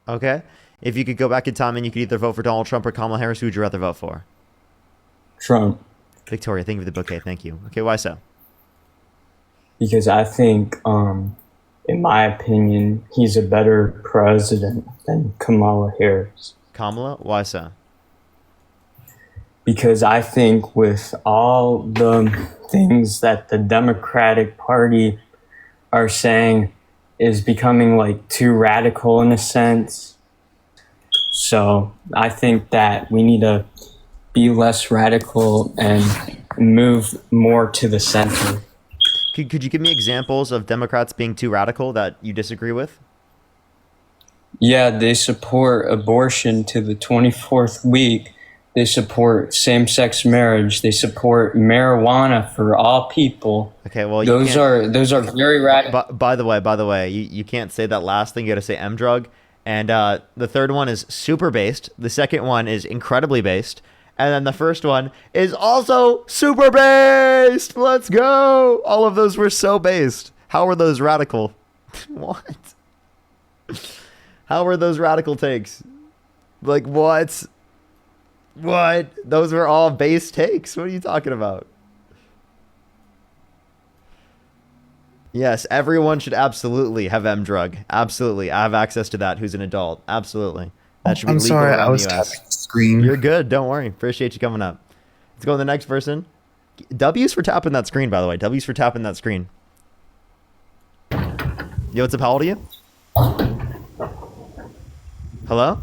Okay. If you could go back in time and you could either vote for Donald Trump or Kamala Harris, who would you rather vote for? Trump. Victoria, thank you for the bouquet. Thank you. Okay, why so? Because I think, in my opinion, he's a better president than Kamala Harris. Kamala, why so? Because I think with all the things that the Democratic Party are saying is becoming like too radical in a sense. So I think that we need to be less radical and move more to the center. Could you give me examples of Democrats being too radical that you disagree with? Yeah, they support abortion to the 24th week. They support same-sex marriage. They support marijuana for all people. Okay, well, Those are very radical. By the way, you can't say that last thing. You got to say M drug. And the third one is super based. The second one is incredibly based. And then the first one is also super based. Let's go. All of those were so based. How were those radical? What? How were those radical takes? Like, what? What? Those were all base takes. What are you talking about? Yes, everyone should absolutely have M drug. Absolutely. I have access to that who's an adult. Absolutely. That should be I'm legal sorry, I around was the tapping US. the screen. You're good. Don't worry. Appreciate you coming up. Let's go to the next person. W's for tapping that screen, by the way. W's for tapping that screen. Yo, what's up? How old are you? Hello?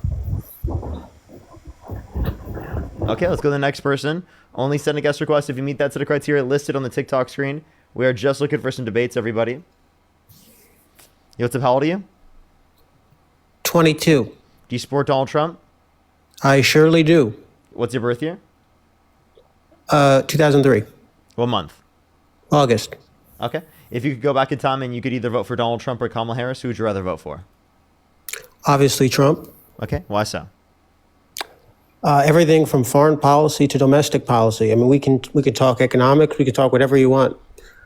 Okay, let's go to the next person. Only send a guest request if you meet that set of criteria listed on the TikTok screen. We are just looking for some debates, everybody. Yo, what's up? How old are you? 22. Do you support Donald Trump? I surely do. What's your birth year? 2003, What month? August. Okay. If you could go back in time and you could either vote for Donald Trump or Kamala Harris, who would you rather vote for? Obviously, Trump. Okay. Why so? Everything from foreign policy to domestic policy. I mean, we could talk economics. We could talk whatever you want.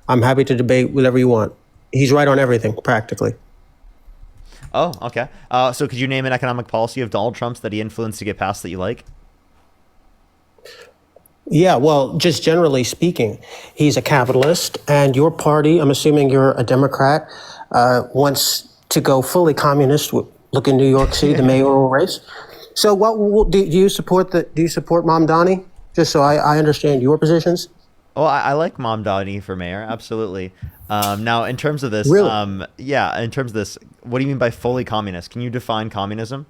I'm happy to debate whatever you want. He's right on everything, practically. Oh, okay. So could you name an economic policy of Donald Trump's that he influenced to get passed that you like? Yeah, well, just generally speaking, he's a capitalist, and your party, I'm assuming you're a Democrat, wants to go fully communist. Look in New York City, the mayoral race. So, do you support Mamdani? Just so I understand your positions. Oh, I like Mamdani for mayor. Absolutely. Now, in terms of this, Really? yeah, in terms of this, what do you mean by fully communist? Can you define communism?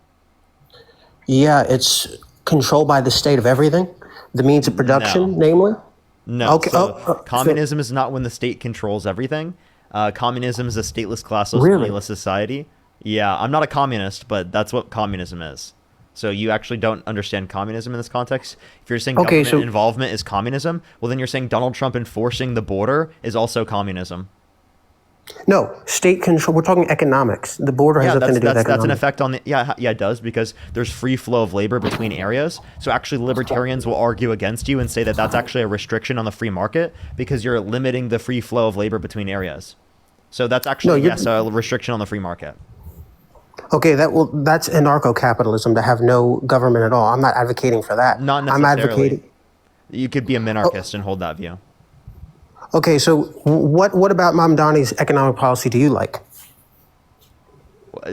Yeah, it's controlled by the state of everything, the means of production, No. namely. No. Okay. So communism is not when the state controls everything. Communism is a stateless, classless, Really? moneyless society. Yeah, I'm not a communist, but that's what communism is. So you actually don't understand communism in this context. If you're saying Okay, government so- involvement is communism, well, then you're saying Donald Trump enforcing the border is also communism. No, state control. We're talking economics. The border has Yeah, nothing to do with that's an economics. effect on the yeah it does, because there's free flow of labor between areas. So actually libertarians will argue against you and say that that's actually a restriction on the free market because you're limiting the free flow of labor between areas. So that's actually you're- yes, a restriction on the free market. Okay, that's anarcho-capitalism to have no government at all. I'm not advocating for that. Not I'm necessarily. advocating. You could be a minarchist and hold that view. Okay, so what about Mamdani's economic policy do you like?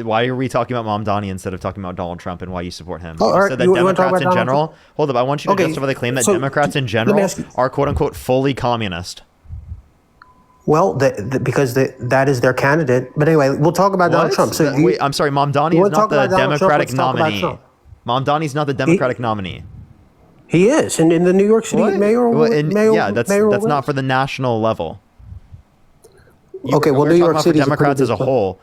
Why are we talking about Mamdani instead of talking about Donald Trump and why you support him? Oh, You all right, said that you wanna talk Democrats in about Donald general. Hold up, I want you to Okay, justify the claim that so Democrats in let me general ask you- are quote unquote fully communist. Well, because that is their candidate. But anyway, we'll talk about Donald What? Trump. So Wait, I'm sorry, Mamdani you is wanna not talk the about Donald Trump? Democratic Let's talk about nominee. Trump. Mamdani's not the Democratic nominee. He is in the New York City What? mayoral. Well, yeah, mayoral that's not race. for the national level. Okay, well, we're New talking York about City for is a pretty Democrats as a big place. whole.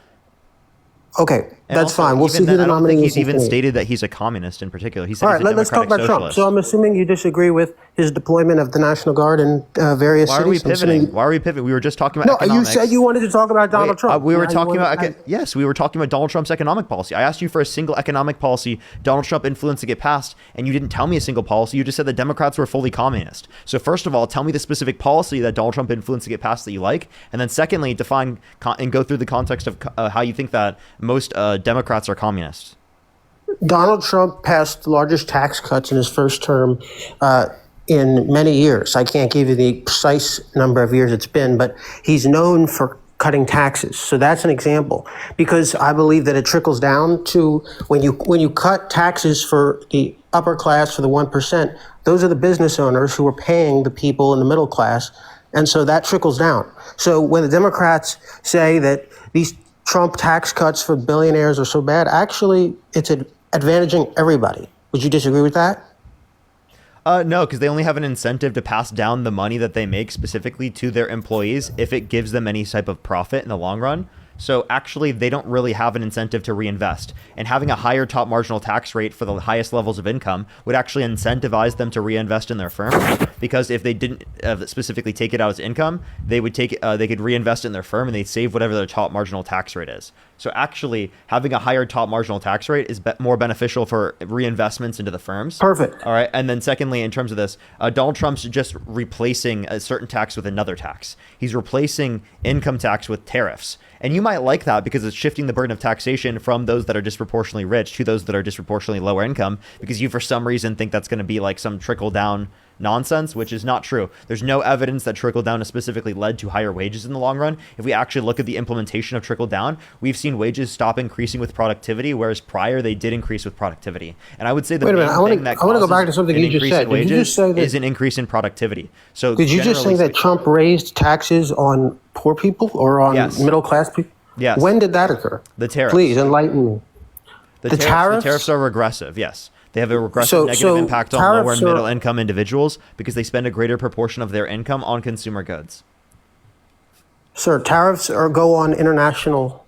Okay, And that's also, fine. We'll even see who then, the I don't think nominee he's is. even stated that he's a communist in particular. He said All he's right, a let's talk democratic about Trump. socialist. So I'm assuming you disagree with his deployment of the National Guard in various Why are we cities. I'm assuming- pivoting? Why are we pivoting? We were just talking about No, you economics. said you wanted to talk about Donald Wait, Trump. we were Now you talking wanna- about yes, we were talking about Donald Trump's economic policy. I asked you for a single economic policy Donald Trump influenced to get passed, and you didn't tell me a single policy. You just said the Democrats were fully communist. So first of all, tell me the specific policy that Donald Trump influenced to get passed that you like, and then secondly, define and go through the context of how you think that most Democrats are communists. Donald Trump passed the largest tax cuts in his first term in many years. I can't give you the precise number of years it's been, but he's known for cutting taxes. So that's an example, because I believe that it trickles down to when you cut taxes for the upper class, for the 1%, those are the business owners who are paying the people in the middle class. And so that trickles down. So when the Democrats say that these Trump tax cuts for billionaires are so bad, actually, it's advantaging everybody. Would you disagree with that? No, because they only have an incentive to pass down the money that they make specifically to their employees if it gives them any type of profit in the long run. So actually, they don't really have an incentive to reinvest. And having a higher top marginal tax rate for the highest levels of income would actually incentivize them to reinvest in their firm. Because if they didn't specifically take it out as income, they would they could reinvest in their firm and they'd save whatever their top marginal tax rate is. So actually, having a higher top marginal tax rate is more beneficial for reinvestments into the firms. Perfect. All right. And then secondly, in terms of this, Donald Trump's just replacing a certain tax with another tax. He's replacing income tax with tariffs. And you might like that because it's shifting the burden of taxation from those that are disproportionately rich to those that are disproportionately lower income, because you, for some reason, think that's going to be like some trickle down nonsense, which is not true. There's no evidence that trickle down has specifically led to higher wages in the long run. If we actually look at the implementation of trickle down, we've seen wages stop increasing with productivity, whereas prior they did increase with productivity. And I would say the Wait a main minute, I wanna- thing that I wanna go causes back to something an you just increase in said. Did you wages just say that- is an increase in productivity. So Did you just say generally that Trump raised taxes on poor people or on Yes. middle class people? Yes. When did that occur? The tariffs. Please enlighten me. The tariffs? tariffs are regressive, yes. They have a regressive So- negative so impact on lower and tariffs are- middle income individuals because they spend a greater proportion of their income on consumer goods. Sir, tariffs go on international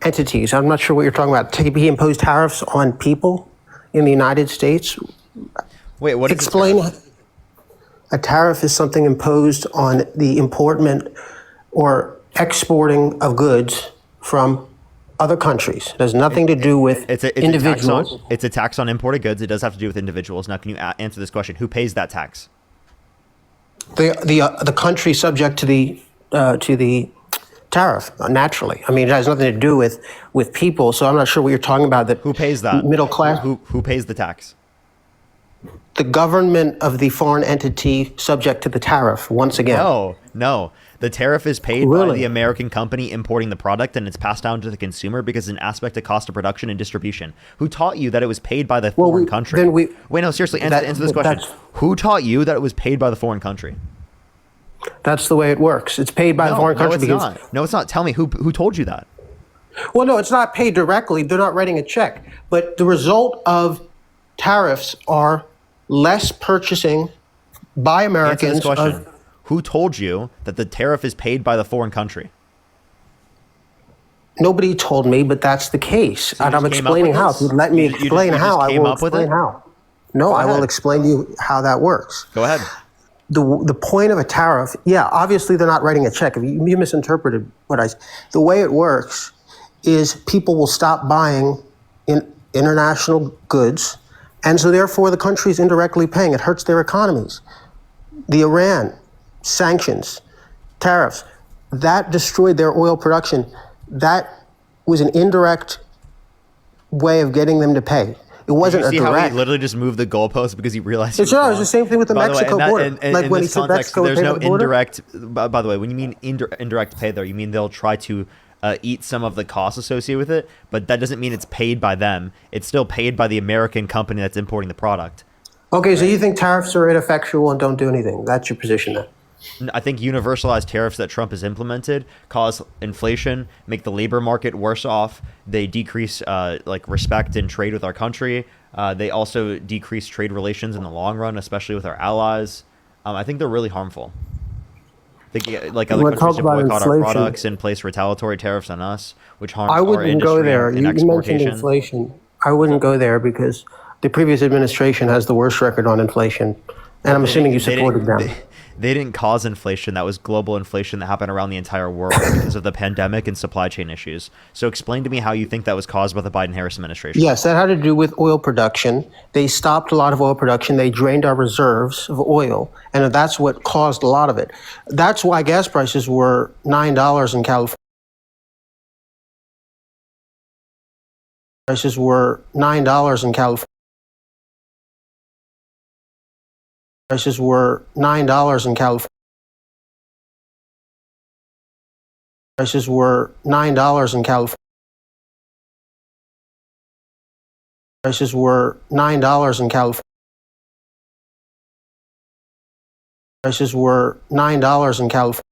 entities. I'm not sure what you're talking about. He imposed tariffs on people in the United States. Wait, what is Explain. a tariff? A tariff is something imposed on the importment or exporting of goods from other countries. It has nothing to do with It's a individuals. it's a tax on imported goods. It does have to do with individuals. Now, can you answer this question? Who pays that tax? The country subject to the tariff, naturally. I mean, it has nothing to do with people. So I'm not sure what you're talking about. That Who pays that? middle class? Who pays the tax? The government of the foreign entity subject to the tariff. Once again. No. The tariff is paid by Really? the American company importing the product, and it's passed down to the consumer because it's an aspect of cost of production and distribution. Who taught you that it was paid by the foreign country? Wait, no, seriously, answer this question. Who taught you that it was paid by the foreign country? That's the way it works. It's paid by the foreign country it's because. not. No, it's not. Tell me, who told you that? Well, no, it's not paid directly. They're not writing a check. But the result of tariffs are less purchasing by Answer Americans. this question. Who told you that the tariff is paid by the foreign country? Nobody told me, but that's the case. you And I'm just came up explaining with how. this? If you let me You just- explain you just how, I came will up with explain it? how. No, I will ahead. explain to you how that works. Go ahead. The point of a tariff, yeah, obviously they're not writing a check. If you misinterpreted what I said. The way it works is people will stop buying in international goods, and so therefore the country is indirectly paying. It hurts their economies. The Iran sanctions, tariffs, that destroyed their oil production. That was an indirect way of getting them to pay. It wasn't You a see how direct. he literally just moved the goalpost because he realized he It's was right, it was wrong? the same thing with the By way, Mexico and that- border. and Like in when he this said context, Mexico would there's pay no for the border. indirect. By the way, when you mean indirect pay, there, you mean they'll try to eat some of the costs associated with it, but that doesn't mean it's paid by them. It's still paid by the American company that's importing the product. Okay, so you think tariffs are ineffectual and don't do anything? That's your position then? I think universalized tariffs that Trump has implemented cause inflation, make the labor market worse off. They decrease like respect and trade with our country. They also decrease trade relations in the long run, especially with our allies. I think they're really harmful. I think like other When countries talk to about boycott our inflation- products and place retaliatory tariffs on us, which harms I our wouldn't industry go there. and You mentioned exportation. inflation. I wouldn't go there because the previous administration has the worst record on inflation, and I'm assuming you They supported didn't- them. They didn't cause inflation. That was global inflation that happened around the entire world because of the pandemic and supply chain issues. So explain to me how you think that was caused by the Biden-Harris administration. Yes, that had to do with oil production. They stopped a lot of oil production. They drained our reserves of oil, and that's what caused a lot of it. That's why gas prices were $9 in California. Prices were $9 in California. Prices were $9 in California. Prices were $9 in California. Prices were $9 in California. Prices were $9 in California.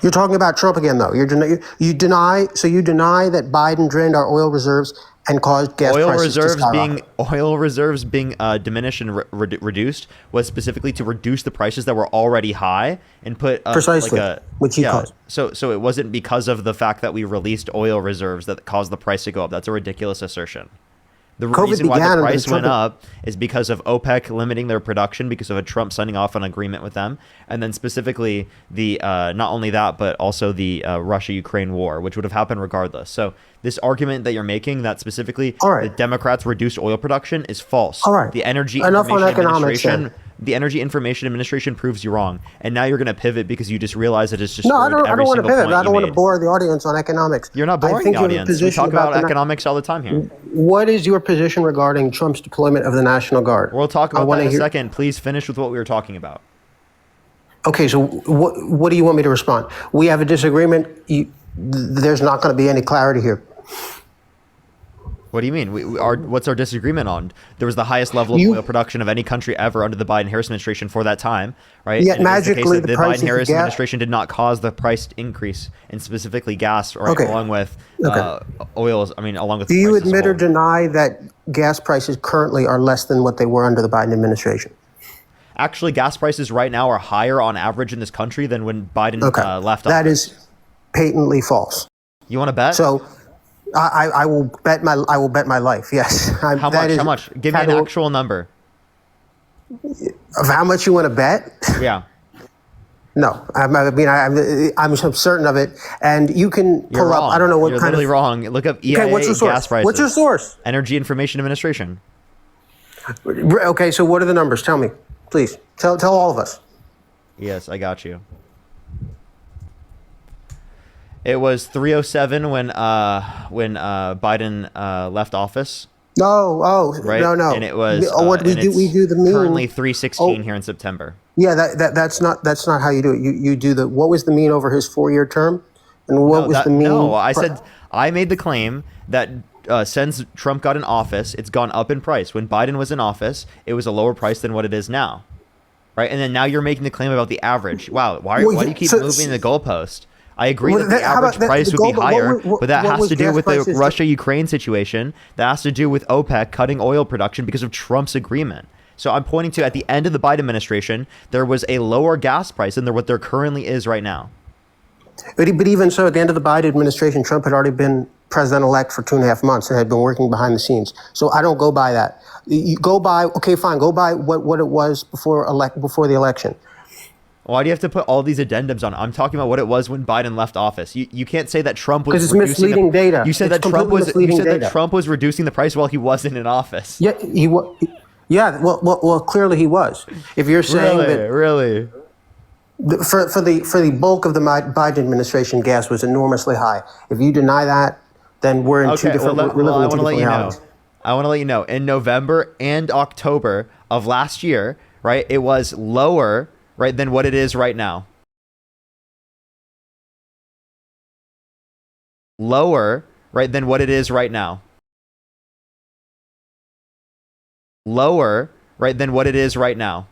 You're talking about Trump again, though. You deny that Biden drained our oil reserves and caused gas prices to skyrocket. Oil reserves being diminished and reduced was specifically to reduce the prices that were already high and put Precisely, which he caused. So it wasn't because of the fact that we released oil reserves that caused the price to go up. That's a ridiculous assertion. The reason why the price went up is because of OPEC limiting their production because of a Trump signing off an agreement with them, and then specifically the not only that but also the Russia-Ukraine war, which would have happened regardless. So this argument that you're making that specifically the Democrats reduced oil production is false. All right. The Energy Enough on economics. The Energy Information Administration proves you wrong, and now you're going to pivot because you just realize that it's just no. I don't want to pivot. I don't want to bore the audience on economics. You're not boring the audience. We talk about economics all the time here. What is your position regarding Trump's deployment of the National Guard? We'll talk about that in a second. Please finish with what we were talking about. Okay, so what do you want me to respond? We have a disagreement. There's not going to be any clarity here. What do you mean? What's our disagreement on? There was the highest level of oil production of any country ever under the Biden-Harris administration for that time, right? Yet magically, the Biden-Harris administration did not cause the price increase in specifically gas, right? Okay. Along with oils. I mean, along with. Do you admit or deny that gas prices currently are less than what they were under the Biden administration? Actually, gas prices right now are higher on average in this country than when Biden left office. That is patently false. You want to bet? So. I will bet my life. Yes. How much? How much? Give me an actual number. Of how much you want to bet? Yeah. No, I'm certain of it, and you can pull up. I don't know what You're kind of. You're literally wrong. Look up EIA what's your source? Gas prices. What's your source? Energy Information Administration. Okay, so what are the numbers? Tell me, please. Tell all of us. Yes, I got you. It was 307 when Biden left office. Right? No. And it was we do the mean. Currently 316 here in September. Yeah, that's not how you do it. You do what was the mean over his 4-year term, and what was the mean? No, I made the claim that since Trump got in office, it's gone up in price. When Biden was in office, it was a lower price than what it is now, right? And then now you're making the claim about the average. Wow, why do you keep moving the goalpost? I agree that the average price would be higher, but that has to do with the Russia-Ukraine situation. That has to do with OPEC cutting oil production because of Trump's agreement. So I'm pointing to, at the end of the Biden administration, there was a lower gas price than what there currently is right now. But even so, at the end of the Biden administration, Trump had already been president-elect for 2.5 months and had been working behind the scenes. So I don't go by that. You go by, okay, fine, go by what it was before the election. Why do you have to put all these addendums on? I'm talking about what it was when Biden left office. You can't say that Trump was because it's misleading data. You said that Trump was reducing the price while he wasn't in office. Yeah, Yeah, well, clearly he was. If you're saying really. For the bulk of the Biden administration, gas was enormously high. If you deny that, then we're in two different. We're living in two different realities. I want to let you know. In November and October of last year, right, it was lower, right, than what it is right now. Lower, right, than what it is right now. Lower, right, than what it is right now.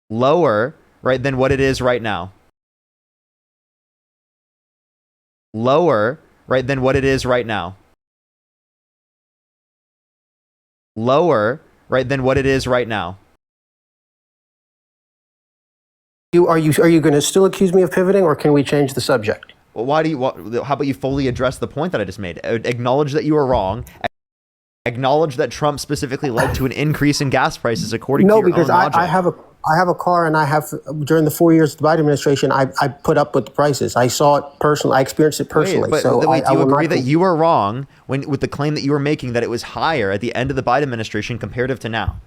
Lower, right, than what it is right now. Lower, right, than what it is right now. Lower, right, than what it is right now. Are you going to still accuse me of pivoting, or can we change the subject? Well, how about you fully address the point that I just made? Acknowledge that you were wrong. Acknowledge that Trump specifically led to an increase in gas prices according to your own logic. No, because I have a car, and I have, during the 4 years of the Biden administration, I put up with the prices. I saw it personally. I experienced it personally. Do you agree that you were wrong with the claim that you were making that it was higher at the end of the Biden administration comparative to now?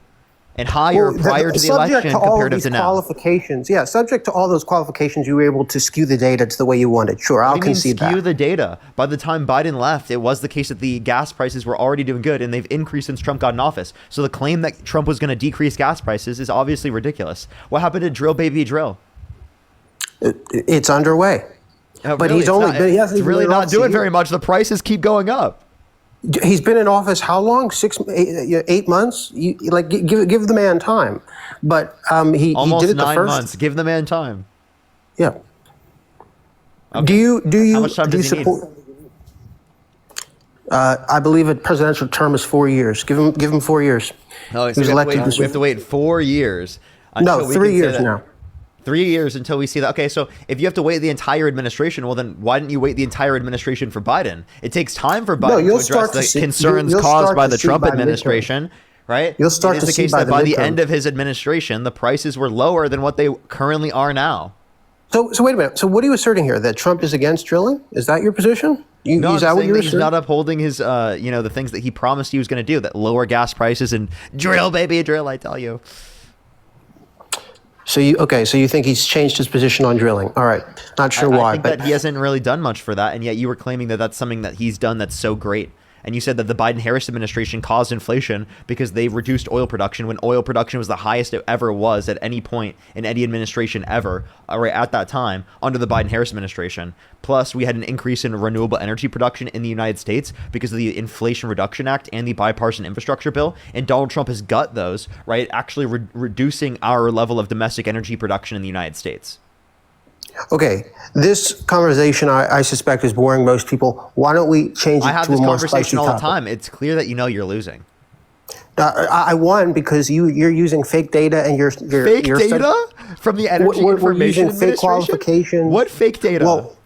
and higher prior to the subject election to all of comparative these to now. qualifications, yeah, subject to all those qualifications, you were able to skew the data to the way you wanted. Sure, I'll What do you mean concede skew that. the data? By the time Biden left, it was the case that the gas prices were already doing good, and they've increased since Trump got in office. So the claim that Trump was going to decrease gas prices is obviously ridiculous. What happened to drill, baby, drill? It's underway. But Really, he's only been, he hasn't it's even really been in not office a doing year. very much. The prices keep going up. He's been in office how long? 8 months? Give the man time. But he Almost did it the 9 first. months. Give the man time. Yeah. Okay. Do you How much time do you does he need? support? I believe a presidential term is 4 years. Give him 4 years. Oh, He so was elected this we have to wait 4 years. No, until we 3 can say years that- now. 3 years until we see that. Okay, so if you have to wait the entire administration, well, then why didn't you wait the entire administration for Biden? It takes time for Biden to you'll address start to the see- concerns you'll caused start by to the see Trump by the midterm. administration, right? You'll start It is to the see case by that the by the midterm. end of his administration, the prices were lower than what they currently are now. So wait a minute. So what are you asserting here? That Trump is against drilling? Is that your position? No, Is I'm that what saying you're that he's asserting? not upholding his, the things that he promised he was going to do, that lower gas prices and drill, baby, drill, I tell you. So you think he's changed his position on drilling? All right. Not sure I why, think but that he hasn't really done much for that, and yet you were claiming that that's something that he's done that's so great. And you said that the Biden-Harris administration caused inflation because they reduced oil production when oil production was the highest it ever was at any point in any administration ever, right at that time, under the Biden-Harris administration. Plus, we had an increase in renewable energy production in the United States because of the Inflation Reduction Act and the bipartisan infrastructure bill. And Donald Trump has gut those, right, actually reducing our level of domestic energy production in the United States. okay. This conversation, I suspect, is boring most people. Why don't we change it I have to a this more spicy conversation all the topic? time. It's clear that you know you're losing. I won because you're using fake data and you're Fake data from the Energy We're Information using fake Administration? qualifications. What fake data? Well,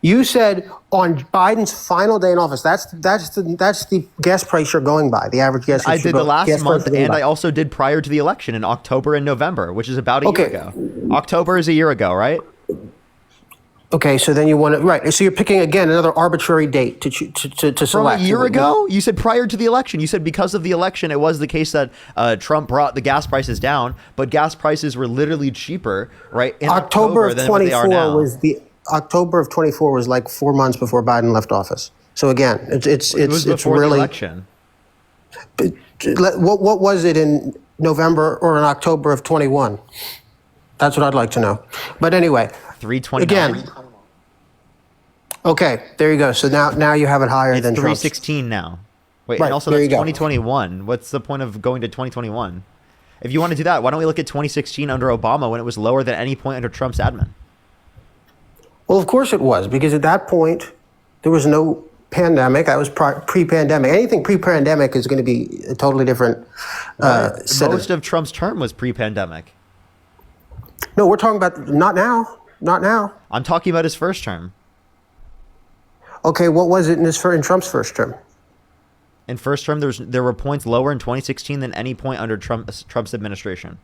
you said on Biden's final day in office. That's the gas price you're going by. The average gas. I that you're did the go- last gas price month, you're going and by. I also did prior to the election in October and November, which is about a year Okay. ago. October is a year ago, right? Okay, so then you want to right. So you're picking again another arbitrary date to From select. a year ago? You said prior to the election. You said because of the election, it was the case that Trump brought the gas prices down, but gas prices were literally cheaper, right? In October of than what they are 24 now. was the October of 24 was like 4 months before Biden left office. So again, It was it's before the really election. what was it in November or in October of 21? That's what I'd like to know. But anyway, 329. again, okay, there you go. So now you have it higher It's than Trump's. 316 now. Wait, Right, and also there that's you go. 2021. What's the point of going to 2021? If you want to do that, why don't we look at 2016 under Obama when it was lower than any point under Trump's admin? Well, of course it was, because at that point there was no pandemic. That was pre-pandemic. Anything pre-pandemic is going to be a totally different set Most of Trump's term was pre-pandemic. No, we're talking about not now. Not now. I'm talking about his first term. Okay, what was it in Trump's first term? In first term, there were points lower in 2016 than any point under Trump's administration.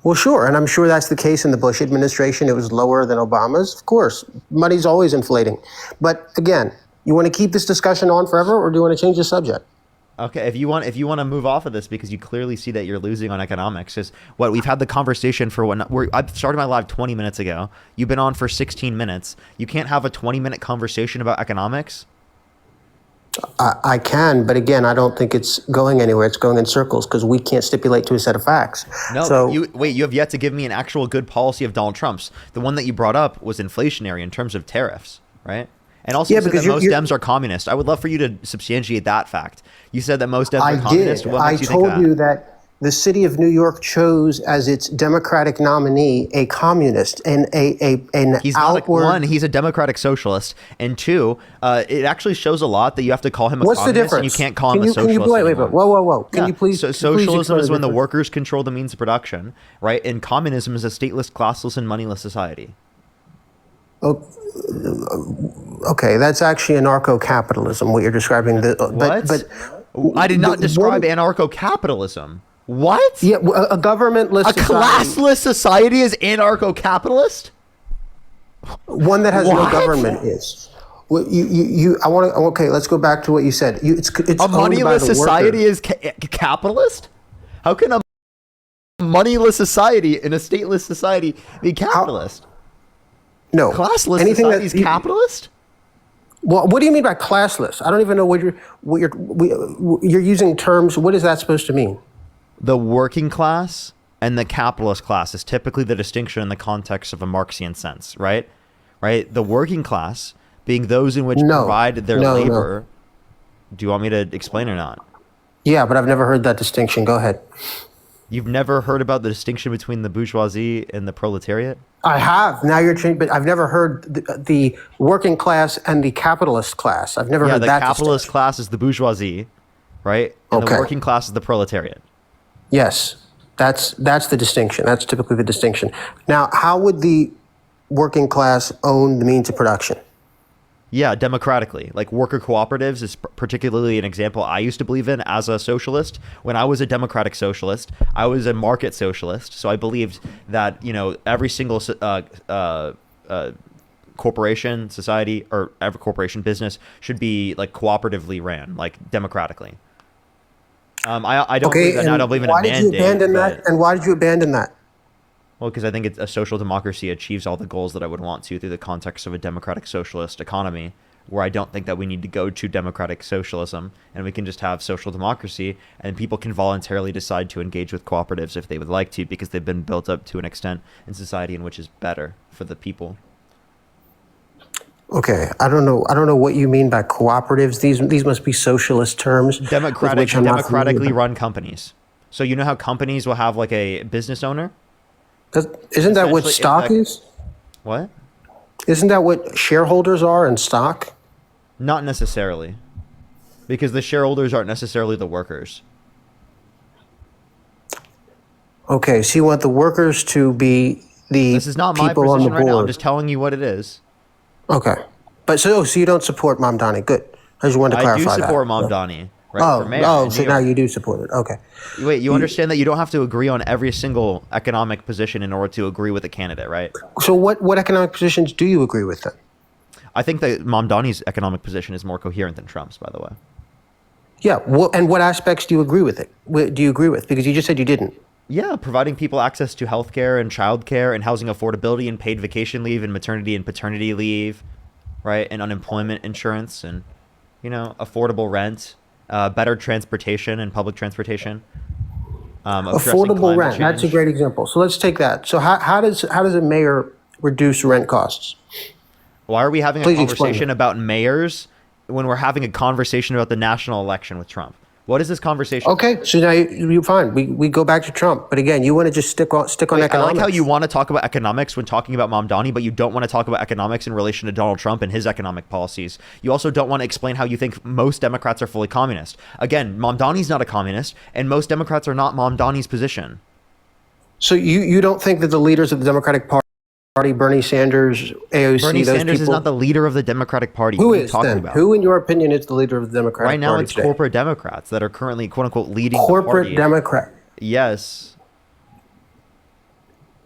Well, sure, and I'm sure that's the case in the Bush administration. It was lower than Obama's. Of course, money's always inflating. But again, you want to keep this discussion on forever, or do you want to change the subject? Okay, if you want to move off of this because you clearly see that you're losing on economics, is what we've had the conversation for I started my live 20 minutes ago. You've been on for 16 minutes. You can't have a 20-minute conversation about economics. I can, but again, I don't think it's going anywhere. It's going in circles because we can't stipulate to a set of facts. No, So you have yet to give me an actual good policy of Donald Trump's. The one that you brought up was inflationary in terms of tariffs, right? And also, Yeah, you said because that most you're- Dems are communist. I would love for you to substantiate that fact. You said that most Dems I are communist. did. What I makes you think told that? you that the city of New York chose as its Democratic nominee a communist and an He's not outward. one. He's a democratic socialist, and two, it actually shows a lot that you have to call him a What's the communist, difference? and you can't call him Can a you, socialist. Can you wait? anymore. Whoa! Can Yeah. you please? So please socialism explain is when the difference? workers control the means of production, right? And communism is a stateless, classless, and moneyless society. Okay, that's actually anarcho-capitalism. What you're describing. What? But I did not the describe one- anarcho-capitalism. What? yeah, a governmentless A society, classless society is anarcho-capitalist? one that has What? no government is. Well, I want to. Okay, let's go back to what you said. It's A owned by moneyless the society workers. is capitalist? How can a moneyless society in a stateless society be capitalist? No. Classless Anything society is that capitalist? Well, what do you mean by classless? I don't even know you're using terms. What is that supposed to mean? The working class and the capitalist class is typically the distinction in the context of a Marxian sense, right? Right? The working class being those in which No. provide their No, no. labor. Do you want me to explain or not? Yeah, but I've never heard that distinction. Go ahead. You've never heard about the distinction between the bourgeoisie and the proletariat? I have. Now you're changing, but I've never heard the working class and the capitalist class. I've never Yeah, heard the that capitalist distinction. class is the bourgeoisie, right? And Okay. the working class is the proletariat. Yes, that's the distinction. That's typically the distinction. Now, how would the working class own the means of production? Yeah, democratically. Like worker cooperatives is particularly an example I used to believe in as a socialist. When I was a democratic socialist, I was a market socialist. So I believed that, every single corporation, society, or every corporation business should be like cooperatively ran, like democratically. I don't believe that. And I don't believe in a why mandate. did you abandon that? And why did you abandon that? Well, because I think a social democracy achieves all the goals that I would want to through the context of a democratic socialist economy, where I don't think that we need to go to democratic socialism, and we can just have social democracy, and people can voluntarily decide to engage with cooperatives if they would like to, because they've been built up to an extent in society in which is better for the people. Okay, I don't know what you mean by cooperatives. These must be socialist terms. with which I'm not familiar. Democratically run companies. So you know how companies will have like a business owner? Isn't that what Essentially, stock is? What? Isn't that what shareholders are in stock? Not necessarily, because the shareholders aren't necessarily the workers. Okay, so you want the workers to be the This is not my people on the position right now. I'm board. just telling you what it is. Okay, but so you don't support Mamdani? Good. I just wanted to I clarify do that. support Mamdani. Right, for mayor in So New now York. you do support it. Okay. Wait, you understand that you don't have to agree on every single economic position in order to agree with a candidate, right? So what economic positions do you agree with then? I think that Mamdani's economic position is more coherent than Trump's, by the way. Yeah. And what aspects do you agree with it? Do you agree with? Because you just said you didn't. Yeah, providing people access to healthcare and childcare and housing affordability and paid vacation leave and maternity and paternity leave, right? And unemployment insurance and, affordable rent, better transportation and public transportation. Addressing Affordable climate rent. That's a change. great example. So let's take that. So how does a mayor reduce rent costs? Why are we having a Please explain conversation it. about mayors when we're having a conversation about the national election with Trump? What is this conversation? Okay. So now you're fine. We go back to Trump. But again, you want to just stick on I economics. like how you want to talk about economics when talking about Mamdani, but you don't want to talk about economics in relation to Donald Trump and his economic policies. You also don't want to explain how you think most Democrats are fully communist. Again, Mamdani's not a communist, and most Democrats are not Mamdani's position. So you don't think that the leaders of the Democratic Party, Bernie Sanders, AOC, Bernie those Sanders people, is not the leader of the Democratic Party. who What are you is talking then? about? Who, in your opinion, is the leader of the Democratic Right now, Party it's today? corporate Democrats that are currently, quote unquote, leading the Corporate party. Democrat. Yes.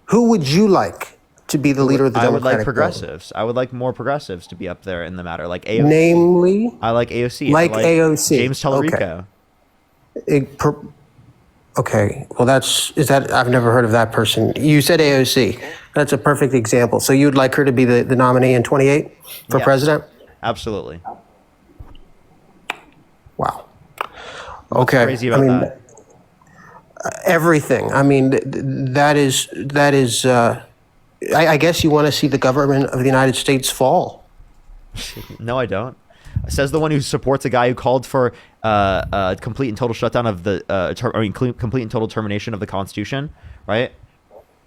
Who would you like to be the leader of the I would Democratic like Party? progressives. I would like more progressives to be up there in the matter, like AOC. Namely, I like AOC. Like I AOC. James Tallarico. Okay, well I've never heard of that person. You said AOC. That's a perfect example. So you'd like her to be the nominee in 28 for Yes. president? Absolutely. Wow. Okay. Crazy about that. Everything. I mean, that is. I guess you want to see the government of the United States fall. No, I don't. Says the one who supports a guy who called for complete and total shutdown of the complete and total termination of the Constitution, right?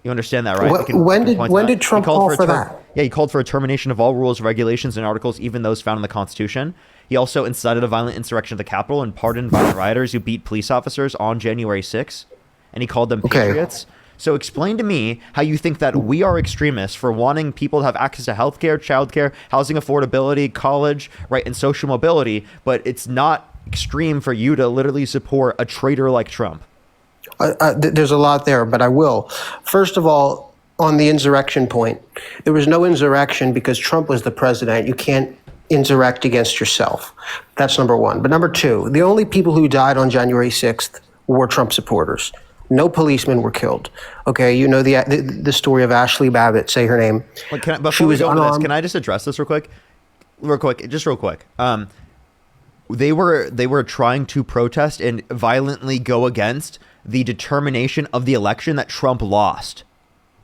You understand that, right? When did Trump call for that? Yeah, he called for a termination of all rules, regulations, and articles, even those found in the Constitution. He also incited a violent insurrection of the Capitol and pardoned violent rioters who beat police officers on January 6th, and he called them Okay. patriots. So explain to me how you think that we are extremists for wanting people to have access to healthcare, childcare, housing affordability, college, right, and social mobility, but it's not extreme for you to literally support a traitor like Trump. There's a lot there, but I will. First of all, on the insurrection point, there was no insurrection because Trump was the president. You can't insurrect against yourself. That's number one. But number two, the only people who died on January 6th were Trump supporters. No policemen were killed. Okay, you know the story of Ashley Babbitt. Say her name. Wait, before we go into this, can I just address this real quick? Real quick. They were trying to protest and violently go against the determination of the election that Trump lost.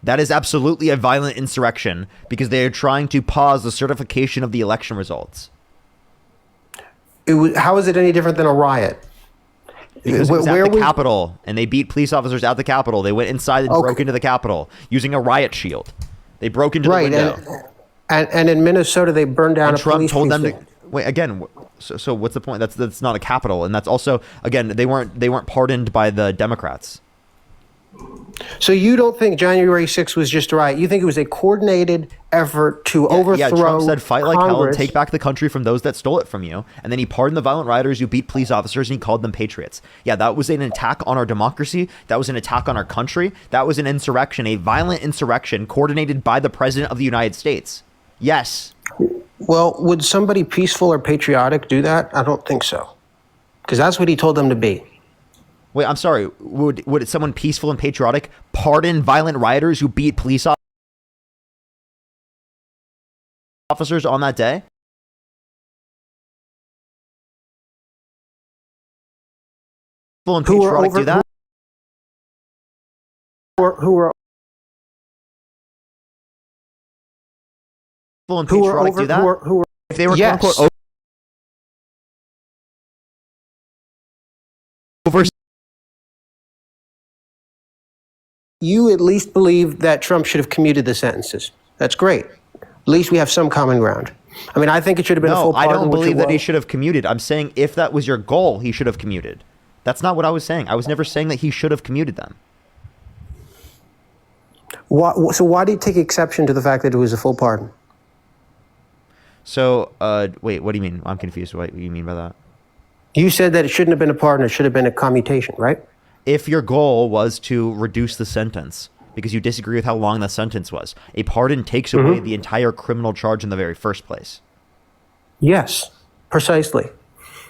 That is absolutely a violent insurrection because they are trying to pause the certification of the election results. How is it any different than a riot? Because it was at the Capitol, and they beat police officers at the Capitol. They went inside and broke into the Capitol using a riot shield. They broke into the window. And in Minnesota, they burned down a police Trump told them precinct. to wait again. So what's the point? That's not a Capitol, and that's also again they weren't pardoned by the Democrats. So you don't think January 6th was just a riot? You think it was a coordinated effort to overthrow Yeah, Trump said fight like hell and Congress. take back the country from those that stole it from you. And then he pardoned the violent rioters who beat police officers and he called them patriots. Yeah, that was an attack on our democracy. That was an attack on our country. That was an insurrection, a violent insurrection coordinated by the president of the United States. Yes. Well, would somebody peaceful or patriotic do that? I don't think so. Because that's what he told them to be. Wait, I'm sorry. Would someone peaceful and patriotic pardon violent rioters who beat police officers on that day? Peaceful and patriotic do that? Who were Peaceful and patriotic do that? who were If they were Yes. quote unquote over. You at least believe that Trump should have commuted the sentences. That's great. At least we have some common ground. I mean, I think it should have been a No, full I pardon. don't which believe it that he was. should have commuted. I'm saying if that was your goal, he should have commuted. That's not what I was saying. I was never saying that he should have commuted them. So why do you take exception to the fact that it was a full pardon? So, wait, what do you mean? I'm confused. What do you mean by that? You said that it shouldn't have been a pardon. It should have been a commutation, right? If your goal was to reduce the sentence because you disagree with how long the sentence was, a pardon takes away the entire criminal charge in the very first place. Yes, precisely.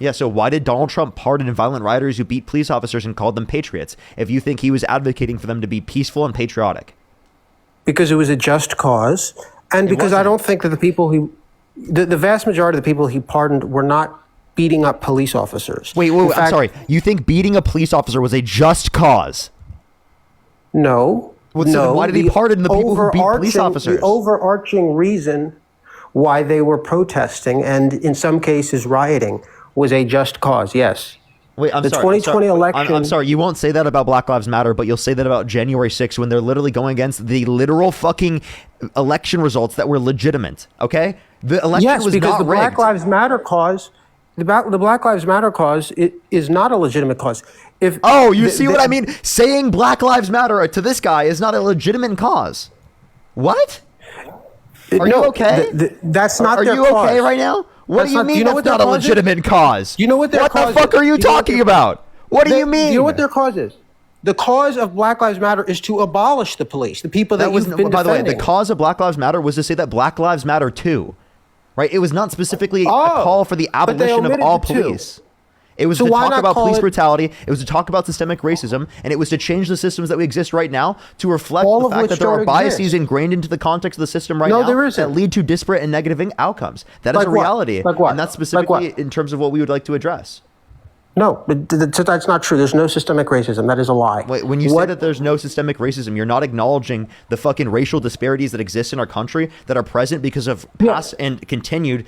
Yeah, so why did Donald Trump pardon violent rioters who beat police officers and called them patriots if you think he was advocating for them to be peaceful and patriotic? Because it was a just cause, and because I wasn't. don't think that the vast majority of the people he pardoned were not beating up police officers. Wait, In I'm fact, sorry. You think beating a police officer was a just cause? No. Well, so no. then why did he pardon the people who beat police officers? The overarching reason why they were protesting and in some cases rioting was a just cause, yes. Wait, I'm The sorry. 2020 election- I'm sorry. You won't say that about Black Lives Matter, but you'll say that about January 6th when they're literally going against the literal fucking election results that were legitimate. Okay, the election Yes, was because not the rigged. Black Lives Matter cause, the Black Lives Matter cause is not a legitimate cause. Oh, you see what I mean? Saying Black Lives Matter to this guy is not a legitimate cause. What? Are you okay? That's not Are their you cause. okay right now? What That's do you not- mean do you know that's what their not a cause is? legitimate cause? You know what their What cause the fuck is? are you You know what talking their- about? What do you mean? You know what their cause is? The cause of Black Lives Matter is to abolish the police, the people that was you've been by the way, defending. the cause of Black Lives Matter was to say that Black Lives Matter too, right? It was not specifically a Oh, call for the but they abolition of omitted all the two. police. It was So to why talk not about call police it- brutality. It was to talk about systemic racism, and it was to change the systems that we exist right now to reflect All the of fact which that there are don't biases exist. ingrained into the context of the system right No, now there isn't. that lead to disparate and negative outcomes. That is Like a what? reality, Like what? and that's Like specifically what? in terms of what we would like to address. No, but that's not true. There's no systemic racism. That is a lie. Wait, when you say that there's no systemic racism, you're not acknowledging the fucking racial disparities that exist in our country that are present because of past and continued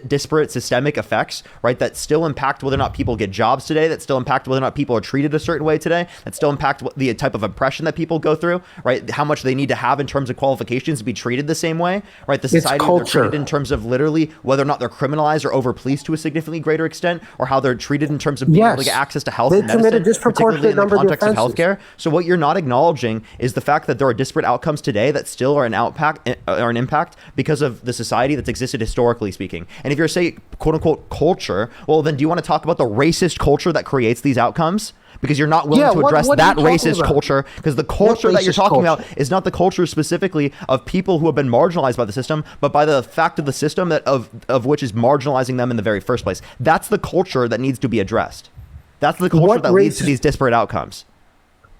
disparate systemic effects, right? That still impact whether or not people get jobs today, that still impact whether or not people are treated a certain way today, that still impact the type of oppression that people go through, right? How much they need to have in terms of qualifications to be treated the same way, right? The society that they're culture. treated in terms of literally whether or not they're criminalized or over policed to a significantly greater extent, or how they're treated in terms of being able to get access to health They and medicine, commit a disproportionate particularly in the number of context of offenses. healthcare. So what you're not acknowledging is the fact that there are disparate outcomes today that still are an impact because of the society that's existed historically speaking. And if you're say quote unquote culture, well then do you want to talk about the racist culture that creates these outcomes? Because you're not willing Yeah, to address what are that you talking racist about? culture, because the culture that you're racist talking about culture? is not the culture specifically of people who have been marginalized by the system, but by the fact of the system that of which is marginalizing them in the very first place. That's the culture that needs to be addressed. That's the culture that leads to these disparate outcomes.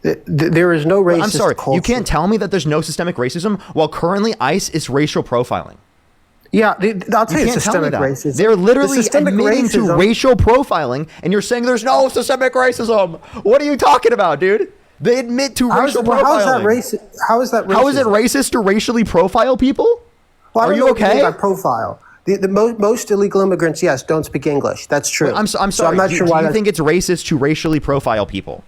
There is no racist I'm sorry, culture. you can't tell me that there's no systemic racism while currently ICE is racial profiling. Yeah, I'll tell you, You can't tell me systemic that. racism. They're literally The systemic admitting to racism- racial profiling, and you're saying there's no systemic racism. What are you talking about, dude? They admit to racial profiling. How is that racist? How is that racist? How is it racist to racially profile people? Well, I Are don't you know what mean okay? by profile. Most illegal immigrants, yes, don't speak English. That's true. I'm So sorry. I'm not sure do why you that's- think it's racist to racially profile people?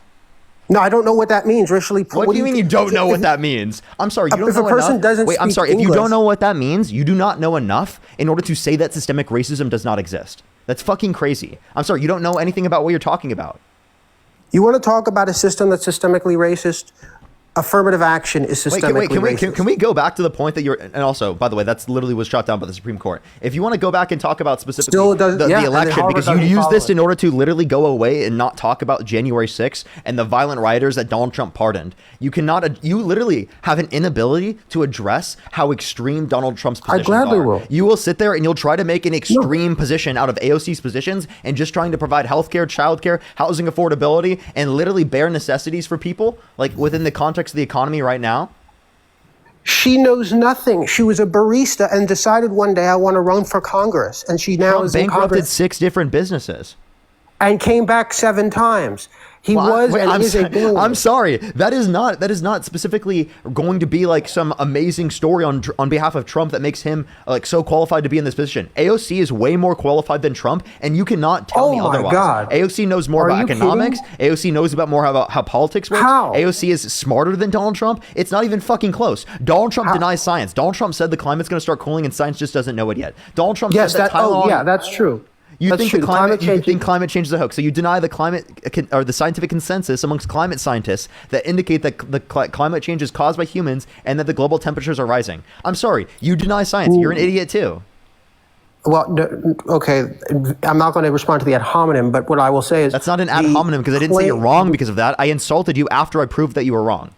No, I don't know what that means. Racially. What do you mean you don't know what that means? I'm sorry, you don't If a know person enough. doesn't Wait, I'm speak sorry. If you English- don't know what that means, you do not know enough in order to say that systemic racism does not exist. That's fucking crazy. I'm sorry, you don't know anything about what you're talking about. You want to talk about a system that's systemically racist? Affirmative action is Wait, systemically can racist. we go back to the point that you're, and also, by the way, that's literally was shot down by the Supreme Court. If you want to go back and talk about specifically Still, it doesn't- the yeah, and then election, Harvard because you doesn't use follow this it. in order to literally go away and not talk about January 6th and the violent rioters that Donald Trump pardoned. You cannot, you literally have an inability to address how extreme Donald Trump's positions gladly are. will. You will sit there and you'll try to make an extreme position out of AOC's positions and just trying to provide healthcare, childcare, housing affordability, and literally bare necessities for people, like within the context of the economy right now. She knows nothing. She was a barista and decided one day, I want to run for Congress. And she now Trump is in bankrupted Congress 6 different businesses. and came back 7 times. He was and I'm, is a billionaire. I'm sorry. That is not specifically going to be like some amazing story on behalf of Trump that makes him like so qualified to be in this position. AOC is way more qualified than Trump, and you cannot tell me Oh my otherwise. God. AOC knows more Are about you economics. AOC knows more about how politics works. How? AOC is smarter than Donald Trump. It's not even fucking close. Donald Trump denies science. Donald Trump said the climate's going to start cooling, and science just doesn't know it yet. Donald Trump Yes, said that Tylenol. yeah, that's true. You That's think true. the climate change. you think climate change is a hoax. So you deny the climate or the scientific consensus amongst climate scientists that indicate that the climate change is caused by humans and that the global temperatures are rising. I'm sorry, you deny science. You're an idiot too. Well, okay, I'm not going to respond to the ad hominem, but what I will say is That's not an ad hominem because I didn't say you're wrong because of that. I insulted you after I proved that you were wrong.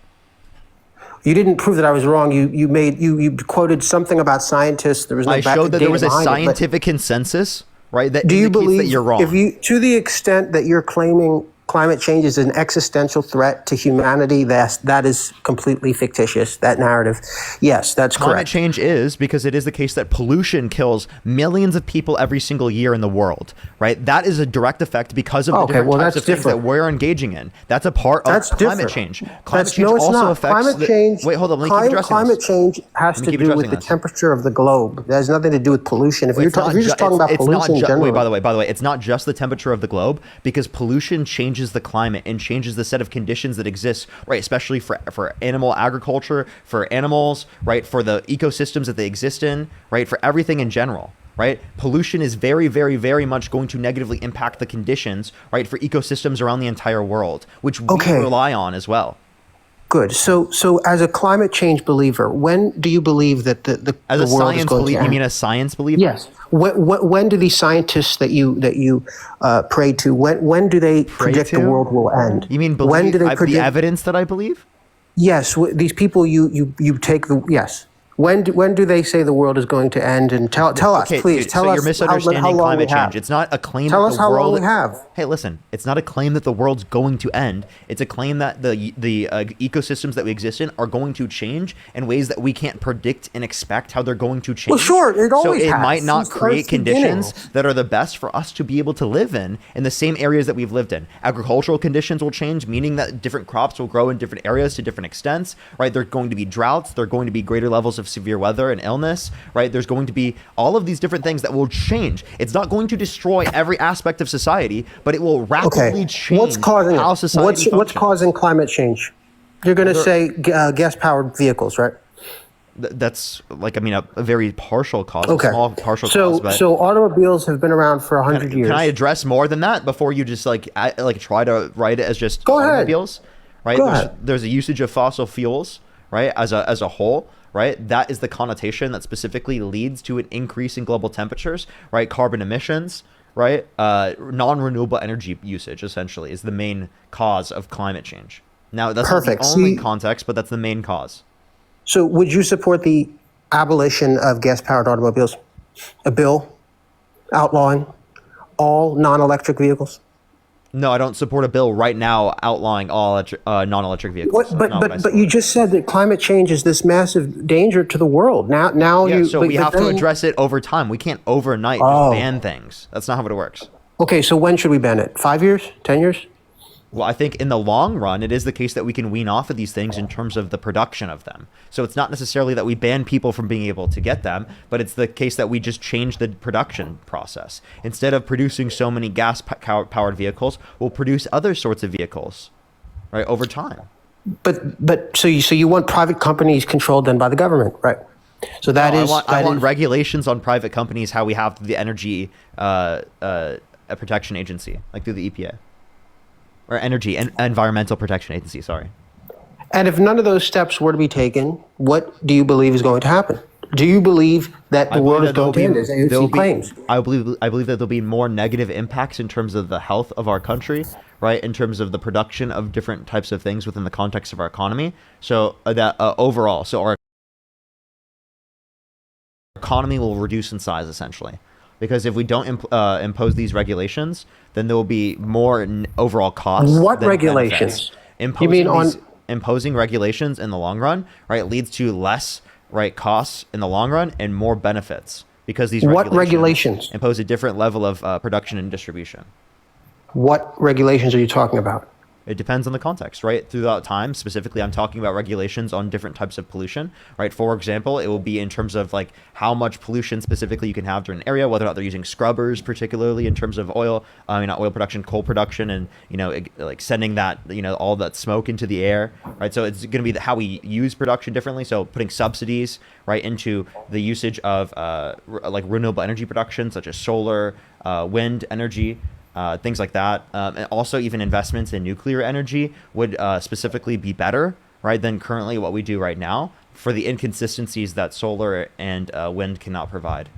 You didn't prove that I was wrong. You quoted something about scientists. There was no I showed that data there was a behind it, but scientific consensus, right? That do you indicates believe that you're wrong. if you, to the extent that you're claiming climate change is an existential threat to humanity, that is completely fictitious, that narrative. Yes, that's Climate correct. change is because it is the case that pollution kills millions of people every single year in the world, right? That is a direct effect because of the Okay, different well, types that's of things different. that we're engaging in. That's a part of That's climate different. change. Climate That's, change no, it's also not. affects Climate change. Wait, hold on. Let me keep addressing climate this. change has me to keep do with addressing the this. temperature of the globe. It has nothing to do with pollution. If Wait, you're, it's not if you're just talking about it's not pollution generally. Wait, by the way, it's not just the temperature of the globe because pollution changes the climate and changes the set of conditions that exist, right? Especially for animal agriculture, for animals, right? For the ecosystems that they exist in, right? For everything in general, right? Pollution is very, very, very much going to negatively impact the conditions, right? For ecosystems around the entire world, which we Okay. rely on as well. Good. So as a climate change believer, when do you believe that the As the a world is science going to believer, end? you mean a science believer? Yes. When do these scientists that you pray to? When do they predict the to? world will end? You mean when do they the predict? evidence that I believe? Yes. These people you take the yes. When do they say the world is going to end? And tell us, Okay, please. dude, Tell so us you're misunderstanding how long climate we have. change. It's not a claim Tell that us the how world. long we have. Hey, listen, it's not a claim that the world's going to end. It's a claim that the ecosystems that we exist in are going to change in ways that we can't predict and expect how they're going to change. Well, sure, it always So it has, might not since create Earth's conditions beginnings. that are the best for us to be able to live in the same areas that we've lived in. Agricultural conditions will change, meaning that different crops will grow in different areas to different extents, right? There're going to be droughts. There are going to be greater levels of severe weather and illness, right? There's going to be all of these different things that will change. It's not going to destroy every aspect of society, but it will rapidly change What's causing how it? society What's functions. causing climate change? You're going to say gas-powered vehicles, right? That's like, I mean, a very partial cause, Okay. a small partial so, cause. But So automobiles have been around for 100 years. can I address more than that before you just like try to write it as just Go ahead. automobiles? Right? Go there's, ahead. there's a usage of fossil fuels, right? As a whole, right? That is the connotation that specifically leads to an increase in global temperatures, right? Carbon emissions, right? Non-renewable energy usage essentially is the main cause of climate change. Now that's Perfect. not the only See- context, but that's the main cause. So would you support the abolition of gas-powered automobiles? A bill outlawing all non-electric vehicles? No, I don't support a bill right now outlawing all non-electric vehicles. What, That's not what I but you support. just said that climate change is this massive danger to the world. Now Yeah, you. so we have to address it over time. We can't overnight just ban things. That's not how it works. Okay, so when should we ban it? 5 years? 10 years? Well, I think in the long run, it is the case that we can wean off of these things in terms of the production of them. So it's not necessarily that we ban people from being able to get them, but it's the case that we just change the production process. Instead of producing so many gas-powered vehicles, we'll produce other sorts of vehicles, right, over time. But so you want private companies controlled then by the government, right? So that is I want is- regulations on private companies, how we have the Energy Protection Agency, like through the EPA. Or Energy and Environmental Protection Agency, sorry. And if none of those steps were to be taken, what do you believe is going to happen? Do you believe that the world is going to end, as AOC claims? I believe that there'll be more negative impacts in terms of the health of our country, right? In terms of the production of different types of things within the context of our economy. So that overall, so our economy will reduce in size essentially. Because if we don't impose these regulations, then there will be more overall costs. What than regulations? benefits. You mean Imposing regulations in the long run, right, leads to less costs in the long run and more benefits because these What regulations? impose a different level of production and distribution. What regulations are you talking about? It depends on the context, right? Throughout time, specifically, I'm talking about regulations on different types of pollution, right? For example, it will be in terms of like how much pollution specifically you can have during an area, whether or not they're using scrubbers, particularly in terms of oil, not oil production, coal production, and like sending that all that smoke into the air, right? So it's going to be how we use production differently. So putting subsidies right into the usage of like renewable energy production, such as solar, wind energy. Things like that, and also even investments in nuclear energy would specifically be better, right, than currently what we do right now for the inconsistencies that solar and wind cannot provide.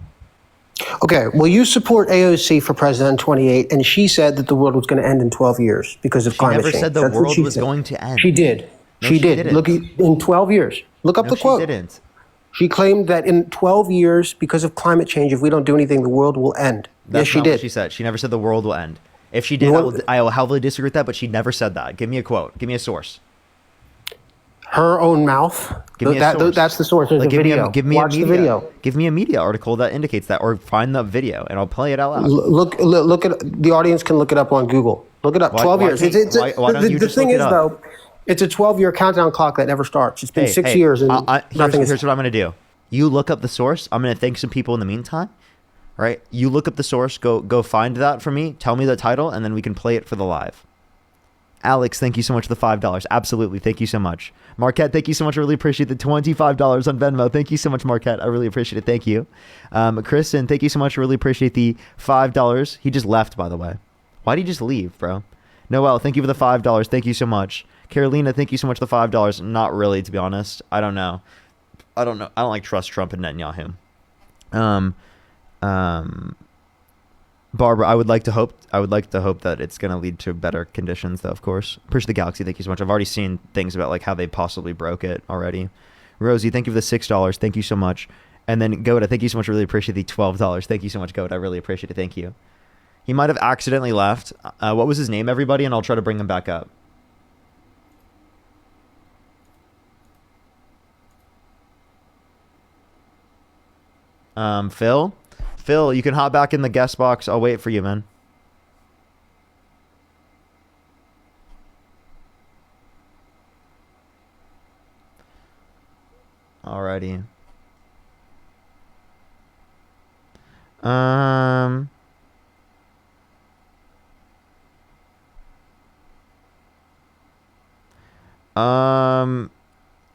Okay, well, you support AOC for president in 28, and she said that the world was going to end in 12 years because of climate never change. said the That's what world she was said. going to end. She did. No, she she did. didn't. Look, in 12 years. Look up No, the quote. she didn't. She claimed that in 12 years, because of climate change, if we don't do anything, the world will end. That's yes, she not did. what she said. She never said the world will end. If she did, I will heavily disagree with that, but she never said that. Give me a quote. Give me a source. Her own mouth. Give me a source. That's the source. There's Like, a video. Watch the video. Give me a media article that indicates that, or find the video, and I'll play it out loud. Look at the audience can look it up on Google. Look it up. 12 years. Why don't you the just thing look it is, up? though, it's a 12-year countdown clock that never starts. It's been 6 years, and nothing here's what I'm going to do. You look up the source. I'm going to thank some people in the meantime. Right? You look up the source. Go find that for me. Tell me the title, and then we can play it for the live. Alex, thank you so much for the $5. Absolutely. Thank you so much. Marquette, thank you so much. I really appreciate the $25 on Venmo. Thank you so much, Marquette. I really appreciate it. Thank you. Kristen, thank you so much. I really appreciate the $5. He just left, by the way. Why did he just leave, bro? Noel, thank you for the $5. Thank you so much. Carolina, thank you so much for the $5. Not really, to be honest. I don't know. I don't like trust Trump and Netanyahu. Barbara, I would like to hope that it's going to lead to better conditions, though, of course. Push the Galaxy, thank you so much. I've already seen things about like how they possibly broke it already. Rosie, thank you for the $6. Thank you so much. And then Goda, thank you so much. I really appreciate the $12. Thank you so much, Goda. I really appreciate it. Thank you. He might have accidentally left. What was his name, everybody? And I'll try to bring him back up. Phil, you can hop back in the guest box. I'll wait for you, man. Alrighty.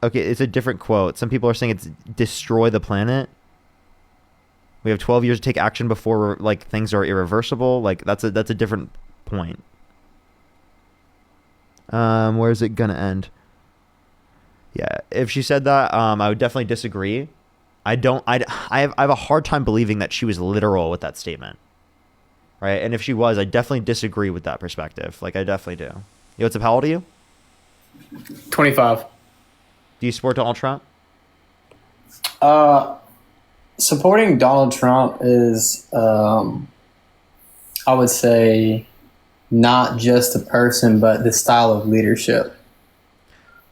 Okay, it's a different quote. Some people are saying it's destroy the planet. We have 12 years to take action before like things are irreversible. Like that's a different point. Where is it gonna end? Yeah, if she said that, I would definitely disagree. I have a hard time believing that she was literal with that statement. Right? And if she was, I definitely disagree with that perspective. Like I definitely do. Yo, what's up? How old are you? 25. Do you support Donald Trump? Supporting Donald Trump is, I would say, not just the person, but the style of leadership.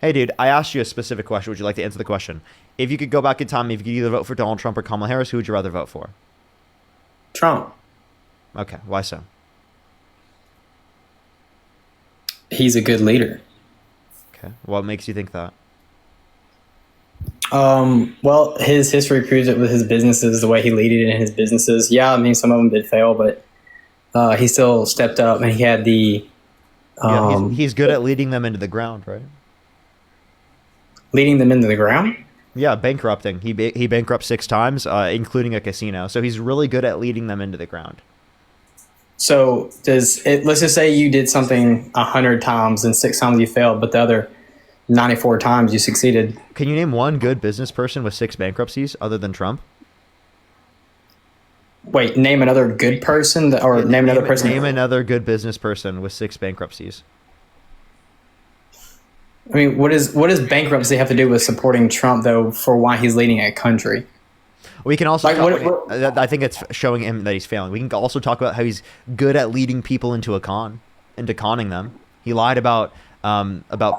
Hey, dude, I asked you a specific question. Would you like to answer the question? If you could go back in time, if you could either vote for Donald Trump or Kamala Harris, who would you rather vote for? Trump. Okay, why so? He's a good leader. Okay, what makes you think that? Well, his history proves it with his businesses, the way he led it in his businesses. Yeah, I mean, some of them did fail, but he still stepped up and he had the He's good at leading them into the ground, right? leading them into the ground. Yeah, bankrupting. He bankrupted 6 times, including a casino. So he's really good at leading them into the ground. So let's just say you did something 100 times and 6 times you failed, but the other 94 times you succeeded. Can you name one good business person with 6 bankruptcies other than Trump? Wait, name another good person name another person. Name another good business person with 6 bankruptcies. I mean, what does bankruptcy have to do with supporting Trump, though, for why he's leading a country? We can also Like, I think it's showing him that he's failing. We can also talk about how he's good at leading people into conning them. He lied about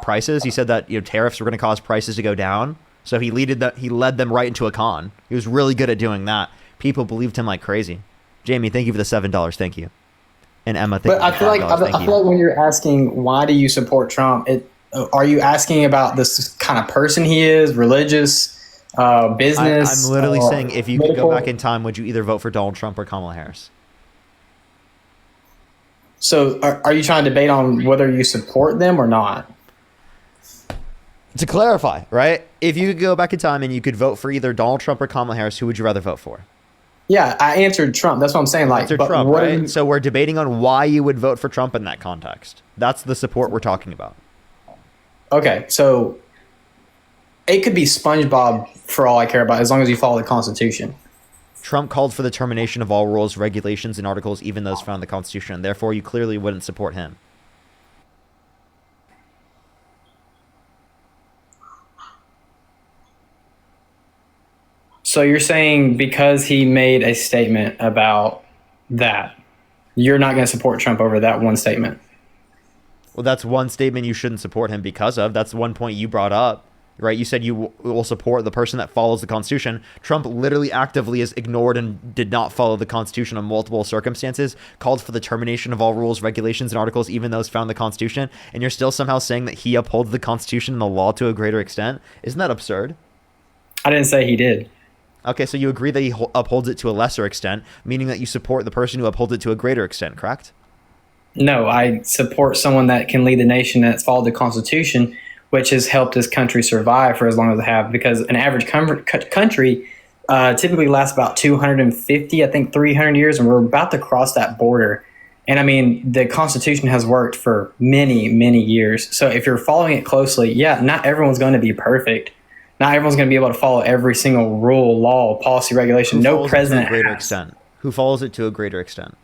prices. He said that tariffs were going to cause prices to go down. So he led them right into a con. He was really good at doing that. People believed him like crazy. Jamie, thank you for the $7. Thank you. And Emma, thank you. But I feel like when you're asking why do you support Trump, are you asking about this kind of person he is, religious, business? I'm literally saying if you could go back in time, would you either vote for Donald Trump or Kamala Harris? So are you trying to debate on whether you support them or not? To clarify, right? If you could go back in time and you could vote for either Donald Trump or Kamala Harris, who would you rather vote for? Yeah, I answered Trump. That's what I'm saying. Like, Answered but Trump, what right? So we're debating on why you would vote for Trump in that context. That's the support we're talking about. Okay, so it could be SpongeBob for all I care about, as long as you follow the Constitution. Trump called for the termination of all rules, regulations, and articles, even those found in the Constitution. And therefore, you clearly wouldn't support him. So you're saying because he made a statement about that, you're not going to support Trump over that one statement? Well, that's one statement you shouldn't support him because of. That's one point you brought up, right? You said you will support the person that follows the Constitution. Trump literally actively has ignored and did not follow the Constitution on multiple circumstances, called for the termination of all rules, regulations, and articles, even those found in the Constitution, and you're still somehow saying that he upholds the Constitution and the law to a greater extent? Isn't that absurd? I didn't say he did. Okay, so you agree that he upholds it to a lesser extent, meaning that you support the person who upholds it to a greater extent, correct? No, I support someone that can lead the nation that's followed the Constitution, which has helped this country survive for as long as it have. Because an average country typically lasts about 250, I think 300 years, and we're about to cross that border. And I mean, the Constitution has worked for many, many years. So if you're following it closely, yeah, not everyone's going to be perfect. Not everyone's going to be able to follow every single rule, law, policy, regulation. No president Who follows it to a greater extent?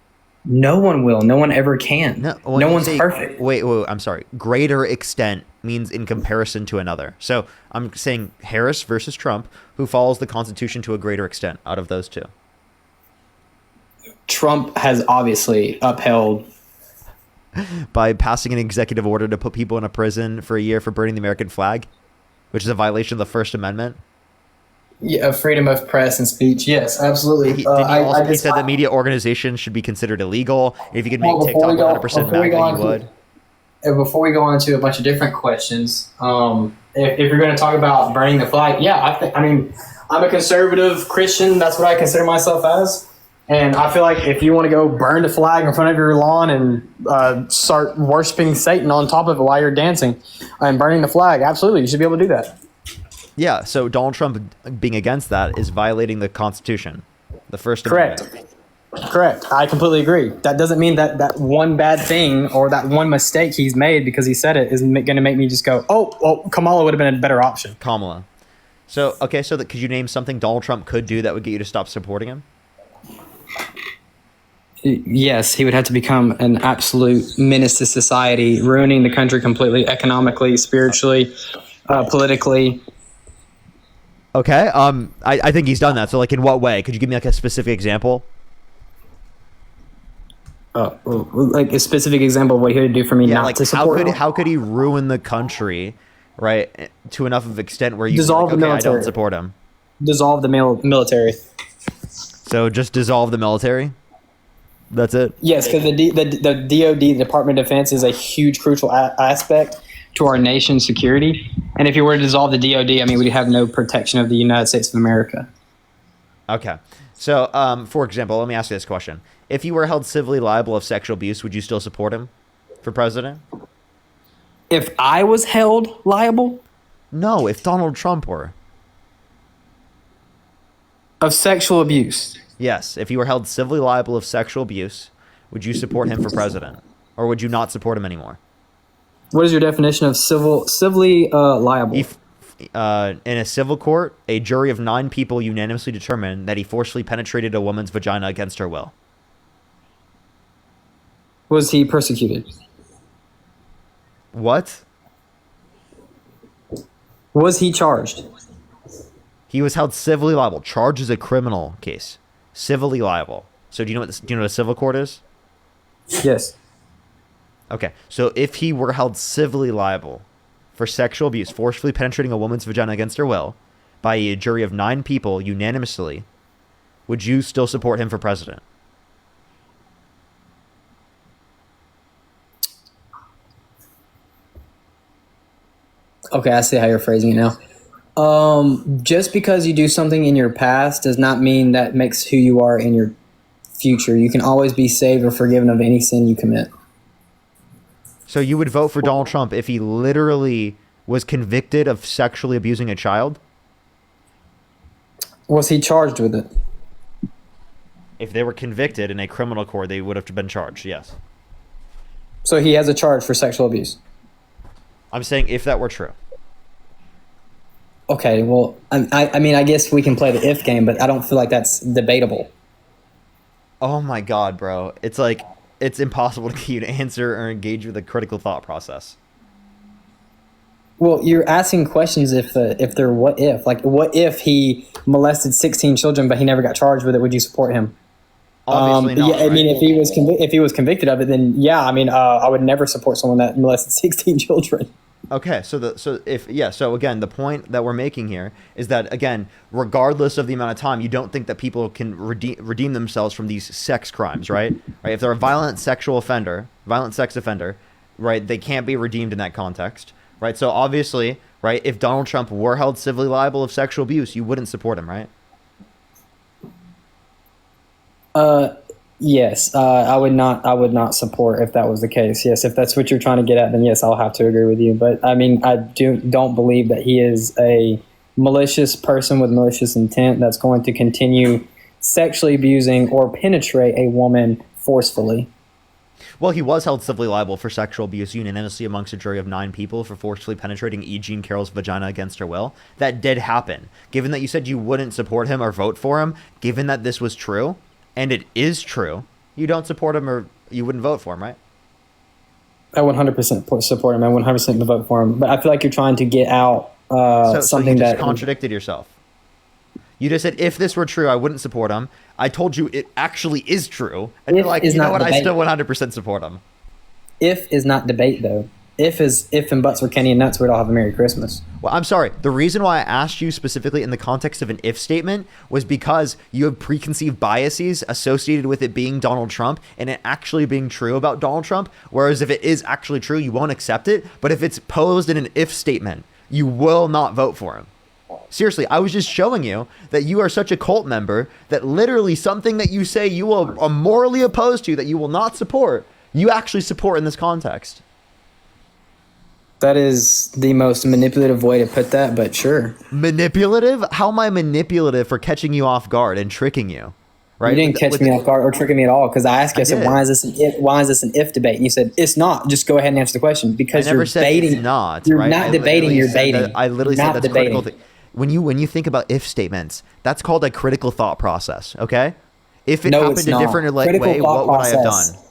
No one will. No one ever can. No one's perfect. Wait, I'm sorry. Greater extent means in comparison to another. So I'm saying Harris versus Trump, who follows the Constitution to a greater extent out of those two. Trump has obviously upheld by passing an executive order to put people in a prison for a year for burning the American flag, which is a violation of the First Amendment. Yeah, freedom of press and speech. Yes, absolutely. He said that media organizations should be considered illegal. If you could make TikTok 100% MAGA, you would. Before we go on to a bunch of different questions, if you're going to talk about burning the flag, yeah, I mean, I'm a conservative Christian. That's what I consider myself as. And I feel like if you want to go burn the flag in front of your lawn and start worshiping Satan on top of it while you're dancing and burning the flag, absolutely, you should be able to do that. Yeah, so Donald Trump being against that is violating the Constitution, the First Amendment. Correct. I completely agree. That doesn't mean that one bad thing or that one mistake he's made because he said it is going to make me just go, oh, Kamala would have been a better option. Kamala. So, okay, so could you name something Donald Trump could do that would get you to stop supporting him? Yes, he would have to become an absolute menace to society, ruining the country completely, economically, spiritually, politically. Okay, I think he's done that. So, like, in what way? Could you give me, like, a specific example? Like a specific example of what he would do for me Yeah, not like to support him? how could he ruin the country, right, to enough of an extent where you Dissolve like, the okay, I don't military. support him. Dissolve the military. So just dissolve the military. That's it. Yes, because the DoD, the Department of Defense, is a huge crucial aspect to our nation's security. And if you were to dissolve the DoD, I mean, we'd have no protection of the United States of America. Okay. So, for example, let me ask you this question: if you were held civilly liable of sexual abuse, would you still support him for president? If I was held liable No, if Donald Trump were. of sexual abuse, Yes, if you were held civilly liable of sexual abuse, would you support him for president, or would you not support him anymore? what is your definition of civilly liable? If in a civil court, a jury of 9 people unanimously determined that he forcefully penetrated a woman's vagina against her will. Was he persecuted? What? Was he charged? He was held civilly liable. Charged as a criminal case. Civilly liable. So do you know what a civil court is? Yes. Okay. So if he were held civilly liable for sexual abuse, forcefully penetrating a woman's vagina against her will, by a jury of 9 people unanimously, would you still support him for president? Okay, I see how you're phrasing it now. Just because you do something in your past does not mean that makes who you are in your future. You can always be saved or forgiven of any sin you commit. So you would vote for Donald Trump if he literally was convicted of sexually abusing a child? Was he charged with it? If they were convicted in a criminal court, they would have been charged, yes. So he has a charge for sexual abuse. I'm saying if that were true. Okay, well, I mean, I guess we can play the if game, but I don't feel like that's debatable. Oh my God, bro. It's like, it's impossible to get you to answer or engage with a critical thought process. Well, you're asking questions if they're what if. Like, what if he molested 16 children, but he never got charged with it? Would you support him? Obviously not. Yeah, I right? mean, if he was convicted of it, then yeah, I mean, I would never support someone that molested 16 children. Okay, so again, the point that we're making here is that, again, regardless of the amount of time, you don't think that people can redeem themselves from these sex crimes, right? Right? If they're a violent sex offender, right, they can't be redeemed in that context, right? So obviously, right, if Donald Trump were held civilly liable of sexual abuse, you wouldn't support him, right? Yes, I would not support if that was the case. Yes, if that's what you're trying to get at, then yes, I'll have to agree with you. But I mean, I don't believe that he is a malicious person with malicious intent that's going to continue sexually abusing or penetrate a woman forcefully. Well, he was held civilly liable for sexual abuse unanimously amongst a jury of 9 people for forcefully penetrating E. Jean Carroll's vagina against her will. That did happen. Given that you said you wouldn't support him or vote for him, given that this was true, and it is true, you don't support him or you wouldn't vote for him, right? I 100% support him. I 100% would vote for him. But I feel like you're trying to get out So something you just that contradicted yourself. You just said, if this were true, I wouldn't support him. I told you it actually is true. And you're If like, is you know not what, I debate. still 100% support him. if is not debate though. If and buts were Kenny and nuts, we'd all have a Merry Christmas. Well, I'm sorry. The reason why I asked you specifically in the context of an if statement was because you have preconceived biases associated with it being Donald Trump and it actually being true about Donald Trump. Whereas if it is actually true, you won't accept it. But if it's posed in an if statement, you will not vote for him. Seriously, I was just showing you that you are such a cult member that literally something that you say you are morally opposed to, that you will not support, you actually support in this context. That is the most manipulative way to put that, but sure. Manipulative? How am I manipulative for catching you off guard and tricking you? Right? You didn't catch me off guard or tricking me at all because I asked you, I said, did. why is this an if debate? And you said, it's not. Just go ahead and answer the question because I never you're said baiting. it's not. You're right? not I debating, literally you're said baiting. that- I literally You're said not that's debating. critical. When you think about if statements, that's called a critical thought process. Okay? If it No, happened it's a not. different Critical way, thought what would I have process. done?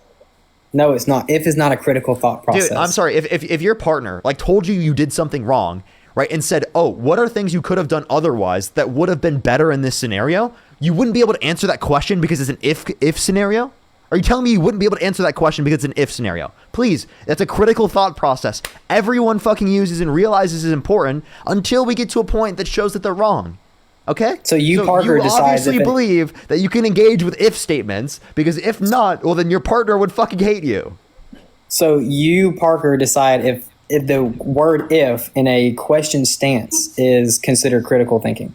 No, it's not. If is not a critical thought process. Dude, I'm sorry. If your partner like told you did something wrong, right, and said, "Oh, what are things you could have done otherwise that would have been better in this scenario?" You wouldn't be able to answer that question because it's an if scenario. Are you telling me you wouldn't be able to answer that question because it's an if scenario? Please, that's a critical thought process everyone fucking uses and realizes is important until we get to a point that shows that they're wrong. Okay? So Parker, you decides obviously if it- believe that you can engage with if statements, because if not, well, then your partner would fucking hate you. So you, Parker, decide if the word "if" in a question stance is considered critical thinking.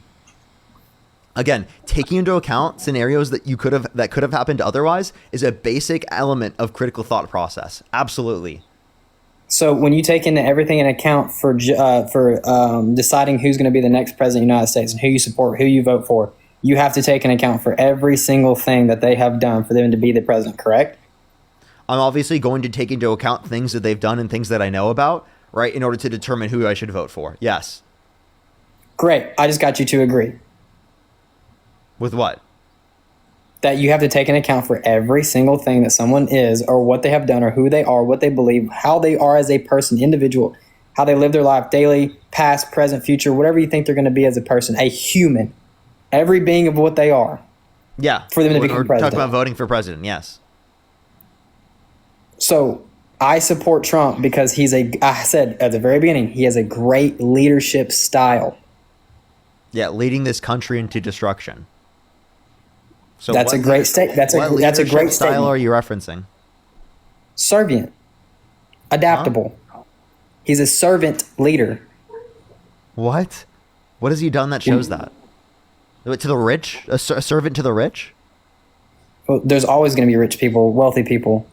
Again, taking into account scenarios that could have happened otherwise is a basic element of critical thought process. Absolutely. So when you take into everything in account for deciding who's going to be the next president of the United States and who you support, who you vote for, you have to take into account for every single thing that they have done for them to be the president, correct? I'm obviously going to take into account things that they've done and things that I know about, right, in order to determine who I should vote for. Yes. Great. I just got you to agree With what? that you have to take into account for every single thing that someone is or what they have done or who they are, what they believe, how they are as a person, individual, how they live their life daily, past, present, future, whatever you think they're going to be as a person, a human, every being of what they are. Yeah. For them to We're become talking president. about voting for president, yes. So I support Trump because I said at the very beginning, he has a great leadership style. Yeah, leading this country into destruction. So That's a great state. That's a what great leadership style statement. are you referencing? Servant, adaptable. He's a servant leader. What? What has he done that shows that? To the rich? A servant to the rich? Well, there's always going to be rich people, wealthy people.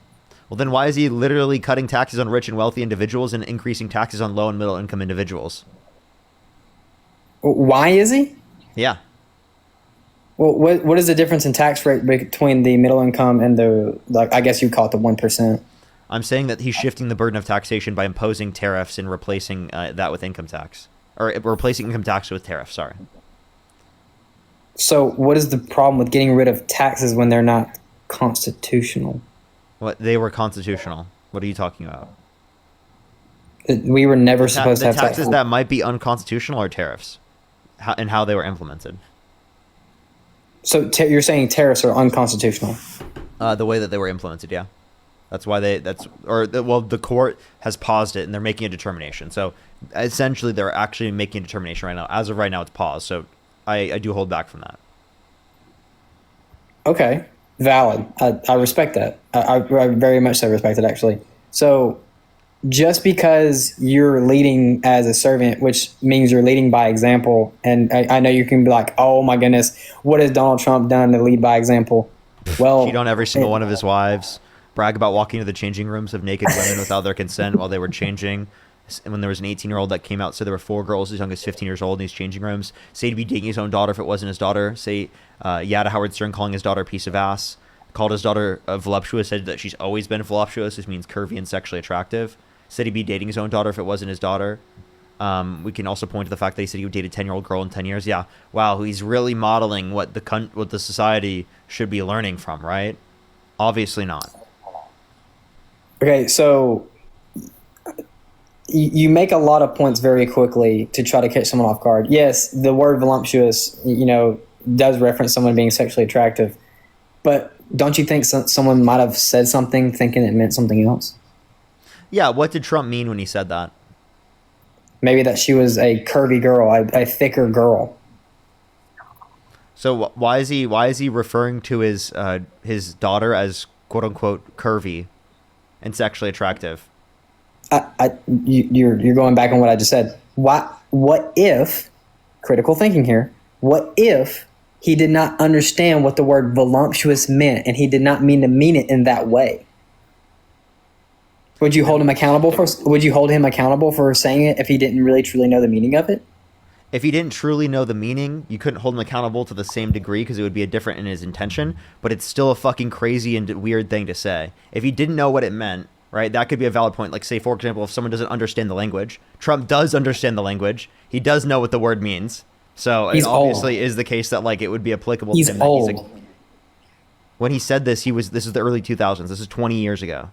Well, then why is he literally cutting taxes on rich and wealthy individuals and increasing taxes on low and middle income individuals? Why is he? Yeah. Well, what is the difference in tax rate between the middle income and I guess you call it the 1%? I'm saying that he's shifting the burden of taxation by imposing tariffs and replacing that with income tax. Or replacing income tax with tariffs, sorry. So what is the problem with getting rid of taxes when they're not constitutional? What? They were constitutional. What are you talking about? We were never supposed to The have taxes taxes. that might be unconstitutional are tariffs. And how they were implemented. So you're saying tariffs are unconstitutional? The way that they were implemented, yeah. That's why the court has paused it and they're making a determination. So essentially they're actually making a determination right now. As of right now, it's paused. So I do hold back from that. Okay, valid. I respect that. I very much so respect it, actually. So just because you're leading as a servant, which means you're leading by example, and I know you can be like, oh my goodness, what has Donald Trump done to lead by example? Well, Cheat on every single one of his wives. Brag about walking to the changing rooms of naked women without their consent while they were changing. And when there was an 18-year-old that came out, so there were 4 girls as young as 15 years old in these changing rooms. Say to be dating his own daughter if it wasn't his daughter. Say, yeah to Howard Stern calling his daughter a piece of ass. Called his daughter voluptuous, said that she's always been voluptuous, which means curvy and sexually attractive. Said he'd be dating his own daughter if it wasn't his daughter. We can also point to the fact that he said he would date a 10-year-old girl in 10 years. Yeah, wow, he's really modeling what the society should be learning from, right? Obviously not. okay, so you make a lot of points very quickly to try to catch someone off guard. Yes, the word voluptuous, does reference someone being sexually attractive, but don't you think someone might have said something thinking it meant something else? Yeah, what did Trump mean when he said that? Maybe that she was a curvy girl, a thicker girl. So why is he referring to his daughter as quote unquote curvy and sexually attractive? You're going back on what I just said. What if, critical thinking here, what if he did not understand what the word voluptuous meant and he did not mean to mean it in that way? Would you hold him accountable for saying it if he didn't really truly know the meaning of it? If he didn't truly know the meaning, you couldn't hold him accountable to the same degree because it would be a different in his intention, but it's still a fucking crazy and weird thing to say. If he didn't know what it meant, right, that could be a valid point. Like, say, for example, if someone doesn't understand the language, Trump does understand the language. He does know what the word means. So He's it obviously old. is the case that, like, it would be applicable He's to him. old. When he said this is the early 2000s. This is 20 years ago.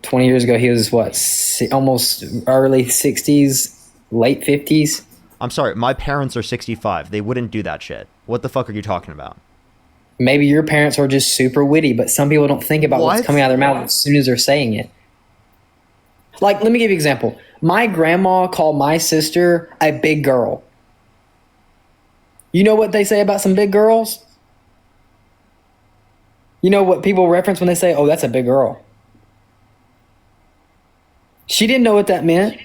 20 years ago, he was almost early 60s, late 50s. I'm sorry, my parents are 65. They wouldn't do that shit. What the fuck are you talking about? Maybe your parents are just super witty, but some people don't think about what's What? coming out of their mouth as soon as they're saying it. Like, let me give you an example. My grandma called my sister a big girl. You know what they say about some big girls? You know what people reference when they say, oh, that's a big girl? She didn't know what that meant,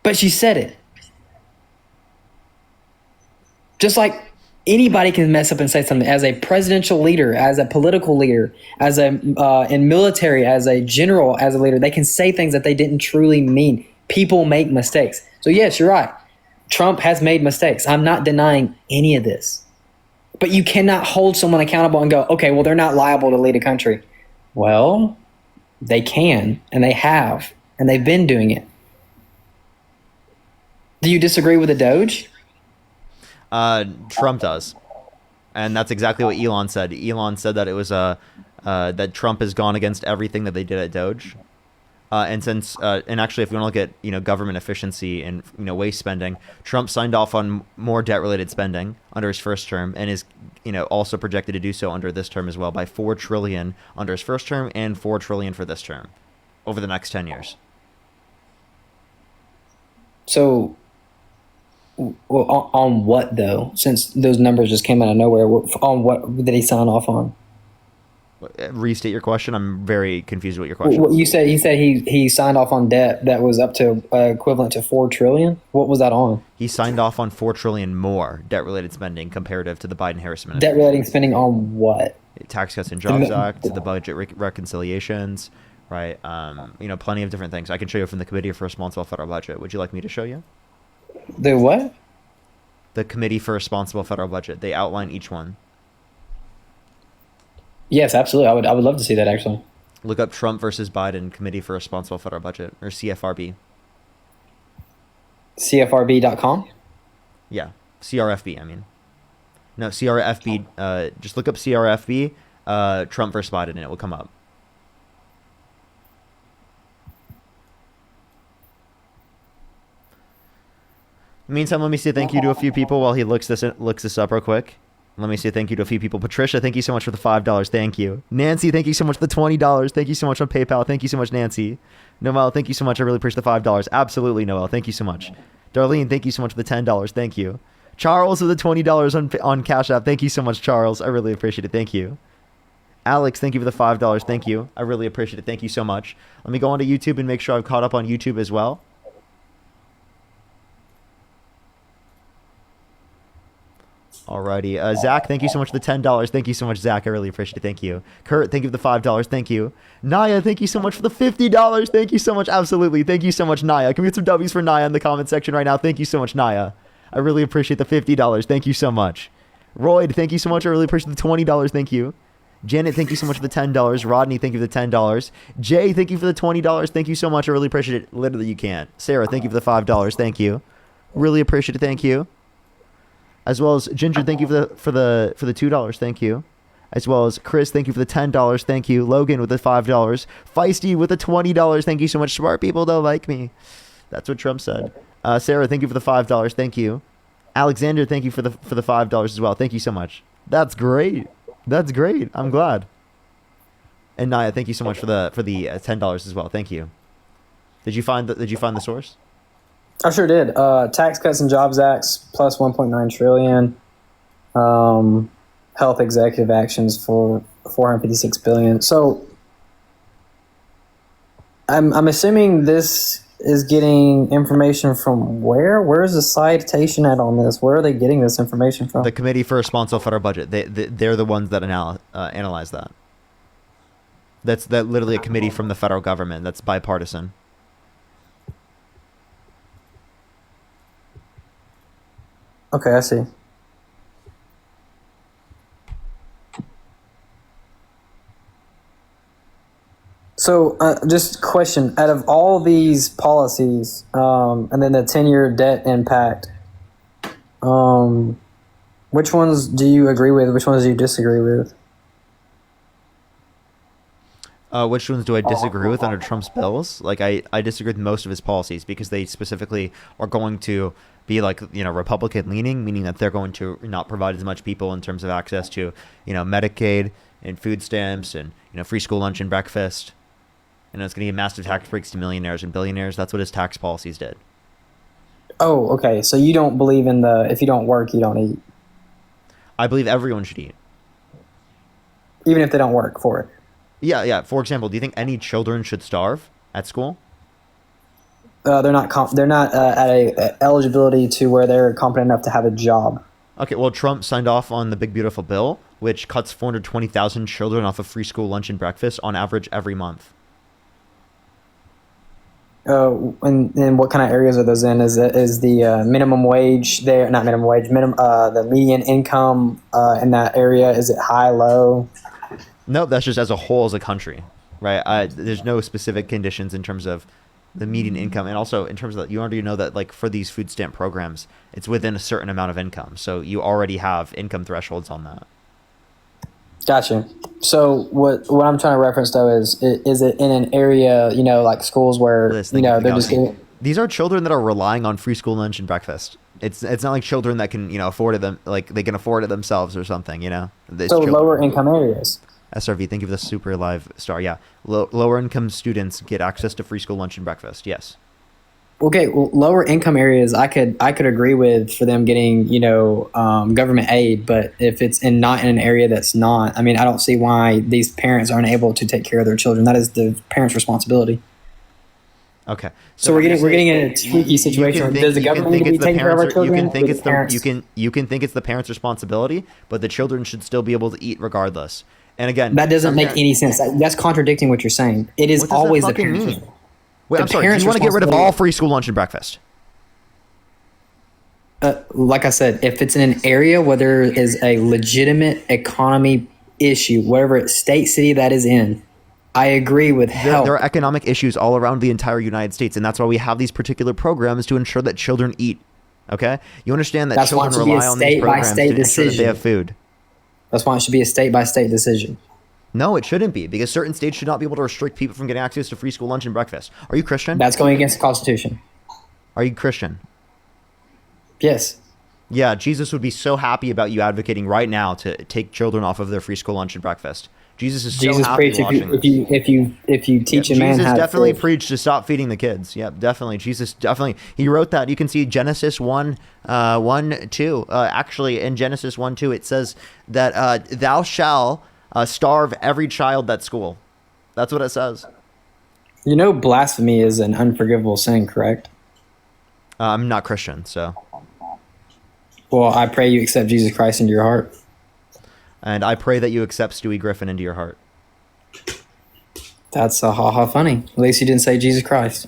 but she said it. Just like anybody can mess up and say something. As a presidential leader, as a political leader, as a in military, as a general, as a leader, they can say things that they didn't truly mean. People make mistakes. So yes, you're right. Trump has made mistakes. I'm not denying any of this. But you cannot hold someone accountable and go, okay, well, they're not liable to lead a country. Well, they can, and they have, and they've been doing it. Do you disagree with the Doge? Trump does, and that's exactly what Elon said. Elon said that it was that Trump has gone against everything that they did at Doge, and since and actually, if you want to look at government efficiency and waste spending, Trump signed off on more debt-related spending under his first term, and is also projected to do so under this term as well by $4 trillion under his first term and $4 trillion for this term over the next 10 years. So, well, on what though? Since those numbers just came out of nowhere, on what did he sign off on? Restate your question. I'm very confused with your question. What you said? He said he signed off on debt that was up to equivalent to $4 trillion. What was that on? He signed off on $4 trillion more debt-related spending comparative to the Biden-Harris administration. Debt relating spending on what? Tax Cuts and Jobs Act, the budget reconciliations, right? Plenty of different things. I can show you from the Committee for Responsible Federal Budget. Would you like me to show you? The what? The Committee for Responsible Federal Budget. They outline each one. Yes, absolutely. I would love to see that actually. Look up Trump versus Biden Committee for Responsible Federal Budget, or CFRB. CFRB.com? Yeah, CRFB, I mean. No, CRFB, just look up CRFB, Trump versus Biden, and it will come up. Meantime, let me say thank you to a few people while he looks this up real quick. Let me say thank you to a few people. Patricia, thank you so much for the $5. Thank you. Nancy, thank you so much for the $20. Thank you so much on PayPal. Thank you so much, Nancy. Noel, thank you so much. I really appreciate the $5. Absolutely, Noel. Thank you so much. Darlene, thank you so much for the $10. Thank you. Charles with the $20 on Cash App. Thank you so much, Charles. I really appreciate it. Thank you. Alex, thank you for the $5. Thank you. I really appreciate it. Thank you so much. Let me go onto YouTube and make sure I've caught up on YouTube as well. Alrighty. Zach, thank you so much for the $10. Thank you so much, Zach. I really appreciate it. Thank you. Kurt, thank you for the $5. Thank you. Naya, thank you so much for the $50. Thank you so much. Absolutely. Thank you so much, Naya. Can we get some W's for Naya in the comment section right now? Thank you so much, Naya. I really appreciate the $50. Thank you so much. Royd, thank you so much. I really appreciate the $20. Thank you. Janet, thank you so much for the $10. Rodney, thank you for the $10. Jay, thank you for the $20. Thank you so much. I really appreciate it. Literally, you can't. Sarah, thank you for the $5. Thank you. Really appreciate it. Thank you. As well as Ginger, thank you for the $2. Thank you. As well as Chris, thank you for the $10. Thank you. Logan with the $5. Feisty with the $20. Thank you so much. Smart people don't like me. That's what Trump said. Sarah, thank you for the $5. Thank you. Alexander, thank you for the $5 as well. Thank you so much. That's great. That's great. I'm glad. And Naya, thank you so much for the $10 as well. Thank you. Did you find the source? I sure did. Tax Cuts and Jobs Acts plus 1.9 trillion. Health executive actions for 456 billion. So I'm assuming this is getting information from where? Where is the citation at on this? Where are they getting this information from? The Committee for Responsible Federal Budget. They're the ones that analyze that. That's literally a committee from the federal government. That's bipartisan. Okay, I see. So, just question: out of all these policies, and then the 10-year debt impact, which ones do you agree with? Which ones do you disagree with? Which ones do I disagree with under Trump's bills? Like, I disagree with most of his policies because they specifically are going to be like, Republican leaning, meaning that they're going to not provide as much people in terms of access to, Medicaid and food stamps and, free school lunch and breakfast. And it's going to give massive tax breaks to millionaires and billionaires. That's what his tax policies did. Oh, okay. So you don't believe in if you don't work, you don't eat, I believe everyone should eat. even if they don't work for it. Yeah. For example, do you think any children should starve at school? They're not at a eligibility to where they're competent enough to have a job. Okay, well, Trump signed off on the Big Beautiful Bill, which cuts 420,000 children off of free school lunch and breakfast on average every month. And what kind of areas are those in? Is the minimum wage there? Not minimum wage. The median income in that area, is it high, low? No, that's just as a whole as a country, right? There's no specific conditions in terms of the median income, and also in terms of that, you already know that like for these food stamp programs, it's within a certain amount of income, so you already have income thresholds on that. Gotcha. So what I'm trying to reference though is it in an area, like schools where they're just getting. These are children that are relying on free school lunch and breakfast. It's not like children that can afford it like they can afford it themselves or something. So children. lower income areas. SRV, thank you for the super live star. Yeah, lower income students get access to free school lunch and breakfast. Yes. Okay, well, lower income areas, I could agree with for them getting government aid, but if it's not in an area that's not, I mean, I don't see why these parents aren't able to take care of their children. That is the parents' responsibility. Okay, so we're getting in a tricky situation. Does the government need to be taking care of our children? You can think it's the parents' responsibility, but the children should still be able to eat regardless. And again, that doesn't make any sense. That's contradicting what you're saying. It is always the parents. Wait, I'm sorry. Do you want to get rid of all free school lunch and breakfast? Like I said, if it's in an area where there is a legitimate economy issue, whatever state, city that is in, I agree with help. There are economic issues all around the entire United States, and that's why we have these particular programs to ensure that children eat. Okay? You understand that children rely on these programs to ensure that they have food. That's why it should be a state-by-state decision. No, it shouldn't be, because certain states should not be able to restrict people from getting access to free school lunch and breakfast. Are you Christian? That's going against the Constitution. Are you Christian? Yes. Yeah, Jesus would be so happy about you advocating right now to take children off of their free school lunch and breakfast. Jesus is so happy watching this. If you teach a man Jesus how to definitely fish. preached to stop feeding the kids. Yep, definitely. Jesus definitely. He wrote that. You can see Genesis 1, 2. Actually, in Genesis 1, 2, it says that thou shalt starve every child at school. That's what it says. Blasphemy is an unforgivable sin, correct? I'm not Christian, so. Well, I pray you accept Jesus Christ into your heart. And I pray that you accept Stewie Griffin into your heart. That's ha funny. At least you didn't say Jesus Christ.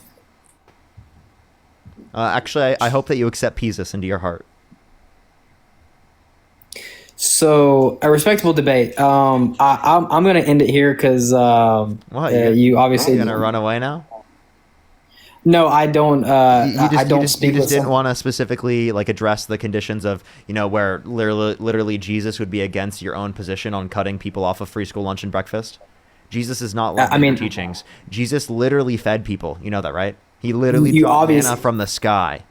Actually, I hope that you accept Jesus into your heart. So, a respectable debate. I'm going to end it here because you obviously going to run away now? No, I don't. I don't speak. You just didn't want to specifically address the conditions of where literally Jesus would be against your own position on cutting people off of free school lunch and breakfast. Jesus is not like your teachings. Jesus literally fed people. You know that, right? He literally dropped manna from the sky.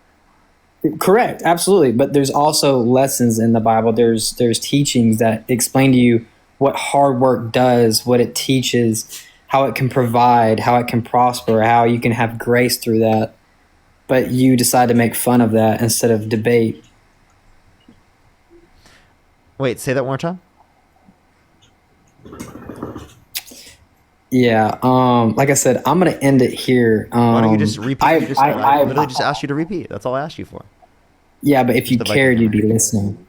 Correct, absolutely. But there's also lessons in the Bible. There's teachings that explain to you what hard work does, what it teaches, how it can provide, how it can prosper, how you can have grace through that. But you decide to make fun of that instead of debate. Wait, say that one more time. Yeah. Like I said, I'm gonna end it here. Why don't you just repeat? I literally just asked you to repeat. That's all I asked you for. Yeah, but if you cared, you'd be listening.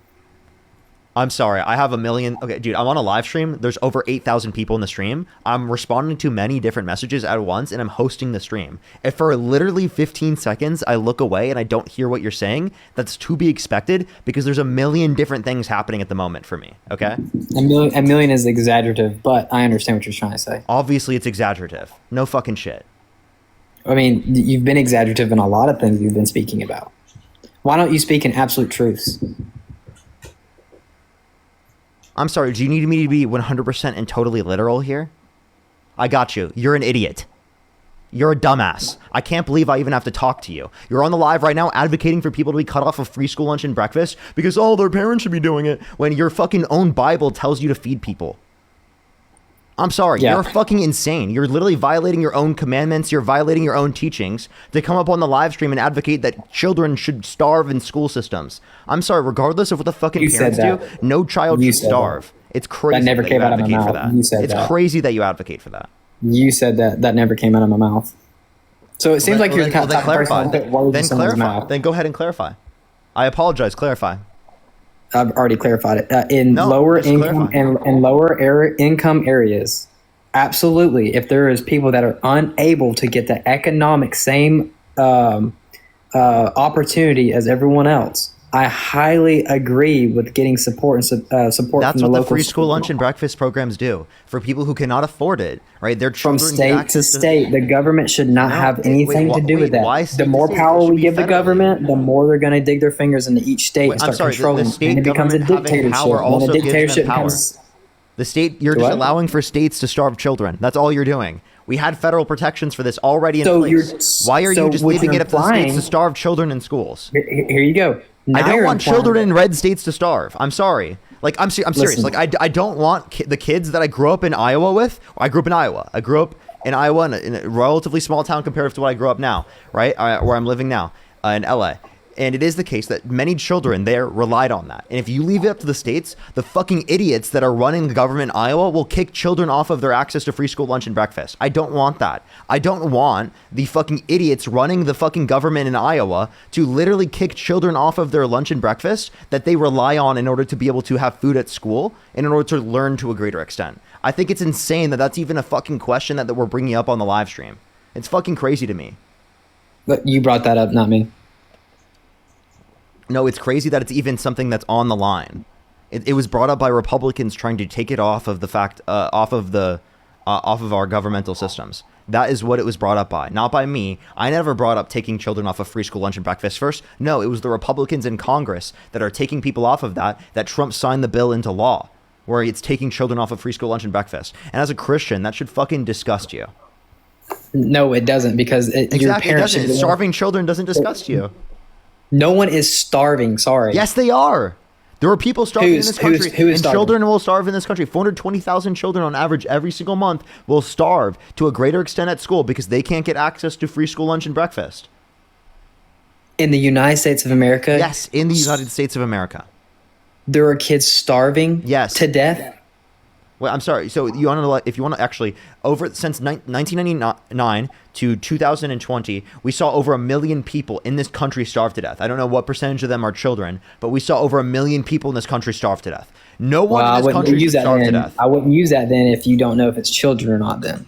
I'm sorry. I have 1 million. Okay, dude, I'm on a live stream. There's over 8,000 people in the stream. I'm responding to many different messages at once, and I'm hosting the stream. If for literally 15 seconds I look away and I don't hear what you're saying, that's to be expected because there's 1 million different things happening at the moment for me. Okay? A million is exaggerative, but I understand what you're trying to say. Obviously, it's exaggerative. No fucking shit. I mean, you've been exaggerative in a lot of things you've been speaking about. Why don't you speak in absolute truths? I'm sorry, do you need me to be 100% and totally literal here? I got you. You're an idiot. You're a dumbass. I can't believe I even have to talk to you. You're on the live right now advocating for people to be cut off of free school lunch and breakfast because, oh, their parents should be doing it, when your fucking own Bible tells you to feed people. I'm sorry. Yeah. You're fucking insane. You're literally violating your own commandments. You're violating your own teachings to come up on the live stream and advocate that children should starve in school systems. I'm sorry. Regardless of what the fucking You said parents do, that. no child You should said starve. It's crazy That never you came out of my advocate for mouth. that. You said It's that. crazy that you advocate for that. You said that. That never came out of my mouth. So it seems like you're the kind of then type of person clarify. that words in Then someone's clarify. mouth. Then go ahead and clarify. I apologize. Clarify. I've already clarified it. In No, lower just income clarify. and lower income areas, absolutely. If there is people that are unable to get the economic same opportunity as everyone else, I highly agree with getting support and support That's from the what the local free school lunch and breakfast programs do for people who cannot afford it, right? Their from children get state to access state. The government should not No, have wait, anything to do wait, with that. why state The to more state? It power should we be give the federally. government, the more they're going to dig their fingers into each state and I'm start sorry, controlling. the state and it becomes a government having dictatorship. power When also a gives them dictatorship power. becomes The state, you're just What? allowing for states to starve children. That's all you're doing. We had federal protections for this already in So place. Why are so you just what leaving you're it up to the states to implying- starve children in schools? Here you go. I Now don't you're want implying children that- in red states to starve. I'm sorry. Like, I'm serious. Listen. Like, I don't want the kids that I grew up in Iowa with. I grew up in Iowa. I grew up in Iowa in a relatively small town compared to what I grew up now, right? Where I'm living now in LA. And it is the case that many children there relied on that. And if you leave it up to the states, the fucking idiots that are running the government in Iowa will kick children off of their access to free school lunch and breakfast. I don't want that. I don't want the fucking idiots running the fucking government in Iowa to literally kick children off of their lunch and breakfast that they rely on in order to be able to have food at school and in order to learn to a greater extent. I think it's insane that that's even a fucking question that we're bringing up on the live stream. It's fucking crazy to me. But you brought that up, not me. No, it's crazy that it's even something that's on the line. It was brought up by Republicans trying to take it off of the fact, off of our governmental systems. That is what it was brought up by, not by me. I never brought up taking children off of free school lunch and breakfast first. No, it was the Republicans in Congress that are taking people off of that Trump signed the bill into law, where it's taking children off of free school lunch and breakfast. And as a Christian, that should fucking disgust you. No, it doesn't, because your Exactly, it parents doesn't. should be- Starving children doesn't disgust you. No one is starving. Sorry. Yes, they are. There are people starving in Who's- this who is- country, who is and starving? children will starve in this country. 420,000 children on average every single month will starve to a greater extent at school because they can't get access to free school lunch and breakfast. In the United States of America, Yes, in the United States of America. there are kids starving Yes. to death. Well, I'm sorry. So you want to, if you want to actually, since 1999 to 2020, we saw over 1 million people in this country starve to death. I don't know what percentage of them are children, but we saw over 1 million people in this country starve to death. No one Well, I in this wouldn't country use should that starve to then. death. I wouldn't use that then if you don't know if it's children or not. Then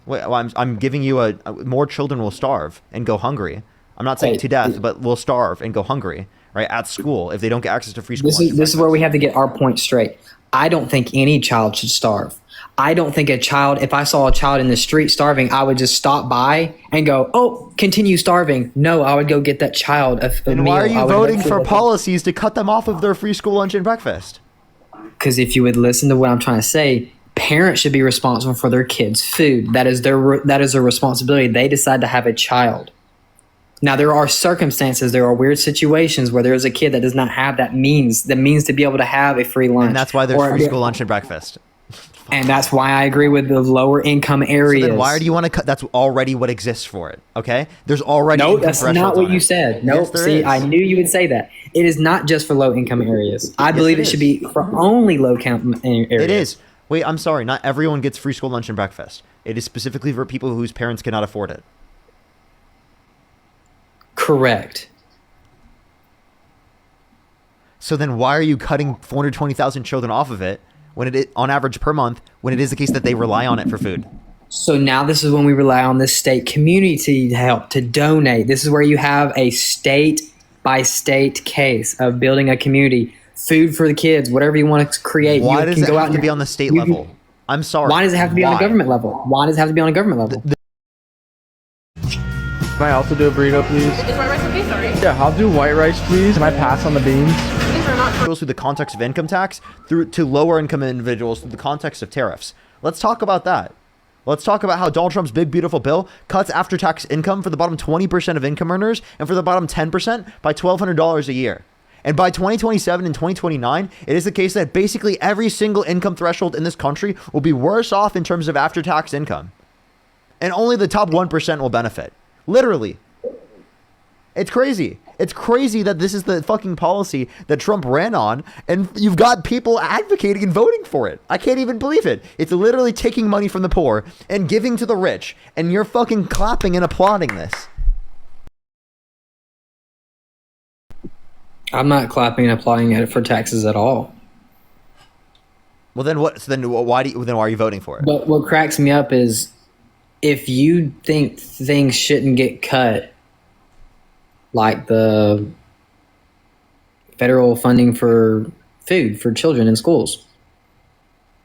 Well, I'm giving you more children will starve and go hungry. I'm not saying Wait, to death, but will starve and go hungry, right, at school if they don't get access to free school. this lunch is and this is where breakfast. we have to get our point straight. I don't think any child should starve. I don't think a child, if I saw a child in the street starving, I would just stop by and go, "Oh, continue starving." No, I would go get that child a And meal. why are you I would voting make sure for that they- policies to cut them off of their free school lunch and breakfast? Because if you would listen to what I'm trying to say, parents should be responsible for their kids' food. That is their responsibility. They decide to have a child. Now there are circumstances, there are weird situations where there is a kid that does not have the means to be able to have a free lunch. And that's why there's Or- free school lunch and breakfast. And that's why I agree with the lower income areas. Then why do you want to cut? That's already what exists for it. Okay, there's already No, income that's thresholds not what on you it. said. No, Yes, there see, is. I knew you would say that. It is not just for low income areas. I believe it it should is. be for only low income areas. It is. Wait, I'm sorry. Not everyone gets free school lunch and breakfast. It is specifically for people whose parents cannot afford it. Correct. So then why are you cutting 420,000 children off of it when it is, on average per month, when it is the case that they rely on it for food? So now this is when we rely on the state community to help, to donate. This is where you have a state by state case of building a community, food for the kids, whatever you want to create. Why you does can it go out have to and- be on the state you can- level? I'm sorry. Why does it have to be on a Why? government level? Why does it have to be on a government level? Can I also do a burrito, please? Is white rice okay? Sorry. Yeah, I'll do white rice, please. Can I pass on the beans? These are not. Goes through the context of income tax through to lower income individuals through the context of tariffs. Let's talk about that. Let's talk about how Donald Trump's big, beautiful bill cuts after-tax income for the bottom 20% of income earners and for the bottom 10% by $1,200 a year. And by 2027 and 2029, it is the case that basically every single income threshold in this country will be worse off in terms of after-tax income. And only the top 1% will benefit. Literally. It's crazy. It's crazy that this is the fucking policy that Trump ran on, and you've got people advocating and voting for it. I can't even believe it. It's literally taking money from the poor and giving to the rich, and you're fucking clapping and applauding this. I'm not clapping and applauding it for taxes at all. Well, then what? So then why are you voting for it? But what cracks me up is if you think things shouldn't get cut, like the federal funding for food for children in schools,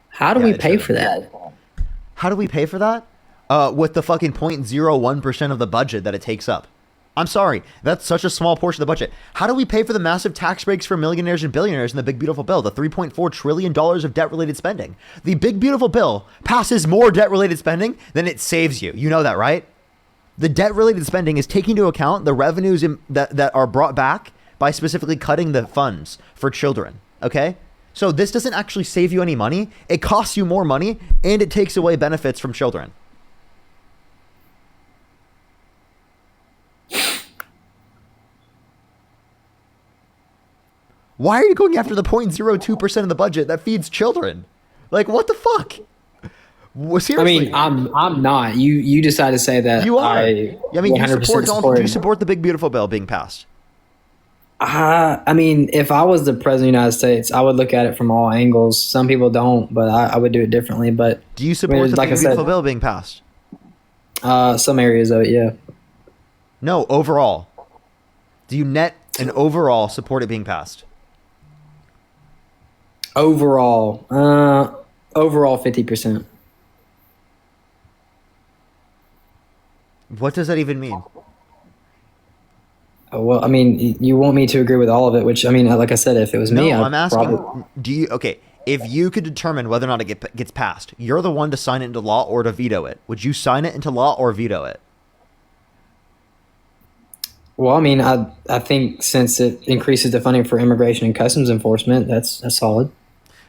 how do we pay for that? How do we pay for that? With the fucking 0.01% of the budget that it takes up. I'm sorry, that's such a small portion of the budget. How do we pay for the massive tax breaks for millionaires and billionaires in the Big Beautiful Bill, the $3.4 trillion of debt-related spending? The Big Beautiful Bill passes more debt-related spending than it saves you. You know that, right? The debt-related spending is taking into account the revenues that are brought back by specifically cutting the funds for children, okay? So this doesn't actually save you any money. It costs you more money, and it takes away benefits from children. Why are you going after the 0.02% of the budget that feeds children? Like, what the fuck? Well, seriously. I mean, I'm not. You decide to say that. You are. I mean, you 100% support you support the Big Beautiful Bill being passed. I mean, if I was the president of the United States, I would look at it from all angles. Some people don't, but I would do it differently. But do you support the Big Beautiful Bill being passed? Some areas of it, yeah. No, overall. Do you net and overall support it being passed? Overall 50%. What does that even mean? Well, I mean, you want me to agree with all of it, which, I mean, like I said, if it was me, I'm asking, if you could determine whether or not it gets passed, you're the one to sign it into law or to veto it. Would you sign it into law or veto it? Well, I mean, I think since it increases the funding for immigration and customs enforcement, that's solid.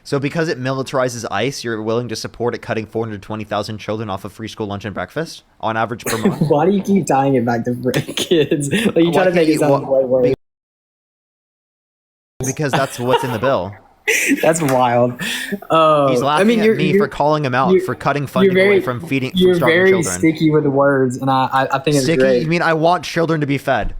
So because it militarizes ICE, you're willing to support it cutting 420,000 children off of free school lunch and breakfast on average per month? Why do you keep tying it back to kids? Like, you try to make it sound way worse. Because that's what's in the bill. That's wild. He's laughing at me for calling him out for cutting funding away from feeding from starving children. You're very sticky with the words, and I think it's sticky. Great. You mean I want children to be fed?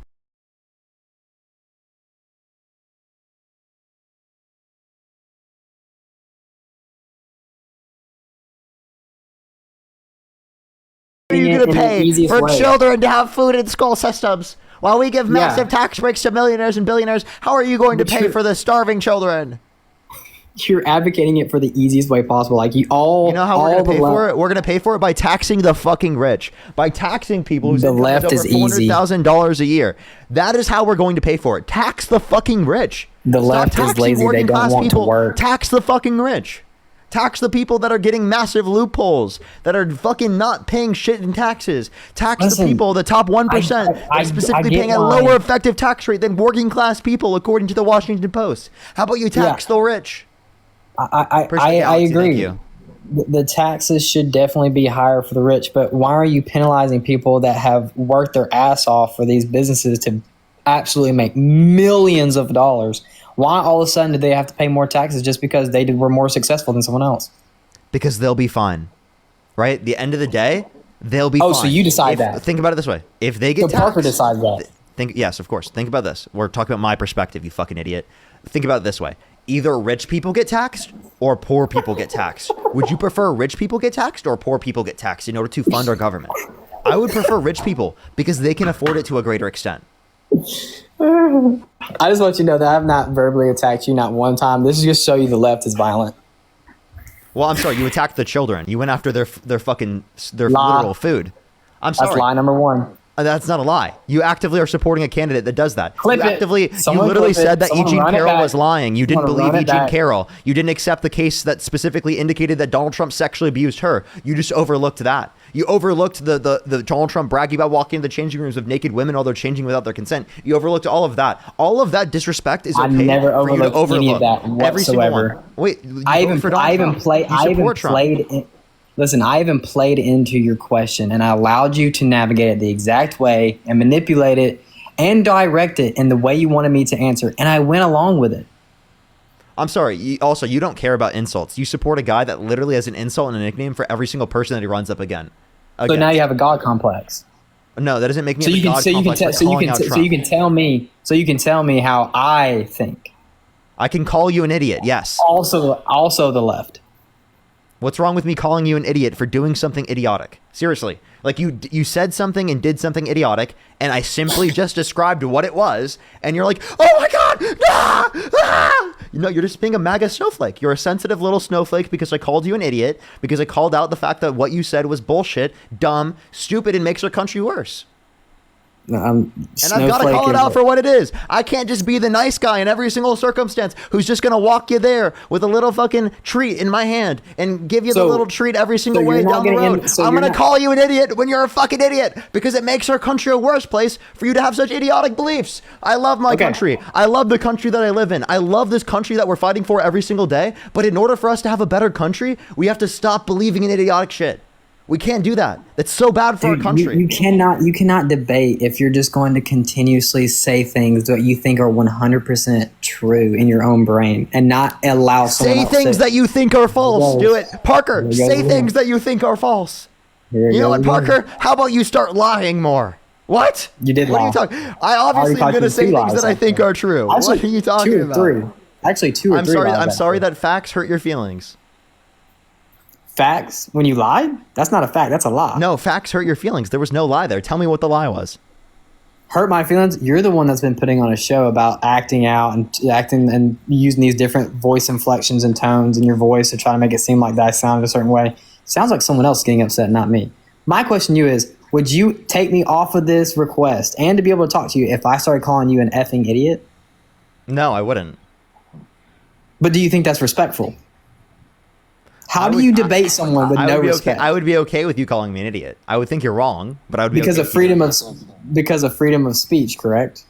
Are you going to pay for children to have food in school systems while we give massive tax breaks to millionaires and billionaires? How are you going to pay for the starving children? You're advocating it for the easiest way possible. Like you know how we're going to pay for it? We're going to pay for it by taxing the fucking rich, by taxing people whose income left is over $400,000 a year. That is how we're going to pay for it. Tax the fucking rich. The left is lazy. They don't want to work. Tax the fucking rich. Tax the people that are getting massive loopholes, that are fucking not paying shit in taxes. Tax the people, the top 1%, that are specifically paying a lower effective tax rate than working class people, according to the Washington Post. How about you tax the rich? I agree. The taxes should definitely be higher for the rich, but why are you penalizing people that have worked their ass off for these businesses to absolutely make millions of dollars? Why all of a sudden do they have to pay more taxes just because they were more successful than someone else? Because they'll be fine, right? The end of the day, they'll be fine. Oh, so you decide that. Think about it this way. If they get taxed... Parker decides that. Yes, of course. Think about this. We're talking about my perspective, you fucking idiot. Think about it this way. Either rich people get taxed or poor people get taxed. Would you prefer rich people get taxed or poor people get taxed in order to fund our government? I would prefer rich people because they can afford it to a greater extent. I just want you to know that I have not verbally attacked you not one time. This is just to show you the left is violent. Well, I'm sorry. You attacked the children. You went after their literal food. I'm sorry. That's lie number one. That's not a lie. You actively are supporting a candidate that does that. Clip you it. actively, Someone you literally clip it. said that Someone Eugene run it Carroll back. was lying. You didn't Someone believe run it Eugene back. Carroll. You didn't accept the case that specifically indicated that Donald Trump sexually abused her. You just overlooked that. You overlooked the Donald Trump bragging about walking into the changing rooms of naked women while they're changing without their consent. You overlooked all of that. All of that disrespect is okay I never for you to overlooked any of overlook. that Every single whatsoever. one. Wait, you I voted even for Donald I even Trump. played You I even support Trump. played in, listen, I even played into your question and I allowed you to navigate it the exact way and manipulate it and direct it in the way you wanted me to answer, and I went along with it. I'm sorry. You don't care about insults. You support a guy that literally has an insult and a nickname for every single person that he runs up again. So now you have a God complex. No, that doesn't make me So have you a can God so you can complex te- for so you calling can out te- so Trump. you can tell me how I think. I can call you an idiot, yes. Also the left. What's wrong with me calling you an idiot for doing something idiotic? Seriously. Like you said something and did something idiotic, and I simply just described what it was, and you're like, oh my God! Ah! Ah! You know, you're just being a MAGA snowflake. You're a sensitive little snowflake because I called you an idiot, because I called out the fact that what you said was bullshit, dumb, stupid, and makes our country worse. And I've got to call it out for what it is. I can't just be the nice guy in every single circumstance who's just going to walk you there with a little fucking treat in my hand and give you the little treat every single way down the road. I'm going to call you an idiot when you're a fucking idiot because it makes our country a worse place for you to have such idiotic beliefs. I love my country. I love the country that I live in. I love this country that we're fighting for every single day. But in order for us to have a better country, we have to stop believing in idiotic shit. We can't do that. That's so bad for our country. You cannot debate if you're just going to continuously say things that you think are 100% true in your own brain and not allow someone else Say things to, that you think are false. Yes. Do it. Parker, Here we say go. things that you think are false. Here You know what, we go. Parker? How about you start lying more? What? You did What are lie. you talking? I obviously am caught going you to say two things lies, that I think actually. are true. Actually, What are you talking two or about? three. Actually, two or I'm three. sorry. lies, I'm sorry actually. that facts hurt your feelings. Facts when you lied, that's not a fact. That's a lie. No, facts hurt your feelings. There was no lie there. Tell me what the lie was. Hurt my feelings. You're the one that's been putting on a show about acting out and acting and using these different voice inflections and tones in your voice to try to make it seem like that I sound a certain way. Sounds like someone else getting upset, not me. My question to you is, would you take me off of this request and to be able to talk to you if I started calling you an effing idiot? No, I wouldn't. But do you think that's respectful? How I do would- you debate someone with I no would be respect? okay. I would be okay with you calling me an idiot. I would think you're wrong, but I would be because okay of with you. freedom of freedom of speech, correct?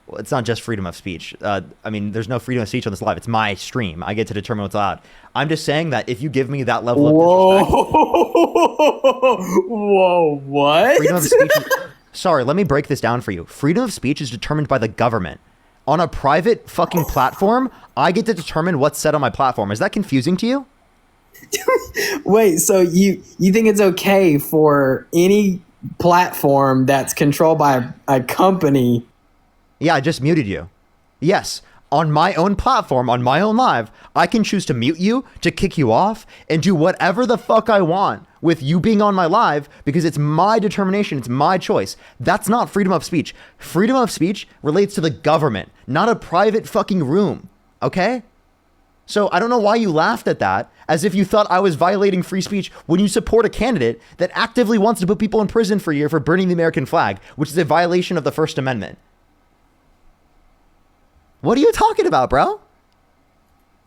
Well, it's not just freedom of speech. I mean, there's no freedom of speech on this live. It's my stream. I get to determine what's allowed. I'm just saying that if you give me that level of disrespect, Whoa, what? freedom of speech. Sorry, let me break this down for you. Freedom of speech is determined by the government. On a private fucking platform, I get to determine what's said on my platform. Is that confusing to you? Wait, so you think it's okay for any platform that's controlled by a company? Yeah, I just muted you. Yes, on my own platform, on my own live, I can choose to mute you, to kick you off, and do whatever the fuck I want with you being on my live because it's my determination, it's my choice. That's not freedom of speech. Freedom of speech relates to the government, not a private fucking room, okay? So I don't know why you laughed at that as if you thought I was violating free speech when you support a candidate that actively wants to put people in prison for a year for burning the American flag, which is a violation of the First Amendment. What are you talking about, bro?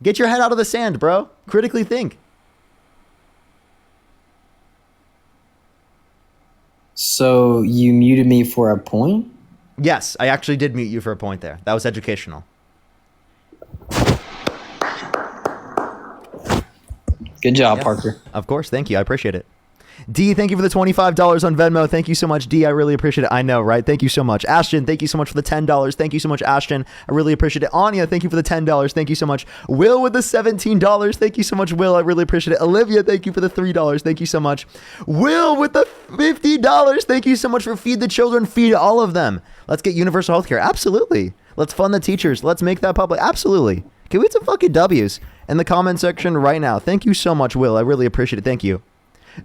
Get your head out of the sand, bro. Critically think. So you muted me for a point? Yes, I actually did mute you for a point there. That was educational. Good job, Parker. Of course. Thank you. I appreciate it. D, thank you for the $25 on Venmo. Thank you so much, D. I really appreciate it. I know, right? Thank you so much. Ashton, thank you so much for the $10. Thank you so much, Ashton. I really appreciate it. Anya, thank you for the $10. Thank you so much. Will with the $17. Thank you so much, Will. I really appreciate it. Olivia, thank you for the $3. Thank you so much. Will with the $50. Thank you so much for Feed the Children. Feed all of them. Let's get universal health care. Absolutely. Let's fund the teachers. Let's make that public. Absolutely. Can we get some fucking W's in the comment section right now? Thank you so much, Will. I really appreciate it. Thank you.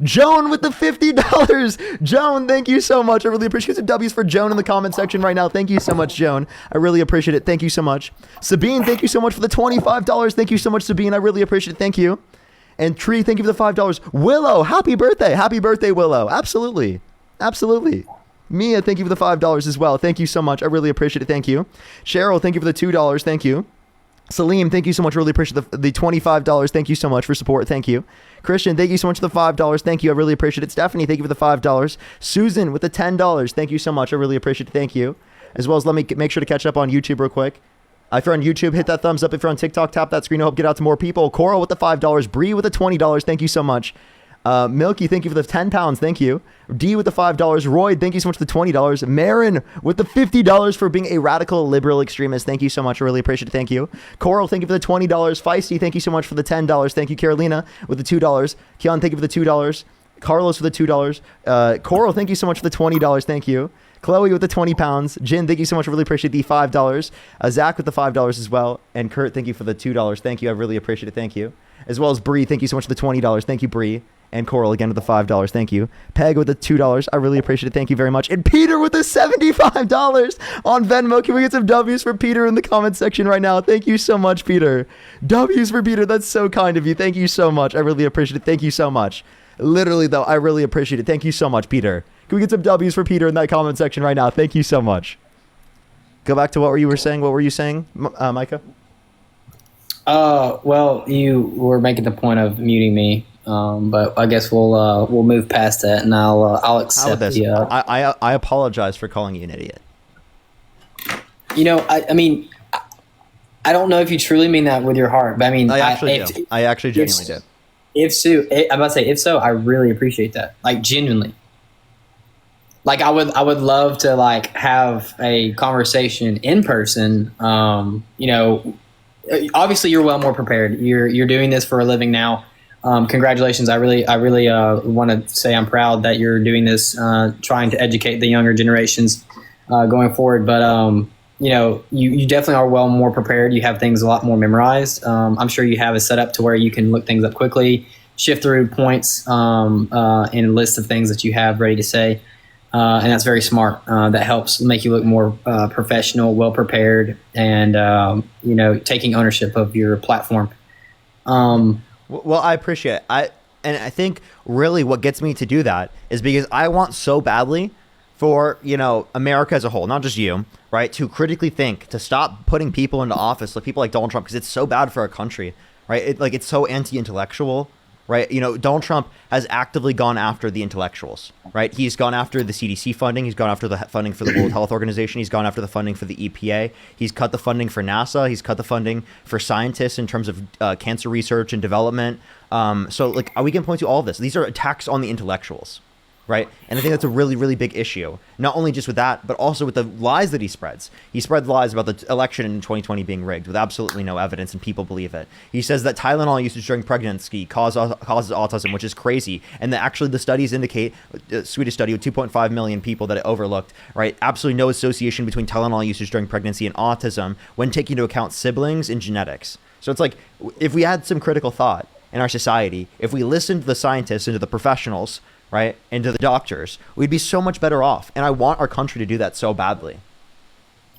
Joan with the $50. Joan, thank you so much. I really appreciate some W's for Joan in the comment section right now. Thank you so much, Joan. I really appreciate it. Thank you so much. Sabine, thank you so much for the $25. Thank you so much, Sabine. I really appreciate it. Thank you. And Tree, thank you for the $5. Willow, happy birthday. Happy birthday, Willow. Absolutely. Absolutely. Mia, thank you for the $5 as well. Thank you so much. I really appreciate it. Thank you. Cheryl, thank you for the $2. Thank you. Salim, thank you so much. Really appreciate the $25. Thank you so much for support. Thank you. Christian, thank you so much for the $5. Thank you. I really appreciate it. Stephanie, thank you for the $5. Susan with the $10. Thank you so much. I really appreciate it. Thank you. As well as let me make sure to catch up on YouTube real quick. If you're on YouTube, hit that thumbs up. If you're on TikTok, tap that screen to help get out to more people. Coral with the $5. Bree with the $20. Thank you so much. Milky, thank you for the 10 pounds. Thank you. D with the $5. Roy, thank you so much for the $20. Marin with the $50 for being a radical liberal extremist. Thank you so much. I really appreciate it. Thank you. Coral, thank you for the $20. Feisty, thank you so much for the $10. Thank you. Carolina with the $2. Keon, thank you for the $2. Carlos with the $2. Coral, thank you so much for the $20. Thank you. Chloe with the 20 pounds. Jin, thank you so much. I really appreciate the $5. Zach with the $5 as well. And Kurt, thank you for the $2. Thank you. I really appreciate it. Thank you. As well as Bree, thank you so much for the $20. Thank you, Bree. And Coral again with the $5. Thank you. Peg with the $2. I really appreciate it. Thank you very much. And Peter with the $75 on Venmo. Can we get some W's for Peter in the comment section right now? Thank you so much, Peter. W's for Peter. That's so kind of you. Thank you so much. I really appreciate it. Thank you so much. Literally, though, I really appreciate it. Thank you so much, Peter. Can we get some W's for Peter in that comment section right now? Thank you so much. Go back to what you were saying. What were you saying, Micah? Well, you were making the point of muting me, but I guess we'll move past that, and I'll accept How about this? the. I apologize for calling you an idiot. You know, I mean, I don't know if you truly mean that with your heart, but I mean, I actually do. I actually genuinely do. If so, I'm about to say, if so, I really appreciate that. Like, genuinely. Like, I would love to like have a conversation in person. You know, obviously you're well more prepared. You're doing this for a living now. Congratulations. I really want to say I'm proud that you're doing this, trying to educate the younger generations going forward. But you know, you definitely are well more prepared. You have things a lot more memorized. I'm sure you have it set up to where you can look things up quickly, shift through points in a list of things that you have ready to say. And that's very smart. That helps make you look more professional, well prepared, and you know, taking ownership of your platform. Well, I appreciate it. I think really what gets me to do that is because I want so badly for, you know, America as a whole, not just you, right, to critically think, to stop putting people into office, like people like Donald Trump, because it's so bad for our country, right? It's so anti-intellectual. Right, you know, Donald Trump has actively gone after the intellectuals, right? He's gone after the CDC funding. He's gone after the funding for the World Health Organization. He's gone after the funding for the EPA. He's cut the funding for NASA. He's cut the funding for scientists in terms of cancer research and development. So, like, we can point to all of this. These are attacks on the intellectuals, right? And I think that's a really, really big issue. Not only just with that, but also with the lies that he spreads. He spread lies about the election in 2020 being rigged with absolutely no evidence, and people believe it. He says that Tylenol usage during pregnancy causes autism, which is crazy. And that actually the studies indicate, a Swedish study with 2.5 million people that it overlooked, right? Absolutely no association between Tylenol usage during pregnancy and autism when taking into account siblings and genetics. So it's like, if we had some critical thought in our society, if we listened to the scientists and to the professionals, right, and to the doctors, we'd be so much better off. And I want our country to do that so badly.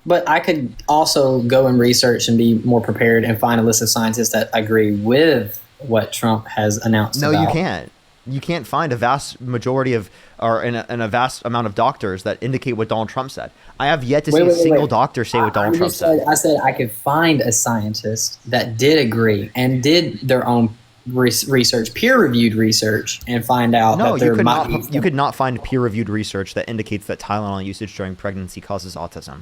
But I could also go and research and be more prepared and find a list of scientists that agree with what Trump has announced. No, about. you can't. You can't find a vast majority of, or in a vast amount of doctors that indicate what Donald Trump said. I have yet to see a single doctor say what Donald Trump said. I said I could find a scientist that did agree and did their own research, peer-reviewed research, and find out that there might be. You could not find peer-reviewed research that indicates that Tylenol usage during pregnancy causes autism.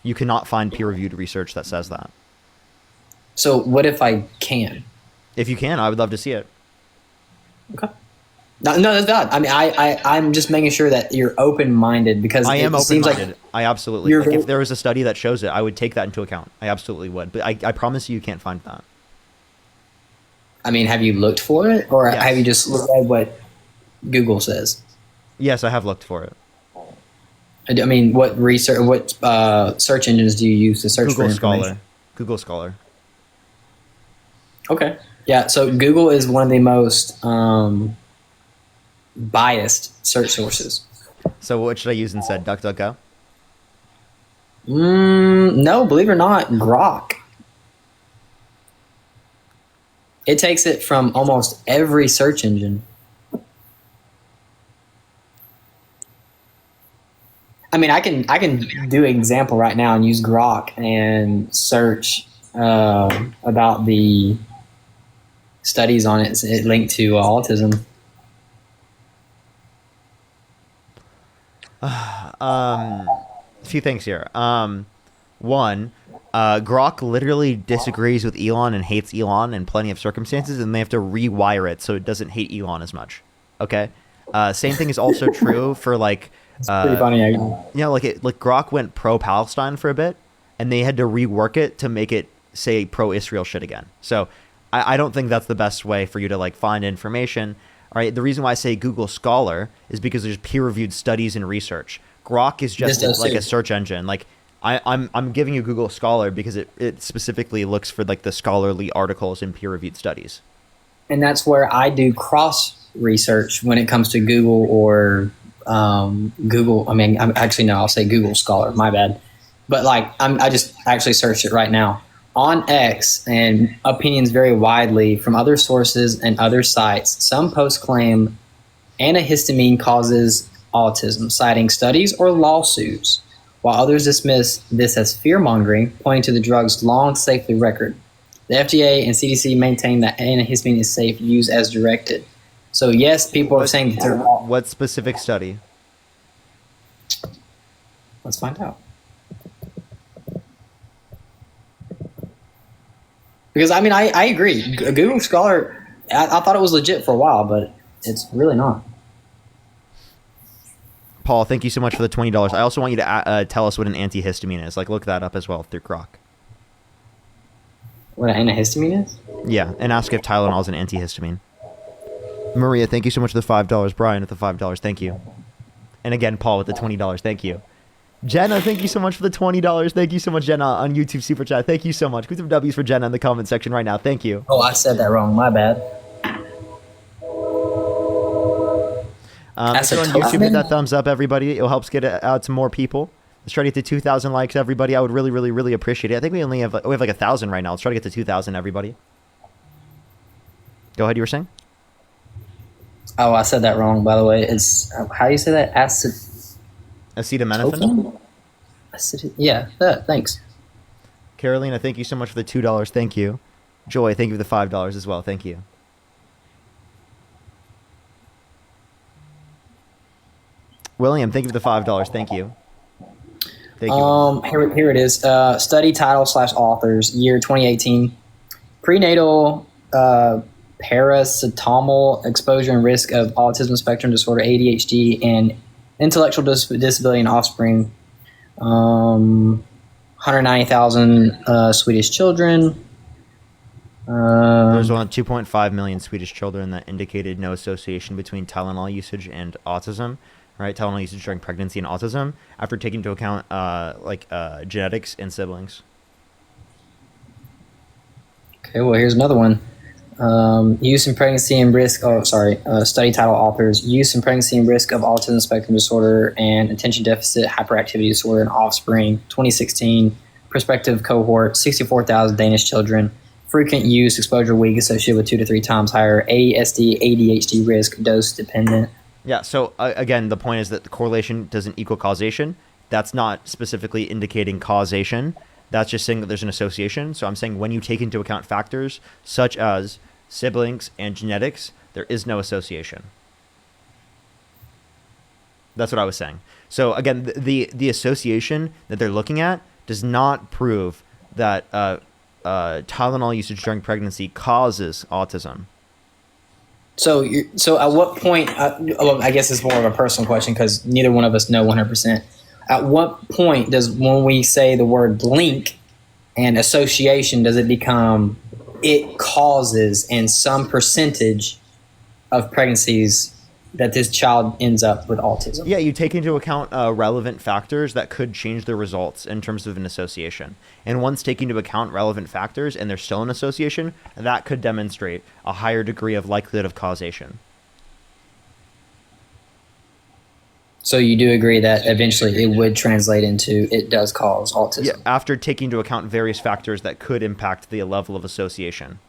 You cannot find peer-reviewed research that says that. So what if I can? If you can, I would love to see it. Okay. No, that's valid. I mean, I'm just making sure that you're open-minded, because I am open-minded. Like I absolutely. Like, if there was a study that shows it, I would take that into account. I absolutely would. But I promise you can't find that. I mean, have you looked for it, or Yes. have you just read what Google says? Yes, I have looked for it. I mean, what research, what search engines do you use to search for information? Google Scholar. Okay. Yeah. So Google is one of the most biased search sources. So what should I use instead? DuckDuckGo? No, believe it or not, Grok. It takes it from almost every search engine. I mean, I can do an example right now and use Grok and search about the studies on it. It linked to autism. A few things here. One, Grok literally disagrees with Elon and hates Elon in plenty of circumstances, and they have to rewire it so it doesn't hate Elon as much. Okay. Same thing is also true for like. It's pretty funny. Like Grok went pro Palestine for a bit, and they had to rework it to make it say pro Israel shit again. So I don't think that's the best way for you to like find information. All right. The reason why I say Google Scholar is because there's peer-reviewed studies and research. Grok is just like a search engine. Like I'm giving you Google Scholar because it specifically looks for like the scholarly articles and peer-reviewed studies. And that's where I do cross research when it comes to Google or Google. I mean, I'll say Google Scholar. My bad. But like, I just actually searched it right now on X, and opinions vary widely from other sources and other sites. Some posts claim antihistamine causes autism, citing studies or lawsuits, while others dismiss this as fear-mongering, pointing to the drug's long safety record. The FDA and CDC maintain that antihistamine is safe use as directed. So yes, people are saying that they're... What specific study? Let's find out. Because I mean, I agree. Google Scholar, I thought it was legit for a while, but it's really not. Paul, thank you so much for the $20. I also want you to tell us what an antihistamine is. Like, look that up as well through Grok. What an antihistamine is? Yeah, and ask if Tylenol is an antihistamine. Maria, thank you so much for the $5. Brian with the $5, thank you. And again, Paul with the $20, thank you. Jenna, thank you so much for the $20. Thank you so much, Jenna, on YouTube Super Chat. Thank you so much. Put some W's for Jenna in the comment section right now. Thank you. Oh, I said that wrong. My bad. If you're on YouTube, hit that thumbs up, everybody. It'll help us get it out to more people. Let's try to get to 2,000 likes, everybody. I would really, really, really appreciate it. I think we have like 1,000 right now. Let's try to get to 2,000, everybody. Go ahead, you were saying? Oh, I said that wrong, by the way. It's, how do you say that? Acetaminophen? Yeah, thanks. Carolina, thank you so much for the $2. Thank you. Joy, thank you for the $5 as well. Thank you. William, thank you for the $5. Thank you. Thank you. Here it is. Study title / authors, year 2018. Prenatal paracetamol exposure and risk of autism spectrum disorder, ADHD, and intellectual disability in offspring. 190,000 Swedish children. There's only 2.5 million Swedish children that indicated no association between Tylenol usage and autism. Right, Tylenol usage during pregnancy and autism, after taking into account genetics and siblings. Okay, well, here's another one. Use in pregnancy and risk. Study title authors: use in pregnancy and risk of autism spectrum disorder and attention deficit hyperactivity disorder in offspring. 2016 prospective cohort: 64,000 Danish children. Frequent use, exposure week associated with 2 to 3 times higher ASD, ADHD risk, dose dependent. Yeah, so again, the point is that the correlation doesn't equal causation. That's not specifically indicating causation. That's just saying that there's an association. So I'm saying when you take into account factors such as siblings and genetics, there is no association. That's what I was saying. So again, the association that they're looking at does not prove that Tylenol usage during pregnancy causes autism. So at what point, I guess it's more of a personal question because neither one of us know 100%. At what point when we say the word link and association, does it become it causes in some percentage of pregnancies that this child ends up with autism? Yeah, you take into account relevant factors that could change the results in terms of an association. And once taking into account relevant factors and there's still an association, that could demonstrate a higher degree of likelihood of causation. So you do agree that eventually it would translate into it does cause autism? Yeah, after taking into account various factors that could impact the level of association.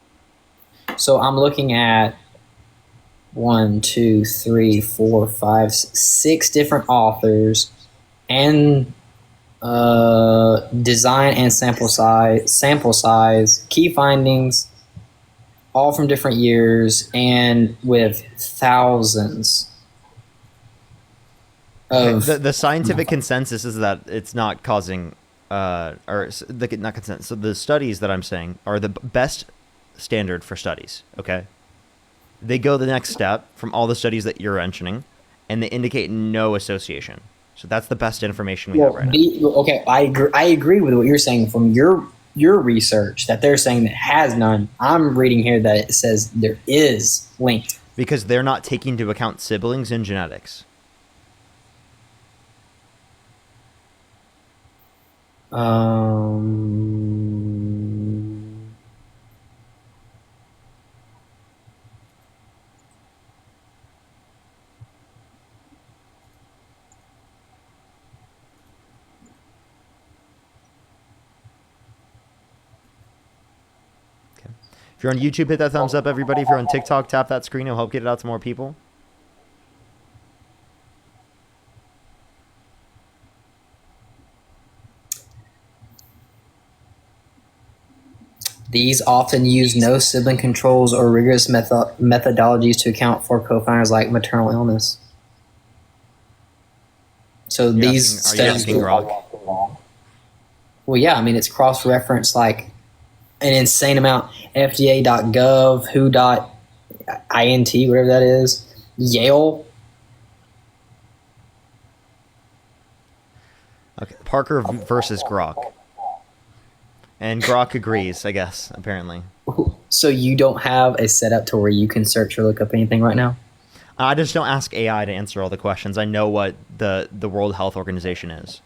So I'm looking at 1, 2, 3, 4, 5, 6 different authors and design and sample size, key findings, all from different years, and with thousands of The scientific consensus is that it's not causing, not consensus. So the studies that I'm saying are the best standard for studies. Okay, they go the next step from all the studies that you're mentioning, and they indicate no association. So that's the best information we have right now. Okay, I agree with what you're saying from your research that they're saying that has none. I'm reading here that it says there is linked. Because they're not taking into account siblings and genetics. If you're on YouTube, hit that thumbs up, everybody. If you're on TikTok, tap that screen. It'll help get it out to more people. These often use no sibling controls or rigorous methodologies to account for co-founders like maternal illness. So Are you asking Grok? Well, yeah, I mean, it's cross-referenced like an insane amount. FDA.gov, who.int, whatever that is, Yale. Okay, Parker versus Grok. And Grok agrees, I guess, apparently. So you don't have a setup to where you can search or look up anything right now? I just don't ask AI to answer all the questions. I know what the World Health Organization is.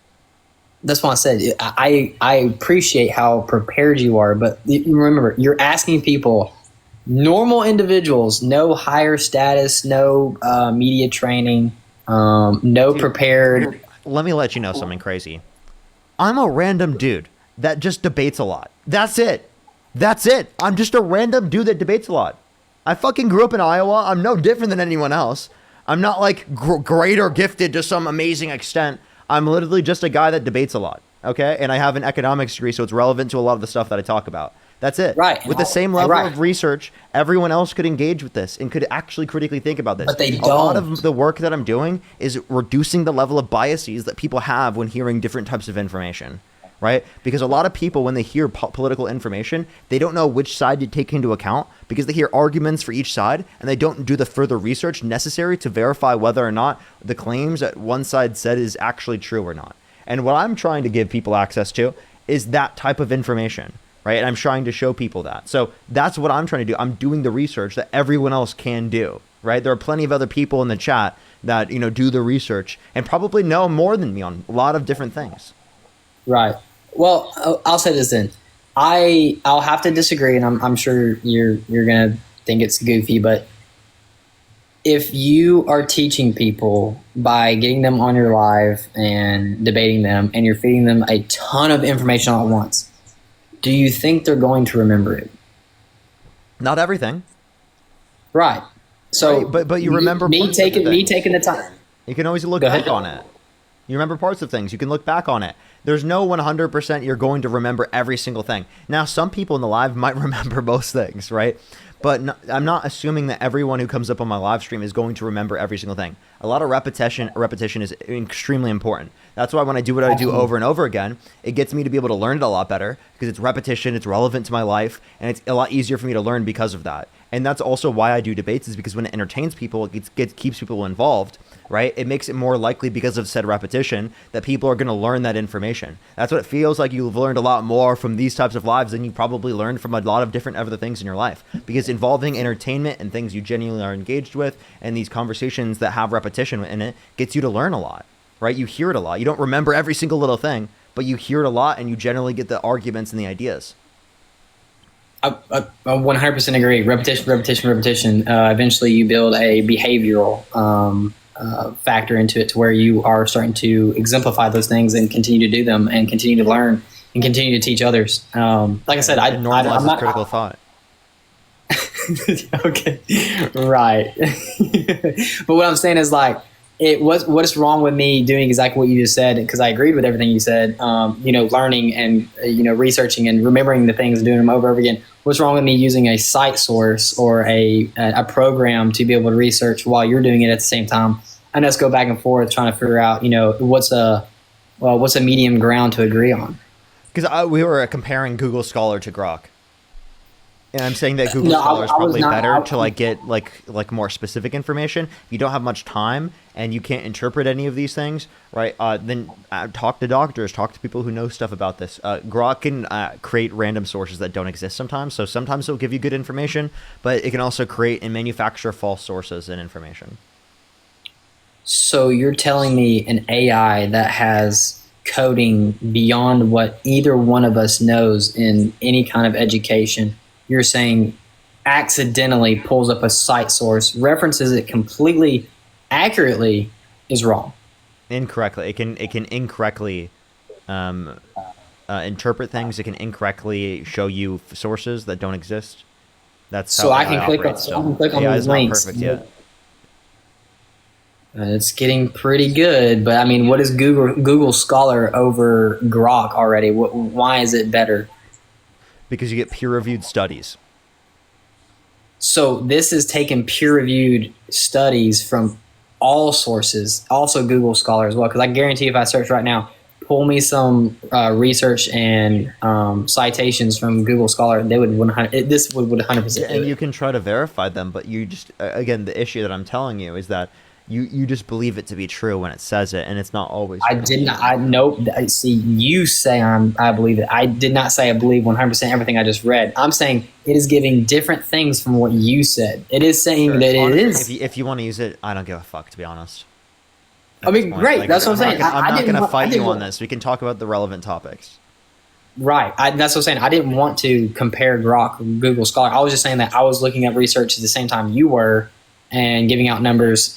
That's what I said. I appreciate how prepared you are, but you remember, you're asking people, normal individuals, no higher status, no media training, no prepared. Let me let you know something crazy. I'm a random dude that just debates a lot. That's it. That's it. I'm just a random dude that debates a lot. I fucking grew up in Iowa. I'm no different than anyone else. I'm not like great or gifted to some amazing extent. I'm literally just a guy that debates a lot, okay? And I have an economics degree, so it's relevant to a lot of the stuff that I talk about. That's it. Right. With the same level of research, everyone else could engage with this and could actually critically think about this. But they A lot don't. of the work that I'm doing is reducing the level of biases that people have when hearing different types of information, right? Because a lot of people, when they hear political information, they don't know which side to take into account because they hear arguments for each side and they don't do the further research necessary to verify whether or not the claims that one side said is actually true or not. And what I'm trying to give people access to is that type of information, right? And I'm trying to show people that. So that's what I'm trying to do. I'm doing the research that everyone else can do, right? There are plenty of other people in the chat that, do the research and probably know more than me on a lot of different things. Right. Well, I'll say this then. I'll have to disagree, and I'm sure you're gonna think it's goofy, but if you are teaching people by getting them on your live and debating them, and you're feeding them a ton of information all at once, do you think they're going to remember it? Not everything. Right. So, right, but you remember me taking the time. You can always look back on it. You remember parts of things. You can look back on it. There's no 100% you're going to remember every single thing. Now, some people in the live might remember most things, right? But no, I'm not assuming that everyone who comes up on my live stream is going to remember every single thing. A lot of repetition is extremely important. That's why when I do what I do over and over again, it gets me to be able to learn it a lot better because it's repetition, it's relevant to my life, and it's a lot easier for me to learn because of that. And that's also why I do debates, is because when it entertains people, it keeps people involved, right? It makes it more likely, because of said repetition, that people are going to learn that information. That's what it feels like. You've learned a lot more from these types of lives than you probably learned from a lot of different other things in your life, because involving entertainment and things you genuinely are engaged with and these conversations that have repetition in it gets you to learn a lot, right? You hear it a lot. You don't remember every single little thing, but you hear it a lot and you generally get the arguments and the ideas. I 100% agree. Repetition. Eventually, you build a behavioral factor into it to where you are starting to exemplify those things and continue to do them and continue to learn and continue to teach others. Like I said, it normalizes critical thought. Okay, right. But what I'm saying is, like, what's wrong with me doing exactly what you just said, because I agreed with everything you said, learning and researching and remembering the things and doing them over and over again. What's wrong with me using a site source or a program to be able to research while you're doing it at the same time, and let's go back and forth trying to figure out what's a medium ground to agree on. Because we were comparing Google Scholar to Grok. And I'm saying that Google No, Scholar is I was probably not- better to get like more specific information. If you don't have much time and you can't interpret any of these things, right? Then talk to doctors, talk to people who know stuff about this. Grok can create random sources that don't exist sometimes. So sometimes it'll give you good information, but it can also create and manufacture false sources and information. So you're telling me an AI that has coding beyond what either one of us knows in any kind of education, you're saying accidentally pulls up a site source, references it completely accurately, is wrong? Incorrectly. It can incorrectly interpret things. It can incorrectly show you sources that don't exist. That's So how I AI can click on, operates so I still. can click on AI those is not links. perfect yet. It's getting pretty good, but I mean, what is Google Scholar over Grok already? Why is it better? Because you get peer-reviewed studies. So this is taking peer-reviewed studies from all sources, also Google Scholar as well. Because I guarantee if I search right now, pull me some research and citations from Google Scholar, they would 100. This would 100%. And you can try to verify them, but you just again, the issue that I'm telling you is that you just believe it to be true when it says it, and it's not always. I did not. I nope. I see. You say I believe it. I did not say I believe 100% everything I just read. I'm saying it is giving different things from what you said. It is saying that Honestly, it is. If you want to use it, I don't give a fuck, to be honest. I mean, great. That's what I'm saying. I'm not didn't going to want- I fight didn't you on want- this. We can talk about the relevant topics. Right. That's what I'm saying. I didn't want to compare Grok with Google Scholar. I was just saying that I was looking up research at the same time you were and giving out numbers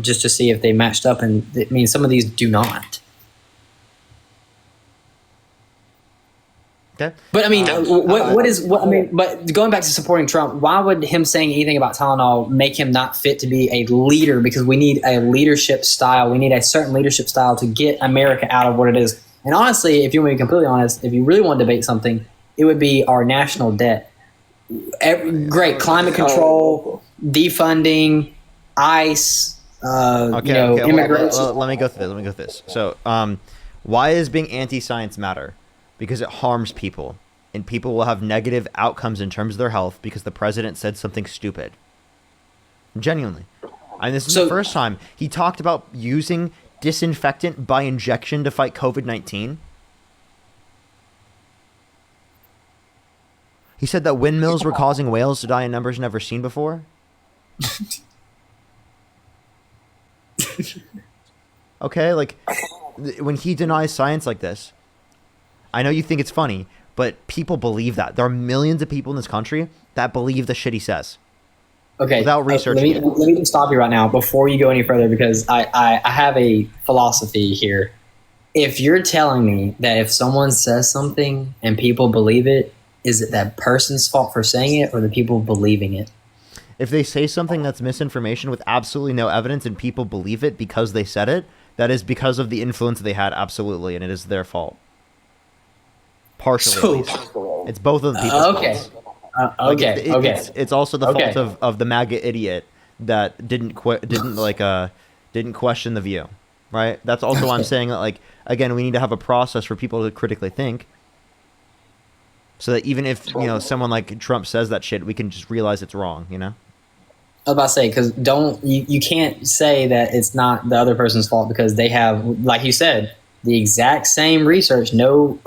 just to see if they matched up. And I mean, some of these do not. Okay. But I mean, But going back to supporting Trump, why would him saying anything about Tylenol make him not fit to be a leader? Because we need a leadership style. We need a certain leadership style to get America out of what it is. And honestly, if you want to be completely honest, if you really want to debate something, it would be our national debt. Great climate control, defunding, ICE. Okay. Immigration. Let me go through this. So, why does being anti-science matter? Because it harms people, and people will have negative outcomes in terms of their health because the president said something stupid. Genuinely. And this is the first time he talked about using disinfectant by injection to fight COVID-19. He said that windmills were causing whales to die in numbers never seen before. Okay, like, when he denies science like this, I know you think it's funny, but people believe that. There are millions of people in this country that believe the shit he says. Okay. Without researching it. Let me just stop you right now before you go any further, because I have a philosophy here. If you're telling me that if someone says something and people believe it, is it that person's fault for saying it or the people believing it? If they say something that's misinformation with absolutely no evidence and people believe it because they said it, that is because of the influence they had, absolutely, and it is their fault. Partially, at least. It's both of the people's okay. faults. Like, Okay. It's also the Okay. fault of the MAGA idiot that didn't question the view, right? That's also why I'm saying that, like, again, we need to have a process for people to critically think, so that even if someone like Trump says that shit, we can just realize it's wrong. I was about to say, because you can't say that it's not the other person's fault, because they have, like you said, the exact same research, no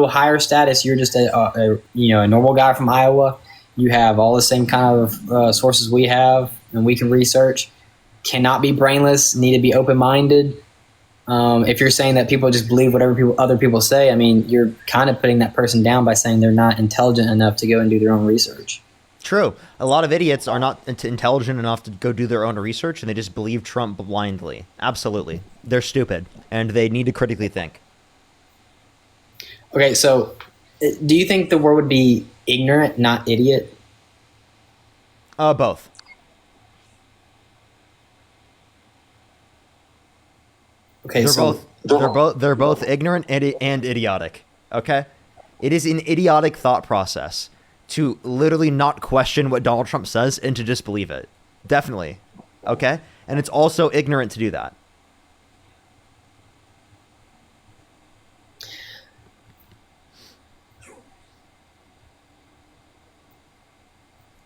higher status. You're just a normal guy from Iowa. You have all the same kind of sources we have, and we can research. Cannot be brainless. Need to be open-minded. If you're saying that people just believe whatever other people say, I mean, you're kind of putting that person down by saying they're not intelligent enough to go and do their own research. True. A lot of idiots are not intelligent enough to go do their own research, and they just believe Trump blindly. Absolutely. They're stupid, and they need to critically think. Okay, so do you think the word would be ignorant, not idiot? Both. Okay, They're both ignorant and idiotic. Okay, it is an idiotic thought process to literally not question what Donald Trump says and to disbelieve it. Definitely. Okay, and it's also ignorant to do that.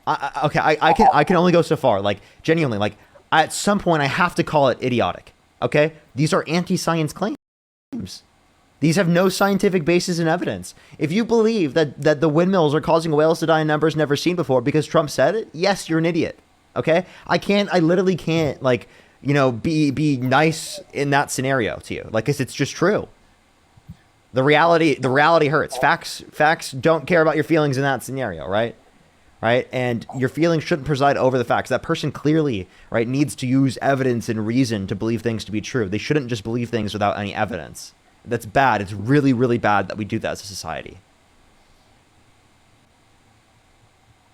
I can only go so far. Like, genuinely, like, at some point I have to call it idiotic. Okay, these are anti-science claims. These have no scientific basis in evidence. If you believe that the windmills are causing whales to die in numbers never seen before because Trump said it, yes, you're an idiot. Okay, I literally can't, like, you know, be nice in that scenario to you, like, 'cause it's just true. The reality hurts. Facts don't care about your feelings in that scenario, right? Right? And your feelings shouldn't preside over the facts. That person clearly, right, needs to use evidence and reason to believe things to be true. They shouldn't just believe things without any evidence. That's bad. It's really, really bad that we do that as a society.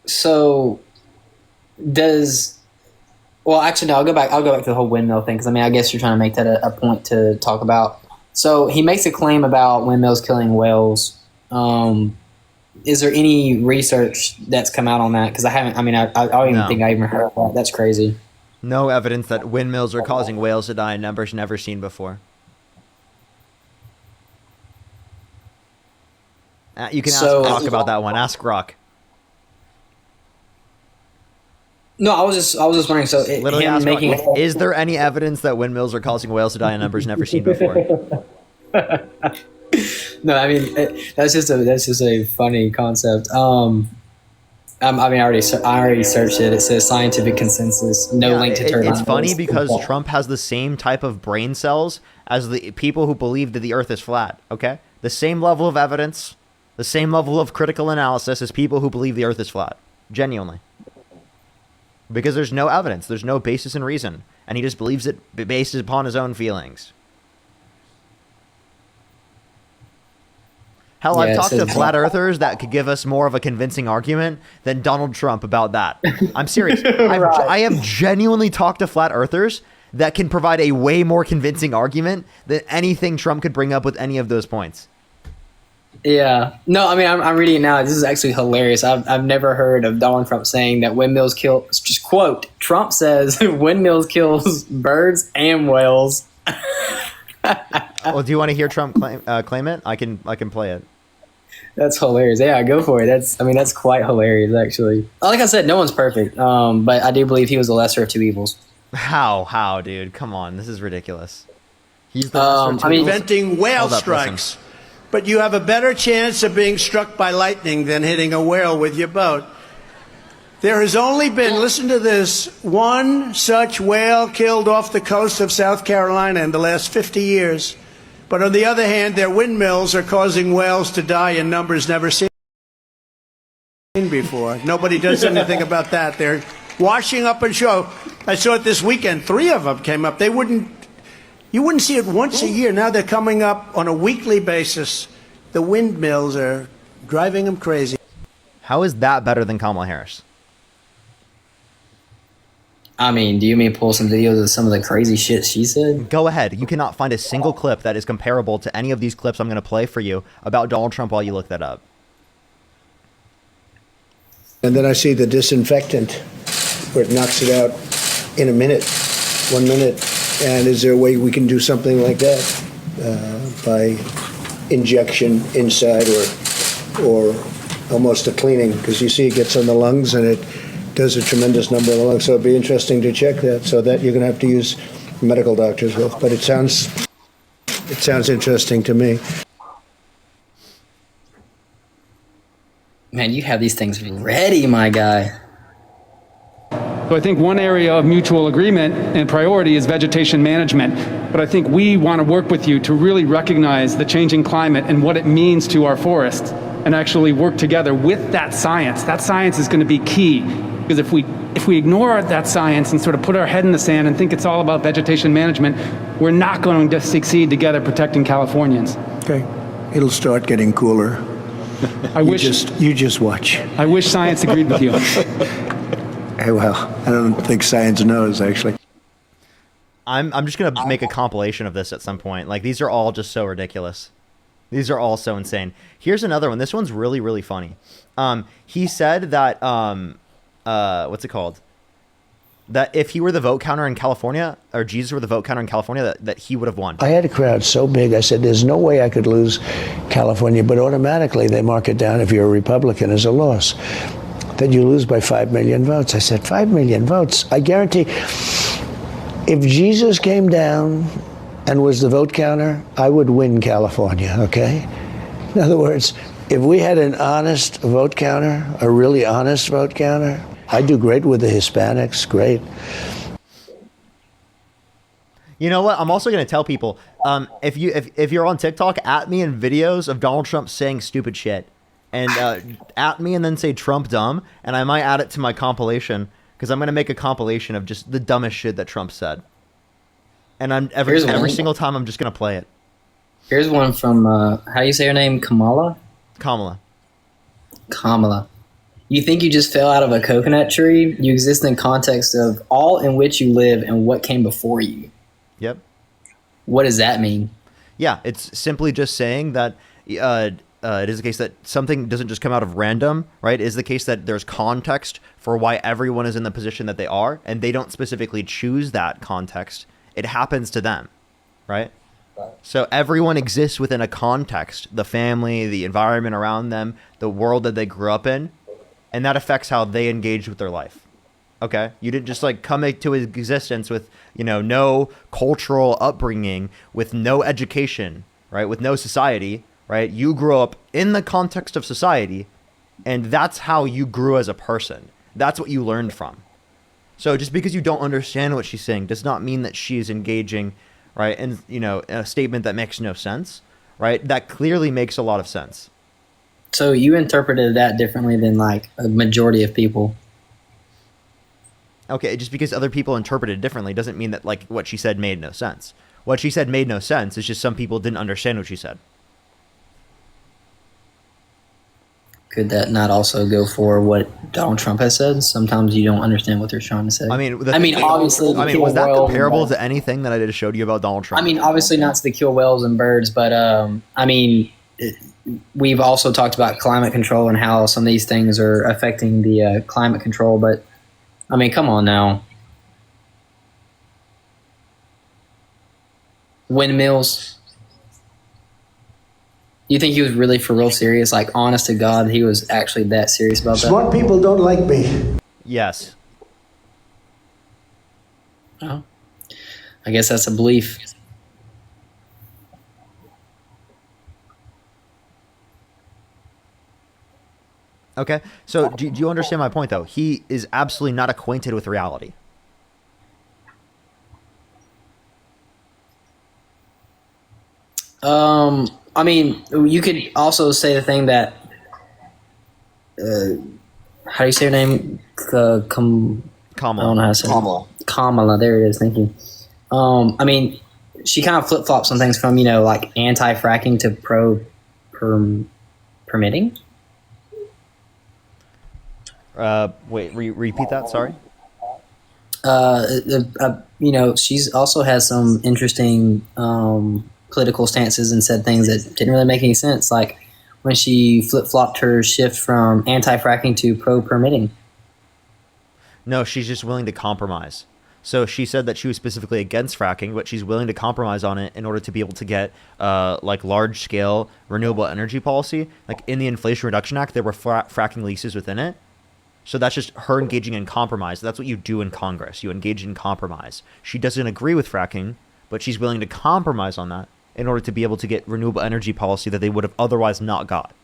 So well, actually, no, I'll go back to the whole windmill thing, because I mean, I guess you're trying to make that a point to talk about. So he makes a claim about windmills killing whales. Is there any research that's come out on that? Because I don't even think I even heard of that. That's crazy. No evidence that windmills are causing whales to die in numbers never seen before. You can ask Rock about that one. Ask Rock. No, I was just wondering. So Literally ask Rock, is there any evidence that windmills are causing whales to die in numbers never seen before? No, I mean that's just a funny concept. I already searched it. It says scientific consensus, no link to turbine. It's funny because Trump has the same type of brain cells as the people who believe that the Earth is flat. Okay, the same level of evidence, the same level of critical analysis as people who believe the Earth is flat. Genuinely, because there's no evidence, there's no basis in reason, and he just believes it based upon his own feelings. Hell, I've talked to flat earthers that could give us more of a convincing argument than Donald Trump about that. I'm serious. I have genuinely talked to flat earthers that can provide a way more convincing argument than anything Trump could bring up with any of those points. Yeah. No, I mean, I'm reading it now. This is actually hilarious. I've never heard of Donald Trump saying that windmills kill, just quote, Trump says windmills kills birds and whales. Well, do you want to hear Trump claim it? I can play it. That's hilarious. Yeah, go for it. That's quite hilarious, actually. Like I said, no one's perfect, but I do believe he was the lesser of two evils. How, dude? Come on, this is ridiculous. He's the lesser of two evils. Preventing whale strikes, but you have a better chance of being struck by lightning than hitting a whale with your boat. There has only been, listen to this, one such whale killed off the coast of South Carolina in the last 50 years. But on the other hand, their windmills are causing whales to die in numbers never seen before. Nobody does anything about that. They're washing up ashore. I saw it this weekend. 3 of them came up. You wouldn't see it once a year. Now they're coming up on a weekly basis. The windmills are driving them crazy. How is that better than Kamala Harris? I mean, do you mean pull some videos of some of the crazy shit she said? Go ahead. You cannot find a single clip that is comparable to any of these clips I'm going to play for you about Donald Trump while you look that up. And then I see the disinfectant where it knocks it out in a minute, 1 minute. And is there a way we can do something like that by injection inside or almost a cleaning? Because you see it gets on the lungs and it does a tremendous number of the lungs. So it'd be interesting to check that. So that you're going to have to use medical doctors with. But it sounds interesting to me. Man, you have these things ready, my guy. So I think one area of mutual agreement and priority is vegetation management. But I think we want to work with you to really recognize the changing climate and what it means to our forests and actually work together with that science. That science is going to be key, because if we ignore that science and sort of put our head in the sand and think it's all about vegetation management, we're not going to succeed together protecting Californians. Okay. It'll start getting cooler. You just watch. I wish science agreed with you. Well, I don't think science knows, actually. I'm just gonna make a compilation of this at some point. Like, these are all just so ridiculous. These are all so insane. Here's another one. This one's really, really funny. He said that what's it called? That if he were the vote counter in California, or Jesus were the vote counter in California, that he would have won. I had a crowd so big, I said, there's no way I could lose California, but automatically they mark it down if you're a Republican as a loss. That you lose by 5 million votes. I said, 5 million votes? I guarantee, if Jesus came down and was the vote counter, I would win California, okay? In other words, if we had an honest vote counter, a really honest vote counter, I do great with the Hispanics, great. You know what? I'm also going to tell people, if you're on TikTok, at me in videos of Donald Trump saying stupid shit, and at me and then say Trump dumb, and I might add it to my compilation, because I'm going to make a compilation of just the dumbest shit that Trump said. And every single time I'm just going to play it. Here's one from, how do you say her name? Kamala? Kamala. You think you just fell out of a coconut tree? You exist in context of all in which you live and what came before you. Yep. What does that mean? Yeah, it's simply just saying that it is the case that something doesn't just come out of random, right? It is the case that there's context for why everyone is in the position that they are, and they don't specifically choose that context. It happens to them, right? So everyone exists within a context, the family, the environment around them, the world that they grew up in, and that affects how they engage with their life. Okay? You didn't just like come into existence with, no cultural upbringing, with no education, right? With no society, right? You grew up in the context of society, and that's how you grew as a person. That's what you learned from. So just because you don't understand what she's saying does not mean that she is engaging, right, in, a statement that makes no sense, right? That clearly makes a lot of sense. So you interpreted that differently than like a majority of people. Okay, just because other people interpreted it differently doesn't mean that like what she said made no sense. What she said made no sense. It's just some people didn't understand what she said. Could that not also go for what Donald Trump has said? Sometimes you don't understand what they're trying to say. Obviously, was that comparable to anything that I just showed you about Donald Trump? Obviously not to kill whales and birds, but we've also talked about climate control and how some of these things are affecting the climate control. But come on now. Windmills. You think he was really for real serious? Like, honest to God, he was actually that serious about that? Smart people don't like me. Yes. Oh. I guess that's a belief. Okay, so do you understand my point, though? He is absolutely not acquainted with reality. You could also say the thing that, how do you say her name? Kamala. I don't know how to say it. Kamala, there it is, thank you. She kind of flip-flops on things from, like anti-fracking to permitting. Wait, repeat that, sorry? She's also has some interesting political stances and said things that didn't really make any sense, like when she flip-flopped her shift from anti-fracking to pro-permitting. No, she's just willing to compromise. So she said that she was specifically against fracking, but she's willing to compromise on it in order to be able to get large-scale renewable energy policy. Like in the Inflation Reduction Act, there were fracking leases within it. So that's just her engaging in compromise. That's what you do in Congress. You engage in compromise. She doesn't agree with fracking, but she's willing to compromise on that in order to be able to get renewable energy policy that they would have otherwise not got.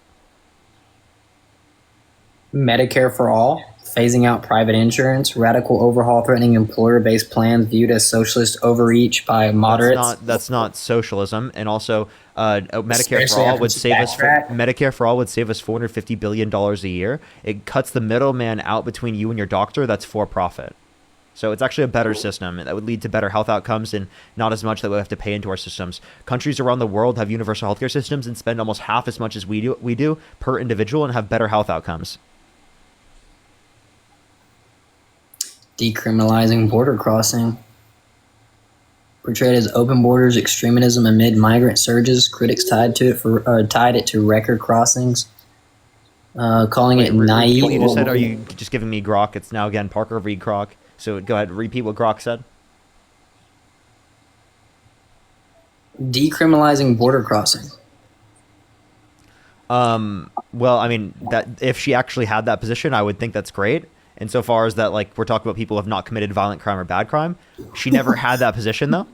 Medicare for all, phasing out private insurance, radical overhaul threatening employer-based plans viewed as socialist overreach by moderates. That's not socialism, and also Medicare for all would save us. Medicare for all would save us $450 billion a year. It cuts the middleman out between you and your doctor. That's for profit. So it's actually a better system that would lead to better health outcomes and not as much that we have to pay into our systems. Countries around the world have universal healthcare systems and spend almost half as much as we do per individual and have better health outcomes. Decriminalizing border crossing. portrayed as open borders, extremism amid migrant surges. Critics tied it to record crossings, calling it naive. What you just said, are you just giving me grok? It's now again Parker v. Grok. So go ahead, repeat what Grok said. Decriminalizing border crossing. Well, I mean, that if she actually had that position, I would think that's great. Insofar as that, like, we're talking about people who have not committed violent crime or bad crime. She never had that position, though.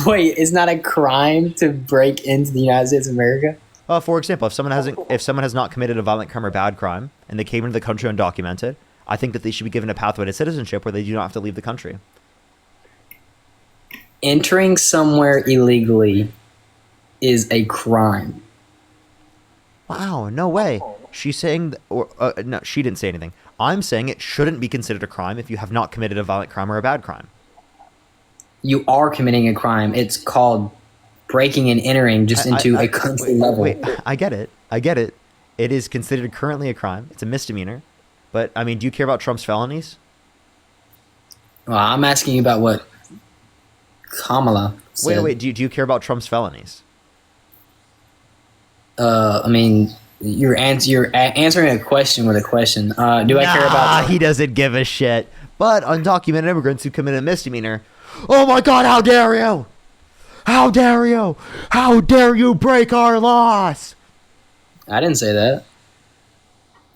Wait, it's not a crime to break into the United States of America? For example, if someone has not committed a violent crime or bad crime and they came into the country undocumented, I think that they should be given a pathway to citizenship where they do not have to leave the country. Entering somewhere illegally is a crime. Wow, no way. She's saying, no, she didn't say anything. I'm saying it shouldn't be considered a crime if you have not committed a violent crime or a bad crime. You are committing a crime. It's called breaking and entering just into a country level. Wait, I get it. It is considered currently a crime. It's a misdemeanor. But, I mean, do you care about Trump's felonies? Well, I'm asking you about what Kamala said. Wait, do you care about Trump's felonies? I mean, you're answering a question with a question. Do I care about... He doesn't give a shit. But undocumented immigrants who commit a misdemeanor, oh my God, how dare you? How dare you? How dare you break our laws? I didn't say that.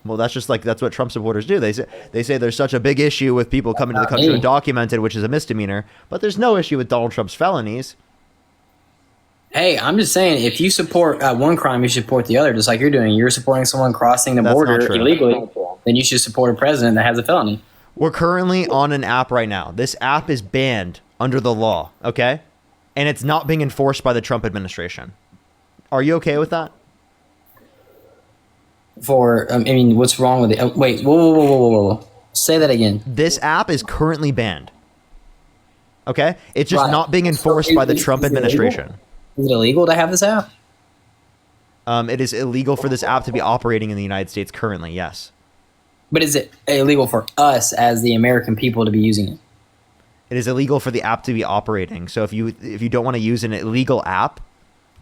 Well, that's what Trump supporters do. They say there's such a big issue with people coming to the country undocumented, which is a misdemeanor, but there's no issue with Donald Trump's felonies. Hey, I'm just saying, if you support one crime, you should support the other, just like you're doing. You're supporting someone crossing the border illegally, then you should support a president that has a felony. We're currently on an app right now. This app is banned under the law, okay? And it's not being enforced by the Trump administration. Are you okay with that? I mean, what's wrong with it? Wait, whoa. Say that again. This app is currently banned. Okay? It's just not being enforced by the Trump administration. Is it illegal to have this app? It is illegal for this app to be operating in the United States currently, yes. But is it illegal for us as the American people to be using it? It is illegal for the app to be operating. So if you don't want to use an illegal app,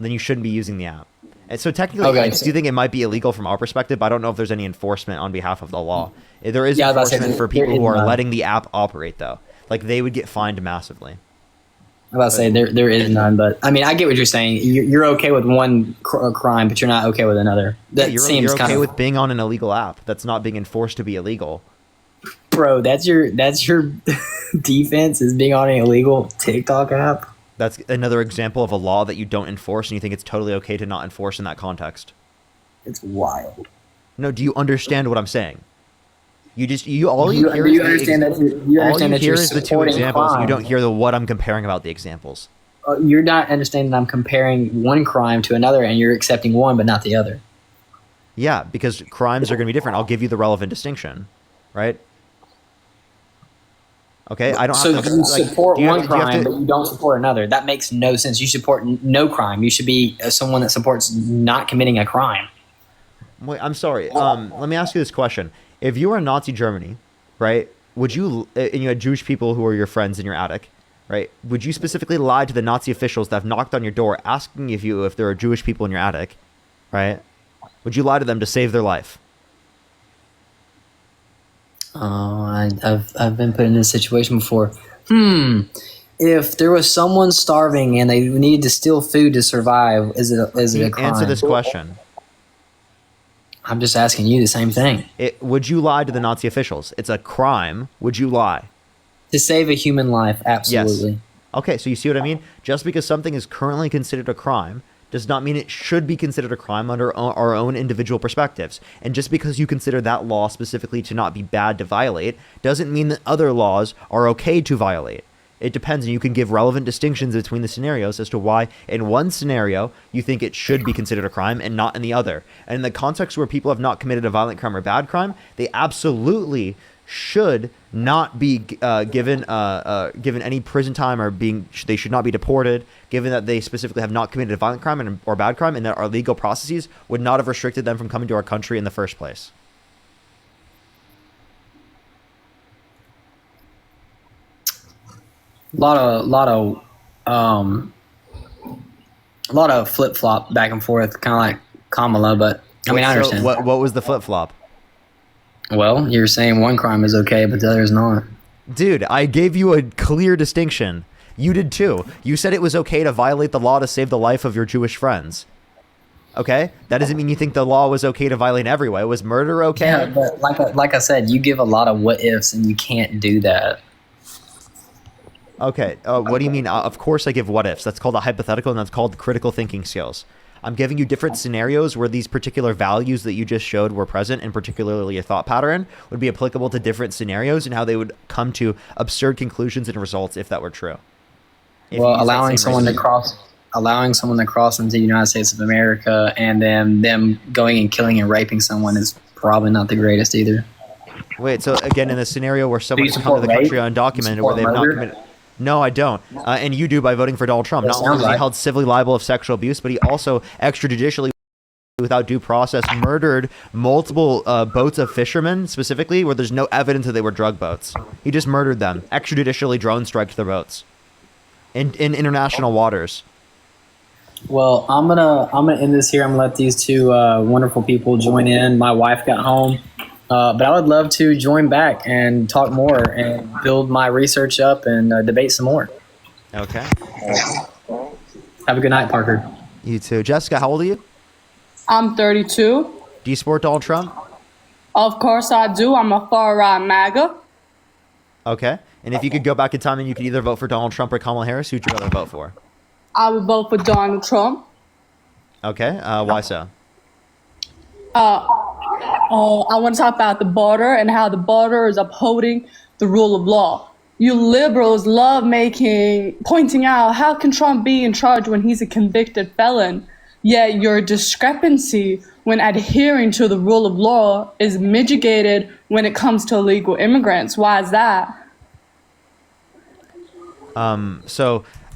then you shouldn't be using the app. And so technically, I do think it might be illegal from our perspective, but I don't know if there's any enforcement on behalf of the law. There is enforcement for people who are letting the app operate, though. Like, they would get fined massively. I was about to say there is none, but I mean, I get what you're saying. You're okay with one crime, but you're not okay with another. That you're okay with being on an illegal app that's not being enforced to be illegal. Bro, that's your defense is being on an illegal TikTok app. That's another example of a law that you don't enforce, and you think it's totally okay to not enforce in that context. It's wild. No, do you understand what I'm saying? You hear the two examples. You don't hear the what I'm comparing about the examples. You're not understanding I'm comparing one crime to another, and you're accepting one but not the other. Yeah, because crimes are going to be different. I'll give you the relevant distinction, right? Okay, I don't. So you support one crime, but you don't support another. That makes no sense. You support no crime. You should be someone that supports not committing a crime. Wait, I'm sorry. Let me ask you this question. If you were in Nazi Germany, right, would you, and you had Jewish people who were your friends in your attic, right, would you specifically lie to the Nazi officials that have knocked on your door asking if there are Jewish people in your attic, right? Would you lie to them to save their life? Oh, I've been put in this situation before. If there was someone starving and they needed to steal food to survive, is it a crime? Answer this question. I'm just asking you the same thing. Would you lie to the Nazi officials? It's a crime. Would you lie? To save a human life, absolutely. Yes. Okay, so you see what I mean? Just because something is currently considered a crime does not mean it should be considered a crime under our own individual perspectives. And just because you consider that law specifically to not be bad to violate doesn't mean that other laws are okay to violate. It depends, and you can give relevant distinctions between the scenarios as to why in one scenario you think it should be considered a crime and not in the other. And in the context where people have not committed a violent crime or bad crime, they absolutely should not be given any prison time, or they should not be deported, given that they specifically have not committed a violent crime or bad crime, and that our legal processes would not have restricted them from coming to our country in the first place. Lot of a lot of flip flop back and forth, kind of like Kamala. But I mean, I understand. What was the flip flop? Well, you're saying one crime is okay, but the other is not. Dude, I gave you a clear distinction. You did too. You said it was okay to violate the law to save the life of your Jewish friends. Okay? That doesn't mean you think the law was okay to violate in every way. Was murder okay? Yeah, but like I said, you give a lot of what ifs, and you can't do that. Okay. What do you mean? Of course I give what ifs. That's called a hypothetical, and that's called critical thinking skills. I'm giving you different scenarios where these particular values that you just showed were present, and particularly a thought pattern would be applicable to different scenarios and how they would come to absurd conclusions and results if that were true. Well, allowing someone to cross into the United States of America and then them going and killing and raping someone is probably not the greatest either. Wait, so again, in a scenario where someone has come to the country undocumented, where they've not committed... No, I don't. And you do by voting for Donald Trump. Not only was he held civilly liable of sexual abuse, but he also extrajudicially, without due process, murdered multiple boats of fishermen, specifically, where there's no evidence that they were drug boats. He just murdered them, extrajudicially drone striked their boats in international waters. Well, I'm gonna end this here. I'm gonna let these two wonderful people join in. My wife got home. But I would love to join back and talk more and build my research up and debate some more. Okay. Have a good night, Parker. You too. Jessica, how old are you? I'm 32. Do you support Donald Trump? Of course I do. I'm a far-right MAGA. Okay. And if you could go back in time and you could either vote for Donald Trump or Kamala Harris, who'd you rather vote for? I would vote for Donald Trump. Okay. Why so? I want to talk about the border and how the border is upholding the rule of law. You liberals love pointing out how can Trump be in charge when he's a convicted felon, yet your discrepancy when adhering to the rule of law is mitigated when it comes to illegal immigrants. Why is that?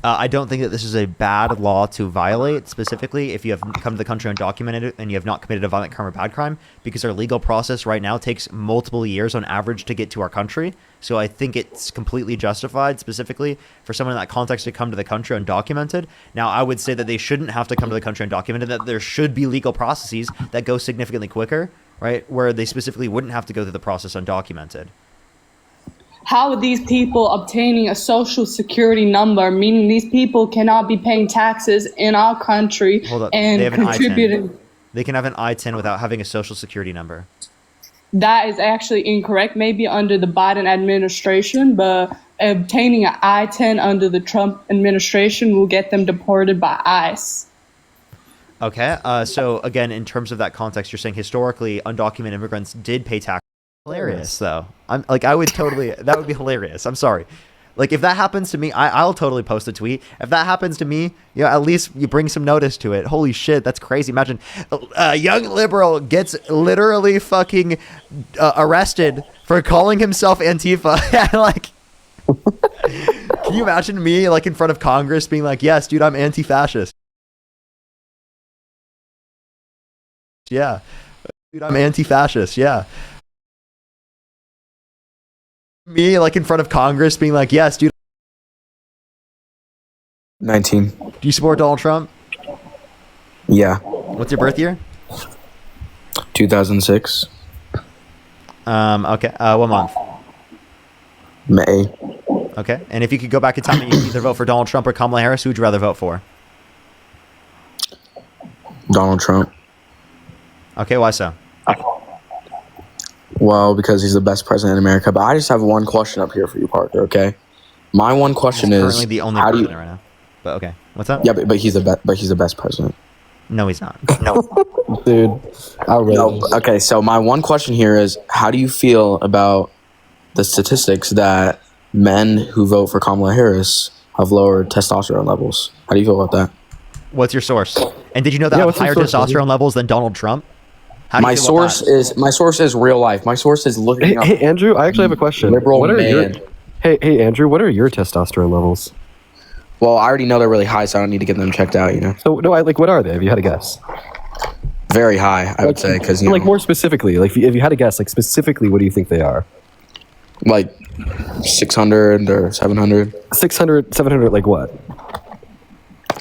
I don't think that this is a bad law to violate, specifically if you have come to the country undocumented and you have not committed a violent crime or bad crime, because our legal process right now takes multiple years on average to get to our country. So I think it's completely justified, specifically for someone in that context, to come to the country undocumented. Now, I would say that they shouldn't have to come to the country undocumented, that there should be legal processes that go significantly quicker, right, where they specifically wouldn't have to go through the process undocumented. How are these people obtaining a social security number, meaning these people cannot be paying taxes in our country and They have contributing? ITIN. They can have an ITIN without having a social security number. That is actually incorrect, maybe under the Biden administration, but obtaining an I-10 under the Trump administration will get them deported by ICE. Okay, so again, in terms of that context, you're saying historically undocumented immigrants did pay taxes. Hilarious, though. I would totally, that would be hilarious. I'm sorry. Like, if that happens to me, I'll totally post a tweet. If that happens to me, at least you bring some notice to it. Holy shit, that's crazy. Imagine a young liberal gets literally fucking arrested for calling himself Antifa. Can you imagine me, in front of Congress being like, yes, dude, I'm anti-fascist. Yeah. Dude, I'm anti-fascist. Yeah. Me, in front of Congress being like, yes, dude. 19. Do you support Donald Trump? Yeah. What's your birth year? 2006. Okay. What month? May. Okay. And if you could go back in time and you could either vote for Donald Trump or Kamala Harris, who would you rather vote for? Donald Trump. Okay, why so? Well, because he's the best president in America. But I just have one question up here for you, Parker, okay? My one question is... currently the only president right now. But okay. What's up? Yeah, but he's the best president. No, he's not. No. Dude, outrageous. No, okay, so my one question here is, how do you feel about the statistics that men who vote for Kamala Harris have lower testosterone levels? How do you feel about that? What's your source? And did you know that have higher testosterone levels than Donald Trump? My source is real life. My source is looking up. Hey, Andrew, I actually have a question. Liberal man. Hey, Andrew, what are your testosterone levels? Well, I already know they're really high, so I don't need to get them checked out, So, no, what are they? Have you had a guess? Very high, I would say, because, more specifically, if you had a guess, specifically, what do you think they are? 600 or 700. 600, 700, what?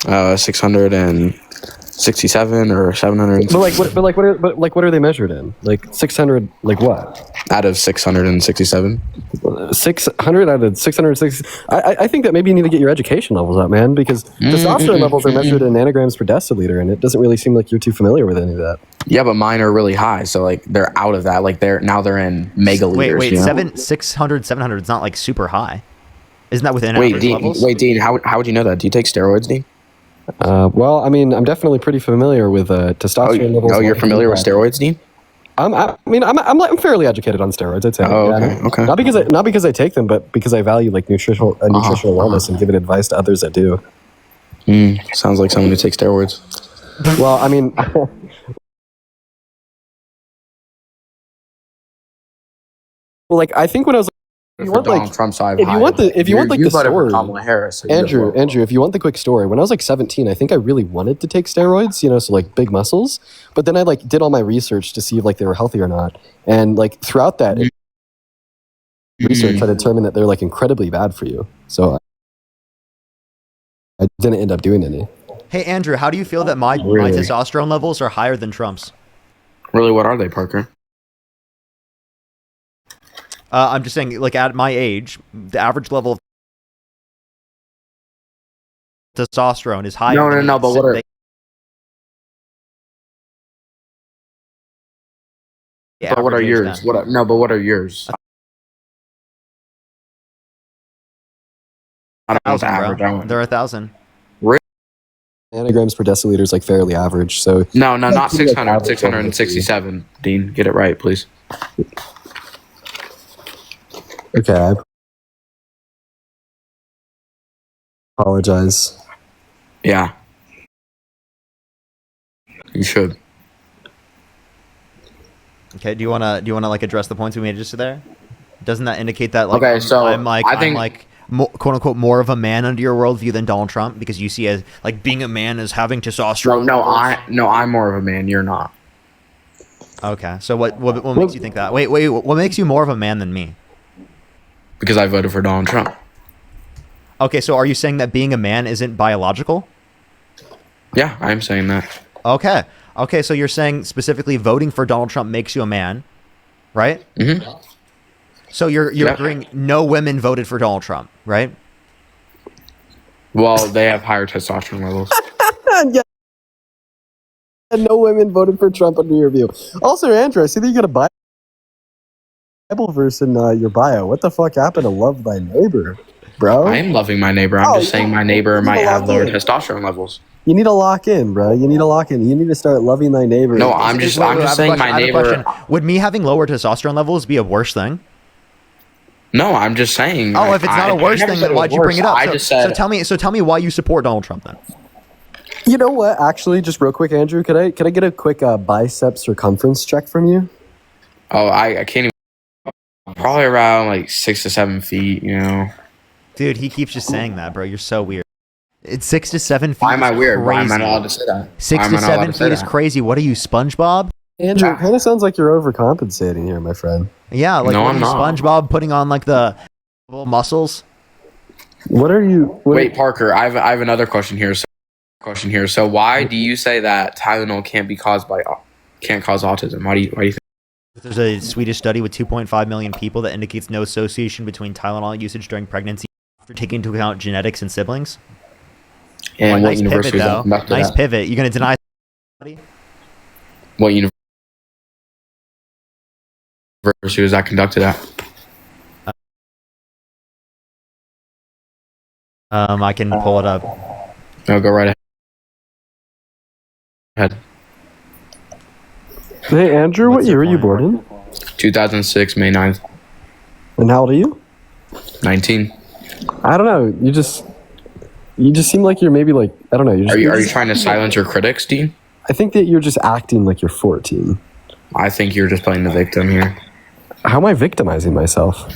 667 or 700. What are they measured in? Like 600, like what? Out of 667. 600 out of 660. I think that maybe you need to get your education levels up, man, because testosterone levels are measured in nanograms per deciliter, and it doesn't really seem like you're too familiar with any of that. Yeah, but mine are really high, so like they're out of that. Like they're in megaliters. Wait, you know? 600, 700 is not like super high. Isn't that within Wait, average Dean. levels? Wait, Dean. How would you know that? Do you take steroids, Dean? Well, I mean, I'm definitely pretty familiar with testosterone levels. Oh, you're familiar with steroids, Dean? I'm fairly educated on steroids. I'd say. Oh, Yeah. okay. Not because I take them, but because I value like nutritional wellness and giving advice to others that do. Sounds like someone who takes steroids. Well, I mean, like I think when I was If you want Donald Trump's side, if you want the story, Kamala Harris, so Andrew, if you want the quick story, when I was like 17, I think I really wanted to take steroids, so like big muscles. But then I like did all my research to see if like they were healthy or not, and like throughout that research, I determined that they're like incredibly bad for you. So I didn't end up doing any. Hey, Andrew, how do you feel that my testosterone levels are higher than Trump's? Really, what are they, Parker? I'm just saying, like, at my age, the average level of testosterone is higher. No, but what are... But what are yours? But what are yours? I don't know what the average. They're 1,000. Nanograms per deciliter is like fairly average. So No, not 600. 667. Dean, get it right, please. Okay, I apologize. Yeah. You should. Okay, do you wanna like address the points we made just there? Doesn't that indicate that like Okay, so I'm I think quote unquote more of a man under your worldview than Donald Trump because you see as like being a man as having testosterone? I'm more of a man. You're not. Okay, so what makes you think that? Wait, what makes you more of a man than me? Because I voted for Donald Trump. Okay, so are you saying that being a man isn't biological? Yeah, I'm saying that. Okay, so you're saying specifically voting for Donald Trump makes you a man, right? Mm-hmm. So you're agreeing no women voted for Donald Trump, right? Well, they have higher testosterone levels. Yeah. And no women voted for Trump under your view. Also, Andrew, I see that you got a Bible verse in your bio. What the fuck happened to love thy neighbor, bro? I am loving my neighbor. I'm just saying my neighbor might have lower testosterone levels. You need to lock in, bro. You need to lock in. You need to start loving thy neighbor. No, I'm just saying my neighbor. Would me having lower testosterone levels be a worse thing? No, I'm just saying. Oh, if it's not a worse thing, then why'd you bring it up? I just said. So tell me why you support Donald Trump then. You know what? Actually, just real quick, Andrew, could I get a quick bicep circumference check from you? Oh, I can't even. Probably around like 6 to 7 feet, Dude, he keeps just saying that, bro. You're so weird. It's 6 to 7 feet. Why am I weird? Crazy. Why am I not allowed to say that? 6 to 7 feet is crazy. What are you, SpongeBob? Andrew, it kind of sounds like you're overcompensating here, my friend. Yeah, like no, I'm not. SpongeBob putting on like the little muscles. What are you? Wait, Parker. I have another question here. So why do you say that Tylenol can't cause autism? Why do you think? There's a Swedish study with 2.5 million people that indicates no association between Tylenol usage during pregnancy after taking into account genetics and siblings. And nice pivot, though. Nice pivot. You gonna deny? What university was that conducted at? I can pull it up. No, go right ahead. Hey, Andrew, what year were you born in? 2006, May 9th. And how old are you? 19. I don't know. You just seem like you're maybe like, I don't know. Are you trying to silence your critics, Dean? I think that you're just acting like you're 14. I think you're just playing the victim here. How am I victimizing myself?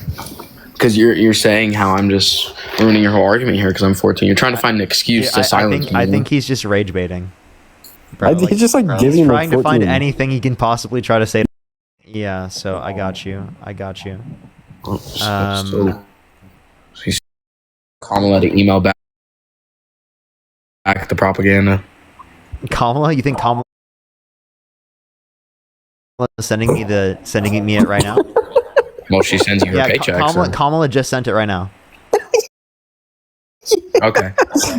Because you're saying how I'm just ruining your whole argument here because I'm 14. You're trying to find an excuse to silence me. I think he's just rage baiting. He's just like giving he's me trying to find anything he can possibly try to say. Yeah, so I got you. He's Kamala to email back the propaganda. Kamala, you think Kamala is sending me it right now? Well, she sends you her paycheck. Kamala just sent it right now. Okay.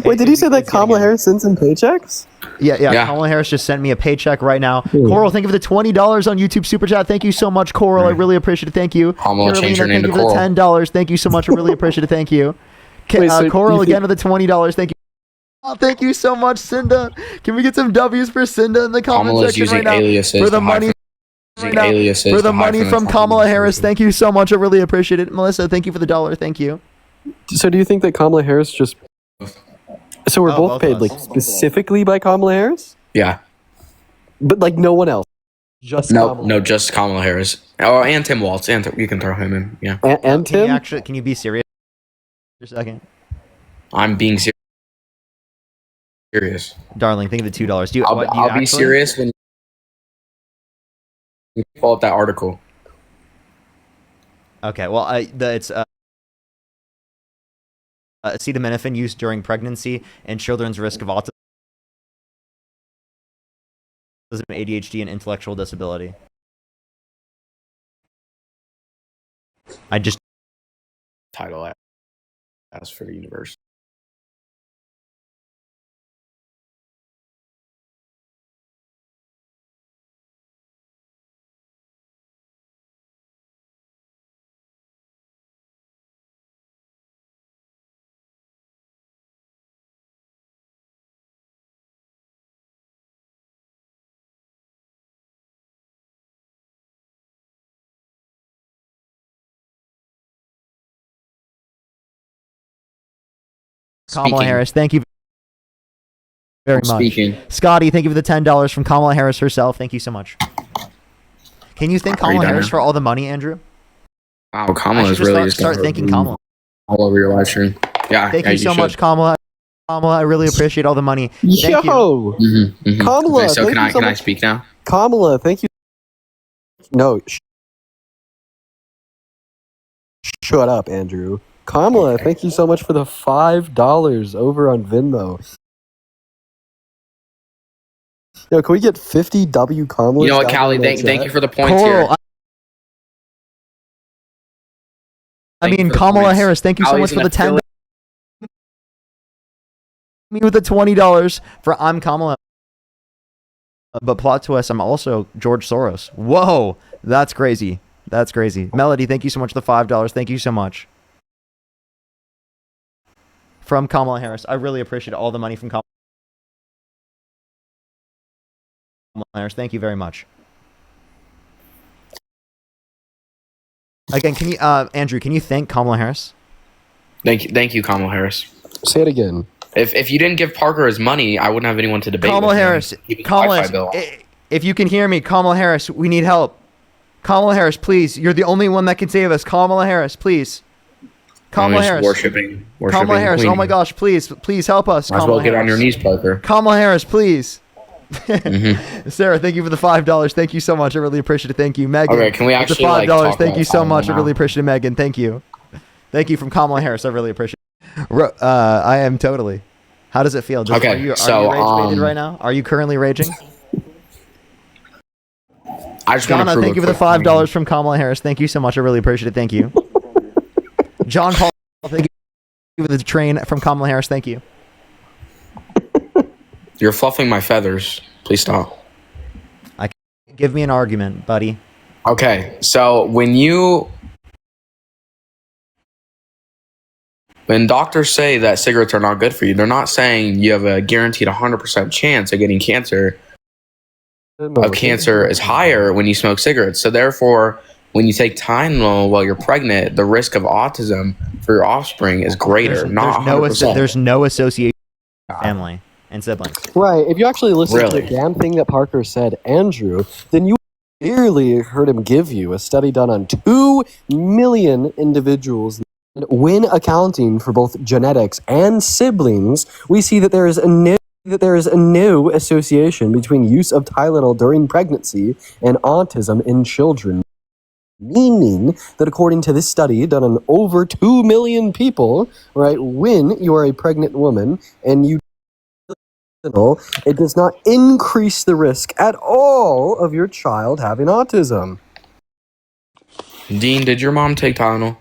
Wait, did you say that Kamala Harris sends in paychecks? Yeah. Kamala Harris just sent me a paycheck right now. Coral, thank you for the $20 on YouTube Super Chat. Thank you so much, Coral. I really appreciate it. Thank you. Kamala, change her name thank to you for Coral. the $10. Thank you so much. I really appreciate it. Thank you. Wait, so Coral you again with the $20. Thank you. Oh, thank you so much, Cinda. Can we get some W's for Cinda in the comment Kamala's section right using now? aliases For the to hide money. from- Right now, aliases for to the hide money from the from Kamala fucking Harris. Thank you so much. I really appreciate it. Melissa, thank you for the $1. Thank you. So do you think that Kamala Harris just... So we're Oh, both both paid of like us. specifically by Kamala Harris? Yeah. But like no one else? Just Kamala. No, just Kamala Harris. Oh, and Tim Walz. And you can throw him in. Yeah. And Tim? Can you be serious for a second? I'm being serious. Darling, think of the $2. Do you, I'll you be serious when you pull up that article. Okay, well, it's acetaminophen used during pregnancy and children's risk of autism, ADHD, and intellectual disability. I just Title as for the universe. Kamala Speaking. Harris, thank you very much. Speaking. Scotty, thank you for the $10 from Kamala Harris herself. Thank you so much. Can you thank Are you Kamala done Harris now? for all the money, Andrew? Wow, I Kamala should is just really just start gonna thanking ruin Kamala. all over your live stream. Yeah, Thank yeah, you so much, should. Kamala. Kamala, I really appreciate all the money. Thank you. Yo! Kamala, Okay, so thank can you I so can I much. speak now? Kamala, thank you. No. Shut up, Andrew. Kamala, thank you so much for the $5 over on Venmo. Yo, can we get 50 W Kamala? You know what, Callie? Thank you for the points here. Coral, I Thank you mean, for the Kamala points. Harris, thank you so Callie's much for an the 10. affiliate. Me with the $20 for I'm Kamala. But plot twist, I'm also George Soros. Whoa, that's crazy. That's crazy. Melody, thank you so much for the $5. Thank you so much. From Kamala Harris. I really appreciate all the money from Kamala Harris. Thank you very much. Again, can you, Andrew, can you thank Kamala Harris? Thank you, Kamala Harris. Say it again. If you didn't give Parker his money, I wouldn't have anyone to debate. Kamala with Harris. Keeping the Kamala Wi-Fi bill. Harris. If you can hear me, Kamala Harris, we need help. Kamala Harris, please. You're the only one that can save us. Kamala Harris, please. Kamala I'm just Harris. Worshiping Kamala the Harris. queen. Oh my gosh, please help us. Might as Kamala well get on your Harris. knees, Parker. Kamala Harris, please. Mm-hmm. Sarah, thank you for the $5. Thank you so much. I really appreciate it. Thank you, Megan. Okay, can we with actually, the $5? like, talk Thank about you so Kamala much. I now? really appreciate it, Megan. Thank you. Thank you from Kamala Harris. I really appreciate it. I am totally. How does it feel? Okay, are you so, rage baited right now? Are you currently raging? I just want to Donna, prove thank you for the $5 from Kamala Harris. Thank you so much. I really appreciate it. Thank you. John Paul, thank you for the train from Kamala Harris. Thank you. You're fluffing my feathers. Please stop. Give me an argument, buddy. Okay, so when doctors say that cigarettes are not good for you, they're not saying you have a guaranteed 100% chance of getting cancer. Cancer is higher when you smoke cigarettes. So therefore, when you take Tylenol while you're pregnant, the risk of autism for your offspring is greater. Not 100%. There's no association with family and siblings. Right. If you actually listen to Really? the damn thing that Parker said, Andrew, then you clearly heard him give you a study done on 2 million individuals. And when accounting for both genetics and siblings, we see that there is a no association between use of Tylenol during pregnancy and autism in children. Meaning that according to this study done on over 2 million people, right, when you are a pregnant woman and you it does not increase the risk at all of your child having autism. Dean, did your mom take Tylenol?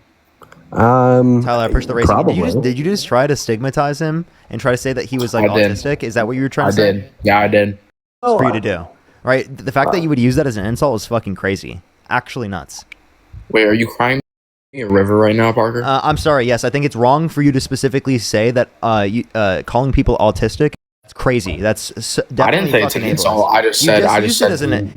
Tyler, I pushed the race. Probably. Did you just try to stigmatize him and try to say that he was like I did. autistic? Is that what you were trying I to say? did. Yeah, I did. For you to do, right? The fact that you would use that as an insult is fucking crazy. Actually nuts. Wait, are you crying a river right now, Parker? I'm sorry. Yes, I think it's wrong for you to specifically say that calling people autistic. That's crazy. That's definitely I didn't say it's an fucking insult. ableist. I just said. I just said. it as an.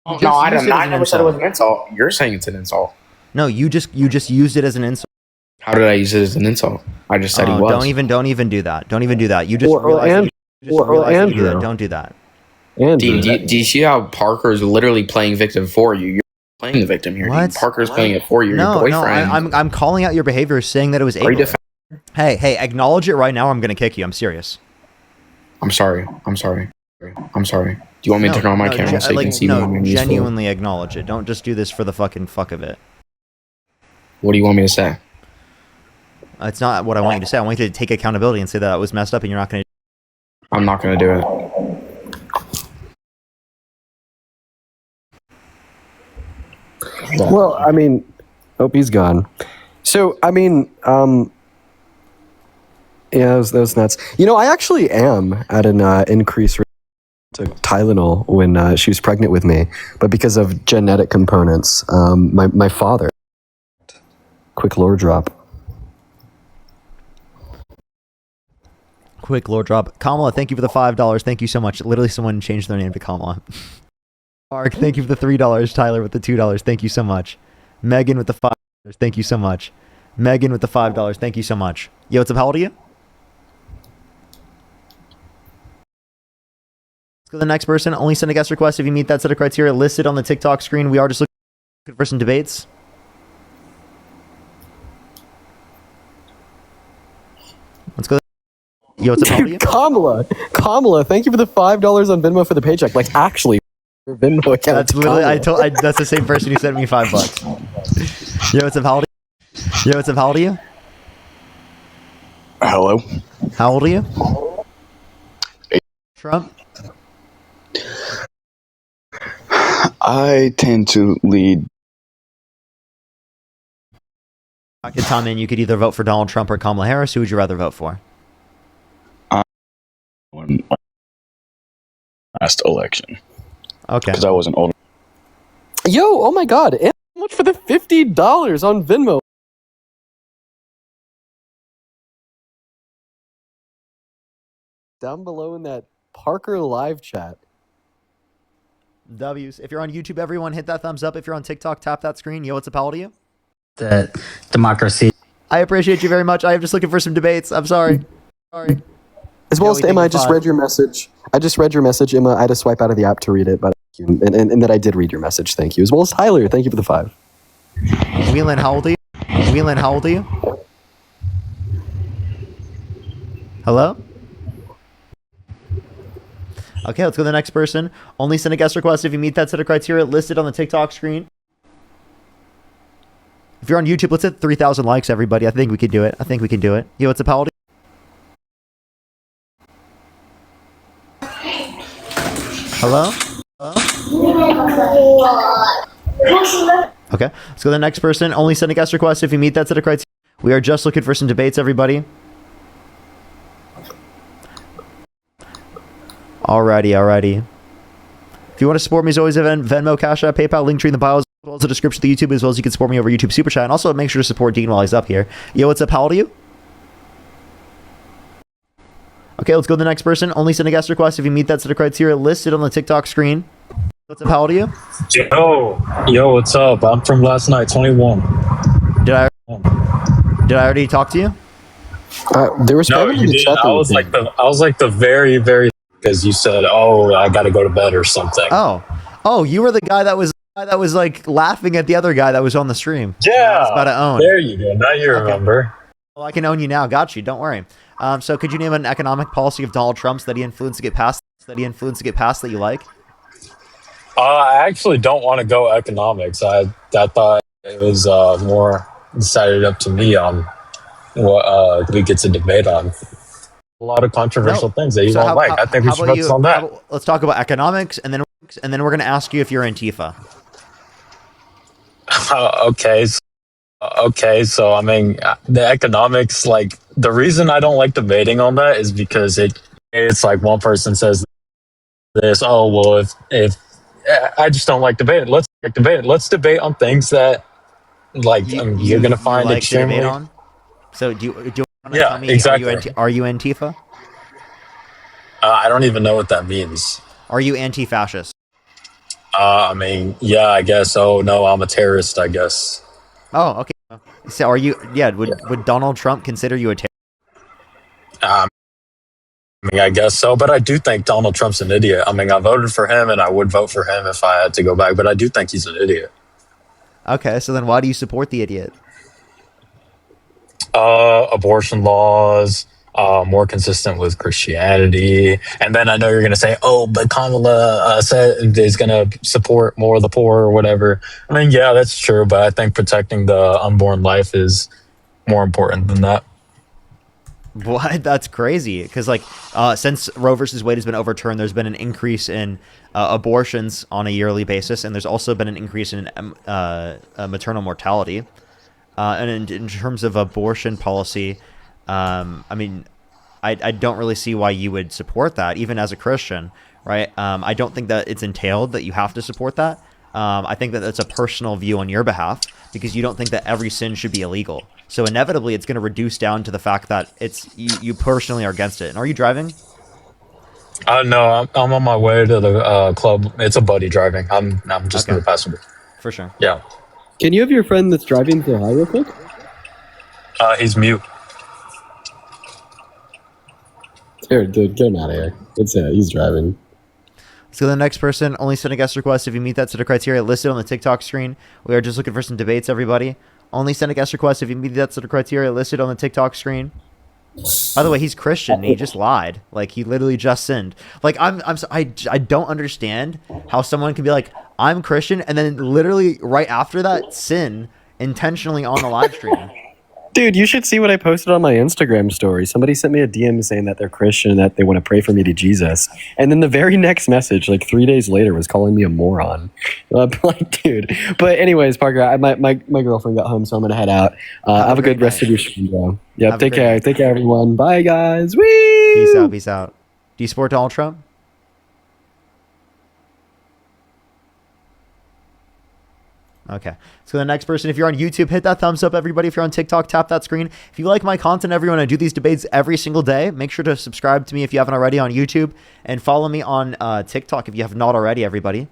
No, I didn't. I never said it was an insult. You're saying it's an insult. No, you just used it as an insult. How did I use it as an insult? I just said he was. Don't even do that. Don't even do that. You just realized Andrew. that. Don't do that. Andrew. Dean, do you see how Parker is literally playing victim for you? You're playing the victim here. What? Dean. Parker's playing it for you. No, your no, boyfriend. I'm calling out your behavior, saying that it was Are you ableist. Hey, acknowledge it right now. Or I'm gonna kick you. I'm serious. I'm sorry. Do you want me to turn on my camera so you can see me? when I'm useful? Genuinely acknowledge it. Don't just do this for the fucking fuck of it. What do you want me to say? It's not what I want you to say. I want you to take accountability and say that it was messed up, and you're not gonna. I'm not gonna do it. Well, I mean, he's gone. So, I mean, yeah, that was nuts. You know, I actually am at an increased rate to Tylenol when she was pregnant with me, but because of genetic components, my father. Quick lore drop. Quick lore drop. Kamala, thank you for the $5. Thank you so much. Literally, someone changed their name to Kamala. Mark, thank you for the $3. Tyler with the $2. Thank you so much. Megan with the $5. Thank you so much. Megan with the $5. Thank you so much. Yo, what's up? How old are you? Let's go to the next person. Only send a guest request if you meet that set of criteria listed on the TikTok screen. We are just looking for some debates. Let's go. Yo, what's up? How old are you? Kamala, thank you for the $5 on Venmo for the paycheck. Like, actually, your Venmo account. That's literally, that's the same person who sent me $5. Yo, what's up? How old are you? Hello. How old are you? Trump? I tend to lead. Tom, and you could either vote for Donald Trump or Kamala Harris. Who would you rather vote for? Last election. Okay. Because I wasn't old. Yo, oh my God. And how much for the $50 on Venmo? Down below in that Parker live chat. W's. If you're on YouTube, everyone hit that thumbs up. If you're on TikTok, tap that screen. Yo, what's up? How old are you? The democracy. I appreciate you very much. I am just looking for some debates. I'm sorry. As well as to Emma, I just read your message. Emma. I had to swipe out of the app to read it, but and that I did read your message. Thank you. As well as Tyler. Thank you for the $5. Whelan, how old are you? Hello? Okay, let's go to the next person. Only send a guest request if you meet that set of criteria listed on the TikTok screen. If you're on YouTube, let's hit 3,000 likes, everybody. I think we can do it. Yo, what's up? How old are you? Hello? Okay, let's go to the next person. Only send a guest request if you meet that set of criteria. We are just looking for some debates, everybody. Alrighty. If you want to support me, as always, Venmo, Cash App, PayPal, Linktree in the bio, as well as the description of the YouTube, as well as you can support me over YouTube Super Chat. And also make sure to support Dean while he's up here. Yo, what's up? How old are you? Okay, let's go to the next person. Only send a guest request if you meet that set of criteria listed on the TikTok screen. What's up? How old are you? Yo, what's up? I'm from last night, 21. Did I already talk to you? There was no, you didn't. I was like the very, very, because you said, "Oh, I got to go to bed" or something. Oh, you were the guy that was like laughing at the other guy that was on the stream. Yeah, I was about to own. There you go. Now you remember. Well, I can own you now. Got you. Don't worry. So could you name an economic policy of Donald Trump's that he influenced to get passed? That you like? I actually don't want to go economics. I thought it was more decided up to me on what we get to debate on. a lot of controversial No. things that you So won't like. I think we how should about focus on that. let's talk about economics, and then we're gonna ask you if you're Antifa. Okay. Okay, so I mean, the economics, like the reason I don't like debating on that is because it's like one person says this. Oh well, if I just don't like debating. Let's debate on things that like you're gonna find like to extremely. debate on. So do you want to Yeah, tell me? exactly. Are you Antifa? I don't even know what that means. Are you anti-fascist? I mean, yeah, I guess. Oh no, I'm a terrorist. I guess. Oh, okay. So are you? Yeah. Would Donald Trump consider you a terrorist? I mean, I guess so, but I do think Donald Trump's an idiot. I mean, I voted for him, and I would vote for him if I had to go back. But I do think he's an idiot. Okay, so then why do you support the idiot? Abortion laws, more consistent with Christianity. And then I know you're going to say, oh, but Kamala said is going to support more of the poor or whatever. I mean, yeah, that's true, but I think protecting the unborn life is more important than that. What? That's crazy. Because since Roe versus Wade has been overturned, there's been an increase in abortions on a yearly basis, and there's also been an increase in maternal mortality. And in terms of abortion policy, I mean, I don't really see why you would support that, even as a Christian, right? I don't think that it's entailed that you have to support that. I think that that's a personal view on your behalf, because you don't think that every sin should be illegal. So inevitably, it's going to reduce down to the fact that it's you personally are against it. And are you driving? No, I'm on my way to the club. It's a buddy driving. I'm just in the passenger. For sure. Yeah. Can you have your friend that's driving say hi real quick? He's mute. Here, dude, get him out of here. It's he's driving. So the next person, only send a guest request if you meet that set of criteria listed on the TikTok screen. We are just looking for some debates, everybody. Only send a guest request if you meet that set of criteria listed on the TikTok screen. By the way, he's Christian. He just lied. Like, he literally just sinned. Like, I don't understand how someone can be like, I'm Christian, and then literally right after that sin intentionally on the live stream. Dude, you should see what I posted on my Instagram story. Somebody sent me a DM saying that they're Christian and that they want to pray for me to Jesus. And then the very next message, like 3 days later, was calling me a moron. I'm like, dude. But anyways, Parker, my girlfriend got home, so I'm going to head out. Have a good rest of your stream, bro. Yep, take care. Take care, everyone. Bye, guys. Whee! Peace out. Peace out. Do you support Donald Trump? Okay. So the next person, if you're on YouTube, hit that thumbs up, everybody. If you're on TikTok, tap that screen. If you like my content, everyone, I do these debates every single day. Make sure to subscribe to me if you haven't already on YouTube, and follow me on TikTok if you have not already, everybody.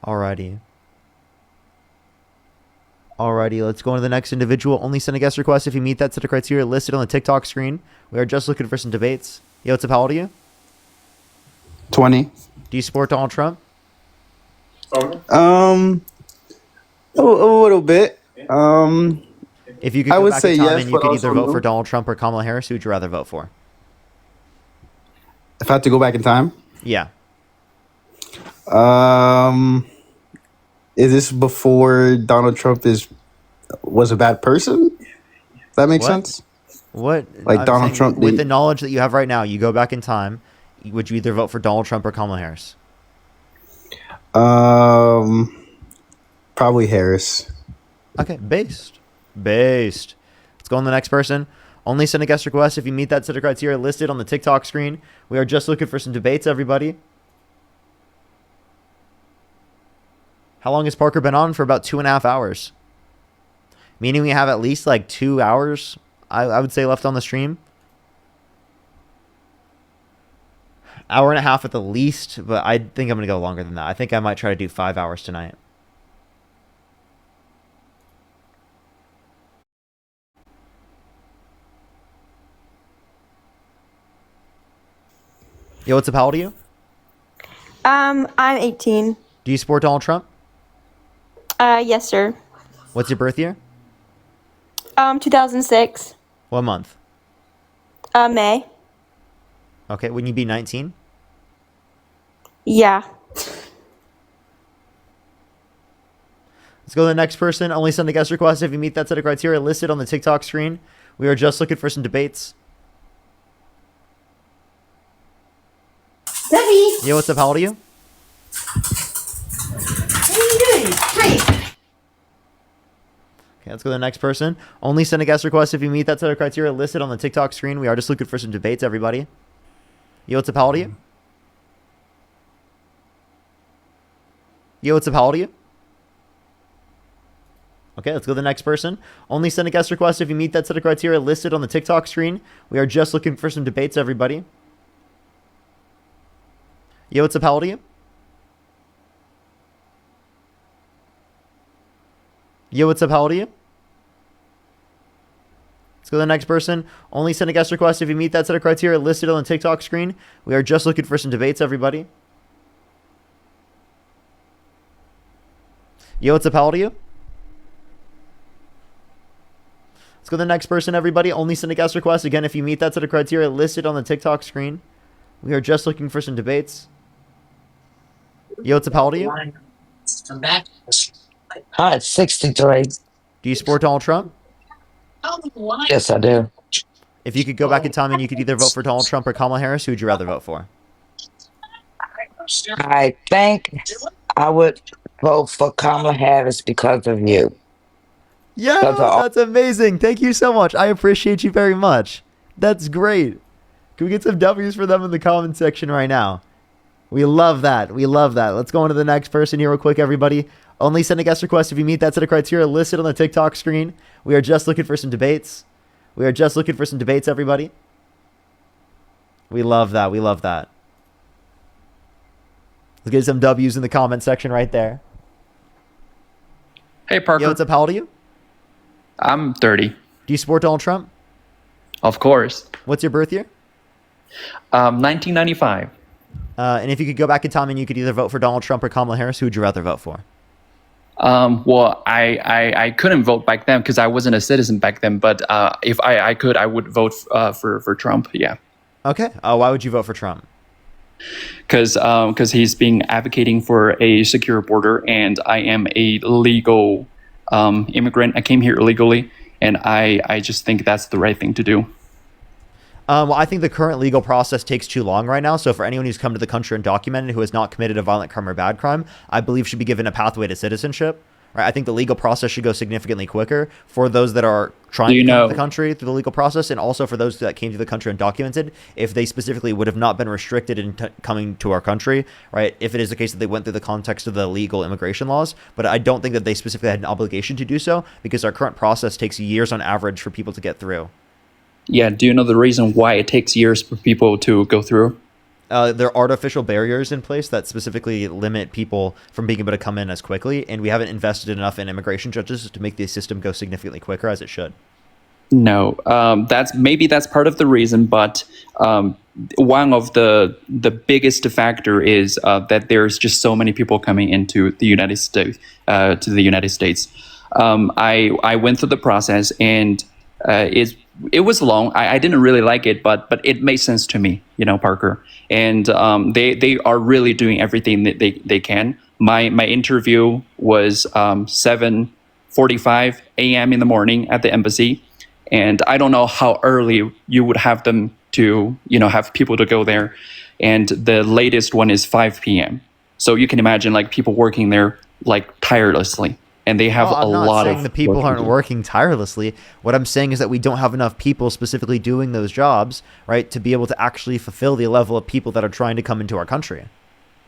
Alrighty. Alrighty, let's go on to the next individual. Only send a guest request if you meet that set of criteria listed on the TikTok screen. We are just looking for some debates. Yo, what's up? How old are you? 20. Do you support Donald Trump? A little bit. If you could I go would back say in time yes, and you but could either also vote no. for Donald Trump or Kamala Harris, who would you rather vote for? If I had to go back in time, Yeah. is this before Donald Trump was a bad person? That makes What? sense. What? Like I'm Donald saying, Trump with did- the knowledge that you have right now, you go back in time, would you either vote for Donald Trump or Kamala Harris? Probably Harris. Okay, based. Let's go on to the next person. Only send a guest request if you meet that set of criteria listed on the TikTok screen. We are just looking for some debates, everybody. How long has Parker been on? For about 2.5 hours. Meaning we have at least like 2 hours, I would say, left on the stream. Hour and a half at the least, but I think I'm going to go longer than that. I think I might try to do 5 hours tonight. Yo, what's up? How old are you? I'm 18. Do you support Donald Trump? Yes, sir. What's your birth year? 2006. What month? May. Okay, wouldn't you be 19? Yeah. Let's go to the next person. Only send a guest request if you meet that set of criteria listed on the TikTok screen. We are just looking for some debates. Debbie! Yo, what's up? How old are you? What are you doing? Hey! Okay, let's go to the next person. Only send a guest request if you meet that set of criteria listed on the TikTok screen. We are just looking for some debates, everybody. Yo, what's up? How old are you? Yo, what's up? How old are you? Okay, let's go to the next person. Only send a guest request if you meet that set of criteria listed on the TikTok screen. We are just looking for some debates, everybody. Yo, what's up? How old are you? Yo, what's up? How old are you? Let's go to the next person. Only send a guest request if you meet that set of criteria listed on the TikTok screen. We are just looking for some debates, everybody. Yo, what's up? How old are you? Let's go to the next person, everybody. Only send a guest request. Again, if you meet that set of criteria listed on the TikTok screen. We are just looking for some debates. Yo, what's up? How old are you? Hi, it's 63. Do you support Donald Trump? Yes, I do. If you could go back in time and you could either vote for Donald Trump or Kamala Harris, who would you rather vote for? I think I would vote for Kamala Harris because of you. Yeah, that's amazing. Thank you so much. I appreciate you very much. That's great. Can we get some W's for them in the comment section right now? We love that. We love that. Let's go on to the next person here real quick, everybody. Only send a guest request if you meet that set of criteria listed on the TikTok screen. We are just looking for some debates. We are just looking for some debates, everybody. We love that. We love that. Let's get some W's in the comment section right there. Hey, Parker. Yo, what's up? How old are you? I'm 30. Do you support Donald Trump? Of course. What's your birth year? 1995. And if you could go back in time and you could either vote for Donald Trump or Kamala Harris, who would you rather vote for? Well, I couldn't vote back then because I wasn't a citizen back then. But if I could, I would vote for Trump. Yeah. Okay. Why would you vote for Trump? Because he's been advocating for a secure border, and I am a legal immigrant. I came here illegally, and I just think that's the right thing to do. Well, I think the current legal process takes too long right now. So for anyone who's come to the country undocumented who has not committed a violent crime or bad crime, I believe should be given a pathway to citizenship. Right? I think the legal process should go significantly quicker for those that are trying to come to the country through the legal process, and also for those that came to the country undocumented, if they specifically would have not been restricted in coming to our country, right? If it is the case that they went through the context of the legal immigration laws, but I don't think that they specifically had an obligation to do so because our current process takes years on average for people to get through. Yeah, do you know the reason why it takes years for people to go through? There are artificial barriers in place that specifically limit people from being able to come in as quickly, and we haven't invested enough in immigration judges to make the system go significantly quicker as it should. No, that's part of the reason, but one of the biggest factor is that there's just so many people coming into the United States. I went through the process, and it was long. I didn't really like it, but it made sense to me, Parker. And they are really doing everything that they can. My interview was 7:45 a.m. in the morning at the embassy, and I don't know how early you would have them to have people to go there. And the latest one is 5 p.m. So you can imagine people working there tirelessly. And they have a lot of. I'm not saying the people aren't working tirelessly. What I'm saying is that we don't have enough people specifically doing those jobs, right, to be able to actually fulfill the level of people that are trying to come into our country.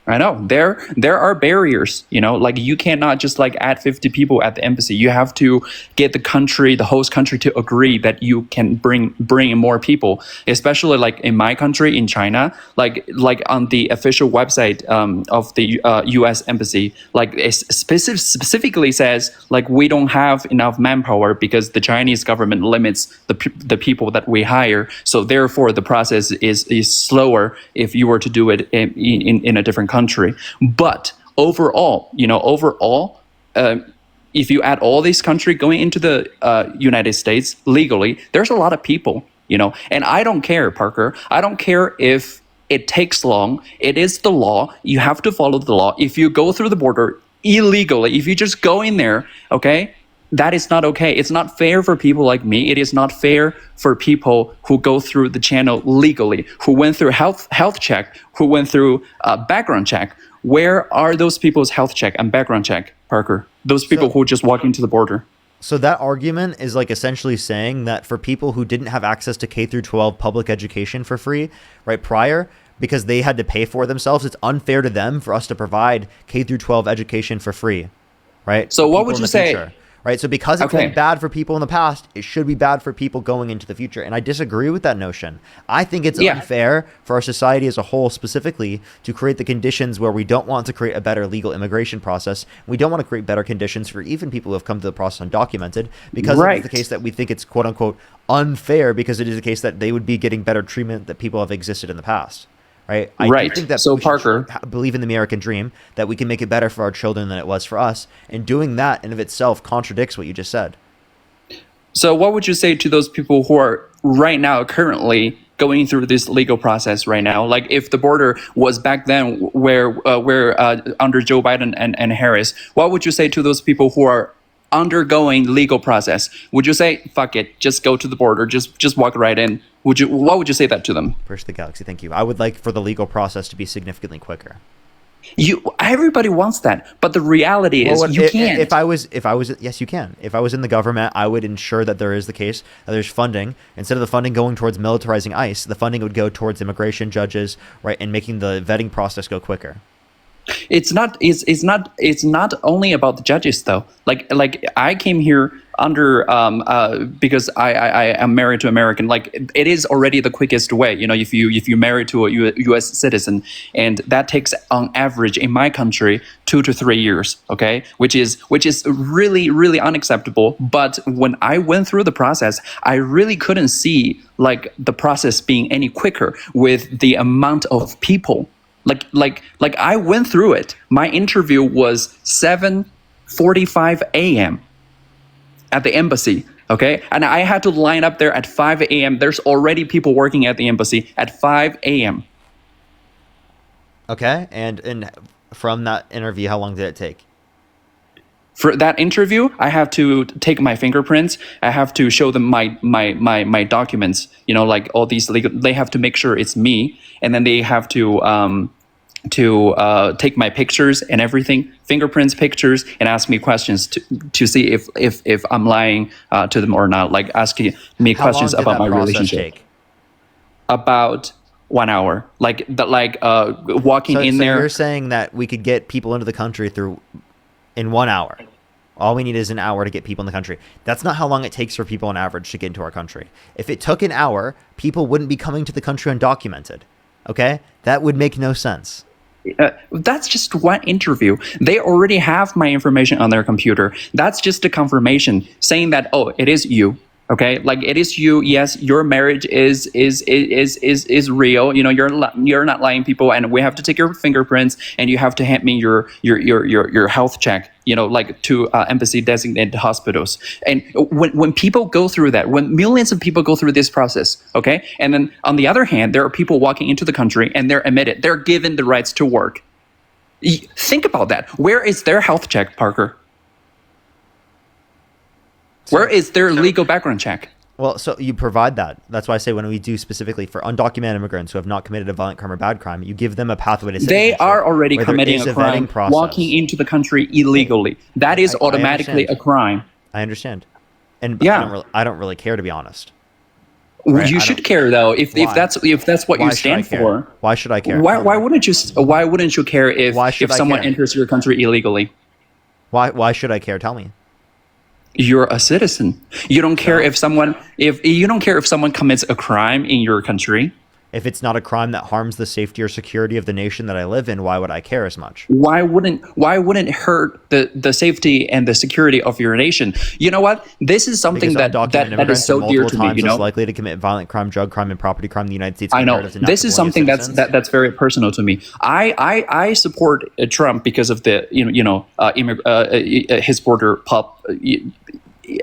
I know there are barriers, you cannot just add 50 people at the embassy. You have to get the host country to agree that you can bring in more people, especially in my country, in China, on the official website of the U.S. embassy, it specifically says we don't have enough manpower because the Chinese government limits the people that we hire. So therefore the process is slower if you were to do it in a different country. But overall, if you add all these countries going into the United States legally, there's a lot of people, and I don't care, Parker. I don't care if it takes long. It is the law. You have to follow the law. If you go through the border illegally, if you just go in there, okay, that is not okay. It's not fair for people like me. It is not fair for people who go through the channel legally, who went through health check, who went through background check. Where are those people's health check and background check, Parker? Those people who just walk into the border. So that argument is like essentially saying that for people who didn't have access to K through 12 public education for free, right, prior, because they had to pay for it themselves, it's unfair to them for us to provide K through 12 education for free, right? So what would you say? Right, so because it's been bad for people in the past, it should be bad for people going into the future. And I disagree with that notion. I think it's unfair for our society as a whole specifically to create the conditions where we don't want to create a better legal immigration process. We don't want to create better conditions for even people who have come to the process undocumented, because it is the case that we think it's quote unquote unfair, because it is the case that they would be getting better treatment that people have existed in the past. Right. I do think that so Parker, believe in the American dream, that we can make it better for our children than it was for us. And doing that in of itself contradicts what you just said. So what would you say to those people who are right now currently going through this legal process right now? Like if the border was back then where under Joe Biden and Harris, what would you say to those people who are undergoing legal process? Would you say, fuck it, just go to the border, just walk right in? What would you say that to them? Push the galaxy, thank you. I would like for the legal process to be significantly quicker. Everybody wants that, but the reality is you can't. If I was, yes, you can. If I was in the government, I would ensure that there is the case that there's funding. Instead of the funding going towards militarizing ICE, the funding would go towards immigration judges, right, and making the vetting process go quicker. It's not only about the judges though. Like I came here under because I am married to American. Like it is already the quickest way. You know, if you marry to a U.S. citizen, and that takes on average in my country 2 to 3 years. Okay, which is really unacceptable. But when I went through the process, I really couldn't see like the process being any quicker with the amount of people. Like I went through it. My interview was 7:45 a.m. at the embassy, okay? And I had to line up there at 5 a.m. There's already people working at the embassy at 5 a.m. Okay, and from that interview, how long did it take? For that interview, I have to take my fingerprints. I have to show them my documents. You know, like all these legal. They have to make sure it's me, and then they have to take my pictures and everything, fingerprints, pictures, and ask me questions to see if I'm lying to them or not. Like asking me questions about my relationship. About 1 hour. Walking in there. So you're saying that we could get people into the country in 1 hour. All we need is an hour to get people in the country. That's not how long it takes for people on average to get into our country. If it took an hour, people wouldn't be coming to the country undocumented. Okay? That would make no sense. That's just one interview. They already have my information on their computer. That's just a confirmation saying that, oh, it is you. Okay, like it is you. Yes, your marriage is real. You know, you're not lying, people, and we have to take your fingerprints, and you have to hand me your health check. You know, like to embassy designated hospitals. And when people go through that, when millions of people go through this process, okay, and then on the other hand, there are people walking into the country and they're admitted, they're given the rights to work. Think about that. Where is their health check, Parker? Where is their legal background check? Well, so you provide that. That's why I say when we do specifically for undocumented immigrants who have not committed a violent crime or bad crime, you give them a pathway to citizenship. They are already committing a crime, walking into the country illegally. That is automatically a crime. I understand. And yeah. I don't really care, to be honest. Right? You should care though. If that's what you stand for. Why should I care? Why wouldn't you care if someone enters your country illegally? Why should I care? Tell me. You're a citizen. You don't care if someone commits a crime in your country. If it's not a crime that harms the safety or security of the nation that I live in, why would I care as much? Why wouldn't it hurt the safety and the security of your nation? You know what? This is something that is so dear to me. You know, likely to commit violent crime, drug crime, and property crime in the United States. I know this is something that's very personal to me. I support Trump because of the his border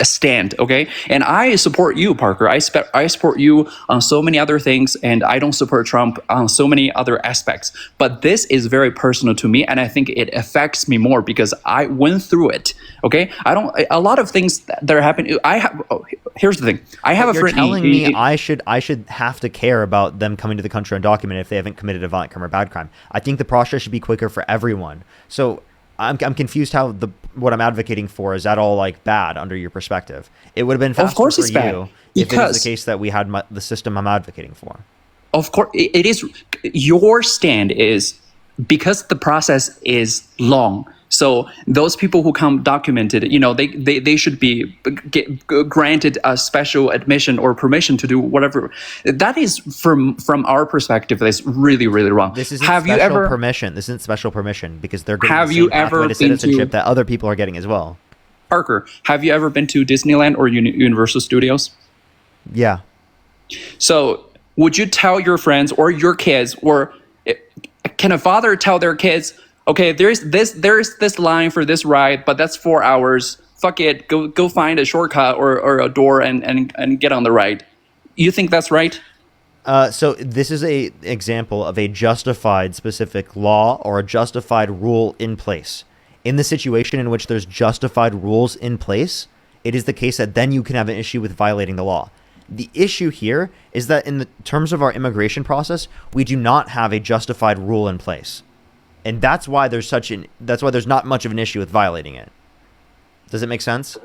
stand, okay? And I support you, Parker. I support you on so many other things, and I don't support Trump on so many other aspects. But this is very personal to me, and I think it affects me more because I went through it, okay? A lot of things that are happening, here's the thing. I have a friend. You're telling me I should have to care about them coming to the country undocumented if they haven't committed a violent crime or bad crime. I think the process should be quicker for everyone. So I'm confused how what I'm advocating for is at all like bad under your perspective. It would have been faster for you if it is the case that we had the system I'm advocating for. Of course, it is. Your stand is because the process is long. So those people who come documented, they should be granted a special admission or permission to do whatever. That is from our perspective, that's really, really wrong. This isn't special permission. This isn't special permission because they're getting the same pathway to citizenship that other people are getting as well. Parker, have you ever been to Disneyland or Universal Studios? Yeah. So would you tell your friends or your kids, or can a father tell their kids, okay, there's this line for this ride, but that's 4 hours. Fuck it, go find a shortcut or a door and get on the ride. You think that's right? So this is a example of a justified specific law or a justified rule in place. In the situation in which there's justified rules in place, it is the case that then you can have an issue with violating the law. The issue here is that in the terms of our immigration process, we do not have a justified rule in place. And that's why there's not much of an issue with violating it. Does it make sense?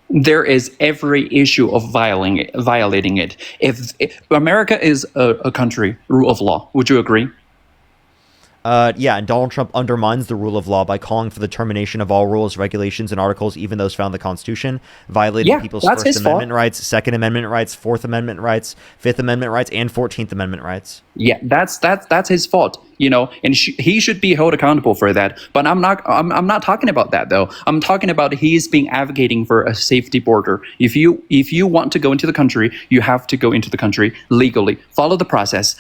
There is every issue of violating it. If America is a country, rule of law, would you agree? Yeah, and Donald Trump undermines the rule of law by calling for the termination of all rules, regulations, and articles, even those found in the Constitution, violating people's First Amendment rights, Second Amendment rights, Fourth Amendment rights, Fifth Amendment rights, and 14th Amendment rights. Yeah, that's his fault, and he should be held accountable for that. But I'm not talking about that though. I'm talking about he's being advocating for a safety border. If you want to go into the country, you have to go into the country legally. Follow the process.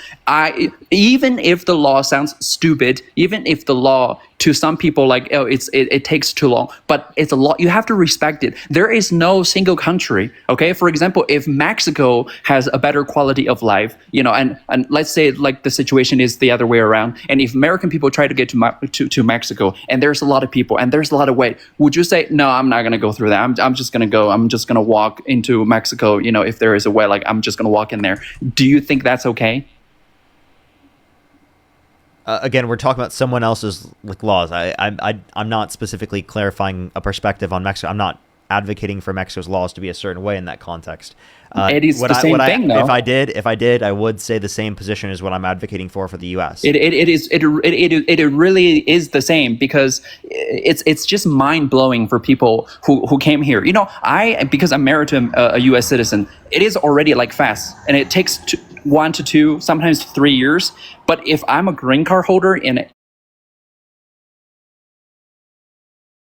Even if the law sounds stupid, even if the law to some people it takes too long, but it's a law. You have to respect it. There is no single country. Okay, for example, if Mexico has a better quality of life, and let's say like the situation is the other way around, and if American people try to get to Mexico, and there's a lot of people and there's a lot of wait, would you say no? I'm not gonna go through that. I'm just gonna walk into Mexico. If there is a way, like I'm just gonna walk in there. Do you think that's okay? Again, we're talking about someone else's laws. I'm not specifically clarifying a perspective on Mexico. I'm not advocating for Mexico's laws to be a certain way in that context. It is the same thing, though. If I did, I would say the same position as what I'm advocating for the U.S. It really is the same because it's just mind blowing for people who came here. Because I'm married to a U.S. citizen, it is already fast, and it takes 1 to 2, sometimes 3 years. But if I'm a green card holder and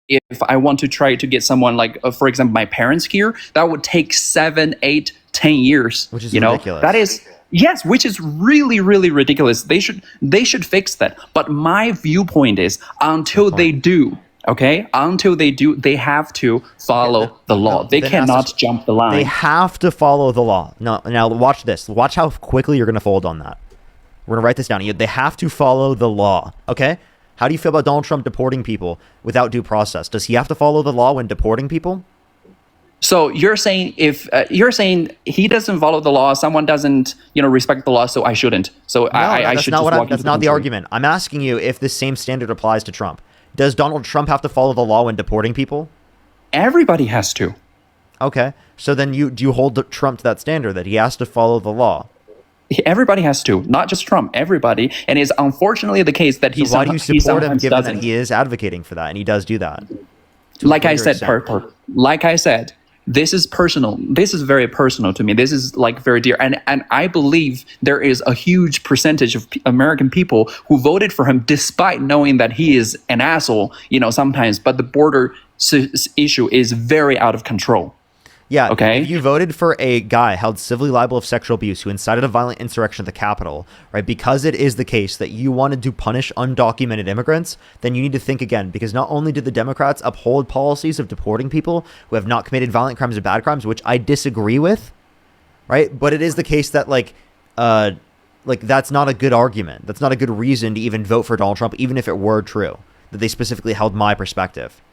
if I want to try to get someone for example, my parents here, that would take 7, 8, 10 years. Which is ridiculous. That is, yes, which is really, really ridiculous. They should fix that. But my viewpoint is until they do, they have to follow the law. They cannot jump the line. They have to follow the law. Now watch this. Watch how quickly you're going to fold on that. We're going to write this down. They have to follow the law. Okay? How do you feel about Donald Trump deporting people without due process? Does he have to follow the law when deporting people? So you're saying if he doesn't follow the law, someone doesn't respect the law, so I shouldn't. So I should just walk into the country. That's not the argument. I'm asking you if the same standard applies to Trump. Does Donald Trump have to follow the law when deporting people? Everybody has to. Okay. So then do you hold Trump to that standard that he has to follow the law? Everybody has to, not just Trump, everybody. And it's unfortunately the case that why do you support him given that he is advocating for that and he does do that? Like I said, this is personal. This is very personal to me. This is very dear. And I believe there is a huge percentage of American people who voted for him despite knowing that he is an asshole, sometimes. But the border issue is very out of control. Yeah. Okay. If you voted for a guy held civilly liable of sexual abuse who incited a violent insurrection at the Capitol, right, because it is the case that you wanted to punish undocumented immigrants, then you need to think again, because not only did the Democrats uphold policies of deporting people who have not committed violent crimes or bad crimes, which I disagree with, right, but it is the case that that's not a good argument. That's not a good reason to even vote for Donald Trump, even if it were true that they specifically held my perspective.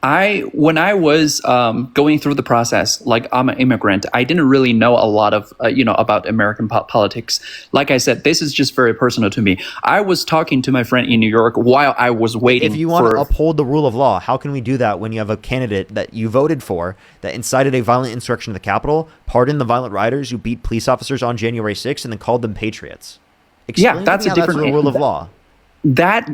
When I was going through the process, like I'm an immigrant, I didn't really know a lot of about American politics. Like I said, this is just very personal to me. I was talking to my friend in New York while I was waiting. If you want to uphold the rule of law, how can we do that when you have a candidate that you voted for that incited a violent insurrection at the Capitol, pardoned the violent rioters who beat police officers on January 6th, and then called them patriots? Explain that's to me a how different rule of law. That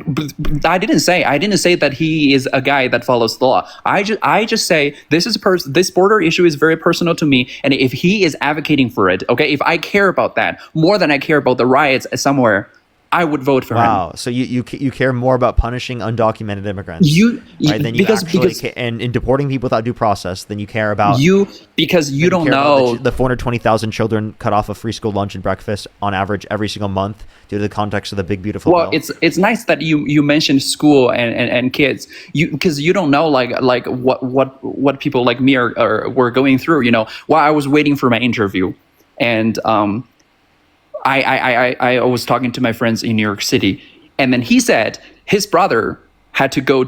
I didn't say that he is a guy that follows the law. I just say this border issue is very personal to me, and if he is advocating for it, okay, if I care about that more than I care about the riots somewhere, I would vote for him. Wow, so you care more about punishing undocumented immigrants, and in deporting people without due process than you care about because you don't know the 420,000 children cut off of free school lunch and breakfast on average every single month due to the context of the big beautiful bill. It's nice that you mentioned school and kids, because you don't know like what people like me were going through, while I was waiting for my interview. And I was talking to my friends in New York City, and then he said his brother had to go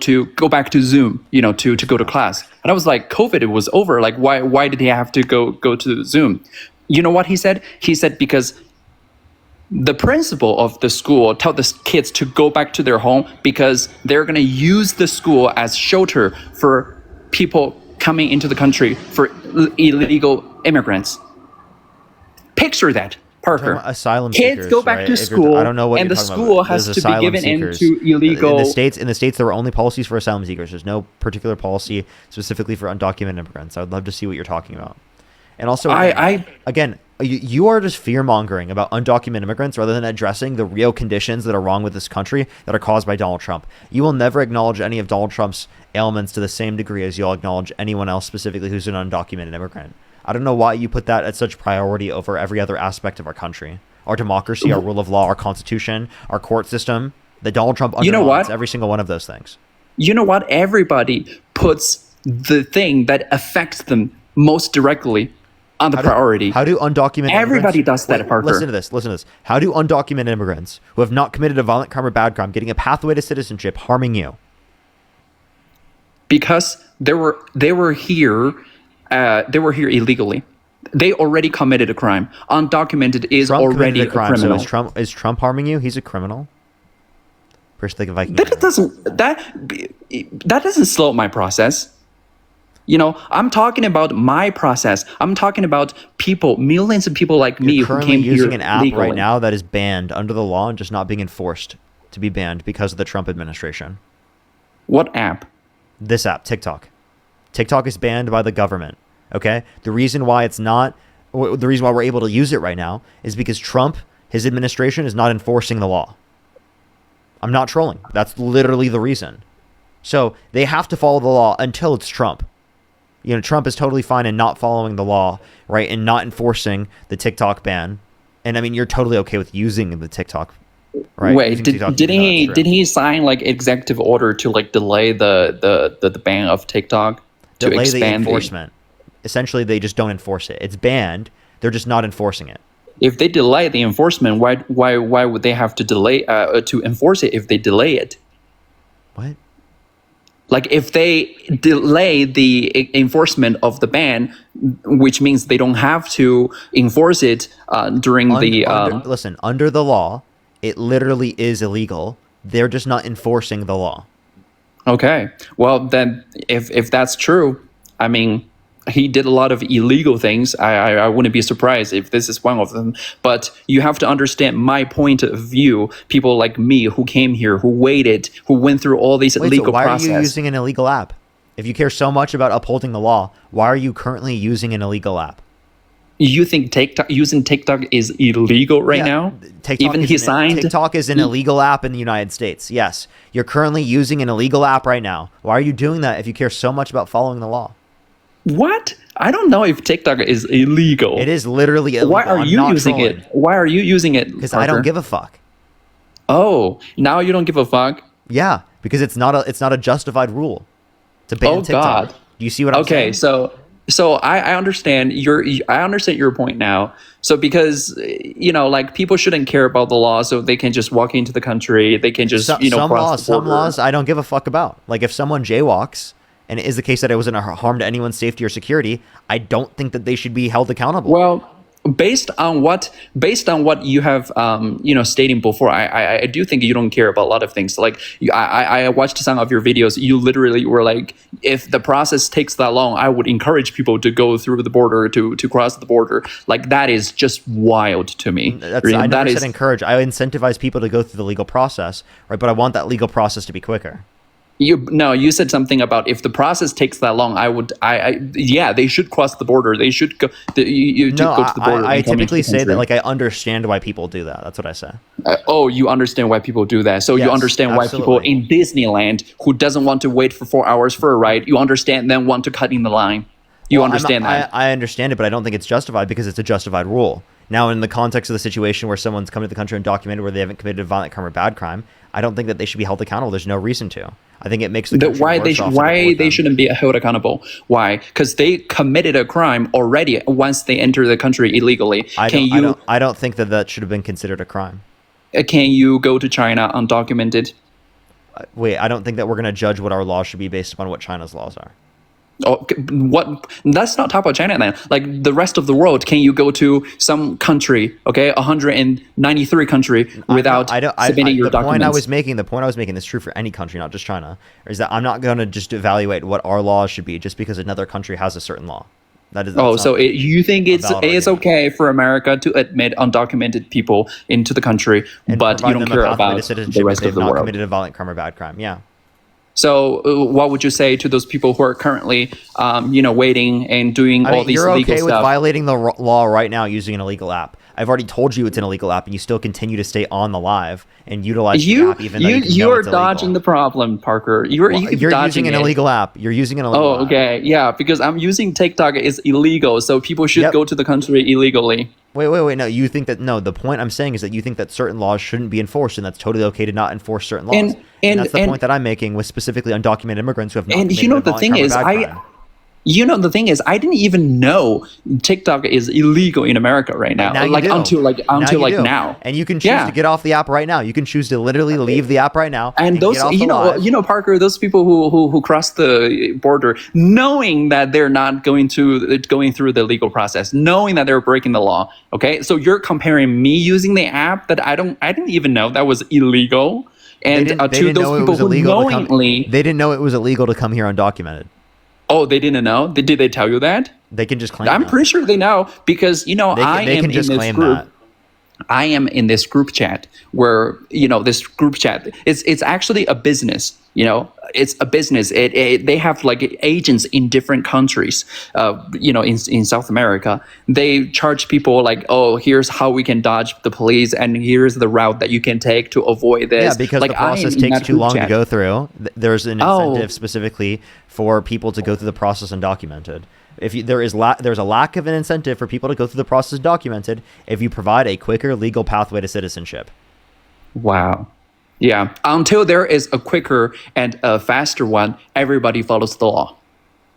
back to Zoom, to go to class. And I was like, COVID, it was over. Like, why did he have to go to Zoom? You know what he said? He said because the principal of the school told the kids to go back to their home because they're going to use the school as shelter for people coming into the country, for illegal immigrants. Picture that. Parker. Asylum kids seekers, go back right? to school, I don't know what and you're the talking school about. has There's to be asylum given seekers. into illegal. In the states, there are only policies for asylum seekers. There's no particular policy specifically for undocumented immigrants. I would love to see what you're talking about. And also, you are just fear mongering about undocumented immigrants rather than addressing the real conditions that are wrong with this country that are caused by Donald Trump. You will never acknowledge any of Donald Trump's ailments to the same degree as you'll acknowledge anyone else specifically who's an undocumented immigrant. I don't know why you put that at such priority over every other aspect of our country. Our democracy, our rule of law, our constitution, our court system, that Donald Trump undermines every single one of those things. You know what? Everybody puts the thing that affects them most directly on the priority. How do undocumented Everybody immigrants, does that, Parker. Listen to this. How do undocumented immigrants who have not committed a violent crime or bad crime getting a pathway to citizenship harming you? Because they were here illegally. They already committed a crime. Undocumented is Trump already a crime. criminal. So is Trump harming you? He's a criminal. First, if I can. That doesn't slow my process. I'm talking about my process. I'm talking about people, millions of people like me who came here using an app legally. right now that is banned under the law and just not being enforced to be banned because of the Trump administration. What app? This app, TikTok. TikTok is banned by the government. Okay? The reason why we're able to use it right now is because Trump, his administration, is not enforcing the law. I'm not trolling. That's literally the reason. So they have to follow the law until it's Trump. Trump is totally fine in not following the law, right? And not enforcing the TikTok ban. And I mean, you're totally okay with using the TikTok, right? Wait, did he sign like executive order to like delay the ban of TikTok? To delay expand the enforcement. Essentially, they just don't enforce it. It's banned. They're just not enforcing it. If they delay the enforcement, why would they have to delay to enforce it if they delay it? What? Like if they delay the enforcement of the ban, which means they don't have to enforce it during under the law, it literally is illegal. They're just not enforcing the law. Okay. Well, then if that's true, I mean, he did a lot of illegal things. I wouldn't be surprised if this is one of them. But you have to understand my point of view. People like me who came here, who waited, who went through all these legal process. Why are you using an illegal app? If you care so much about upholding the law, why are you currently using an illegal app? You think using TikTok is illegal right now? TikTok is an illegal app in the United States. Yes. You're currently using an illegal app right now. Why are you doing that if you care so much about following the law? What? I don't know if TikTok is illegal. It is literally illegal. Why are you using it? Why are you using it? Because I don't give a fuck. Oh, now you don't give a fuck? Yeah, because it's not a justified rule to ban TikTok. God. Do you see what I'm saying? Okay, so I understand your point now. So because like people shouldn't care about the law, so they can just walk into the country. They can just cross the border. Some laws I don't give a fuck about. Like if someone jaywalks, and it is the case that it wasn't a harm to anyone's safety or security, I don't think that they should be held accountable. Well, based on what you have stating before, I do think you don't care about a lot of things. Like I watched some of your videos. You literally were like, if the process takes that long, I would encourage people to go through the border to cross the border. Like that is just wild to me. I never said encourage. I incentivize people to go through the legal process, right? But I want that legal process to be quicker. You said something about if the process takes that long, they should cross the border. They should go. Go to the border. I typically say that like I understand why people do that. That's what I say. You understand why people do that. So yes, you understand why people in Disneyland who doesn't want to wait for 4 hours for a ride. You understand them want to cut in the line. You understand that. I understand it, but I don't think it's justified because it's a justified rule. Now, in the context of the situation where someone's come to the country undocumented, where they haven't committed a violent crime or bad crime, I don't think that they should be held accountable. There's no reason to. I think it makes the country worse off. Why they shouldn't be held accountable? Why? Because they committed a crime already once they enter the country illegally. I don't think that should have been considered a crime. Can you go to China undocumented? Wait, I don't think that we're going to judge what our laws should be based upon what China's laws are. Oh, what? Let's not talk about China then. Like the rest of the world, can you go to some country, 193 country without submitting your documents? The point I was making is true for any country, not just China, is that I'm not going to just evaluate what our laws should be just because another country has a certain law. You think it's okay for America to admit undocumented people into the country, but you don't care about the rest of the world? Committed a violent crime or bad crime, yeah. So what would you say to those people who are currently, waiting and doing all these illegal stuff? You're okay with violating the law right now using an illegal app. I've already told you it's an illegal app, and you still continue to stay on the live and utilize the app, even though you are dodging the problem, Parker. You're using an illegal app. You're using an illegal app. Oh, okay, yeah, because I'm using TikTok is illegal, so people should go to the country illegally. Wait. No, you think that the point I'm saying is that you think that certain laws shouldn't be enforced, and that's totally okay to not enforce certain laws. And that's the point that I'm making with specifically undocumented immigrants who have not committed a violent crime or bad crime. The thing is, I didn't even know TikTok is illegal in America right now. Until now. And you can choose to get off the app right now. You can choose to literally leave the app right now. And those, Parker, those people who cross the border, knowing that they're not going through the legal process, knowing that they're breaking the law. Okay, so you're comparing me using the app that I didn't even know that was illegal, and to those people who knowingly they didn't know it was illegal to come here undocumented. Oh, they didn't know? Did they tell you that? They can just claim I'm pretty sure they know because, I am in this group. That. I am in this group chat where, this group chat, it's actually a business, it's a business. They have like agents in different countries, in South America. They charge people like, oh, here's how we can dodge the police and here's the route that you can take to avoid this. Yeah, because the process takes too long to go through. There's an incentive specifically for people to go through the process undocumented. There's a lack of an incentive for people to go through the process documented if you provide a quicker legal pathway to citizenship. Wow. Yeah. Until there is a quicker and a faster one, everybody follows the law.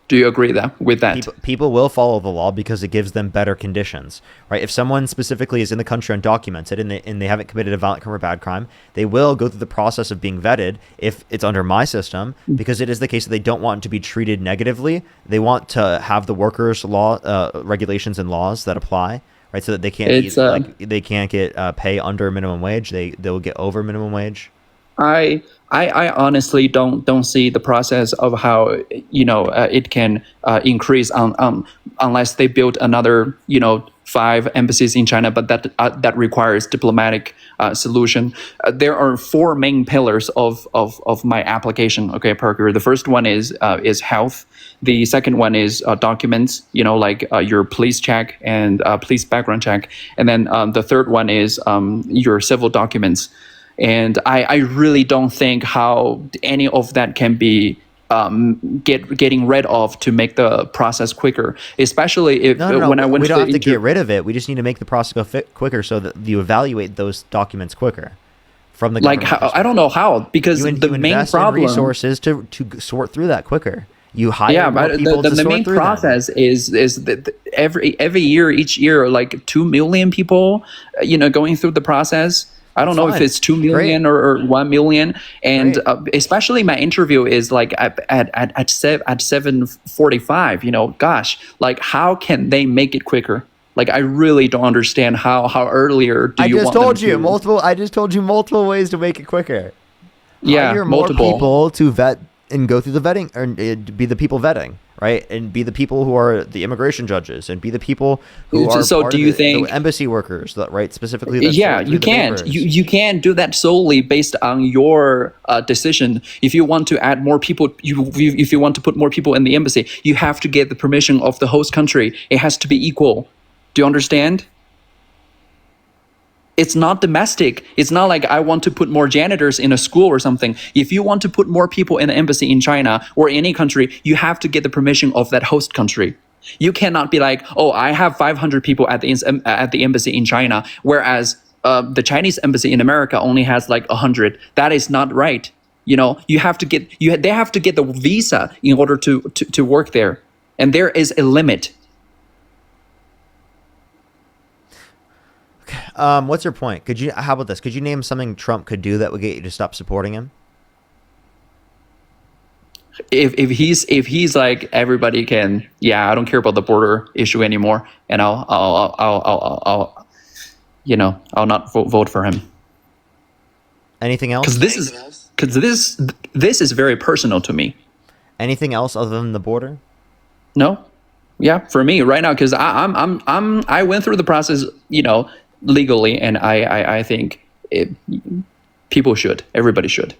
Do you agree with that? People will follow the law because it gives them better conditions, right? If someone specifically is in the country undocumented and they haven't committed a violent crime or bad crime, they will go through the process of being vetted if it's under my system, because it is the case that they don't want to be treated negatively. They want to have the workers' law regulations and laws that apply, right? So that they can't get pay under minimum wage. They will get over minimum wage. I honestly don't see the process of how it can increase unless they build another 5 embassies in China, but that requires diplomatic solution. There are 4 main pillars of my application. Okay, Parker. The first one is health. The second one is documents. Your police check and police background check, and then the third one is your civil documents. And I really don't think how any of that can be getting rid of to make the process quicker. Especially if No. when I went we to don't the have to get rid of it. We just need to make the process go quicker so that you evaluate those documents quicker from the like government. I don't know how, because You the main invest in problem resources to sort through that quicker. You hire yeah, more but people the to sort main through them. process is that every year, each year, like 2 million people, going through the process. I don't know if fine. it's 2 million or 1 million, and especially my interview is like at 7:45. Gosh, like how can they make it quicker? Like I really don't understand how earlier do you want them to? I just told you multiple ways to make it quicker. Yeah, Hire multiple. more people to vet and go through the vetting, or be the people vetting, right? And be the people who are the immigration judges, and be the people who are So part do of you the think- embassy workers, right? Specifically, that Yeah, sort through you the can't. papers. You can't do that solely based on your decision. If you want to add more people, if you want to put more people in the embassy, you have to get the permission of the host country. It has to be equal. Do you understand? It's not domestic. It's not like I want to put more janitors in a school or something. If you want to put more people in the embassy in China or any country, you have to get the permission of that host country. You cannot be like, oh, I have 500 people at the embassy in China, whereas the Chinese embassy in America only has like 100. That is not right. You have to get they have to get the visa in order to work there, and there is a limit. What's your point? How about this? Could you name something Trump could do that would get you to stop supporting him? If he's like everybody can, I don't care about the border issue anymore, and I'll not vote for him. Anything else? Because this is very personal to me. Anything else other than the border? No, for me right now, because I went through the process, legally, and I think everybody should.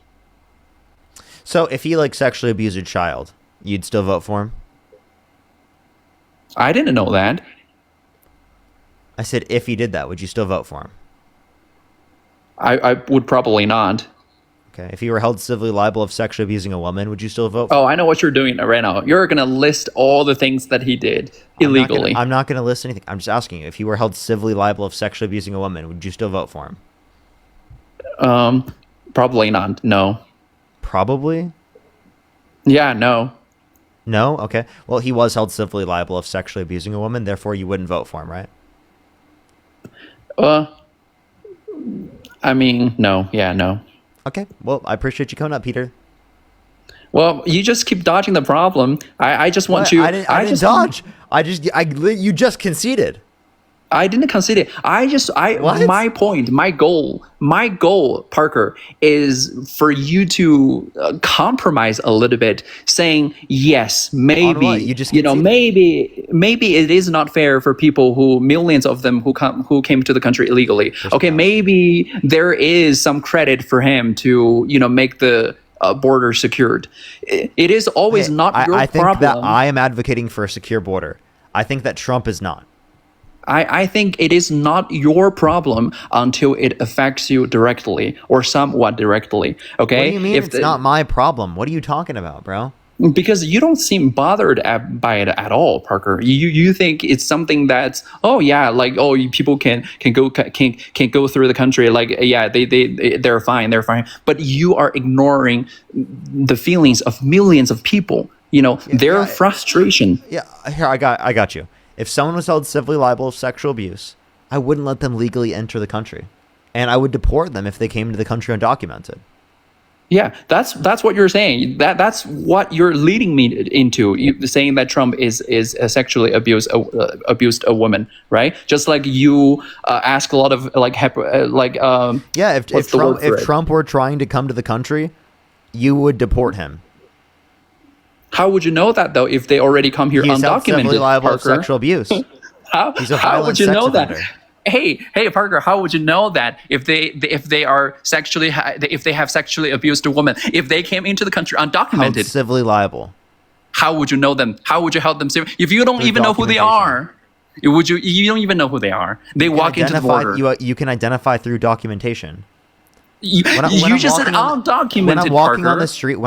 So if he sexually abused a child, you'd still vote for him? I didn't know that. I said if he did that, would you still vote for him? I would probably not. Okay. If he were held civilly liable of sexually abusing a woman, would you still vote for him? Oh, I know what you're doing right now. You're going to list all the things that he did illegally. I'm not going to list anything. I'm just asking you, if he were held civilly liable of sexually abusing a woman, would you still vote for him? Probably not. No. Probably? Yeah, no. No? Okay. Well, he was held civilly liable of sexually abusing a woman, therefore you wouldn't vote for him, right? I mean, no. Yeah, no. Okay. Well, I appreciate you coming up, Peter. Well, you just keep dodging the problem. I just want you. I didn't dodge. You just conceded. I didn't concede it. My point, my goal, Parker, is for you to compromise a little bit, saying yes, maybe maybe it is not fair for people millions of them who came to the country illegally. Okay, maybe there is some credit for him to make the border secured. It is always not your problem. I think that I am advocating for a secure border. I think that Trump is not. I think it is not your problem until it affects you directly or somewhat directly. Okay? What do you mean it's not my problem? What are you talking about, bro? Because you don't seem bothered by it at all, Parker. You think it's something that's people can go through the country they're fine. But you are ignoring the feelings of millions of people. Their frustration. Yeah, here I got you. If someone was held civilly liable of sexual abuse, I wouldn't let them legally enter the country, and I would deport them if they came to the country undocumented. Yeah, that's what you're saying. That's what you're leading me into. Saying that Trump is sexually abused a woman, right? Just like you ask a lot of if Trump were trying to come to the country, you would deport him. How would you know that though? If they already come here undocumented, Civilly liable of Parker? sexual abuse. How would you know that? Hey, Parker, how would you know that if they have sexually abused a woman, if they came into the country undocumented? Held civilly liable. How would you know them? How would you help them? If you don't even know who they are, you don't even know who they are. They walk into the border. You can identify through documentation. You just said undocumented. When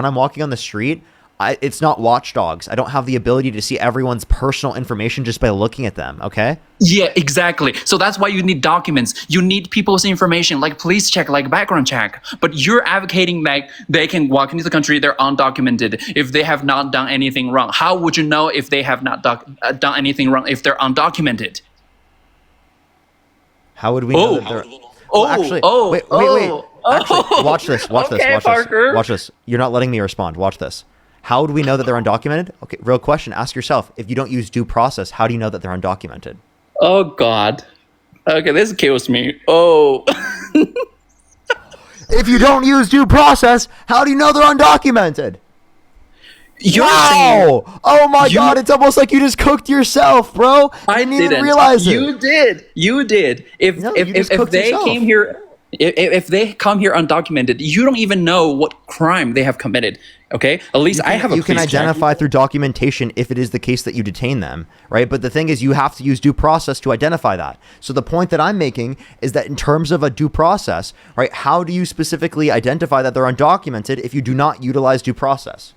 I'm walking on the street, it's not watchdogs. I don't have the ability to see everyone's personal information just by looking at them, okay? Yeah, exactly. So that's why you need documents. You need people's information, like police check, like background check. But you're advocating like they can walk into the country, they're undocumented, if they have not done anything wrong. How would you know if they have not done anything wrong if they're undocumented? How would we know that they're... Well, actually, wait. Actually, watch this. Watch this. Watch this. You're not letting me respond. Watch this. How would we know that they're undocumented? Okay, real question. Ask yourself. If you don't use due process, how do you know that they're undocumented? Oh, God. Okay, this kills me. Oh. If you don't use due process, how do you know they're undocumented? Wow! Oh my God! It's almost like you just cooked yourself, bro. I didn't even realize it. You did. You did. If they came here, if they come here undocumented, you don't even know what crime they have committed. Okay, at least I have a. You can identify through documentation if it is the case that you detain them, right? But the thing is, you have to use due process to identify that. So the point that I'm making is that in terms of a due process, right? How do you specifically identify that they're undocumented if you do not utilize due process?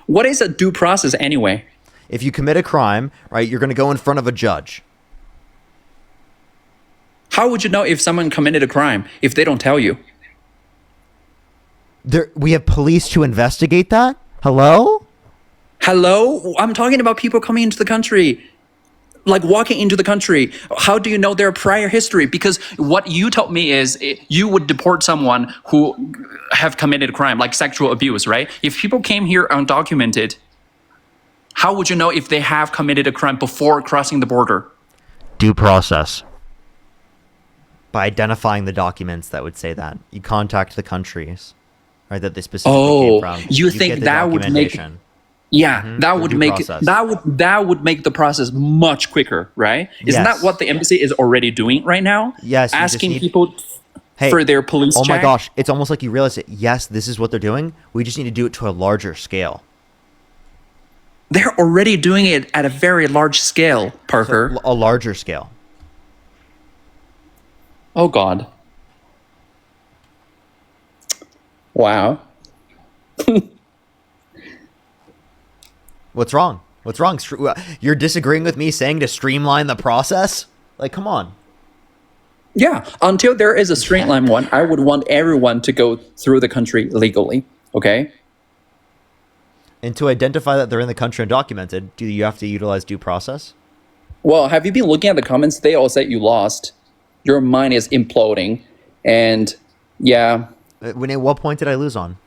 What is a due process anyway? If you commit a crime, right, you're going to go in front of a judge. How would you know if someone committed a crime if they don't tell you? We have police to investigate that? Hello? Hello? I'm talking about people coming into the country. Like walking into the country. How do you know their prior history? Because what you told me is you would deport someone who have committed a crime, like sexual abuse, right? If people came here undocumented, how would you know if they have committed a crime before crossing the border? Due process. By identifying the documents that would say that. You contact the countries, right, that they specifically came from. You think that would make... Yeah, that would make that would make the process much quicker, right? Isn't that what the embassy is already doing right now? Yes, asking people for their police check. Oh my gosh, it's almost like you realize it. Yes, this is what they're doing. We just need to do it to a larger scale. They're already doing it at a very large scale, Parker. So, a larger scale. Oh God. Wow. What's wrong? What's wrong? You're disagreeing with me saying to streamline the process? Like, come on. Yeah, until there is a streamlined one, I would want everyone to go through the country legally, okay? And to identify that they're in the country undocumented, do you have to utilize due process? Well, have you been looking at the comments? They all said you lost. Your mind is imploding. And, yeah. At what point did I lose on?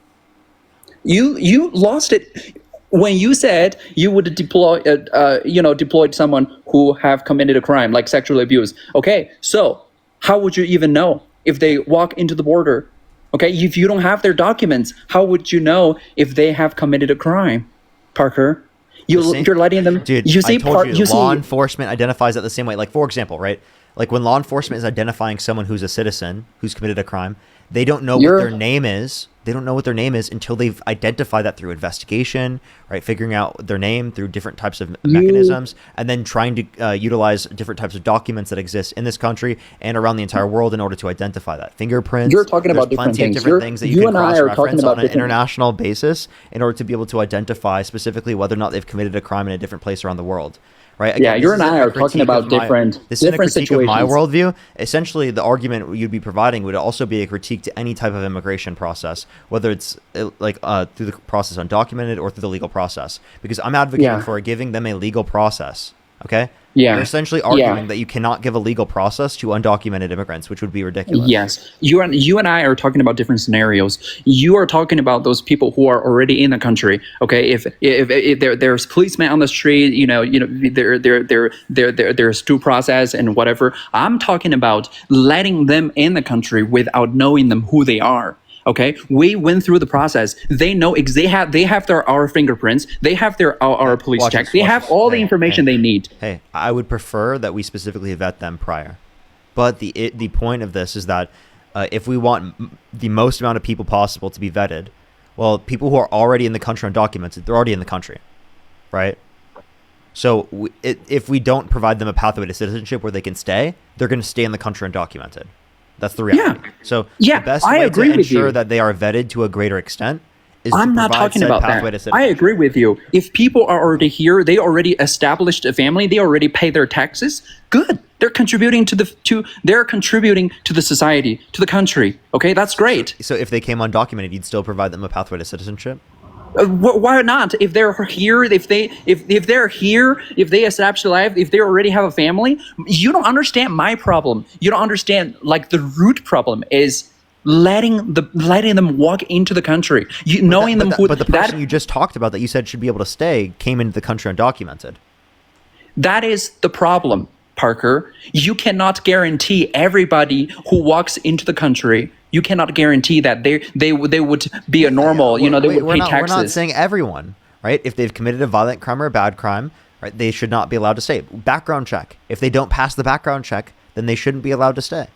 You lost it. When you said you would deployed someone who have committed a crime like sexual abuse. Okay, so how would you even know if they walk into the border? Okay, if you don't have their documents, how would you know if they have committed a crime, Parker? You're letting them. Dude, I told you, law enforcement identifies that the same way. Like, for example, right? Like when law enforcement is identifying someone who's a citizen who's committed a crime, they don't know what their name is. They don't know what their name is until they've identified that through investigation, right? Figuring out their name through different types of mechanisms, and then trying to utilize different types of documents that exist in this country and around the entire world in order to identify that. Fingerprints. You're talking about different things. Different things that you can cross-reference on an international basis in order to be able to identify specifically whether or not they've committed a crime in a different place around the world. Right? Again, yeah, you and I are talking about different situations. Of my worldview. Essentially, the argument you'd be providing would also be a critique to any type of immigration process, whether it's like through the process undocumented or through the legal process. Because I'm advocating for giving them a legal process. Okay? Yeah. You're essentially arguing that you cannot give a legal process to undocumented immigrants, which would be ridiculous. Yes. You and I are talking about different scenarios. You are talking about those people who are already in the country. Okay, if there's policemen on the street, there's due process and whatever. I'm talking about letting them in the country without knowing them who they are. Okay, we went through the process. They know they have our fingerprints. They have our police checks. They have all the information they need. Hey, I would prefer that we specifically vet them prior. But the point of this is that if we want the most amount of people possible to be vetted, well, people who are already in the country undocumented, they're already in the country, right? So if we don't provide them a pathway to citizenship where they can stay, they're going to stay in the country undocumented. That's the reality. Yeah. So the best way to ensure that they are vetted to a greater extent is to I'm not provide talking said about pathway to that. citizenship. I agree with you. If people are already here, they already established a family, they already pay their taxes. Good. They're contributing to the society, to the country. Okay, that's great. So if they came undocumented, you'd still provide them a pathway to citizenship? Why not? If they're here, if they're here, if they establish a life, if they already have a family, you don't understand my problem. You don't understand, like, the root problem is letting them walk into the country. But the person you just talked about that you said should be able to stay came into the country undocumented. That is the problem, Parker. You cannot guarantee everybody who walks into the country. You cannot guarantee that they would be a normal. They would pay taxes. We're not saying everyone, right? If they've committed a violent crime or a bad crime, right, they should not be allowed to stay. Background check. If they don't pass the background check, then they shouldn't be allowed to stay.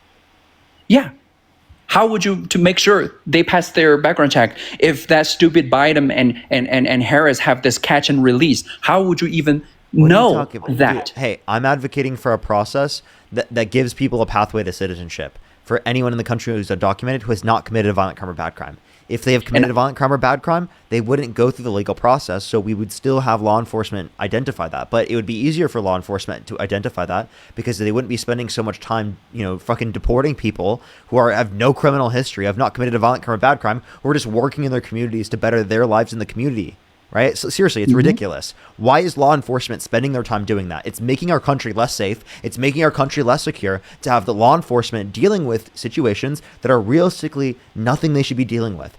Yeah. How would you to make sure they pass their background check if that stupid Biden and Harris have this catch and release? How would you even know that? Dude, hey, I'm advocating for a process that gives people a pathway to citizenship for anyone in the country who's undocumented who has not committed a violent crime or bad crime. If they have committed a violent crime or bad crime, they wouldn't go through the legal process, so we would still have law enforcement identify that. But it would be easier for law enforcement to identify that because they wouldn't be spending so much time, fucking deporting people who have no criminal history, have not committed a violent crime or bad crime, who are just working in their communities to better their lives in the community. Right? So seriously, it's ridiculous. Why is law enforcement spending their time doing that? It's making our country less safe. It's making our country less secure to have the law enforcement dealing with situations that are realistically nothing they should be dealing with.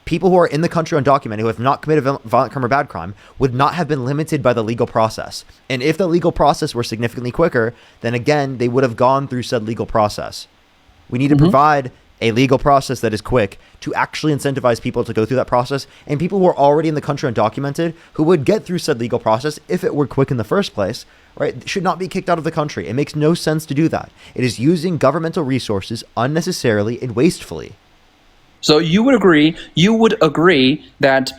People who are in the country undocumented who have not committed a violent crime or bad crime would not have been limited by the legal process. And if the legal process were significantly quicker, then again, they would have gone through said legal process. We need to provide a legal process that is quick to actually incentivize people to go through that process, and people who are already in the country undocumented who would get through said legal process if it were quick in the first place, right, should not be kicked out of the country. It makes no sense to do that. It is using governmental resources unnecessarily and wastefully. So you would agree that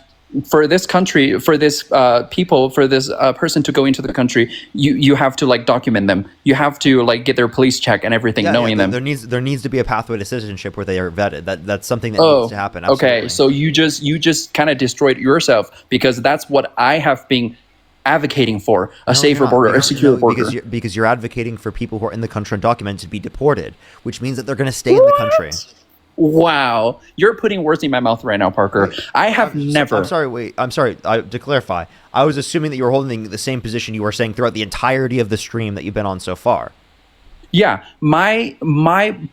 for this country, for this people, for this person to go into the country, you have to document them. You have to get their police check and everything, knowing them. There needs to be a pathway to citizenship where they are vetted. That's something that needs to happen. Absolutely. Okay, so you just kind of destroyed yourself because that's what I have been advocating for: a safer border, a secure border. Because you're advocating for people who are in the country undocumented to be deported, which means that they're going to stay in the country. Wow, you're putting words in my mouth right now, Parker. I have never. I'm sorry. To clarify, I was assuming that you were holding the same position you were saying throughout the entirety of the stream that you've been on so far. Yeah, my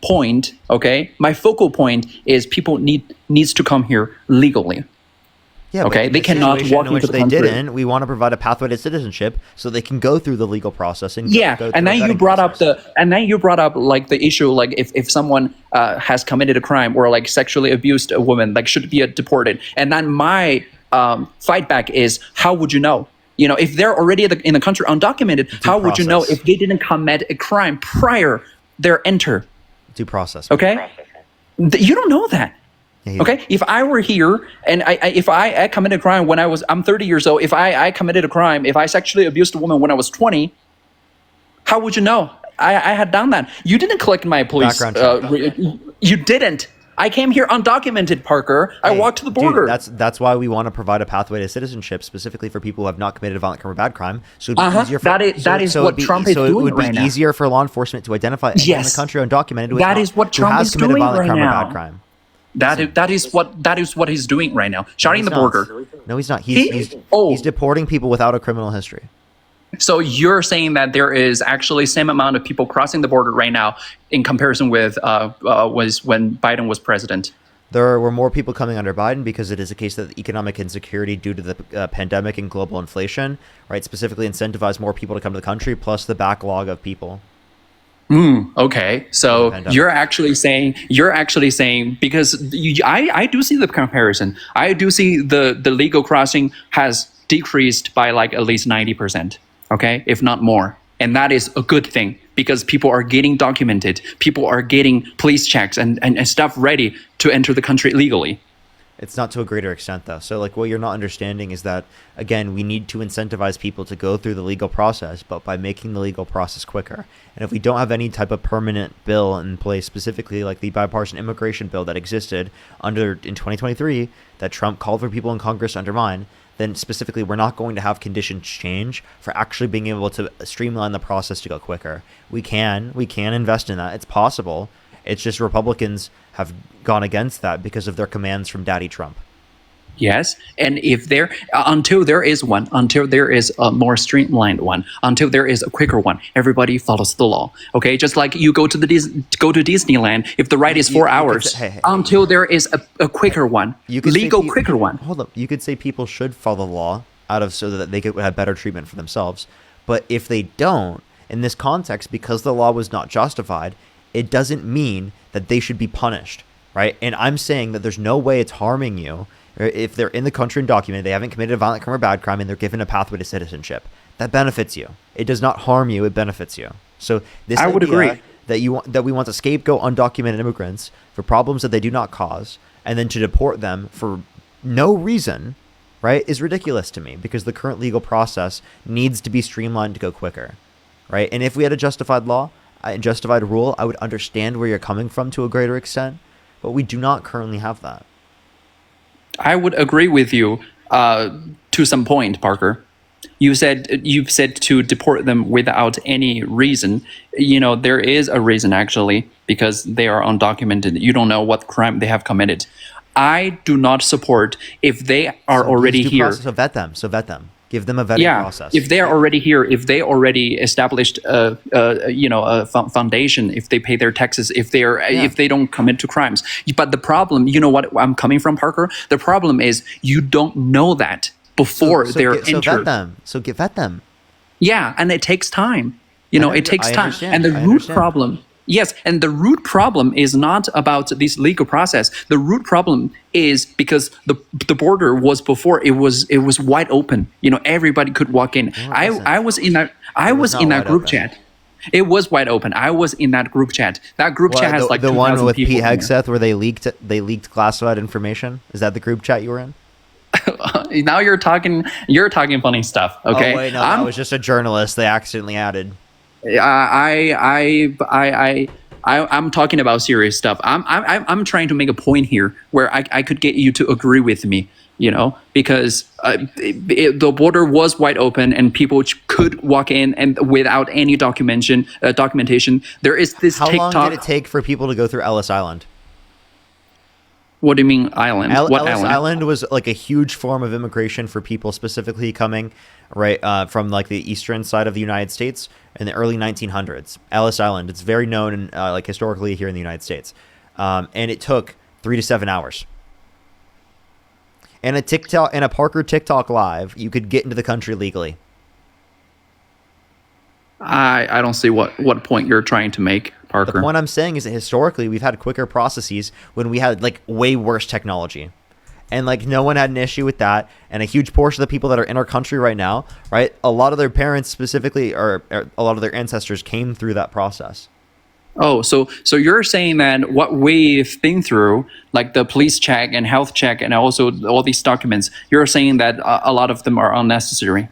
point, okay, my focal point is people needs to come here legally. Yeah, okay, they cannot walk into the country. Didn't. We want to provide a pathway to citizenship so they can go through the legal process and go and then you brought up the issue if someone has committed a crime or sexually abused a woman should be deported. And then my fight back is, how would you know? If they're already in the country undocumented, how would you know if they didn't commit a crime prior their enter? Due process. Okay, you don't know that. Okay, if I were here and if I committed a crime when I'm 30 years old, if I committed a crime, if I sexually abused a woman when I was 20, how would you know? I had done that. You didn't collect my police. You didn't. I came here undocumented, Parker. I walked to the border. Dude, that's why we want to provide a pathway to citizenship specifically for people who have not committed a violent crime or bad crime. So it'd be easier for, that is what Trump is doing right now. So it would be easier for law enforcement to identify anyone in the country undocumented who has committed a violent crime or bad crime. That is what he's doing right now, shutting the border. No, he's not. He's deporting people without a criminal history. So you're saying that there is actually same amount of people crossing the border right now in comparison with was when Biden was president? There were more people coming under Biden because it is a case that the economic insecurity due to the pandemic and global inflation, right, specifically incentivized more people to come to the country, plus the backlog of people. Okay, so you're actually saying because I do see the comparison. I do see the legal crossing has decreased by at least 90%. Okay, if not more, and that is a good thing because people are getting documented. People are getting police checks and stuff ready to enter the country legally. It's not to a greater extent, though. So, like, what you're not understanding is that, again, we need to incentivize people to go through the legal process, but by making the legal process quicker. And if we don't have any type of permanent bill in place, specifically like the bipartisan immigration bill that existed in 2023, that Trump called for people in Congress to undermine, then specifically we're not going to have conditions change for actually being able to streamline the process to go quicker. We can invest in that. It's possible. It's just Republicans have gone against that because of their commands from Daddy Trump. Yes, and if there until there is a more streamlined one, until there is a quicker one, everybody follows the law. Okay, just like you go to Disneyland, if the ride is 4 hours, until there is a quicker one, quicker one. Hold up, you could say people should follow the law so that they could have better treatment for themselves. But if they don't, in this context, because the law was not justified, it doesn't mean that they should be punished, right? And I'm saying that there's no way it's harming you. If they're in the country and documented, they haven't committed a violent crime or bad crime, and they're given a pathway to citizenship, that benefits you. It does not harm you; it benefits you. So this I would agree that we want to scapegoat undocumented immigrants for problems that they do not cause, and then to deport them for no reason, right, is ridiculous to me, because the current legal process needs to be streamlined to go quicker, right? And if we had a justified law, a justified rule, I would understand where you're coming from to a greater extent, but we do not currently have that. I would agree with you to some point, Parker. You've said to deport them without any reason. You know, there is a reason, actually, because they are undocumented. You don't know what crime they have committed. I do not support if they are already here. So vet them. Give them a vetting process. If they are already here, if they already established a foundation, if they pay their taxes, if they don't commit to crimes. But the problem, you know what I'm coming from, Parker? The problem is you don't know that before they're entered. Vet them. Yeah, and it takes time. It takes time. And the root problem. Yes, and the root problem is not about this legal process. The root problem is because the border was before it was wide open. Everybody could walk in. I was in that group chat. It was wide open. I was in that group chat. That group chat has the one with people Pete Hegseth where they leaked classified information. Is that the group chat you were in? Now you're talking funny stuff. Okay. Oh wait, no, that was just a journalist they accidentally added. I'm talking about serious stuff. I'm trying to make a point here where I could get you to agree with me, because the border was wide open and people could walk in and without any documentation. There is this How TikTok. long did it take for people to go through Ellis Island? What do you mean island? What Ellis island? Island was like a huge form of immigration for people specifically coming from like the eastern side of the United States in the early 1900s. Ellis Island, it's very known historically here in the United States, and it took 3 to 7 hours. And a Parker TikTok live, you could get into the country legally. I don't see what point you're trying to make, Parker. The point I'm saying is that historically we've had quicker processes when we had like way worse technology. And like no one had an issue with that. And a huge portion of the people that are in our country right now, right, a lot of their parents specifically or a lot of their ancestors came through that process. Oh, so you're saying that what we've been through, like the police check and health check and also all these documents, you're saying that a lot of them are unnecessary.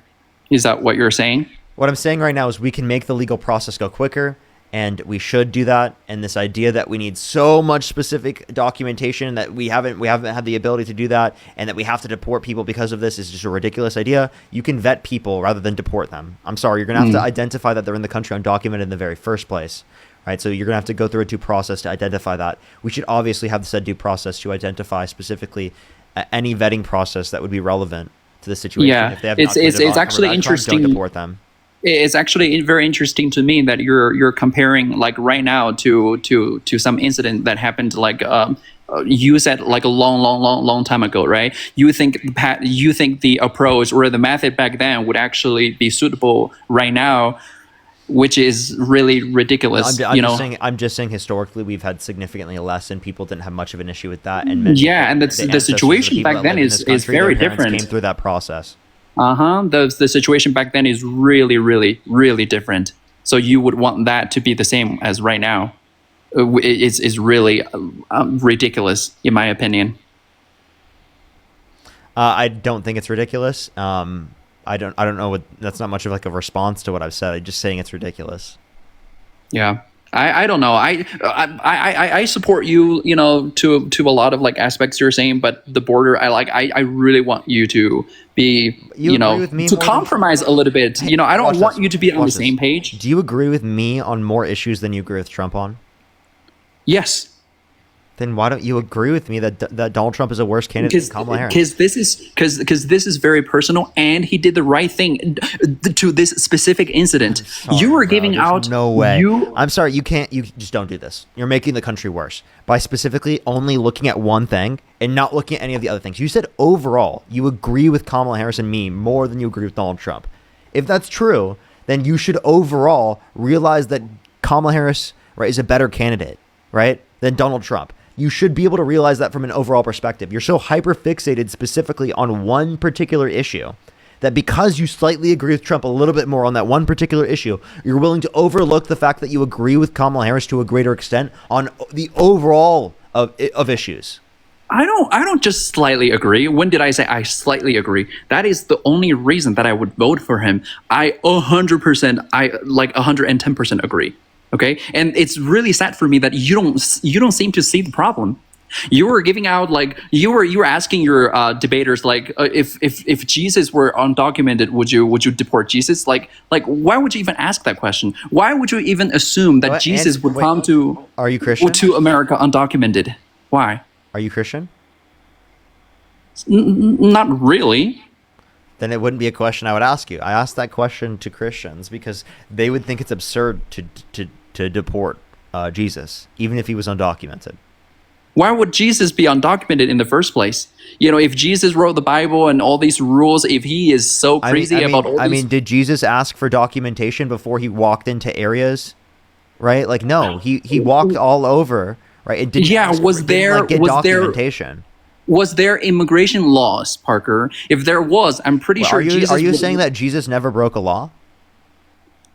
Is that what you're saying? What I'm saying right now is we can make the legal process go quicker, and we should do that. And this idea that we need so much specific documentation that we haven't had the ability to do that, and that we have to deport people because of this is just a ridiculous idea. You can vet people rather than deport them. I'm sorry, you're going to have to identify that they're in the country undocumented in the very first place. Right, so you're going to have to go through a due process to identify that. We should obviously have the said due process to identify specifically any vetting process that would be relevant to the situation. Yeah, if they have it's actually interesting. Don't deport them. It's actually very interesting to me that you're comparing like right now to some incident that happened like you said like a long time ago, right? You think the approach or the method back then would actually be suitable right now, which is really ridiculous. I'm just saying historically we've had significantly less, and people didn't have much of an issue with that. And and the situation back then is very different. Came through that process. The situation back then is really, really, really different. So you would want that to be the same as right now. It's really ridiculous, in my opinion. I don't think it's ridiculous. I don't know what. That's not much of like a response to what I've said. I'm just saying it's ridiculous. Yeah. I don't know. I support you, you know, to a lot of like aspects you're saying, but the border, I really want you to be, you know, agree with me to more compromise a little bit. You know, I don't Watch want this. you to be on the Watch same this. page. Do you agree with me on more issues than you agree with Trump on? Yes. Then why don't you agree with me that Donald Trump is a worse candidate than Kamala Harris? Because this is very personal, and he did the right thing to this specific incident. You were giving out no way. I'm sorry, you can't. You just don't do this. You're making the country worse by specifically only looking at one thing and not looking at any of the other things. You said overall you agree with Kamala Harris and me more than you agree with Donald Trump. If that's true, then you should overall realize that Kamala Harris, right, is a better candidate, right, than Donald Trump. You should be able to realize that from an overall perspective. You're so hyper fixated specifically on one particular issue that because you slightly agree with Trump a little bit more on that one particular issue, you're willing to overlook the fact that you agree with Kamala Harris to a greater extent on the overall of issues. I don't just slightly agree. When did I say I slightly agree? That is the only reason that I would vote for him. I 100%, I like 110% agree. Okay, and it's really sad for me that you don't seem to see the problem. You were giving out like you were asking your debaters like if Jesus were undocumented, would you deport Jesus? Like why would you even ask that question? Why would you even assume that Jesus would come to Are you Christian? to America undocumented? Why? Are you Christian? Not really. Then it wouldn't be a question I would ask you. I asked that question to Christians because they would think it's absurd to deport Jesus, even if he was undocumented. Why would Jesus be undocumented in the first place? You know, if Jesus wrote the Bible and all these rules, if he is so crazy about all these... did Jesus ask for documentation before he walked into areas? Right? Like, no, he walked all over, right? It didn't get documentation. Was there immigration laws, Parker? If there was, I'm pretty sure Jesus... Are you saying that Jesus never broke a law?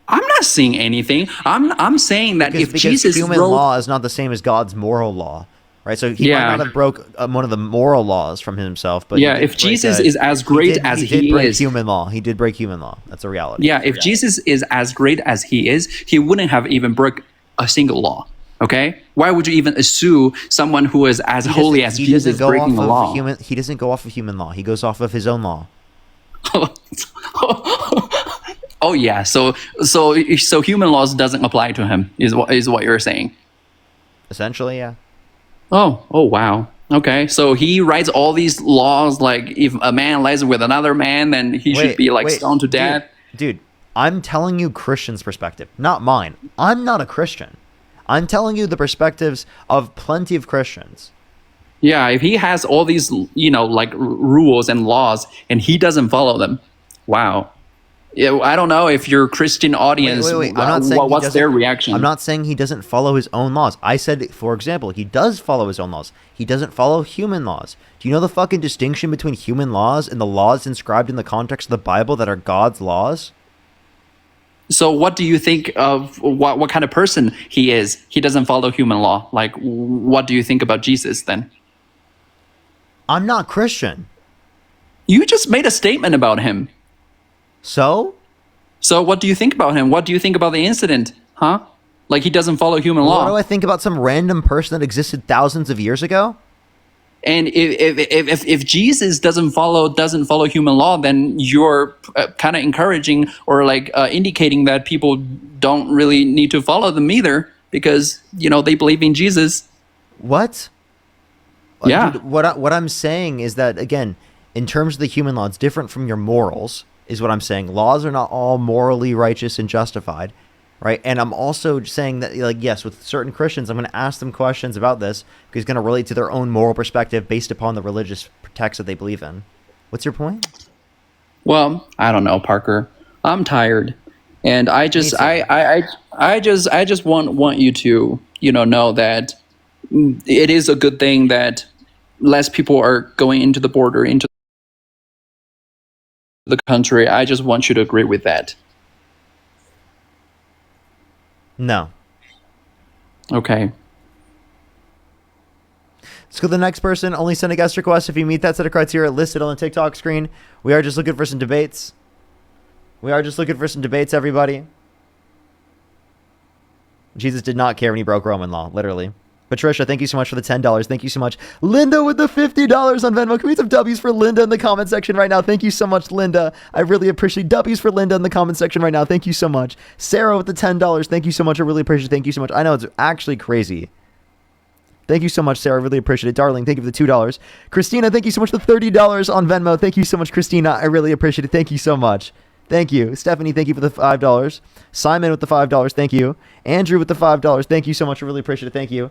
I'm not saying anything. I'm saying that because Jesus human law is not the same as God's moral law, right? So he might not have broke one of the moral laws from himself, but if Jesus is as great as he did break is, human law. He did break human law. That's a reality. Yeah, if Jesus is as great as he is, he wouldn't have even broke a single law. Okay, why would you even assume someone who is as holy as Jesus breaking the law? He doesn't go off of human law. He goes off of his own law. Oh yeah, so human laws doesn't apply to him is what you're saying. Essentially, yeah. Oh wow. Okay, so he writes all these laws like if a man lies with another man, then he should be like stoned to death. Dude, I'm telling you Christian's perspective, not mine. I'm not a Christian. I'm telling you the perspectives of plenty of Christians. Yeah, if he has all these, you know, like rules and laws and he doesn't follow them, wow. Yeah, I don't know if your Christian audience, wait. I'm not saying what's their reaction? I'm not saying he doesn't follow his own laws. I said, for example, he does follow his own laws. He doesn't follow human laws. Do you know the fucking distinction between human laws and the laws inscribed in the context of the Bible that are God's laws? So what do you think of what kind of person he is? He doesn't follow human law. Like, what do you think about Jesus then? I'm not Christian. You just made a statement about him. So what do you think about him? What do you think about the incident? Huh? Like he doesn't follow human law. What do I think about some random person that existed thousands of years ago? And if Jesus doesn't follow human law, then you're kind of encouraging or like indicating that people don't really need to follow them either because, you know, they believe in Jesus. What? Yeah. Dude, what I'm saying is that, again, in terms of the human law, it's different from your morals, is what I'm saying. Laws are not all morally righteous and justified, right? And I'm also saying that, like, yes, with certain Christians, I'm going to ask them questions about this because it's going to relate to their own moral perspective based upon the religious texts that they believe in. What's your point? Well, I don't know, Parker. I'm tired, and I just want you to, you know that it is a good thing that less people are going into the border, into the country. I just want you to agree with that. No. Okay. Let's go to the next person. Only send a guest request if you meet that set of criteria listed on the TikTok screen. We are just looking for some debates. Everybody. Jesus did not care when he broke Roman law, literally. Patricia, thank you so much for the $10. Thank you so much. Linda with the $50 on Venmo. Can we have some W's for Linda in the comment section right now? Thank you so much, Linda. I really appreciate W's for Linda in the comment section right now. Thank you so much. Sarah with the $10. Thank you so much. I really appreciate it. Thank you so much. I know it's actually crazy. Thank you so much, Sarah. I really appreciate it. Darling, thank you for the $2. Christina, thank you so much for the $30 on Venmo. Thank you so much, Christina. I really appreciate it. Thank you so much. Thank you. Stephanie, thank you for the $5. Simon with the $5. Thank you. Andrew with the $5. Thank you so much. I really appreciate it. Thank you.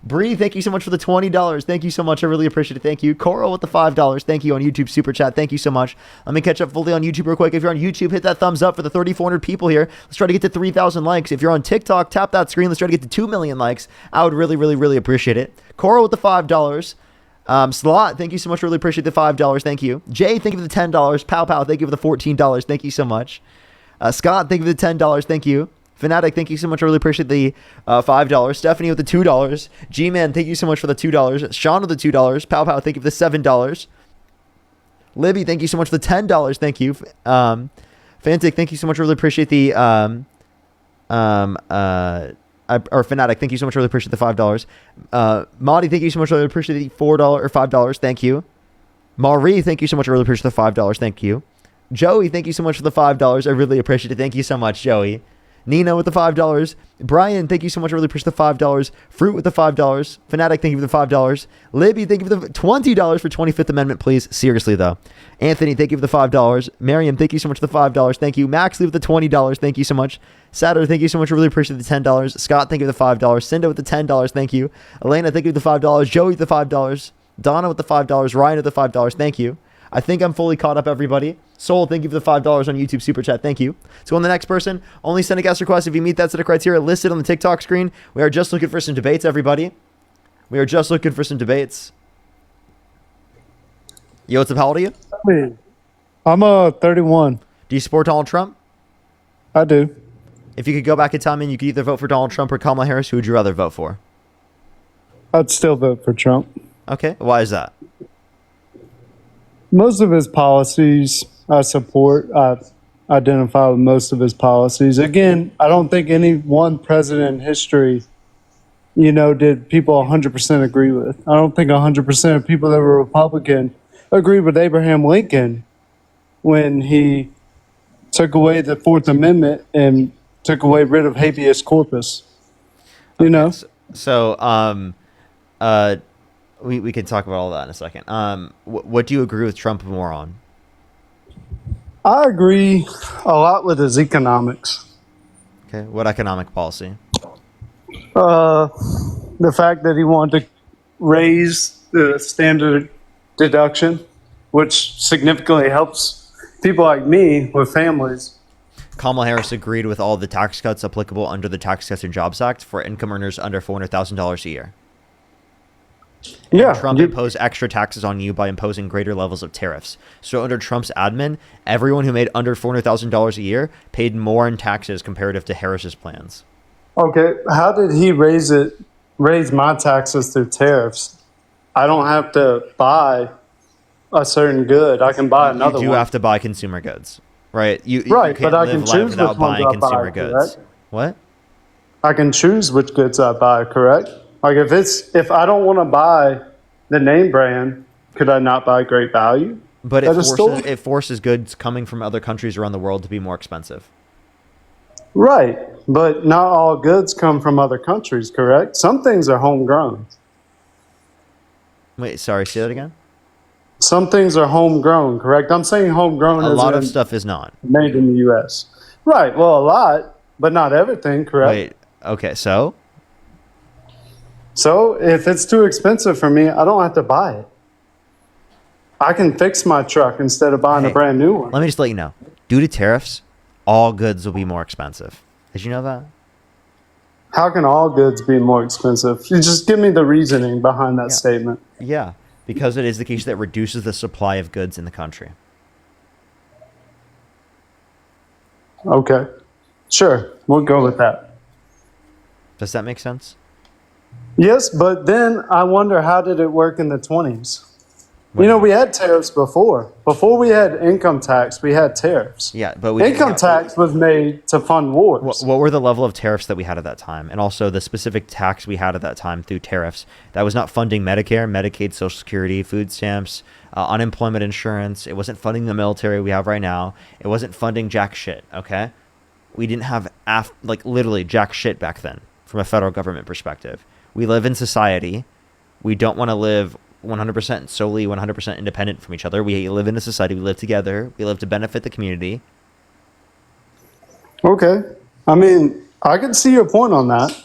Bree, thank you so much for the $20. Thank you so much. I really appreciate it. Thank you. Coral with the $5. Thank you on YouTube Super Chat. Thank you so much. Let me catch up fully on YouTube real quick. If you're on YouTube, hit that thumbs up for the 3,400 people here. Let's try to get to 3,000 likes. If you're on TikTok, tap that screen. Let's try to get to 2 million likes. I would really, really, really appreciate it. Coral with the $5. Slot, thank you so much. Really appreciate the $5. Thank you. Jay, thank you for the $10. Pow Pow, thank you for the $14. Thank you so much. Scott, thank you for the $10. Thank you. Fanatic, thank you so much. I really appreciate the $5. Stephanie with the $2. G-Man, thank you so much for the $2. Sean with the $2. Pow Pow, thank you for the $7. Libby, thank you so much for the $10. Thank you. Fantic, thank you so much. I really appreciate the or Fanatic, thank you so much. I really appreciate the $5. Maudie, thank you so much. I really appreciate the $4 or $5. Thank you. Marie, thank you so much. I really appreciate the $5. Thank you. Joey, thank you so much for the $5. I really appreciate it. Thank you so much, Joey. Nina with the $5. Brian, thank you so much. I really appreciate the $5. Fruit with the $5. Fanatic, thank you for the $5. Libby, thank you for the $20 for 25th Amendment, please. Seriously, though. Anthony, thank you for the $5. Miriam, thank you so much for the $5. Thank you. Max, leave the $20. Thank you so much. Saturday, thank you so much. I really appreciate the $10. Scott, thank you for the $5. Cinda with the $10. Thank you. Elena, thank you for the $5. Joey with the $5. Donna with the $5. Ryan with the $5. Thank you. I think I'm fully caught up, everybody. Soul, thank you for the $5 on YouTube Super Chat. Thank you. Let's go on the next person. Only send a guest request if you meet that set of criteria listed on the TikTok screen. We are just looking for some debates, everybody. We are just looking for some debates. Yo, what's up? How old are you? I'm 31. Do you support Donald Trump? I do. If you could go back in time and you could either vote for Donald Trump or Kamala Harris, who would you rather vote for? I'd still vote for Trump. Okay. Why is that? Most of his policies I support. I identify with most of his policies. Again, I don't think any one president in history, did people 100% agree with. I don't think 100% of people that were Republican agreed with Abraham Lincoln when he took away the Fourth Amendment and took away rid of habeas corpus. So, we can talk about all that in a second. What do you agree with Trump more on? I agree a lot with his economics. Okay, what economic policy? The fact that he wanted to raise the standard deduction, which significantly helps people like me with families. Kamala Harris agreed with all the tax cuts applicable under the Tax Cuts and Jobs Act for income earners under $400,000 a year. Yeah, Trump imposed extra taxes on you by imposing greater levels of tariffs. So under Trump's admin, everyone who made under $400,000 a year paid more in taxes comparative to Harris's plans. Okay, how did he raise my taxes through tariffs? I don't have to buy a certain good. I can buy another one. You do have to buy consumer goods, right? You right, can't but I live can life choose without which ones buying I consumer buy, goods. correct? What? I can choose which goods I buy, correct? Like if I don't want to buy the name brand, could I not buy Great Value? But it forces goods coming from other countries around the world to be more expensive. Right, but not all goods come from other countries, correct? Some things are homegrown. Wait, sorry, say that again? Some things are homegrown, correct? I'm saying homegrown. A lot of stuff is not. Made in the U.S. Right, well, a lot, but not everything, correct? Wait, okay, so? So if it's too expensive for me, I don't have to buy it. I can fix my truck instead of buying a brand new one. Let me just let you know. Due to tariffs, all goods will be more expensive. Did you know that? How can all goods be more expensive? You just give me the reasoning behind that statement. Yeah, because it is the case that reduces the supply of goods in the country. Okay. Sure, we'll go with that. Does that make sense? Yes, but then I wonder, how did it work in the 20s? You know, we had tariffs before. Before we had income tax, we had tariffs. Yeah, but we Income tax was made to fund wars. What were the level of tariffs that we had at that time? And also the specific tax we had at that time through tariffs. That was not funding Medicare, Medicaid, Social Security, food stamps, unemployment insurance. It wasn't funding the military we have right now. It wasn't funding jack shit, okay? We didn't have, literally jack shit back then from a federal government perspective. We live in society. We don't want to live 100% solely 100% independent from each other. We live in a society. We live together. We live to benefit the community. Okay. I mean, I can see your point on that.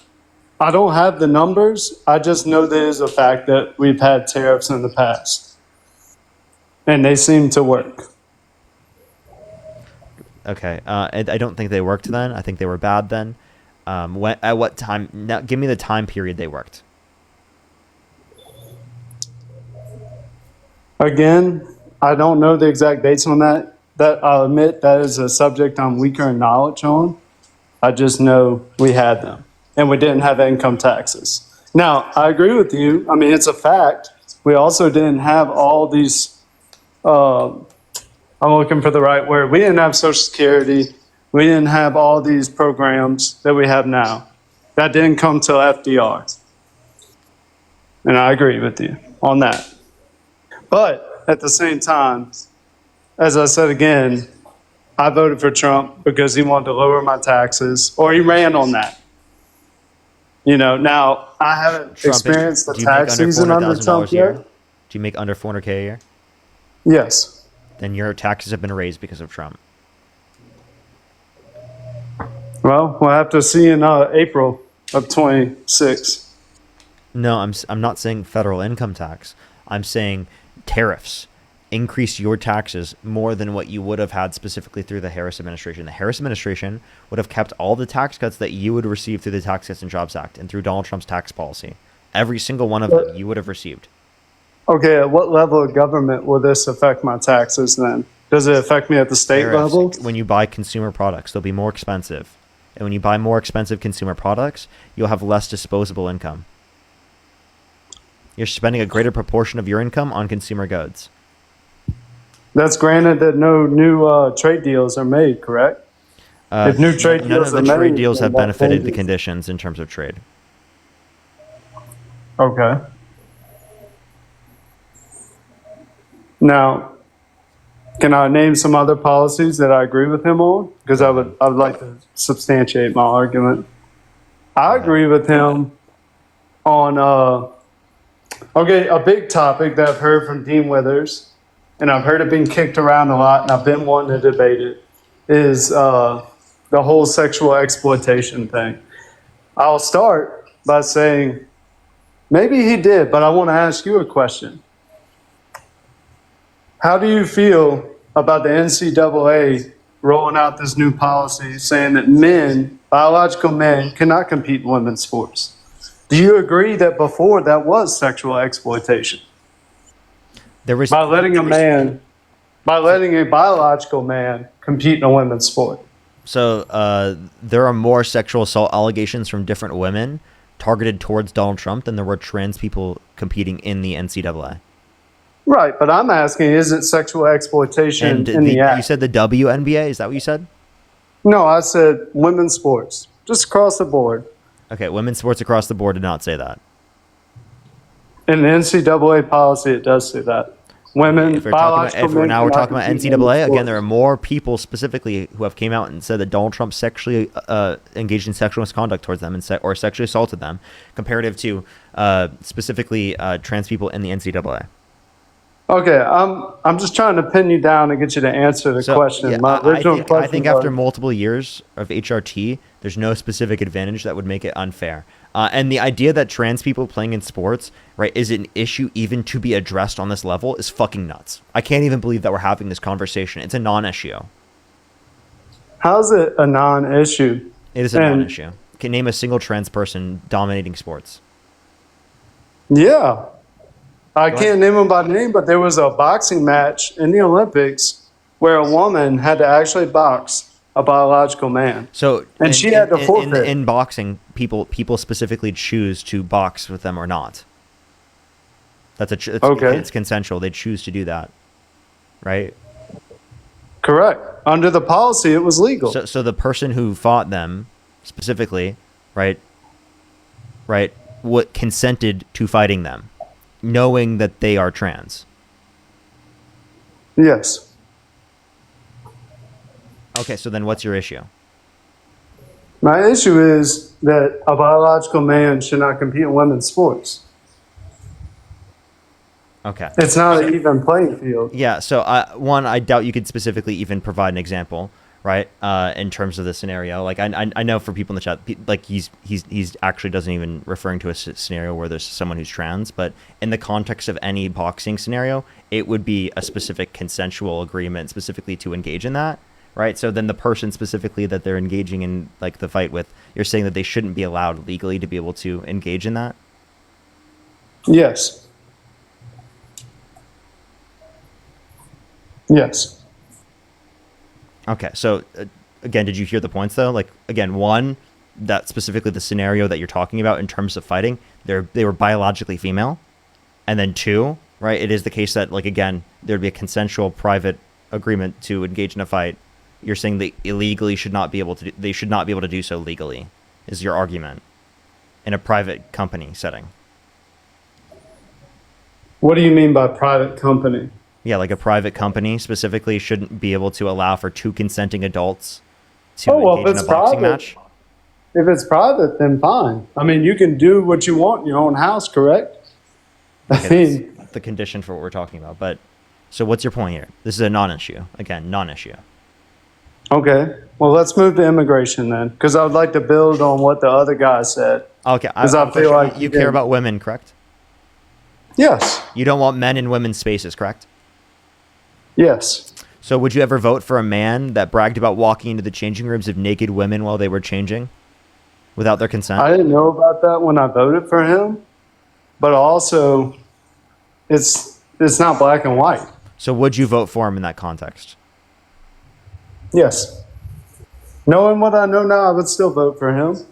I don't have the numbers. I just know there is a fact that we've had tariffs in the past. And they seem to work. Okay. I don't think they worked then. I think they were bad then. At what time? Now, give me the time period they worked. Again, I don't know the exact dates on that. That I'll admit that is a subject I'm weaker in knowledge on. I just know we had them, and we didn't have income taxes. Now, I agree with you. I mean, it's a fact. We also didn't have all these. I'm looking for the right word. We didn't have Social Security. We didn't have all these programs that we have now. That didn't come till FDR. And I agree with you on that. But at the same time, as I said again, I voted for Trump because he wanted to lower my taxes, or he ran on that. You know, now I haven't experienced the tax season under Trump yet. Do you make under $400K a year? Yes. Then your taxes have been raised because of Trump. Well, we'll have to see in April of 26. No, I'm not saying federal income tax. I'm saying tariffs increase your taxes more than what you would have had specifically through the Harris administration. The Harris administration would have kept all the tax cuts that you would receive through the Tax Cuts and Jobs Act and through Donald Trump's tax policy. Every single one of them you would have received. Okay, at what level of government will this affect my taxes then? Does it affect me at the state level? When you buy consumer products, they'll be more expensive. And when you buy more expensive consumer products, you'll have less disposable income. You're spending a greater proportion of your income on consumer goods. That's granted that no new trade deals are made, correct? If new trade none deals of the are made, trade deals have then that benefited the changes. conditions in terms of trade. Okay. Now, can I name some other policies that I agree with him on? Because I would like to substantiate my argument. I agree with him on a big topic that I've heard from Dean Withers, and I've heard it being kicked around a lot, and I've been wanting to debate it, is the whole sexual exploitation thing. I'll start by saying, maybe he did, but I want to ask you a question. How do you feel about the NCAA rolling out this new policy saying that men, biological men, cannot compete in women's sports? Do you agree that before that was sexual exploitation? By letting a biological man compete in a women's sport. So there are more sexual assault allegations from different women targeted towards Donald Trump than there were trans people competing in the NCAA. Right, but I'm asking, is it sexual exploitation And in the act? you said the WNBA, is that what you said? No, I said women's sports, just across the board. Okay, women's sports across the board did not say that. In the NCAA policy, it does say that. Women, If we're biological men now we're cannot talking about compete in NCAA, women's again, sports. there are more people specifically who have came out and said that Donald Trump sexually engaged in sexual misconduct towards them or sexually assaulted them, comparative to specifically trans people in the NCAA. Okay, I'm just trying to pin you down and get you to answer the question. Yeah, My original question I think was- after multiple years of HRT, there's no specific advantage that would make it unfair. And the idea that trans people playing in sports, right, is an issue even to be addressed on this level is fucking nuts. I can't even believe that we're having this conversation. It's a non-issue. How's it a non-issue? It is a And- non-issue. Can name a single trans person dominating sports. Yeah. I can't name them by name, but there was a boxing match in the Olympics where a woman had to actually box a biological man. So And she had to forfeit. in boxing, people specifically choose to box with them or not. Okay. It's consensual. They choose to do that, right? Correct. Under the policy, it was legal. So the person who fought them specifically, right, what consented to fighting them, knowing that they are trans. Yes. Okay, so then what's your issue? My issue is that a biological man should not compete in women's sports. Okay. It's not an even playing field. Yeah, so I doubt you could specifically even provide an example, right? In terms of the scenario, like I know for people in the chat, like he's actually doesn't even referring to a scenario where there's someone who's trans, but in the context of any boxing scenario, it would be a specific consensual agreement specifically to engage in that, right? So then the person specifically that they're engaging in like the fight with, you're saying that they shouldn't be allowed legally to be able to engage in that? Yes. Yes. Okay, so again, did you hear the points though? Like again, one, that specifically the scenario that you're talking about in terms of fighting, they were biologically female, and then two, right? It is the case that like again, there'd be a consensual private agreement to engage in a fight. You're saying they illegally should not be able to. They should not be able to do so legally, is your argument, in a private company setting. What do you mean by private company? Yeah, like a private company specifically shouldn't be able to allow for two consenting adults to engage in a boxing match. If it's private, then fine. I mean, you can do what you want in your own house, correct? Okay, that's the condition for what we're talking about. But so what's your point here? This is a non-issue. Again, non-issue. Okay. Well, let's move to immigration then, because I would like to build on what the other guy said. Okay. Because I feel like you care about women, correct? Yes. You don't want men in women's spaces, correct? Yes. So would you ever vote for a man that bragged about walking into the changing rooms of naked women while they were changing without their consent? I didn't know about that when I voted for him, but also it's not black and white. So would you vote for him in that context? Yes. Knowing what I know now, I would still vote for him.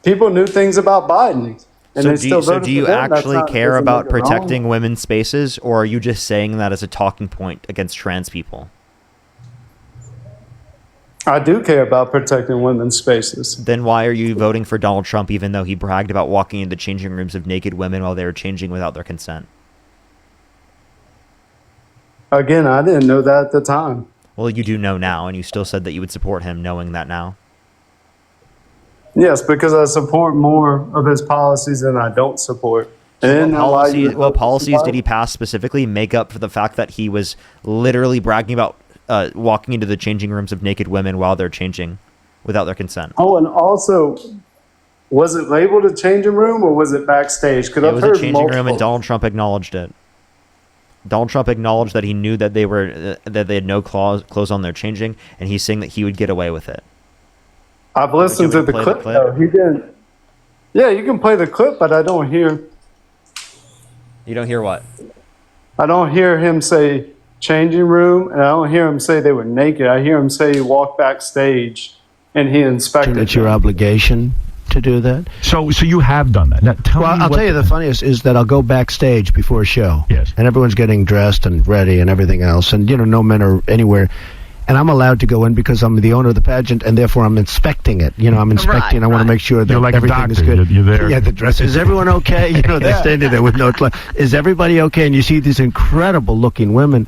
People knew things about Biden. And So do you actually care about protecting wrong. women's spaces, or are you just saying that as a talking point against trans people? I do care about protecting women's spaces. Then why are you voting for Donald Trump even though he bragged about walking into changing rooms of naked women while they were changing without their consent? Again, I didn't know that at the time. Well, you do know now, and you still said that you would support him knowing that now. Yes, because I support more of his policies than I don't support. And What policies did he pass specifically make up for the fact that he was literally bragging about walking into the changing rooms of naked women while they're changing without their consent? Oh, and also, was it labeled a changing room or was it backstage? Because It I've was heard a changing multiple. room, and Donald Trump acknowledged it. Donald Trump acknowledged that he knew that they had no clothes on their changing, and he's saying that he would get away with it. I've listened to the clip, though. He didn't. Yeah, you can play the clip, but I don't hear. You don't hear what? I don't hear him say changing room, and I don't hear him say they were naked. I hear him say he walked backstage and he inspected. It's your obligation to do that. So you have done that. Now, I'll tell you the funniest is that I'll go backstage before a show. Yes. And everyone's getting dressed and ready and everything else, and no men are anywhere. And I'm allowed to go in because I'm the owner of the pageant, and therefore I'm inspecting it. I'm inspecting. I want to make sure that You're like everything is a doctor. good. You're there. Yeah, the dress. Is everyone okay? They're standing there with no clothes. Is everybody okay? And you see these incredible looking women,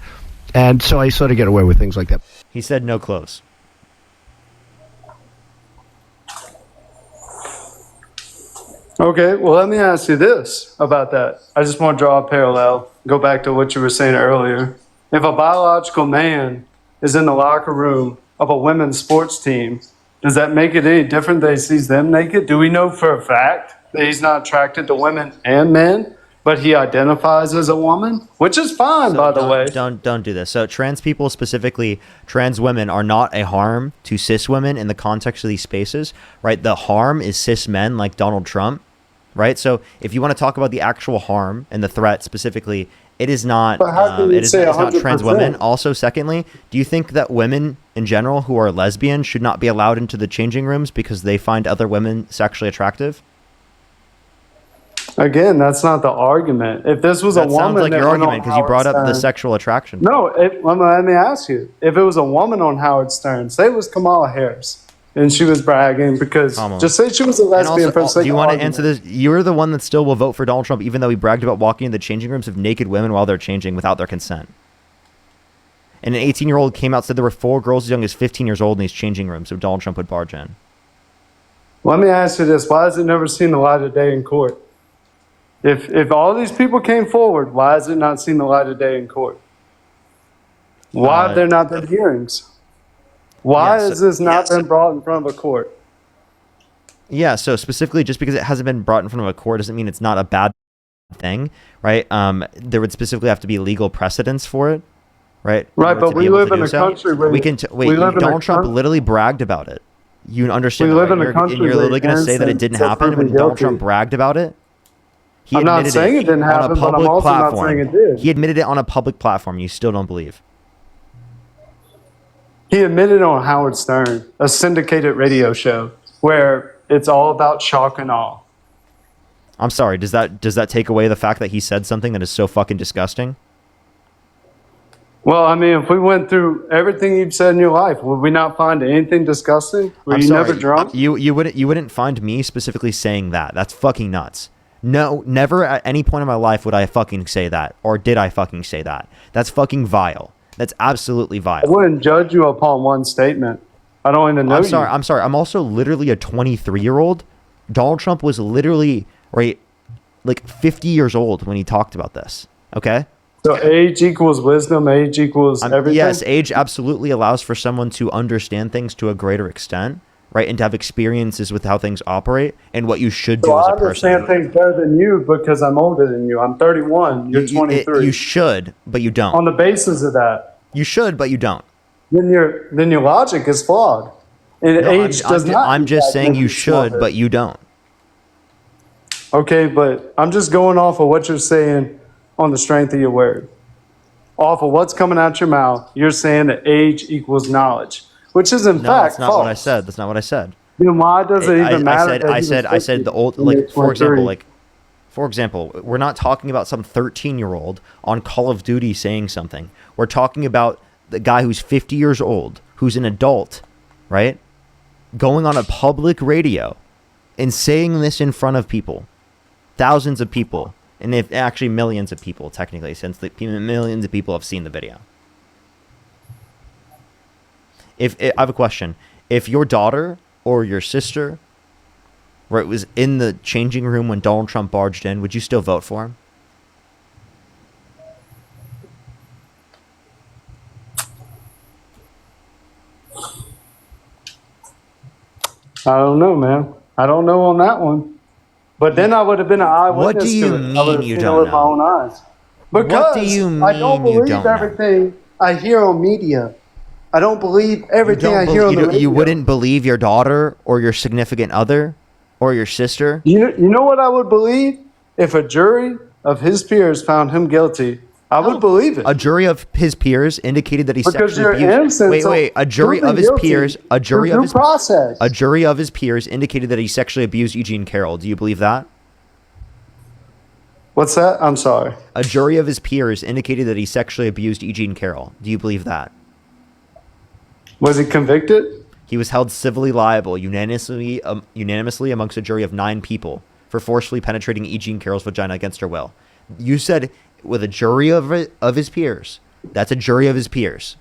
and so I sort of get away with things like that. He said no clothes. Okay, well, let me ask you this about that. I just want to draw a parallel. Go back to what you were saying earlier. If a biological man is in the locker room of a women's sports team, does that make it any different that he sees them naked? Do we know for a fact that he's not attracted to women and men, but he identifies as a woman? Which is fine, by the way. Don't do this. So trans people, specifically trans women, are not a harm to cis women in the context of these spaces, right? The harm is cis men like Donald Trump, right? So if you want to talk about the actual harm and the threat specifically It is not. But how can you say it's not trans 100%? women. Also, secondly, do you think that women in general who are lesbian should not be allowed into the changing rooms because they find other women sexually attractive? Again, that's not the argument. If this was That a sounds woman, like that your went argument on because you brought Howard up the Stern- sexual attraction. No, let me ask you. If it was a woman on Howard Stern, say it was Kamala Harris, and she was bragging because Kamala. just say she was a And lesbian also, for the sake do you of want to argument. answer this? You're the one that still will vote for Donald Trump, even though he bragged about walking in the changing rooms of naked women while they're changing without their consent. And an 18-year-old came out, said there were 4 girls as young as 15 years old in these changing rooms, so Donald Trump would barge in. Let me ask you this: why has it never seen the light of day in court? If all these people came forward, why has it not seen the light of day in court? Why have there not been hearings? Why Yes, has this not been brought in front of a court? Yeah, so specifically, just because it hasn't been brought in front of a court doesn't mean it's not a bad thing, right? There would specifically have to be legal precedence for it, right? Right, order but to be we able live to in do a so. country where we can wait. we live in a Donald Trump coun- literally bragged about it. You understand? We that, live right? in a You're- country and you're where literally going to say that it innocent didn't until happen when proven Donald guilty. Trump bragged about it. He I'm not admitted saying it didn't on a happen, but I'm public also not platform. saying it did. He admitted it on a public platform. You still don't believe. He admitted on Howard Stern, a syndicated radio show, where it's all about shock and awe. I'm sorry. Does that take away the fact that he said something that is so fucking disgusting? Well, I mean, if we went through everything you've said in your life, would we not find anything disgusting? Were I'm you sorry. never drunk? You wouldn't find me specifically saying that. That's fucking nuts. No, never at any point in my life would I fucking say that, or did I fucking say that? That's fucking vile. That's absolutely I vile. wouldn't judge you upon one statement. I don't even know I'm you. sorry. I'm sorry. I'm also literally a 23-year-old. Donald Trump was literally like 50 years old when he talked about this. Okay. So age equals wisdom. Age equals everything. Yes, age absolutely allows for someone to understand things to a greater extent, right, and to have experiences with how things operate and what you should do So as I a person. understand things better than you because I'm older than you. I'm 31. You're 23. You should, but you don't. On the basis of that, You should, but you don't. then your logic is flawed. And No, age does not. I'm just impact saying you mental should, smartness. but you don't. Okay, but I'm just going off of what you're saying on the strength of your word. Off of what's coming out your mouth, you're saying that age equals knowledge, which is in No, fact that's not false. what I said. That's not what I said. Then why does it even matter? that he I was said the 50 old, and like, you're for 23? example, we're not talking about some 13-year-old on Call of Duty saying something. We're talking about the guy who's 50 years old, who's an adult, right? Going on a public radio and saying this in front of people, thousands of people, and if actually millions of people, technically, since the millions of people have seen the video. I have a question. If your daughter or your sister, right, was in the changing room when Donald Trump barged in, would you still vote for him? I don't know, man. I don't know on that one. But then I would have been an eyewitness What do you to it. I would have mean you seen don't it with my know? own eyes. Because What do you I don't mean you believe don't know? everything I hear on media. I don't believe everything I hear on the radio. You wouldn't believe your daughter or your significant other or your sister? You know what I would believe? If a jury of his peers found him guilty, I would believe it. A jury of his peers indicated that he Because sexually you're abused. innocent, Wait, so wait. A jury proven of his guilty peers. A jury through of due his process. A jury of his peers indicated that he sexually abused Eugene Carroll. Do you believe that? What's that? I'm sorry. A jury of his peers indicated that he sexually abused Eugene Carroll. Do you believe that? Was he convicted? He was held civilly liable unanimously amongst a jury of 9 people for forcefully penetrating Eugene Carroll's vagina against her will. You said with a jury of his peers. That's a jury of his peers.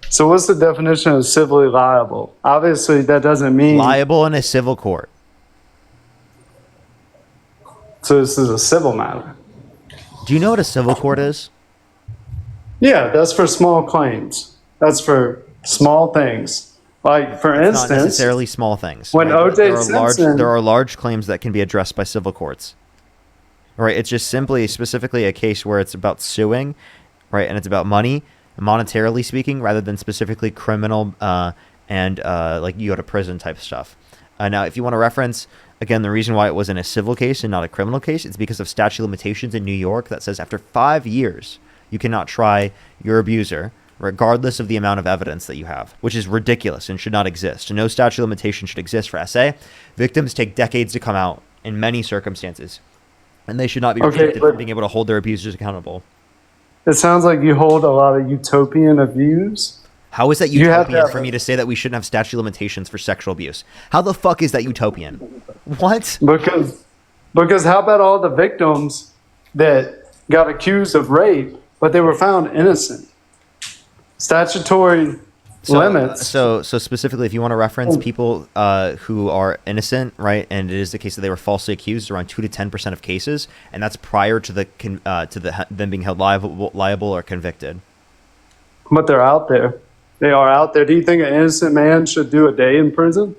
So what's the definition of civilly liable? Obviously, that doesn't mean Liable in a civil court. So this is a civil matter. Do you know what a civil court is? Yeah, that's for small claims. That's for small things. Like, for It's not instance, necessarily small things. when right? O.J. Simpson- there are large claims that can be addressed by civil courts. Right? It's just specifically a case where it's about suing, right? And it's about money, monetarily speaking, rather than specifically criminal and like you go to prison type stuff. Now, if you want to reference, again, the reason why it was in a civil case and not a criminal case, it's because of statute of limitations in New York that says after 5 years, you cannot try your abuser, regardless of the amount of evidence that you have, which is ridiculous and should not exist. No statute of limitation should exist for SA. Victims take decades to come out in many circumstances, and they should not be restricted from being able to hold their abusers accountable. It sounds like you hold a lot of utopian views. How is that utopian for me to say that we shouldn't have statute of limitations for sexual abuse? How the fuck is that utopian? What? Because how about all the victims that got accused of rape, but they were found innocent? Statutory limits. So specifically, if you want to reference people who are innocent, right, and it is the case that they were falsely accused, around 2 to 10% of cases, and that's prior to them being held liable or convicted. But they're out there. They are out there. Do you think an innocent man should do a day in prison?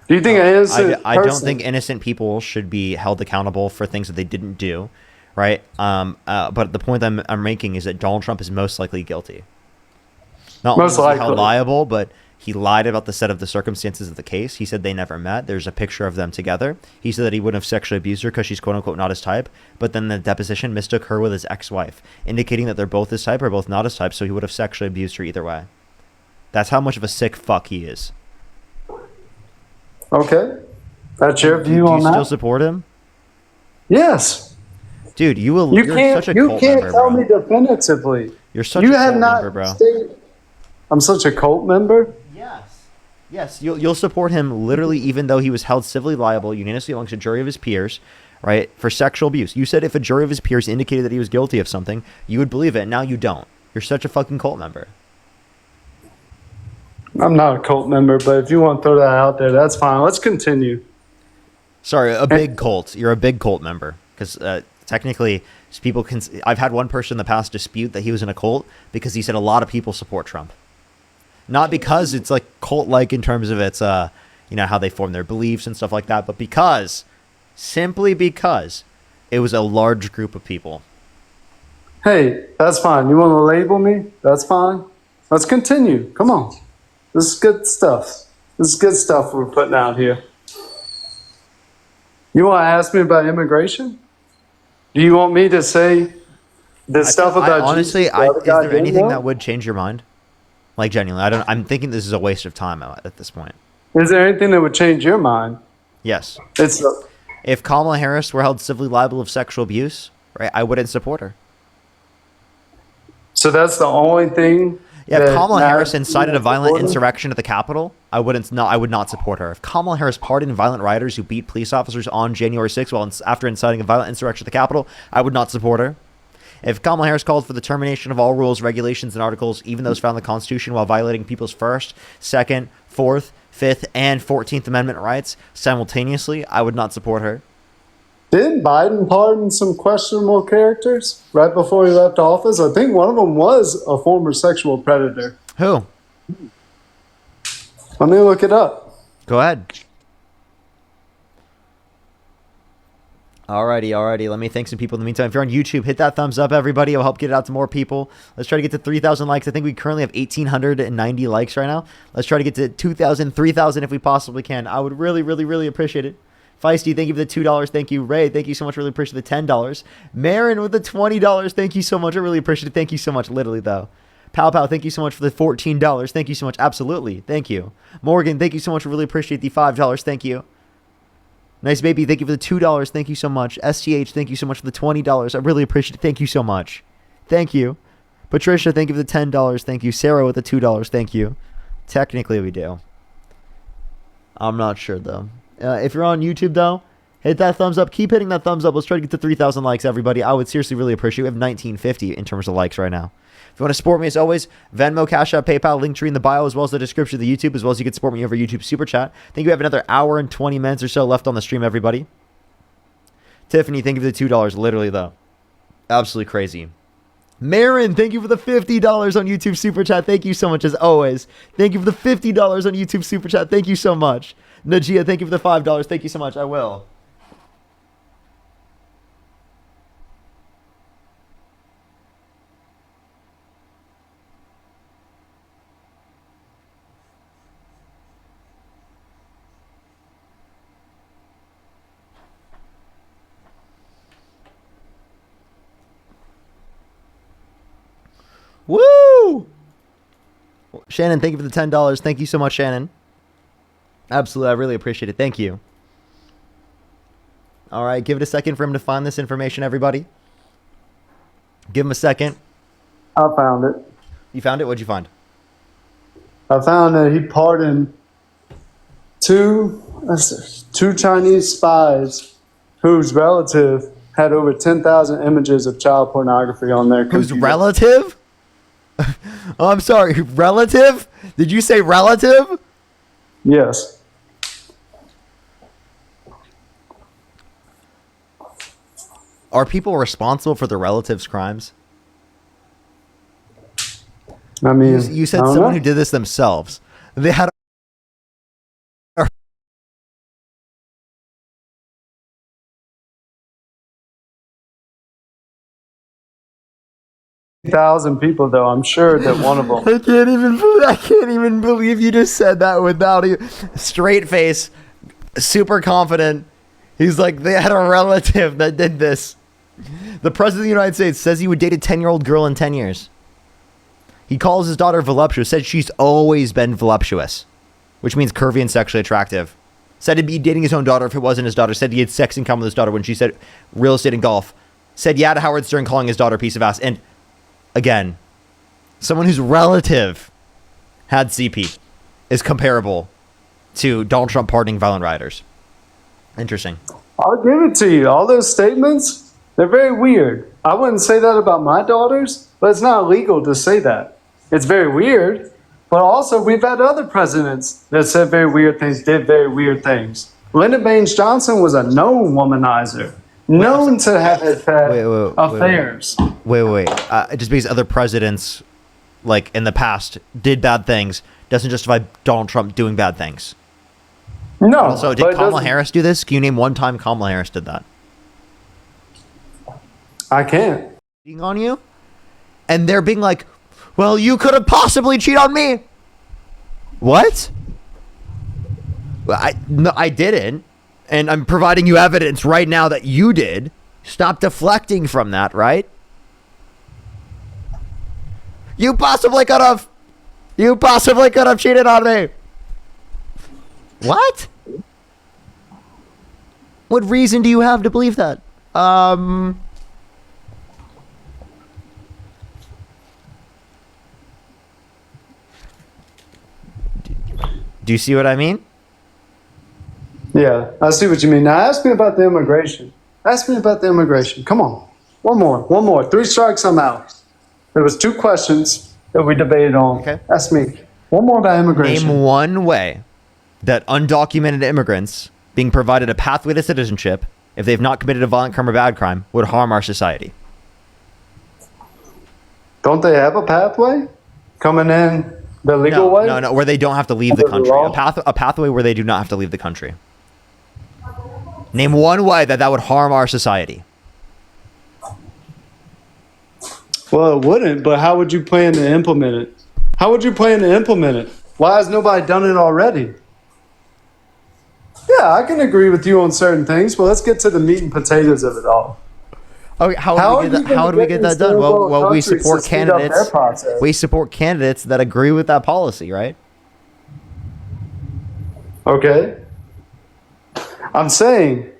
Do you think an innocent I don't think innocent people should be held accountable for things that they didn't do, right? But the point I'm making is that Donald Trump is most likely guilty. Not only was he held liable, but he lied about the set of the circumstances of the case. He said they never met. There's a picture of them together. He said that he wouldn't have sexually abused her because she's quote-unquote not his type. But then the deposition mistook her with his ex-wife, indicating that they're both his type or both not his type, so he would have sexually abused her either way. That's how much of a sick fuck he is. Okay. That's your view on that? Do you still support him? Yes. Dude, you're such a cult member, You can't tell bro. me definitively. You're such a cult member, bro. I'm such a cult member? Yes, you'll support him literally even though he was held civilly liable unanimously amongst a jury of his peers, right, for sexual abuse. You said if a jury of his peers indicated that he was guilty of something, you would believe it, and now you don't. You're such a fucking cult member. I'm not a cult member, but if you want to throw that out there, that's fine. Let's continue. Sorry, a big cult. You're a big cult member. Because technically, people can. I've had one person in the past dispute that he was in a cult because he said a lot of people support Trump. Not because it's like cult-like in terms of its, how they form their beliefs and stuff like that, but simply because it was a large group of people. Hey, that's fine. You want to label me? That's fine. Let's continue. Come on. This is good stuff. This is good stuff we're putting out here. You want to ask me about immigration? Do you want me to say the stuff about honestly, Jesus, is there anything that would change your mind? Like, genuinely, I'm thinking this is a waste of time at this point. Is there anything that would change your mind? Yes. It's if Kamala Harris were held civilly liable of sexual abuse, right, I wouldn't support her. So that's the only thing. Yeah, if Kamala Harris incited a violent insurrection at the Capitol, I would not support her. If Kamala Harris pardoned violent rioters who beat police officers on January 6th after inciting a violent insurrection at the Capitol, I would not support her. If Kamala Harris called for the termination of all rules, regulations, and articles, even those found in the Constitution, while violating people's First, Second, Fourth, Fifth, and 14th Amendment rights simultaneously, I would not support her. Didn't Biden pardon some questionable characters right before he left office? I think one of them was a former sexual predator. Who? Let me look it up. Go ahead. Alrighty. Let me thank some people in the meantime. If you're on YouTube, hit that thumbs up, everybody. It'll help get it out to more people. Let's try to get to 3,000 likes. I think we currently have 1,890 likes right now. Let's try to get to 2,000, 3,000 if we possibly can. I would really, really, really appreciate it. Feisty, thank you for the $2. Thank you. Ray, thank you so much. Really appreciate the $10. Marin with the $20. Thank you so much. I really appreciate it. Thank you so much. Literally, though. Pow, thank you so much for the $14. Thank you so much. Absolutely. Thank you. Morgan, thank you so much. Really appreciate the $5. Thank you. Nice Baby, thank you for the $2. Thank you so much. STH, thank you so much for the $20. I really appreciate it. Thank you so much. Thank you. Patricia, thank you for the $10. Thank you. Sarah with the $2. Thank you. Technically, we do. I'm not sure, though. If you're on YouTube, though, hit that thumbs up. Keep hitting that thumbs up. Let's try to get to 3,000 likes, everybody. I would seriously really appreciate it. We have 1,950 in terms of likes right now. If you want to support me, as always, Venmo, Cash App, PayPal, Linktree in the bio, as well as the description of the YouTube, as well as you can support me over YouTube Super Chat. I think we have another hour and 20 minutes or so left on the stream, everybody. Tiffany, thank you for the $2. Literally, though. Absolutely crazy. Marin, thank you for the $50 on YouTube Super Chat. Thank you so much, as always. Thank you for the $50 on YouTube Super Chat. Thank you so much. Najia, thank you for the $5. Thank you so much. I will. Woo! Shannon, thank you for the $10. Thank you so much, Shannon. Absolutely, I really appreciate it. Thank you. All right, give it a second for him to find this information, everybody. Give him a second. I found it. You found it? What'd you find? I found that he pardoned two Chinese spies whose relative had over 10,000 images of child pornography on their computer. Whose relative? Oh, I'm sorry. Relative? Did you say relative? Yes. Are people responsible for their relatives' crimes? I mean, You said I don't someone know. who did this themselves. They had 1,000 people, though. I'm sure that one of them. I can't even believe you just said that without a straight face, super confident. He's like, they had a relative that did this. The president of the United States says he would date a 10-year-old girl in 10 years. He calls his daughter voluptuous, said she's always been voluptuous, which means curvy and sexually attractive. Said he'd be dating his own daughter if it wasn't his daughter. Said he had sex in common with his daughter when she said real estate and golf. Said yeah to Howard Stern, calling his daughter a piece of ass. And again, someone whose relative had CP is comparable to Donald Trump pardoning violent rioters. Interesting. I'll give it to you. All those statements, they're very weird. I wouldn't say that about my daughters, but it's not illegal to say that. It's very weird, but also we've had other presidents that said very weird things, did very weird things. Lyndon Baines Johnson was a known womanizer, known to have had affairs. Wait. Just because other presidents, like in the past, did bad things, doesn't justify Donald Trump doing bad things. No. Also, did Kamala Harris do this? Can you name one time Kamala Harris did that? I can't. Cheating on you? And they're being like, well, you could have possibly cheated on me. What? Well, no, I didn't. And I'm providing you evidence right now that you did. Stop deflecting from that, right? You possibly could have. You possibly could have cheated on me. What? What reason do you have to believe that? Do you see what I mean? Yeah, I see what you mean. Now ask me about the immigration. Ask me about the immigration. Come on. One more. 3 strikes, I'm out. There was 2 questions that we debated on. Okay. Ask me. One more about immigration. Name one way that undocumented immigrants being provided a pathway to citizenship, if they've not committed a violent crime or bad crime, would harm our society. Don't they have a pathway coming in the legal way? No, where they don't have to leave the country. A pathway where they do not have to leave the country. Name one way that would harm our society. Well, it wouldn't, but how would you plan to implement it? How would you plan to implement it? Why has nobody done it already? Yeah, I can agree with you on certain things, but let's get to the meat and potatoes of it all. Okay, how would we get that done? Well, we support candidates. We support candidates that agree with that policy, right? Okay. I'm saying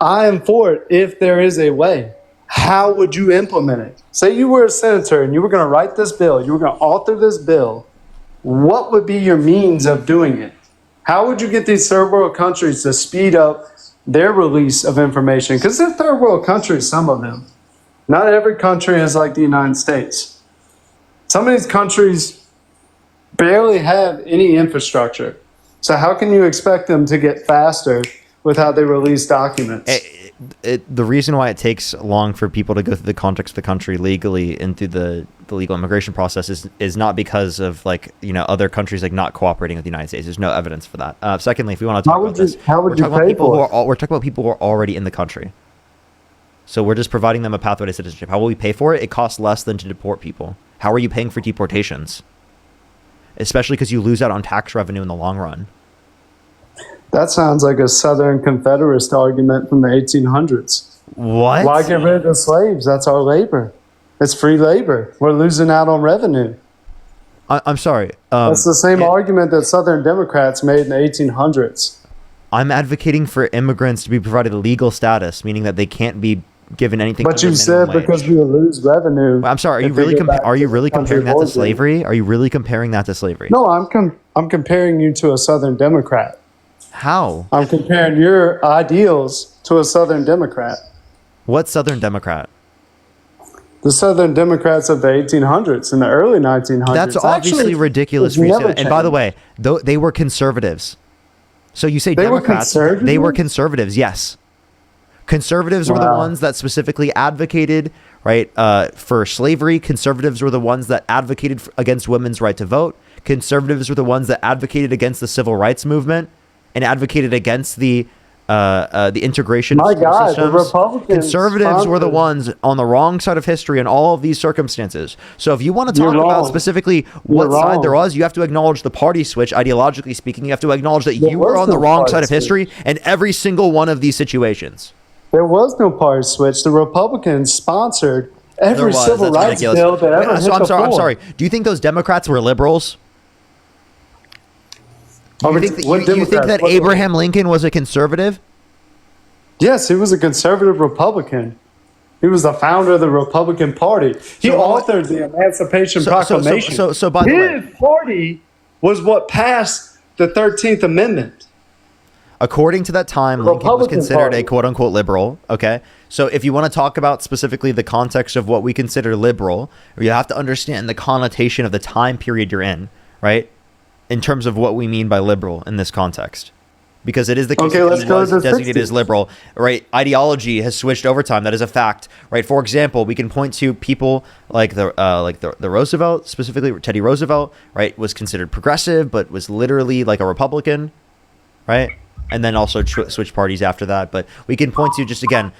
I am for it if there is a way. How would you implement it? Say you were a senator and you were going to write this bill, you were going to author this bill. What would be your means of doing it? How would you get these third world countries to speed up their release of information? Because they're third world countries, some of them. Not every country is like the United States. Some of these countries barely have any infrastructure. So how can you expect them to get faster with how they release documents? The reason why it takes long for people to go through the context of the country legally and through the legal immigration process is not because of other countries not cooperating with the United States. There's no evidence for that. Secondly, if we want to talk about this, we're talking about people who are already in the country. So we're just providing them a pathway to citizenship. How will we pay for it? It costs less than to deport people. How are you paying for deportations? Especially because you lose out on tax revenue in the long run. That sounds like a Southern Confederate argument from the 1800s. What? Why get rid of the slaves? That's our labor. It's free labor. We're losing out on revenue. I'm sorry. That's the same argument that Southern Democrats made in the 1800s. I'm advocating for immigrants to be provided legal status, meaning that they can't be given anything. But you said because we will lose revenue. I'm sorry. Are you really comparing that to slavery? Are you really comparing that to slavery? No, I'm comparing you to a Southern Democrat. How? I'm comparing your ideals to a Southern Democrat. What Southern Democrat? The Southern Democrats of the 1800s and the early 1900s. That's obviously Actually, ridiculous. it's never And by the changed. way, they were conservatives. So you say They were Democrats? conservatives? They were conservatives. Yes. Conservatives were the Wow. ones that specifically advocated, right, for slavery. Conservatives were the ones that advocated against women's right to vote. Conservatives were the ones that advocated against the civil rights movement and advocated against the integration My of school God, the systems. Republicans Conservatives were the sponsored- ones on the wrong side of history in all of these circumstances. So if you want to talk You're about wrong. specifically what You're side wrong. there was, you have to acknowledge the party switch. Ideologically speaking, you have to acknowledge that There you were was on the no wrong party side of switch. history in every single one of these situations. There was no party switch. The Republicans sponsored There every was. civil That's rights ridiculous. bill that ever Wait, hit so I'm the sorry. I'm floor. sorry. Do you think those Democrats were liberals? Do you think that, what you think Democrats? that What- Abraham Lincoln was a conservative? Yes, he was a conservative Republican. He was the founder of the Republican Party. He authored the Emancipation Proclamation. So by the way, his party was what passed the 13th Amendment. according to that time, Lincoln was Republican considered Party. a quote unquote liberal. Okay. So if you want to talk about specifically the context of what we consider liberal, you have to understand the connotation of the time period you're in, right? In terms of what we mean by liberal in this context. Because it is the case Okay, that let's he go was to the designated as 60s. liberal, right? Ideology has switched over time. That is a fact, right? For example, we can point to people like the Roosevelt, specifically Teddy Roosevelt, right? Was considered progressive, but was literally like a Republican, right? And then also switch parties after that. But we can point to just again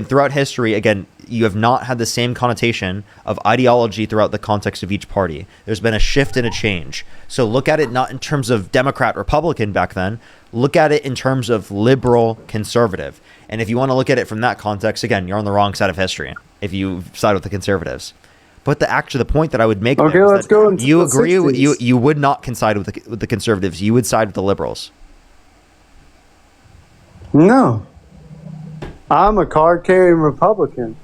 throughout history, again, you have not had the same connotation of ideology throughout the context of each party. There's been a shift and a change. So look at it not in terms of Democrat, Republican back then. Look at it in terms of liberal, conservative. And if you want to look at it from that context, again, you're on the wrong side of history if you side with the conservatives. But the point that I would make Okay, there is let's that go into you the agree with 60s. you would not coincide with the conservatives. You would side with the liberals. No. I'm a card-carrying Republican.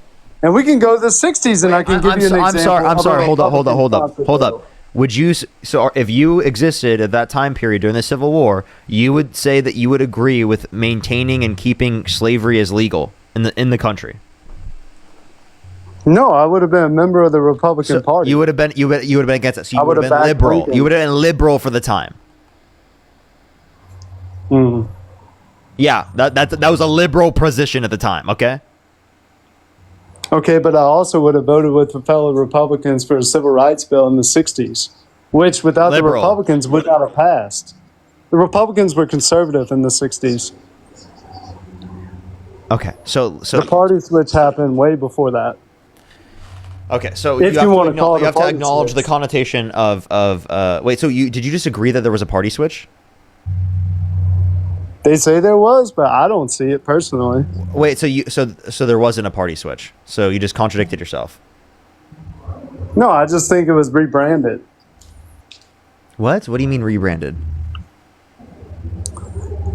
And we can go to the 60s and I can give you an example. I'm sorry. of a Hold Republican up. sponsored Would you so if you existed at that time period during the Civil War, you would say that you would agree with maintaining and keeping slavery as legal in the country? No, I would have been a member of the Republican Party. You would have been against it. So I you would have would been have backed liberal. Lincoln. You would have been liberal for the time. Mhm. Yeah, that was a liberal position at the time. Okay. Okay, but I also would have voted with the fellow Republicans for a civil rights bill in the 60s, which without the Liberal. Republicans would not have passed. The Republicans were conservative in the 60s. Okay. So The party switch happened way before that. okay. So If you have to wanna call it you a have to party acknowledge switch. the connotation of wait. So did you just agree that there was a party switch? They say there was, but I don't see it personally. Wait, so there wasn't a party switch. So you just contradicted yourself. No, I just think it was rebranded. What? What do you mean rebranded?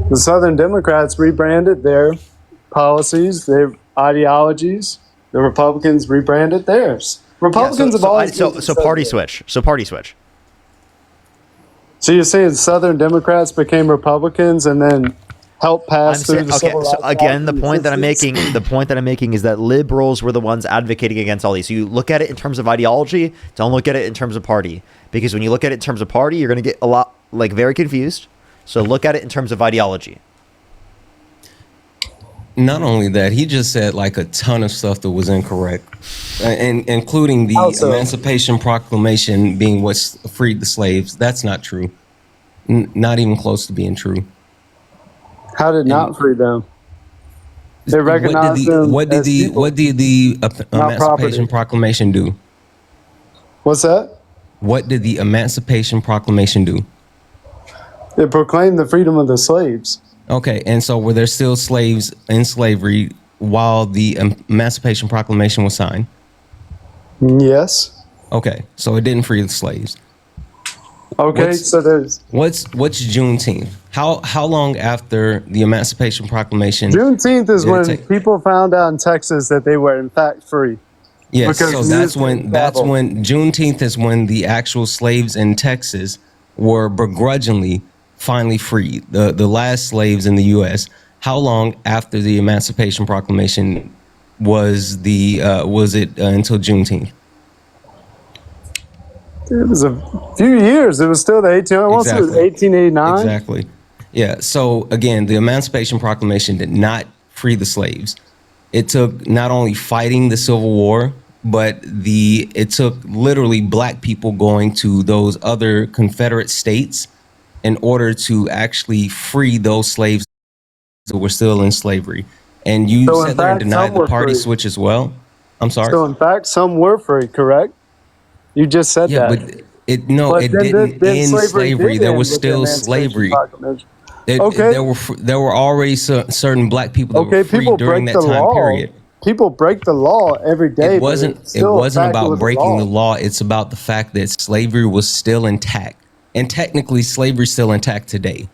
The Southern Democrats rebranded their policies, their ideologies. The Republicans rebranded theirs. Republicans have always been so party conservative. switch. So party switch. So you're saying Southern Democrats became Republicans and then helped pass through the okay. civil So rights again, the act in point that I'm 60s? making is that liberals were the ones advocating against all these. So you look at it in terms of ideology. Don't look at it in terms of party, because when you look at it in terms of party, you're going to get a lot very confused. So look at it in terms of ideology. Not only that, he just said like a ton of stuff that was incorrect, and including the How so? Emancipation Proclamation being what freed the slaves. That's not true. Not even close to being true. How did not free them? They recognized them What did as the people, what did the not Emancipation property. Proclamation do? What's that? What did the Emancipation Proclamation do? It proclaimed the freedom of the slaves. Okay, and so were there still slaves in slavery while the Emancipation Proclamation was signed? Yes. Okay, so it didn't free the slaves. Okay, so there's what's Juneteenth? How long after the Emancipation Proclamation? Juneteenth is did it when take? people found out in Texas that they were in fact free. Yes, Because so news that's traveled. when Juneteenth is when the actual slaves in Texas were begrudgingly finally freed. The last slaves in the U.S. How long after the Emancipation Proclamation was it until Juneteenth? It was a few years. It was still the 18. I want to say it was 1889. Exactly. Yeah. So again, the Emancipation Proclamation did not free the slaves. It took not only fighting the Civil War, but it took literally black people going to those other Confederate states in order to actually free those slaves that were still in slavery. And you So, in sat there and fact, denied some the were party free. switch as well. I'm sorry. So in fact, some were free. Correct. You just said Yeah, that. but it didn't end slavery. did There end was with the still Emancipation slavery. Proclamation. Okay. There were already certain black people that were free people during break that the time law. period. People break the law every day. It but wasn't it's still a fact it about was a breaking the law. law. It's about the fact that slavery was still intact. And technically slavery is still intact today.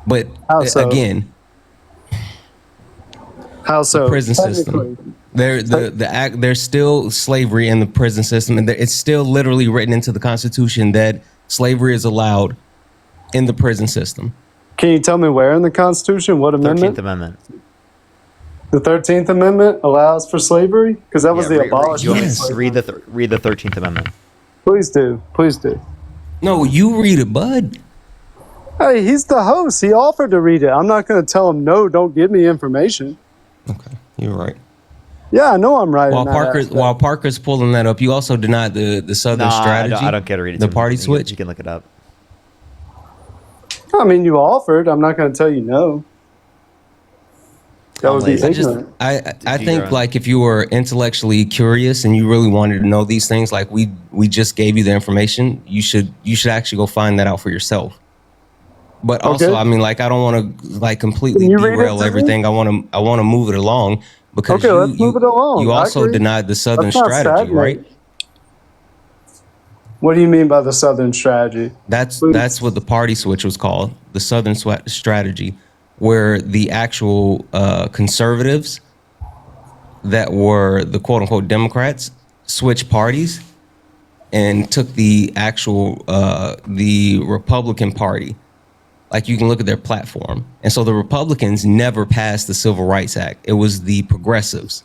But How so? again, How so? the prison Technically. system. There's still slavery in the prison system, and it's still literally written into the Constitution that slavery is allowed in the prison system. Can you tell me where in the Constitution? What amendment? 13th Amendment. The 13th Amendment allows for slavery? Because that was the abolishment. Read the 13th Amendment. Please do. Please do. No, you read it, bud. Hey, he's the host. He offered to read it. I'm not going to tell him, no, don't give me information. You're right. Yeah, I know I'm right. While Parker's pulling that up, you also denied the Southern strategy. I don't get to read it. The party switch. You can look it up. I mean, you offered. I'm not going to tell you no. That would be ignorant. I think like if you were intellectually curious and you really wanted to know these things, like we just gave you the information, you should actually go find that out for yourself. But also, Okay. I mean, like I don't want to like completely Can you read it derail to me? everything. I want to move it along because Okay, let's move it along. you I also agree. denied the Southern Let's not strategy, stagnate. right? What do you mean by the Southern strategy? That's what the party switch was called, the Southern strategy, where the actual conservatives that were the quote unquote Democrats switched parties and took the actual the Republican Party. Like you can look at their platform. And so the Republicans never passed the Civil Rights Act. It was the progressives.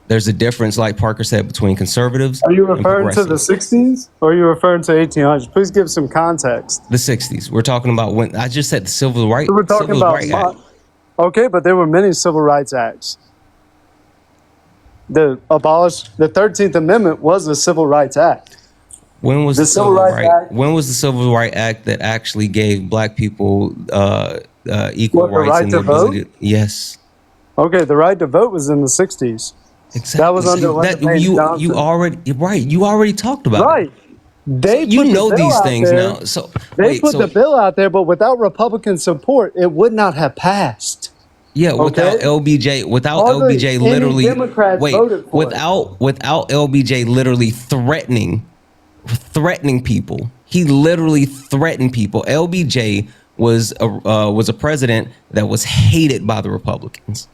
There's a difference, like Parker said, between conservatives Are you and referring to the progressives. 60s or are you referring to 1800s? Please give some context. The 60s. We're talking about when I just said the Civil Rights We're talking Civil about Rights Act. Okay, but there were many civil rights acts. The 13th Amendment was a civil rights act. When was The the Civil Civil Rights Rights Act- When was the Civil Rights Act that actually gave black people equal What, the rights right and to the ability? vote? Yes. Okay, the right to vote was in the 60s. Exactly. That was under See, Lyndon Baines Johnson. you already talked about Right. it. They You put the know bill these out things there. now. So They wait, put so the bill out there, but without Republican support, it would not have passed. yeah, without okay? LBJ, without Hardly LBJ any literally Democrats voted for it. without LBJ literally threatening people. He literally threatened people. LBJ was a president that was hated by the Republicans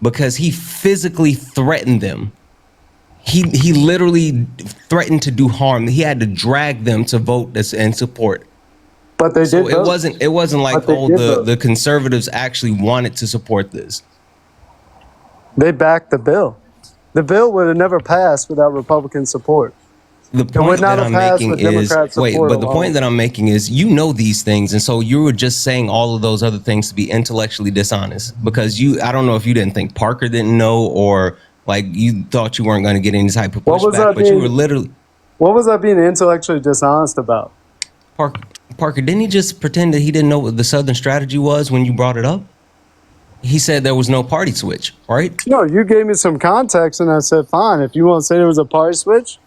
because he physically threatened them. He literally threatened to do harm. He had to drag them to vote this and support. But they So did it vote. wasn't like But they did vote. the conservatives actually wanted to support this. They backed the bill. The bill would have never passed without Republican support. The would point not that have I'm passed making with is Democrat wait, support but the alone. point that I'm making is you know these things, and so you were just saying all of those other things to be intellectually dishonest because I don't know if you didn't think Parker didn't know or like you thought you weren't going to get any type of What was pushback, that but you being- were literally What was I being intellectually dishonest about? Parker, didn't he just pretend that he didn't know what the Southern strategy was when you brought it up? He said there was no party switch, right? No, you gave me some context, and I said, fine. If you want to say there was a party switch,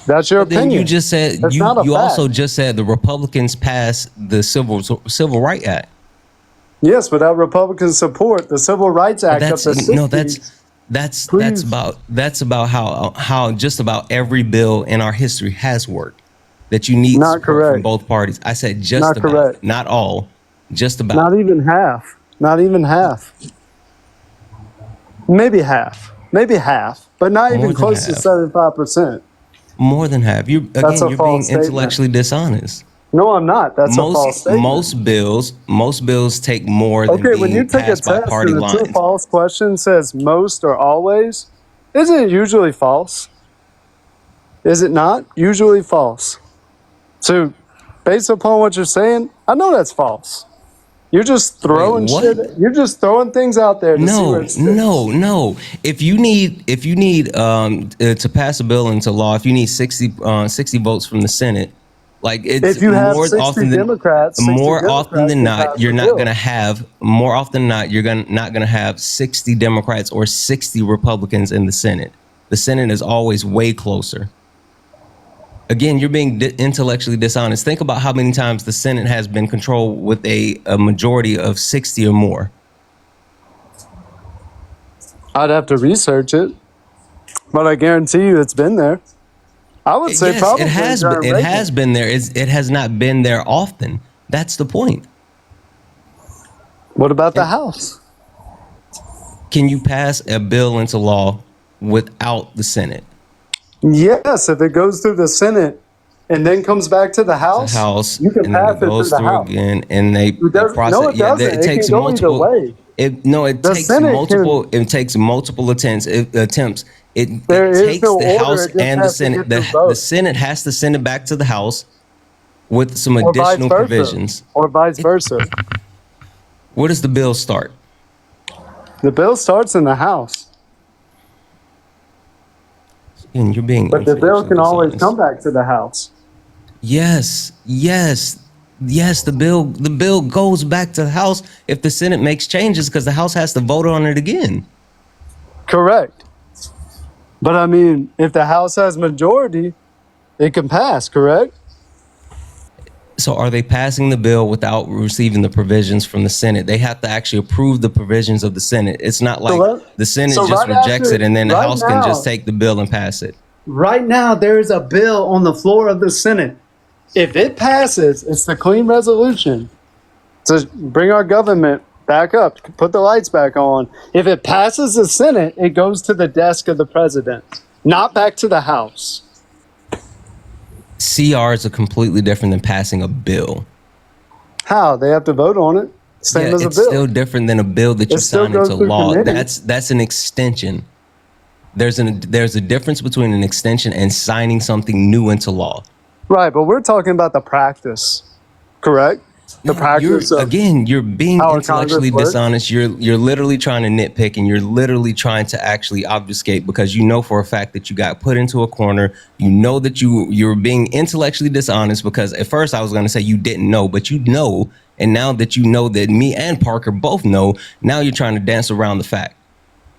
that's your But then opinion. you just said That's you not a fact. also just said the Republicans passed the Civil Rights Act. Yes, without Republican support, the Civil Rights Act of the 60s That's Please. that's about how just about every bill in our history has worked. That you need Not support correct. from both parties. I said just Not about, correct. not all, just about. Not even half. Not even half. Maybe half. Maybe half. But not More even than close to half. 75%. More than half. You're That's a being false statement. intellectually dishonest. No, I'm not. That's a false statement. Most bills take more than Okay, when you being take a passed by test party and the true lines. false question says most or always, isn't it usually false? Is it not? Usually false. So, based upon what you're saying, I know that's false. You're just throwing what? shit. You're just throwing things out there to see where No, it sticks. no. If you need to pass a bill into law, if you need 60 votes from the Senate, like it's If you have more 60 often than Democrats, 60 more often than Democrats can not, pass you're the not bill. gonna have more often than not you're not gonna have 60 Democrats or 60 Republicans in the Senate. The Senate is always way closer. Again, you're being intellectually dishonest. Think about how many times the Senate has been controlled with a majority of 60 or more. I'd have to research it, but I guarantee you it's been there. I would say Yes, probably it has during been. It Reagan. has been there. It has not been there often. That's the point. What about the House? Can you pass a bill into law without the Senate? Yes, if it goes through the Senate and then comes back to the House, House, you can and then pass it it goes through the through House. again, and they does- process. no, it doesn't. It It takes can go either multiple. way. It The takes Senate multiple. It takes multiple attempts. It There is takes no the order, House it just and the has to Senate. get The, through both. the Senate has to send it back to the House with some Or vice additional versa. provisions. Or vice versa. Where does the bill start? The bill starts in the House, And you're being. but the bill intellectually can always dishonest. come back to the House. Yes. The bill goes back to the House if the Senate makes changes because the House has to vote on it again. Correct. But I mean, if the House has majority, it can pass, correct? So are they passing the bill without receiving the provisions from the Senate? They have to actually approve the provisions of the Senate. It's not like the Senate so just right rejects after- it and then the right House can just now- take the bill and pass it. Right now, there is a bill on the floor of the Senate. If it passes, it's the clean resolution to bring our government back up, put the lights back on. If it passes the Senate, it goes to the desk of the president, not back to the House. CRs are completely different than passing a bill. How? They have to vote on it, same Yeah, as a it's bill. still different than a bill that you It still sign goes into through law. committee. That's an extension. There's a difference between an extension and signing something new into law. Right, but we're talking about the practice, correct? The practice of You're being how our intellectually Congress works. dishonest. You're literally trying to nitpick, and you're literally trying to actually obfuscate because you know for a fact that you got put into a corner. You know that you're being intellectually dishonest because at first I was going to say you didn't know, but you know, and now that you know that me and Parker both know, now you're trying to dance around the fact.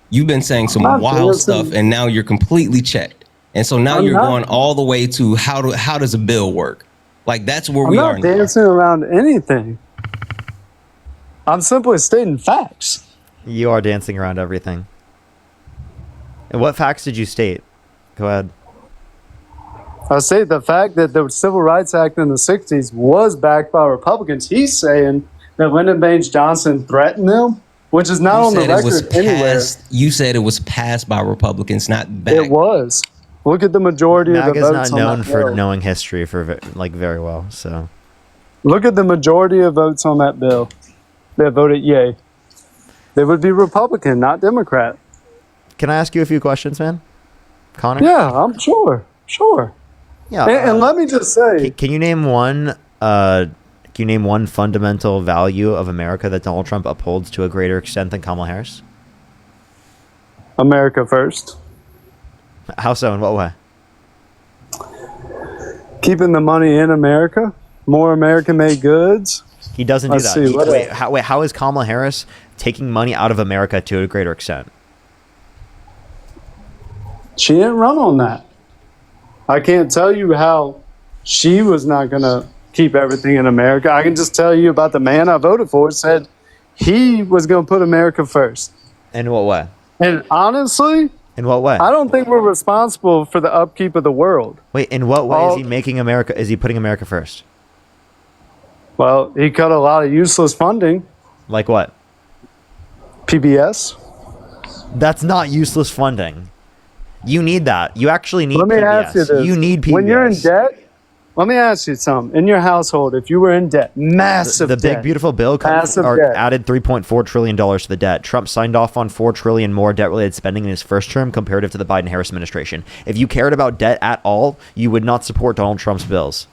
You've been saying some I'm not wild dancing. stuff, and now you're completely checked. And so now I'm you're not. going all the way to how does a bill work? Like that's where I'm we are not now. dancing around anything. I'm simply stating facts. You are dancing around everything. And what facts did you state? Go ahead. I say the fact that the Civil Rights Act in the 60s was backed by Republicans. He's saying that Lyndon Baines Johnson threatened them, which is not on the said it was record anywhere. passed- You said it was passed by Republicans, not back. It was. Look at the majority of the MAGA's votes not on known that for bill. knowing history for very well. So Look at the majority of votes on that bill that voted yay. They would be Republican, not Democrat. can I ask you a few questions, man? Connor? Yeah, I'm sure. Sure. Yeah. And let me just say, Can you name one? Can you name one fundamental value of America that Donald Trump upholds to a greater extent than Kamala Harris? America first. How so? In what way? Keeping the money in America. More American-made goods. He doesn't do Let's that. see, what else? How is Kamala Harris taking money out of America to a greater extent? She didn't run on that. I can't tell you how she was not going to keep everything in America. I can just tell you about the man I voted for. Said he was going to put America first. In what way? And honestly, In what way? I don't think we're responsible for the upkeep of the world. Wait, in what way is All- he making America? Is he putting America first? Well, he cut a lot of useless funding. Like what? PBS. That's not useless funding. You need that. You actually need Let me PBS. ask you this. You need PBS. When you're in debt, let me ask you something. In your household, if you were in debt, massive the debt. big beautiful bill Massive debt. added $3.4 trillion to the debt. Trump signed off on $4 trillion more debt-related spending in his first term comparative to the Biden-Harris administration. If you cared about debt at all, you would not support Donald Trump's bills.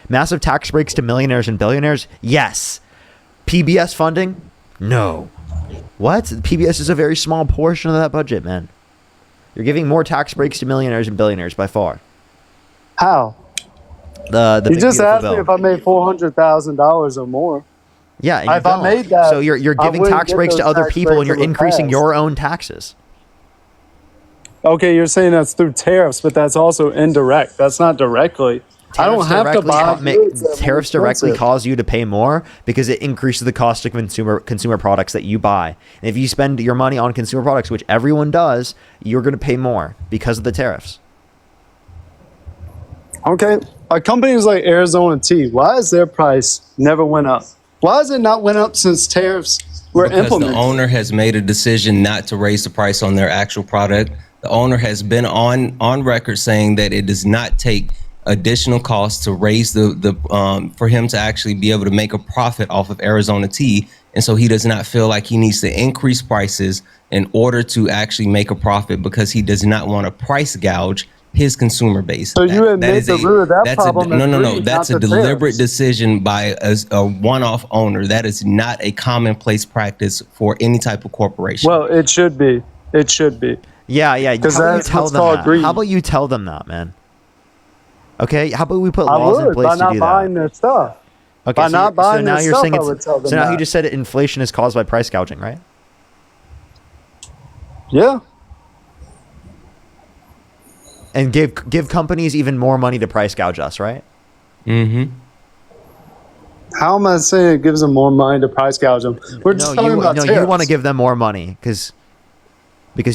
Massive tax breaks to millionaires and billionaires? Yes. PBS funding? No. What? PBS is a very small portion of that budget, man. You're giving more tax breaks to millionaires and billionaires by far. How? The You big just beautiful asked bill. me if I made $400,000 or more. Yeah, and you If I don't. made that, so you're I giving wouldn't tax get breaks to those other tax people, and breaks you're that were increasing passed. your own taxes. Okay, you're saying that's through tariffs, but that's also indirect. That's not directly. I don't have to buy goods that are Tariffs more directly expensive. cause you to pay more because it increases the cost of consumer products that you buy. And if you spend your money on consumer products, which everyone does, you're going to pay more because of the tariffs. Okay, companies like Arizona Tea, why has their price never went up? Why has it not went up since tariffs were Because implemented? the owner has made a decision not to raise the price on their actual product. The owner has been on record saying that it does not take additional costs to raise the for him to actually be able to make a profit off of Arizona Tea, and so he does not feel like he needs to increase prices in order to actually make a profit because he does not want to price gouge his consumer base. So you admit the root of that problem is no. greed, That's not a the deliberate tariffs. decision by a one-off owner. That is not a commonplace practice for any type of corporation. Well, it should be. It should be. Yeah. Because How about you that's tell what's them called that? greed. How about you tell them that, man? Okay. How about we put I laws in would place by to not do buying that? their stuff. Okay. By not buying now their you're stuff, saying I would tell them so now you that. just said inflation is caused by price gouging, right? Yeah. And give companies even more money to price gouge us, right? Mm-hmm. How am I saying it gives them more money to price gouge them? We're just talking about you tariffs. want to give them more money because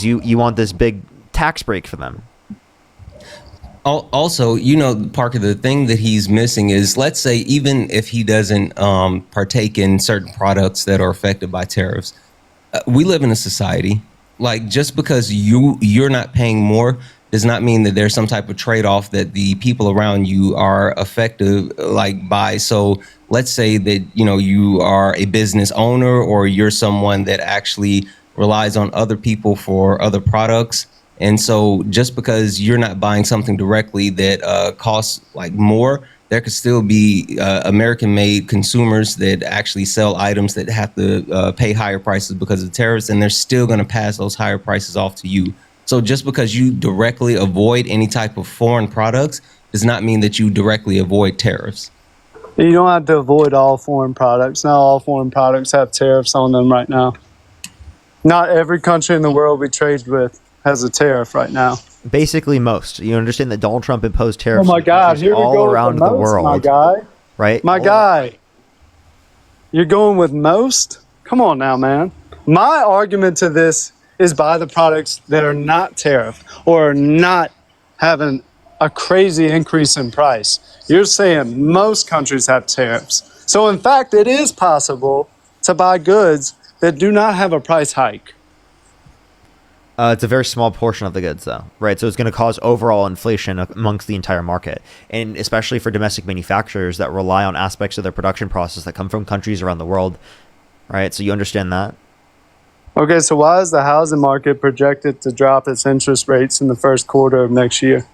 you want this big tax break for them. Also, Parker, the thing that he's missing is, let's say, even if he doesn't partake in certain products that are affected by tariffs, we live in a society. Like, just because you're not paying more does not mean that there's some type of trade-off that the people around you are affected by. So let's say that, you are a business owner or you're someone that actually relies on other people for other products. And so just because you're not buying something directly that costs more, there could still be American-made consumers that actually sell items that have to pay higher prices because of tariffs, and they're still going to pass those higher prices off to you. So just because you directly avoid any type of foreign products does not mean that you directly avoid tariffs. You don't have to avoid all foreign products. Not all foreign products have tariffs on them right now. Not every country in the world we trade with has a tariff right now. Basically, most. You understand that Donald Trump imposed tariffs Oh my God! on Here we all go around with the the most, world, my guy. right? My guy, you're going with most? Come on now, man. My argument to this is buy the products that are not tariff or are not having a crazy increase in price. You're saying most countries have tariffs. So in fact, it is possible to buy goods that do not have a price hike. It's a very small portion of the goods, though, right? So it's going to cause overall inflation amongst the entire market, and especially for domestic manufacturers that rely on aspects of their production process that come from countries around the world, right? So you understand that? Okay, so why is the housing market projected to drop its interest rates in the first quarter of next year?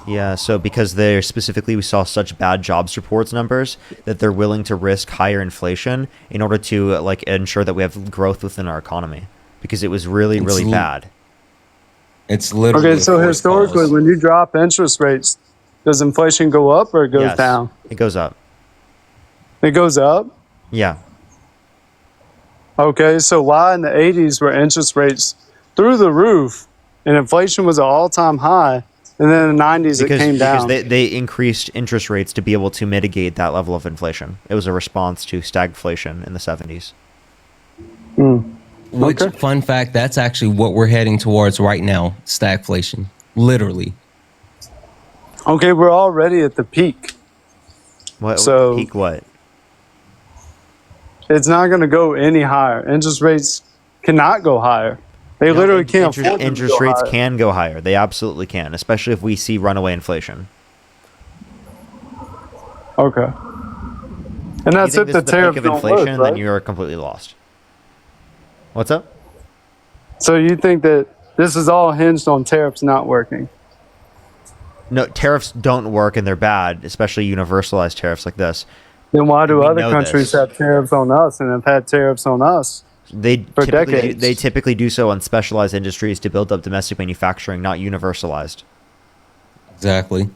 Yeah, so because we saw such bad jobs reports numbers that they're willing to risk higher inflation in order to ensure that we have growth within our economy, because it was really, really bad. It's literally Okay, so historically, when you drop interest rates, does inflation go up or it goes Yes, down? it goes up. It goes up? Yeah. Okay, so why in the 80s were interest rates through the roof and inflation was an all-time high, and then in the 90s it came down? Because they increased interest rates to be able to mitigate that level of inflation. It was a response to stagflation in the 70s. Which, fun fact, that's actually what we're heading towards right now, stagflation. Literally. Okay, we're already at the peak. Peak what? It's not going to go any higher. Interest rates cannot go higher. They literally can't afford them to Interest go rates higher. can go higher. They absolutely can, especially if we see runaway inflation. Okay. And that's if the tariffs don't work, then right? you're completely lost. What's up? So you think that this is all hinged on tariffs not working? No, tariffs don't work and they're bad, especially universalized tariffs like this. Then why do We other know countries this. have tariffs on us and have had tariffs on us? They for typically decades. they typically do so on specialized industries to build up domestic manufacturing, not universalized. Exactly.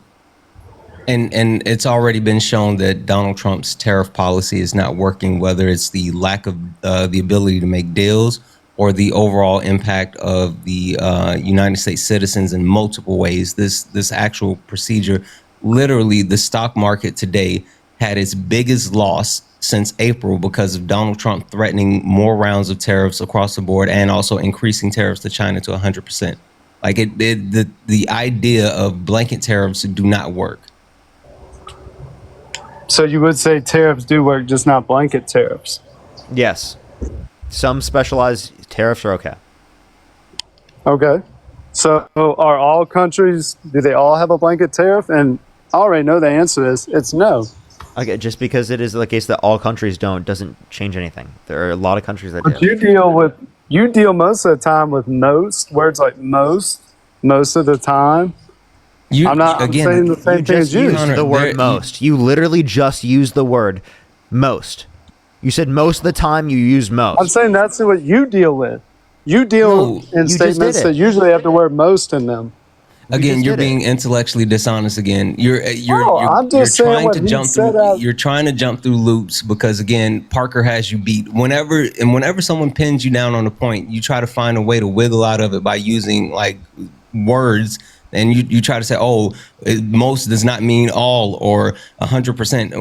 And it's already been shown that Donald Trump's tariff policy is not working, whether it's the lack of the ability to make deals or the overall impact of the United States citizens in multiple ways. This actual procedure, literally the stock market today had its biggest loss since April because of Donald Trump threatening more rounds of tariffs across the board and also increasing tariffs to China to 100%. Like the idea of blanket tariffs do not work. So you would say tariffs do work, just not blanket tariffs? Yes. Some specialized tariffs are okay. Okay. So are all countries, do they all have a blanket tariff? And I already know the answer is it's no. Okay, just because it is the case that all countries don't doesn't change anything. There are a lot of countries that do. But you deal most of the time with most, words like most of the time. I'm saying the same thing as you. Used the word most. You literally just used the word most. You said most of the time you use most. I'm saying that's what you deal with. You deal in statements that usually have the word most in them. Again, you're being intellectually dishonest again. You're I'm just saying trying what to he jump said through you're trying to jump through loops because again, Parker has you beat. Whenever someone pins you down on a point, you try to find a way to wiggle out of it by using like words. And you try to say, most does not mean all or 100%.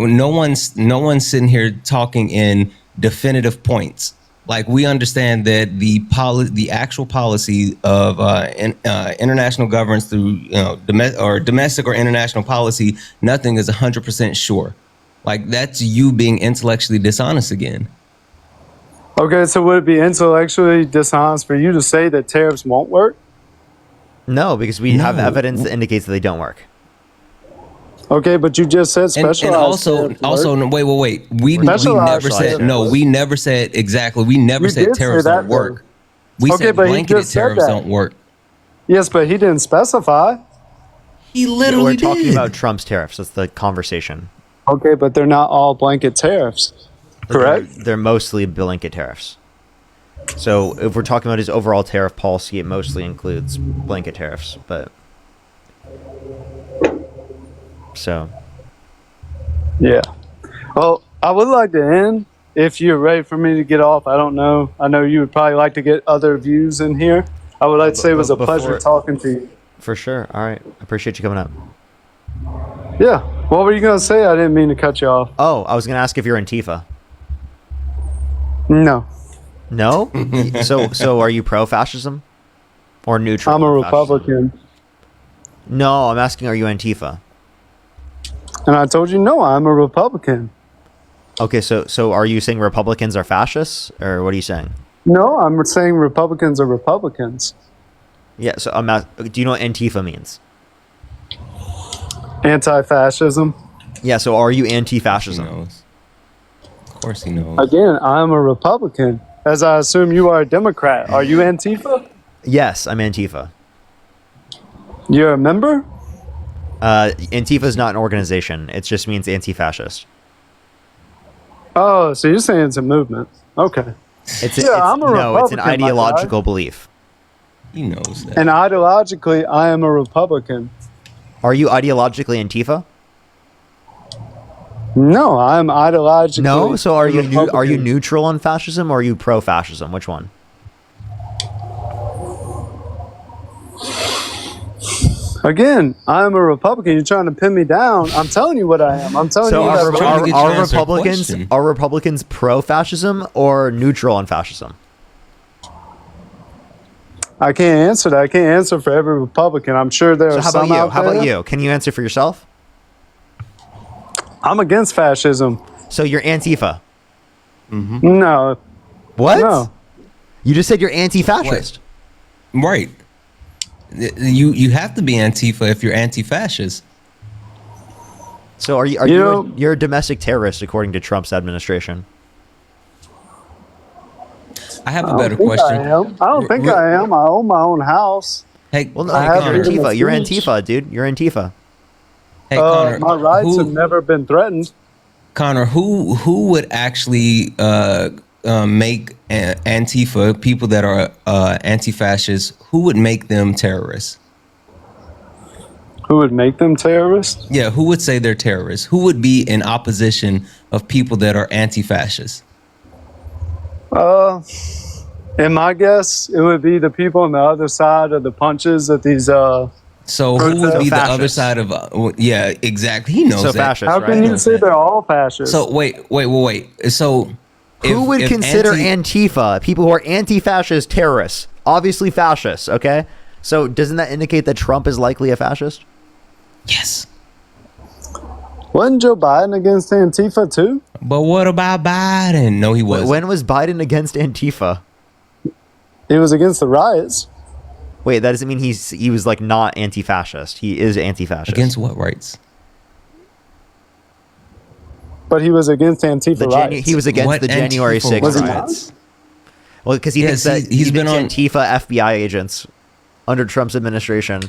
No one's sitting here talking in definitive points. Like we understand that the actual policy of international governance through domestic or international policy, nothing is 100% sure. Like that's you being intellectually dishonest again. Okay, so would it be intellectually dishonest for you to say that tariffs won't work? No, because we have evidence that indicates that they don't work. Okay, but you just said specialized. And also, wait. We never said no. We never said exactly. We never said tariffs don't work. We said blanketed tariffs don't work. Yes, but he didn't specify. He literally did. We're talking about Trump's tariffs. That's the conversation. Okay, but they're not all blanket tariffs, correct? They're mostly blanket tariffs. So if we're talking about his overall tariff policy, it mostly includes blanket tariffs, but so yeah. Well, I would like to end if you're ready for me to get off. I don't know. I know you would probably like to get other views in here. I would like to say it was a pleasure talking to you. For sure. All right. I appreciate you coming up. Yeah. What were you going to say? I didn't mean to cut you off. Oh, I was going to ask if you're Antifa. No. No? So are you pro-fascism or neutral? I'm a Republican. No, I'm asking, are you Antifa? And I told you, no, I'm a Republican. Okay, so are you saying Republicans are fascists, or what are you saying? No, I'm saying Republicans are Republicans. Yeah, so do you know what Antifa means? Anti-fascism. Yeah, so are you anti-fascism? Of course he knows. Again, I'm a Republican. As I assume you are a Democrat. Are you Antifa? Yes, I'm Antifa. You're a member? Antifa is not an organization. It just means anti-fascist. Oh, so you're saying it's a movement. Okay. It's an ideological belief. He knows that. And ideologically, I am a Republican. Are you ideologically Antifa? No, I'm ideologically. No, so are you neutral on fascism or are you pro-fascism? Which one? Again, I'm a Republican. You're trying to pin me down. I'm telling you what I am. I'm telling you. Are Republicans pro-fascism or neutral on fascism? I can't answer that. I can't answer for every Republican. I'm sure there So are how some about you? out How there. about you? Can you answer for yourself? I'm against fascism. So you're Antifa. No. What? No. You just said you're anti-fascist. Right. You have to be Antifa if you're anti-fascist. So are you're a domestic terrorist according to Trump's administration? I have a I better don't think question. I am. I don't think I am. I own my own house. Hey, Well, no, I have you're freedom of Antifa. You're speech. Antifa, dude. You're Antifa. Hey, Connor, My rights have never been threatened. Connor, who would actually make Antifa, people that are anti-fascists, who would make them terrorists? Who would make them terrorists? Yeah, who would say they're terrorists? Who would be in opposition of people that are anti-fascists? In my guess, it would be the people on the other side of the punches at these. So who would be the other fascists. side of? Yeah, exactly. He knows So that. fascist, How can right? you say they're all fascists? So wait. So Who would consider Antifa, people who are anti-fascist, terrorists? Obviously fascists, okay? So doesn't that indicate that Trump is likely a fascist? Yes. Wasn't Joe Biden against Antifa too? But what about Biden? No, he wasn't. When was Biden against Antifa? He was against the riots. Wait, that doesn't mean he was like not anti-fascist. He is anti-fascist. Against what rights? But he was against Antifa riots. He was against What the January Antifa 6th Was he riots. Well, because he Yes, thinks that he's he been thinks on- Antifa FBI agents under Trump's administration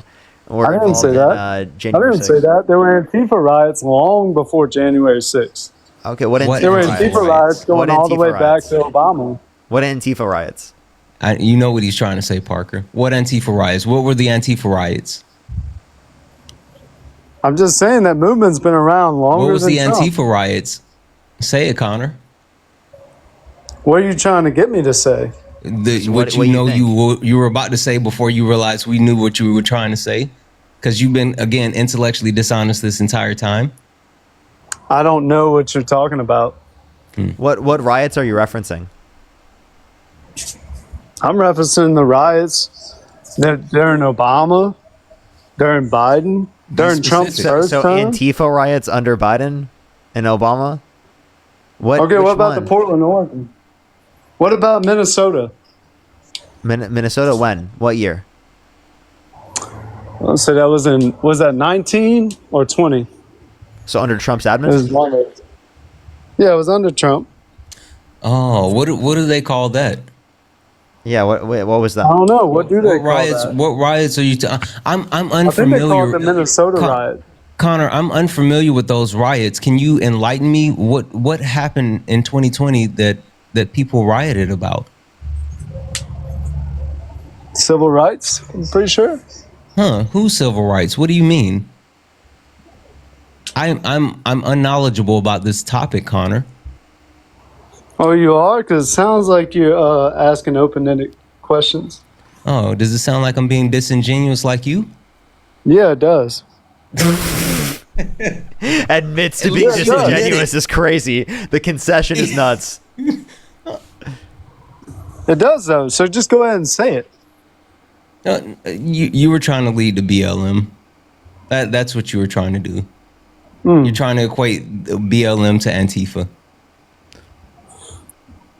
were I didn't involved say in that. I January didn't 6th. say that. There were Antifa riots long before January 6th. Okay, what What There were Antifa Antifa riots going What all the Antifa way riots? back to Obama. What Antifa riots? You know what he's trying to say, Parker. What Antifa riots? What were the Antifa riots? I'm just saying that movement's been around longer What was than the Trump. Antifa riots? Say it, Connor. What are you trying to get me to say? What you know you were about to say before you realized we knew what you were trying to say, because you've been again intellectually dishonest this entire time. I don't know what you're talking about. What riots are you referencing? I'm referencing the riots during Obama, during Biden, during Trump's first So term. Antifa riots under Biden and Obama? Okay, which what about one? the Portland, Oregon? What about Minnesota? Minnesota when? What year? So that was that 19 or 20? So under Trump's It was admin? one of, yeah, it was under Trump. Oh, what do they call that? Yeah, what was that? I don't know. What do they What call riots? that? What riots are you? I'm I think they unfamiliar. call it the Minnesota riot. Connor, I'm unfamiliar with those riots. Can you enlighten me? What happened in 2020 that people rioted about? Civil rights, I'm pretty sure. Huh? Who's civil rights? What do you mean? I'm unknowledgeable about this topic, Connor. Oh, you are? Because it sounds like you're asking open-ended questions. Oh, does it sound like I'm being disingenuous like you? Yeah, it does. Admits to being Yeah, it does. disingenuous is crazy. The concession is nuts. It does, though. So just go ahead and say it. You were trying to lead the BLM. That's what you were trying to do. You're trying to equate BLM to Antifa.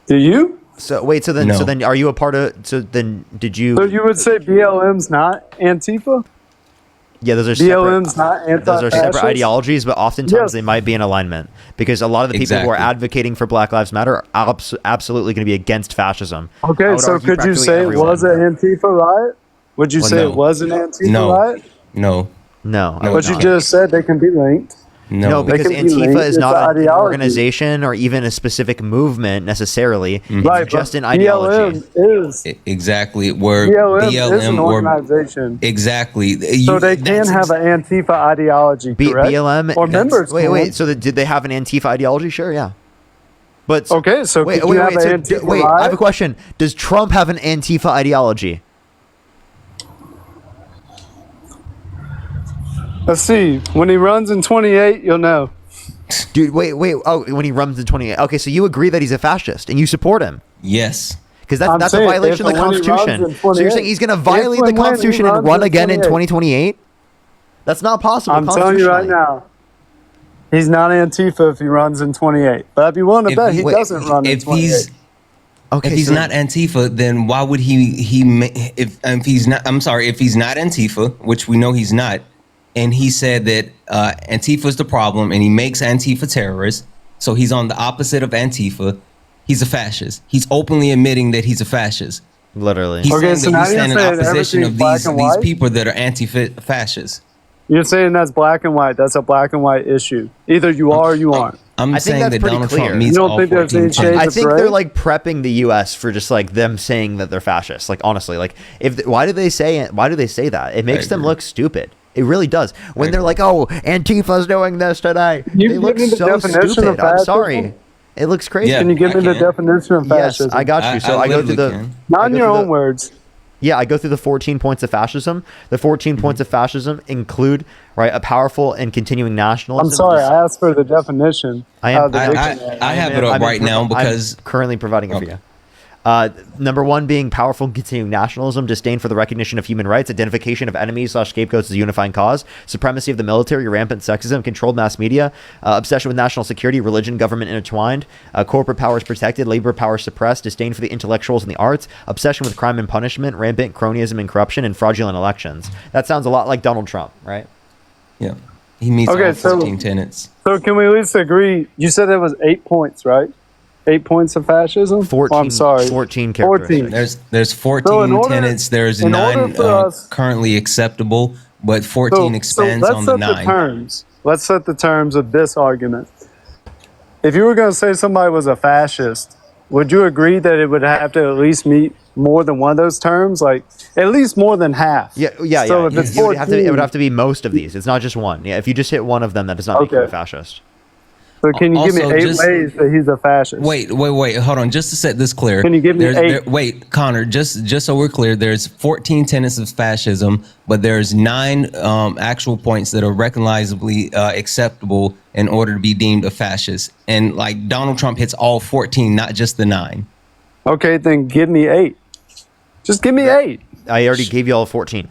Do you? So wait, so then No. are you a part of? So then did you? So you would say BLM's not Antifa? Yeah, those are BLM's separate. not Those are separate anti-fascist? ideologies, but oftentimes Yes. they might be in alignment because a lot of the people who are Exactly. advocating for Black Lives Matter are absolutely going to be against fascism. I Okay, would so argue could you practically say everyone. it was an Antifa riot? Would you Well, say no. it was an Antifa No. riot? No, No, I No, would But you not. just said they can be linked. No, no. because They can be Antifa linked. is It's not an an ideology. organization or even a specific movement necessarily. Right, It's just but an ideology. BLM is Exactly. Where BLM is an or organization. exactly. So they can have an Antifa ideology, correct? BLM or members. Wait, can. wait. So did they have an Antifa ideology? Sure, yeah. But Okay, so wait, could wait, you wait. have So an Antifa wait, I have a riot? question. Does Trump have an Antifa ideology? Let's see. When he runs in 28, you'll know. Dude, wait. Oh, when he runs in 28. Okay, so you agree that he's a fascist and you support him. Yes. Because I'm that's a saying, violation of if the and when he runs in Constitution. So you're saying 28. he's going to If violate and the when he Constitution and runs run in again in 28. 2028? That's not possible. I'm telling you right constitutionally. now, he's not Antifa if he runs in 28. But I'd be willing to bet he doesn't run in 28. If he's not Antifa, then why would if he's not, I'm sorry, if he's not Antifa, which we know he's not, and he said that Antifa is the problem and he makes Antifa terrorists, so he's on the opposite of Antifa, he's a fascist. He's openly admitting that he's a fascist. Literally. He's Okay, saying so that now he's you're standing in saying opposition of everything's black and these white? people that are anti-fascists. You're saying that's black and white. That's a black and white issue. Either you are or you aren't. I'm I think saying that's that pretty Donald clear. Trump meets You don't all think there's 14 any shades tenets. I of think gray? they're like prepping the U.S. for just like them saying that they're fascists. Like honestly, like why do they say that? It makes them look stupid. It really does. When they're like, "Oh, Antifa's doing this today," You they give look me the so definition of stupid. I'm fascism? sorry. It looks crazy. Yeah, Can you give me the definition of Yes, fascism? I got you. So I go through literally the can. Not I in go your through own the- words. Yeah, I go through the 14 points of fascism. The 14 points of fascism include a powerful and continuing nationalism. I'm sorry, I asked for the definition. I out am. of the dictionary. I have it up right now because I'm currently providing it for you. Number one being powerful and continuing nationalism, disdain for the recognition of human rights, identification of enemies/scapegoats as a unifying cause, supremacy of the military, rampant sexism, controlled mass media, obsession with national security, religion, government intertwined, corporate powers protected, labor powers suppressed, disdain for the intellectuals and the arts, obsession with crime and punishment, rampant cronyism and corruption, and fraudulent elections. That sounds a lot like Donald Trump, right? Yeah, he meets Okay, all so- 14 tenets. So can we at least agree? You said there was 8 points, right? 8 points of fascism? 14, I'm sorry. 14 14. There's 14 So in order- tenets. There's in order 9 for us- currently acceptable, but 14 expands let's on the set 9. the terms. Let's set the terms of this argument. If you were going to say somebody was a fascist, would you agree that it would have to at least meet more than one of those terms? Like, at least more than half. Yeah. So if it's it would have to. 14 It would have to be most of these. It's not just one. Yeah. If you just hit one of them, that does not make you a Okay. fascist. So can you give me Also, 8 just- ways that he's a fascist? Wait, hold on. Just to set this clear. Can you give me there's- 8? wait, Connor, just so we're clear, there's 14 tenets of fascism, but there's 9 actual points that are recognizably acceptable in order to be deemed a fascist. And like Donald Trump hits all 14, not just the 9. Okay, then give me 8. Just give me 8. I already gave you all 14.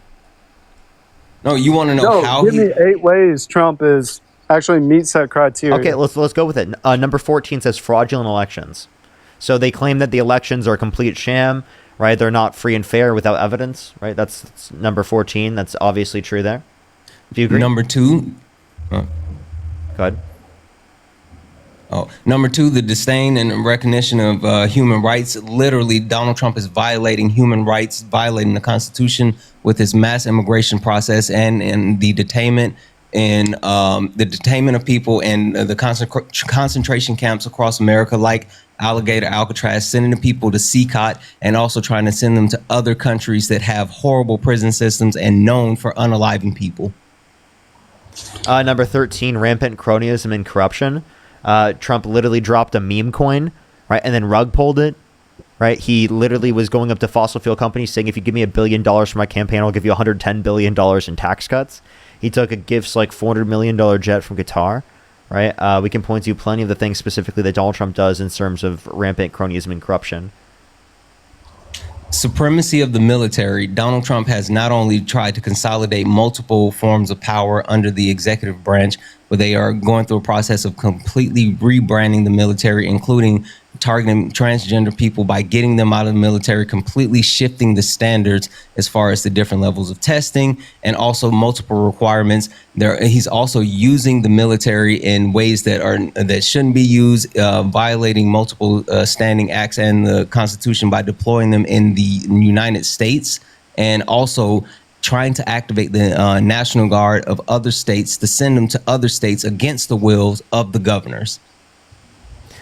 No, you want to know No, how give he... me 8 ways Trump is actually meets that criteria. Okay, let's go with it. Number 14 says fraudulent elections. So they claim that the elections are a complete sham, right? They're not free and fair without evidence, right? That's number 14. That's obviously true there. Do you agree? Number 2... Go ahead. Oh, number 2, the disdain and recognition of human rights. Literally, Donald Trump is violating human rights, violating the Constitution with his mass immigration process and the detainment and the detainment of people and the concentration camps across America, like Alligator, Alcatraz, sending the people to CCOT and also trying to send them to other countries that have horrible prison systems and known for unaliving people. Number 13, rampant cronyism and corruption. Trump literally dropped a meme coin, right, and then rug pulled it, right? He literally was going up to fossil fuel companies saying, if you give me $1 billion for my campaign, I'll give you $110 billion in tax cuts. He took a gifts like $400 million jet from Qatar, right? We can point to plenty of the things specifically that Donald Trump does in terms of rampant cronyism and corruption. Supremacy of the military. Donald Trump has not only tried to consolidate multiple forms of power under the executive branch, but they are going through a process of completely rebranding the military, including targeting transgender people by getting them out of the military, completely shifting the standards as far as the different levels of testing and also multiple requirements. He's also using the military in ways that shouldn't be used, violating multiple standing acts and the Constitution by deploying them in the United States, and also trying to activate the National Guard of other states to send them to other states against the wills of the governors.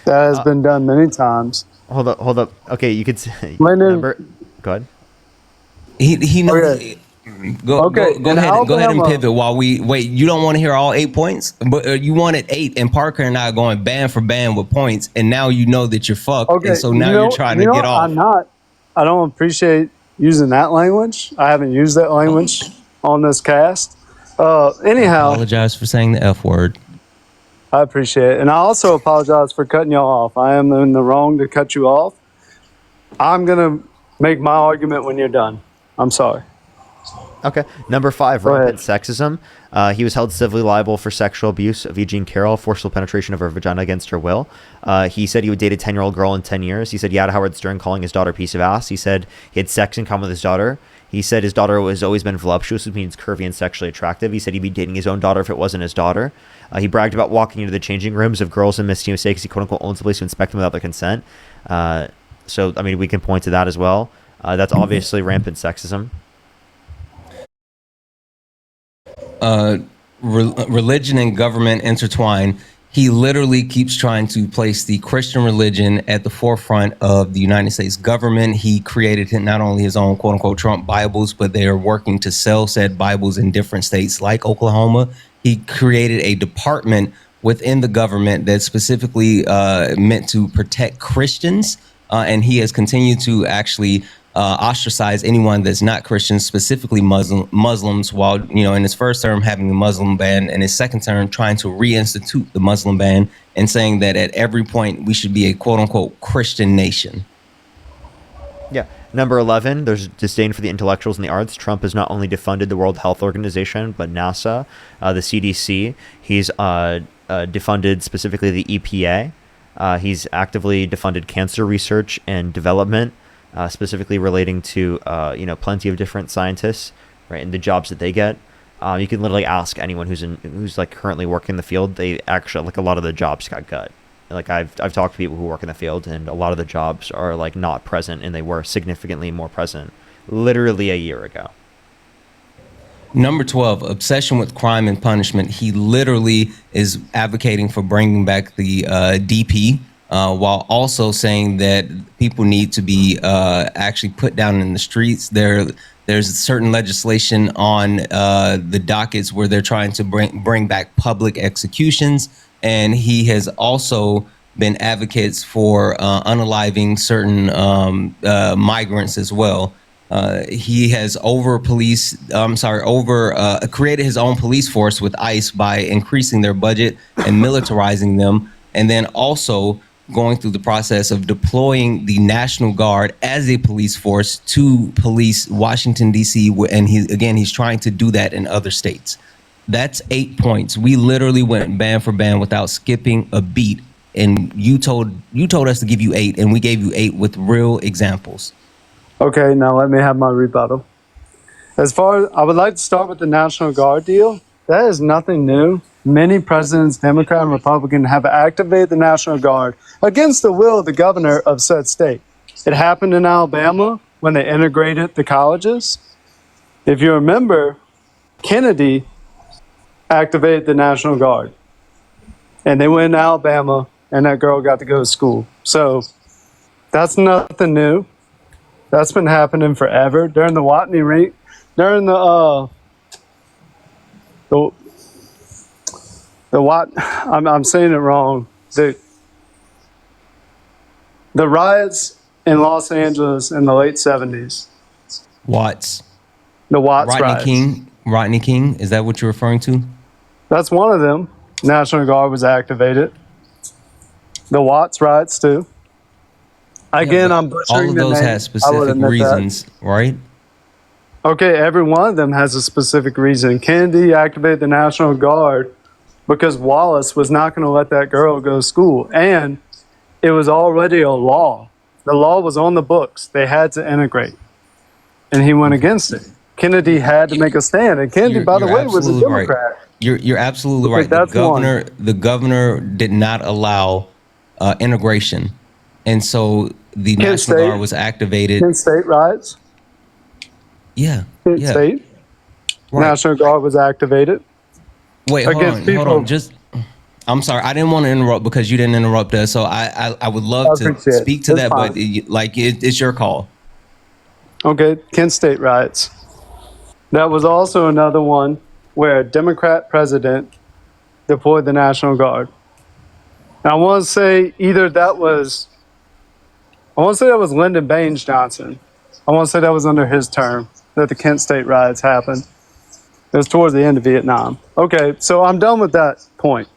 That has been done many times. Hold up. Okay, you could say. Lyndon, Go ahead. He knows. Okay. Go ahead and Alabama- pivot while we wait. You don't want to hear all 8 points, but you wanted 8, and Parker and I are going band for band with points, and now you know that you're fucked, Okay, and so now you're trying to get off. I don't appreciate using that language. I haven't used that language on this cast. Anyhow, Apologize for saying the F word. I appreciate it. And I also apologize for cutting y'all off. I am in the wrong to cut you off. I'm gonna make my argument when you're done. I'm sorry. Okay. Number 5, Go rampant sexism. He was held civilly liable for sexual abuse of Eugene Carroll, forceful penetration of her vagina against her will. He said he would date a 10-year-old girl in 10 years. He said he had Howard Stern calling his daughter a piece of ass. He said he had sex in common with his daughter. He said his daughter has always been voluptuous, which means curvy and sexually attractive. He said he'd be dating his own daughter if it wasn't his daughter. He bragged about walking into the changing rooms of girls and Miss USA because he quote-unquote owns the place to inspect them without their consent. So, I mean, we can point to that as well. That's obviously rampant sexism. Religion and government intertwine. He literally keeps trying to place the Christian religion at the forefront of the United States government. He created not only his own quote unquote Trump Bibles, but they are working to sell said Bibles in different states like Oklahoma. He created a department within the government that's specifically meant to protect Christians. And he has continued to actually ostracize anyone that's not Christian, specifically Muslims, while, you know, in his first term having the Muslim ban, and his second term trying to reinstitute the Muslim ban and saying that at every point we should be a quote unquote Christian nation. Yeah. Number 11, there's disdain for the intellectuals and the arts. Trump has not only defunded the World Health Organization, but NASA, the CDC. He's defunded specifically the EPA. He's actively defunded cancer research and development. Specifically relating to plenty of different scientists, right, and the jobs that they get. You can literally ask anyone who's like currently working in the field. They actually, like, a lot of the jobs got cut. Like I've talked to people who work in the field, and a lot of the jobs are like not present, and they were significantly more present literally a year ago. Number 12, obsession with crime and punishment. He literally is advocating for bringing back the DP. While also saying that people need to be actually put down in the streets. There's certain legislation on the dockets where they're trying to bring back public executions, and he has also been advocates for unaliving certain migrants as well. He has created his own police force with ICE by increasing their budget and militarizing them, and then also going through the process of deploying the National Guard as a police force to police Washington, D.C. And he's trying to do that in other states. That's 8 points. We literally went band for band without skipping a beat. And you told us to give you 8, and we gave you 8 with real examples. Okay, now let me have my rebuttal. As far as I would like to start with the National Guard deal, that is nothing new. Many presidents, Democrat and Republican, have activated the National Guard against the will of the governor of said state. It happened in Alabama when they integrated the colleges. If you remember, Kennedy activated the National Guard. And they went to Alabama, and that girl got to go to school. So that's nothing new. That's been happening forever. During the Watney Ring, during I'm saying it wrong. The riots in Los Angeles in the late 70s. Watts. The Watts riots. Rodney King, is that what you're referring to? That's one of them. National Guard was activated. The Watts riots too. Again, I'm butchering the name. All of those had specific reasons, right? Okay, every one of them has a specific reason. Kennedy activated the National Guard because Wallace was not going to let that girl go to school. And it was already a law. The law was on the books. They had to integrate. And he went against it. Kennedy had to make a stand. And Kennedy, by the way, was a Democrat. Right. You're absolutely right. The governor did not allow integration. And so the National Guard was activated. Kent State riots? Yeah. Kent State. Right. National Guard was activated. Wait, hold on. I'm sorry. I didn't want to interrupt because you didn't interrupt us. So I would love to speak to that, but it's your call. Okay, Kent State riots. That was also another one where a Democrat president deployed the National Guard. Now, I want to say that was Lyndon Baines Johnson. I want to say that was under his term that the Kent State riots happened. It was towards the end of Vietnam. Okay, so I'm done with that point.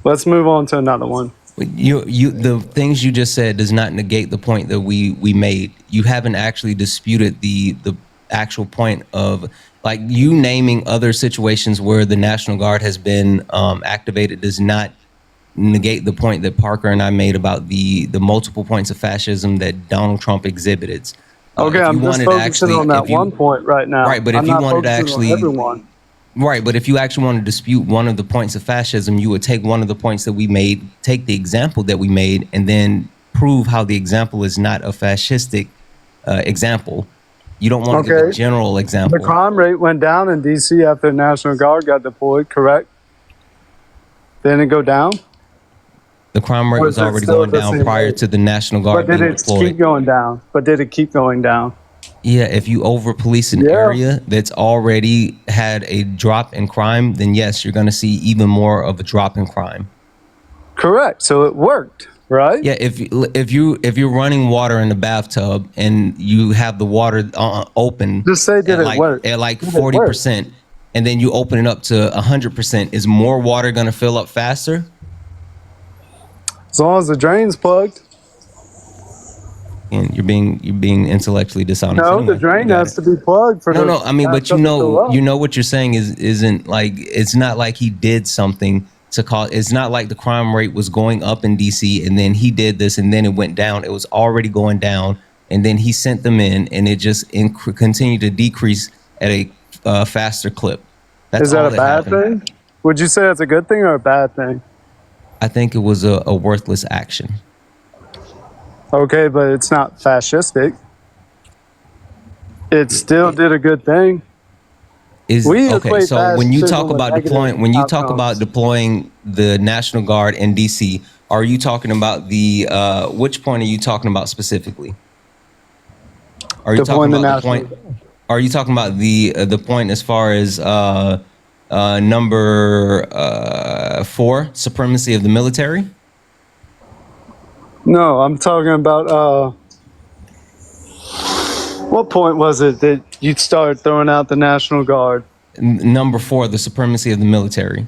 Let's move on to another one. The things you just said does not negate the point that we made. You haven't actually disputed the actual point of, like, you naming other situations where the National Guard has been activated does not negate the point that Parker and I made about the multiple points of fascism that Donald Trump exhibited. Okay, I'm just focusing on that one point right now. Right, but I'm if you not wanted to focusing on actually, everyone. right, but if you actually want to dispute one of the points of fascism, you would take one of the points that we made, take the example that we made, and then prove how the example is not a fascistic example. You don't want to give a general example. The crime rate went down in D.C. after the National Guard got deployed, correct? Didn't it go down? The crime rate was already going down prior to the National Guard being deployed. But did it keep going down? But did it keep going down? Yeah, if you over-police an area that's already had a drop in crime, then yes, you're going to see even more of a drop in crime. Correct. So it worked, right? Yeah, if you're running water in the bathtub and you have the water open, just say did it work at like 40%, and then you open it up to 100%, is more water going to fill up faster? As long as the drain's plugged. And you're being intellectually dishonest. No, anyway. the drain has to be plugged for No, I mean, but you know what you're saying isn't like, it's not like he did something to cause. It's not like the crime rate was going up in DC and then he did this and then it went down. It was already going down, and then he sent them in, and it just continued to decrease at a faster clip. Is that a bad thing? Would you say that's a good thing or a bad thing? I think it was a worthless action. Okay, but it's not fascistic. It still did a good thing. Okay, so when you talk about deploying the National Guard in DC, are you talking about the which point are you talking about specifically? Are you talking about the point? Are you talking about the point as far as number 4, supremacy of the military? No, I'm talking about what point was it that you'd start throwing out the National Guard? Number 4, the supremacy of the military.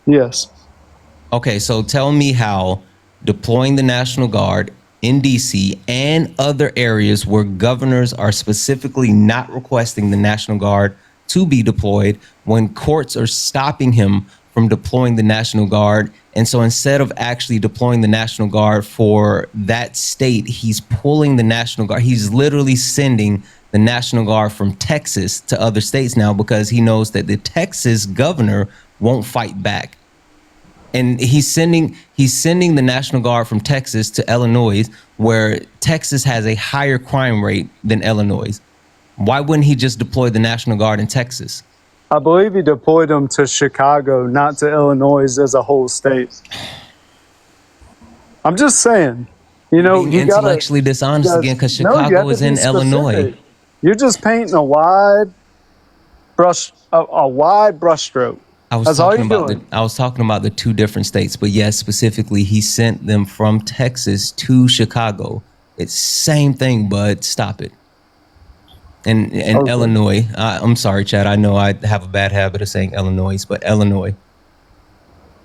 Yes. Okay, so tell me how deploying the National Guard in DC and other areas where governors are specifically not requesting the National Guard to be deployed, when courts are stopping him from deploying the National Guard. And so instead of actually deploying the National Guard for that state, he's pulling the National Guard. He's literally sending the National Guard from Texas to other states now because he knows that the Texas governor won't fight back. And he's sending the National Guard from Texas to Illinois, where Texas has a higher crime rate than Illinois. Why wouldn't he just deploy the National Guard in Texas? I believe he deployed them to Chicago, not to Illinois as a whole state. I'm just saying, you know, being intellectually dishonest again, because Chicago is in Illinois. You're just painting a wide brushstroke. I was talking about the 2 different states, but yes, specifically, he sent them from Texas to Chicago. It's same thing, but stop it. And okay. Illinois, I'm sorry, Chad. I know I have a bad habit of saying Illinois, but Illinois.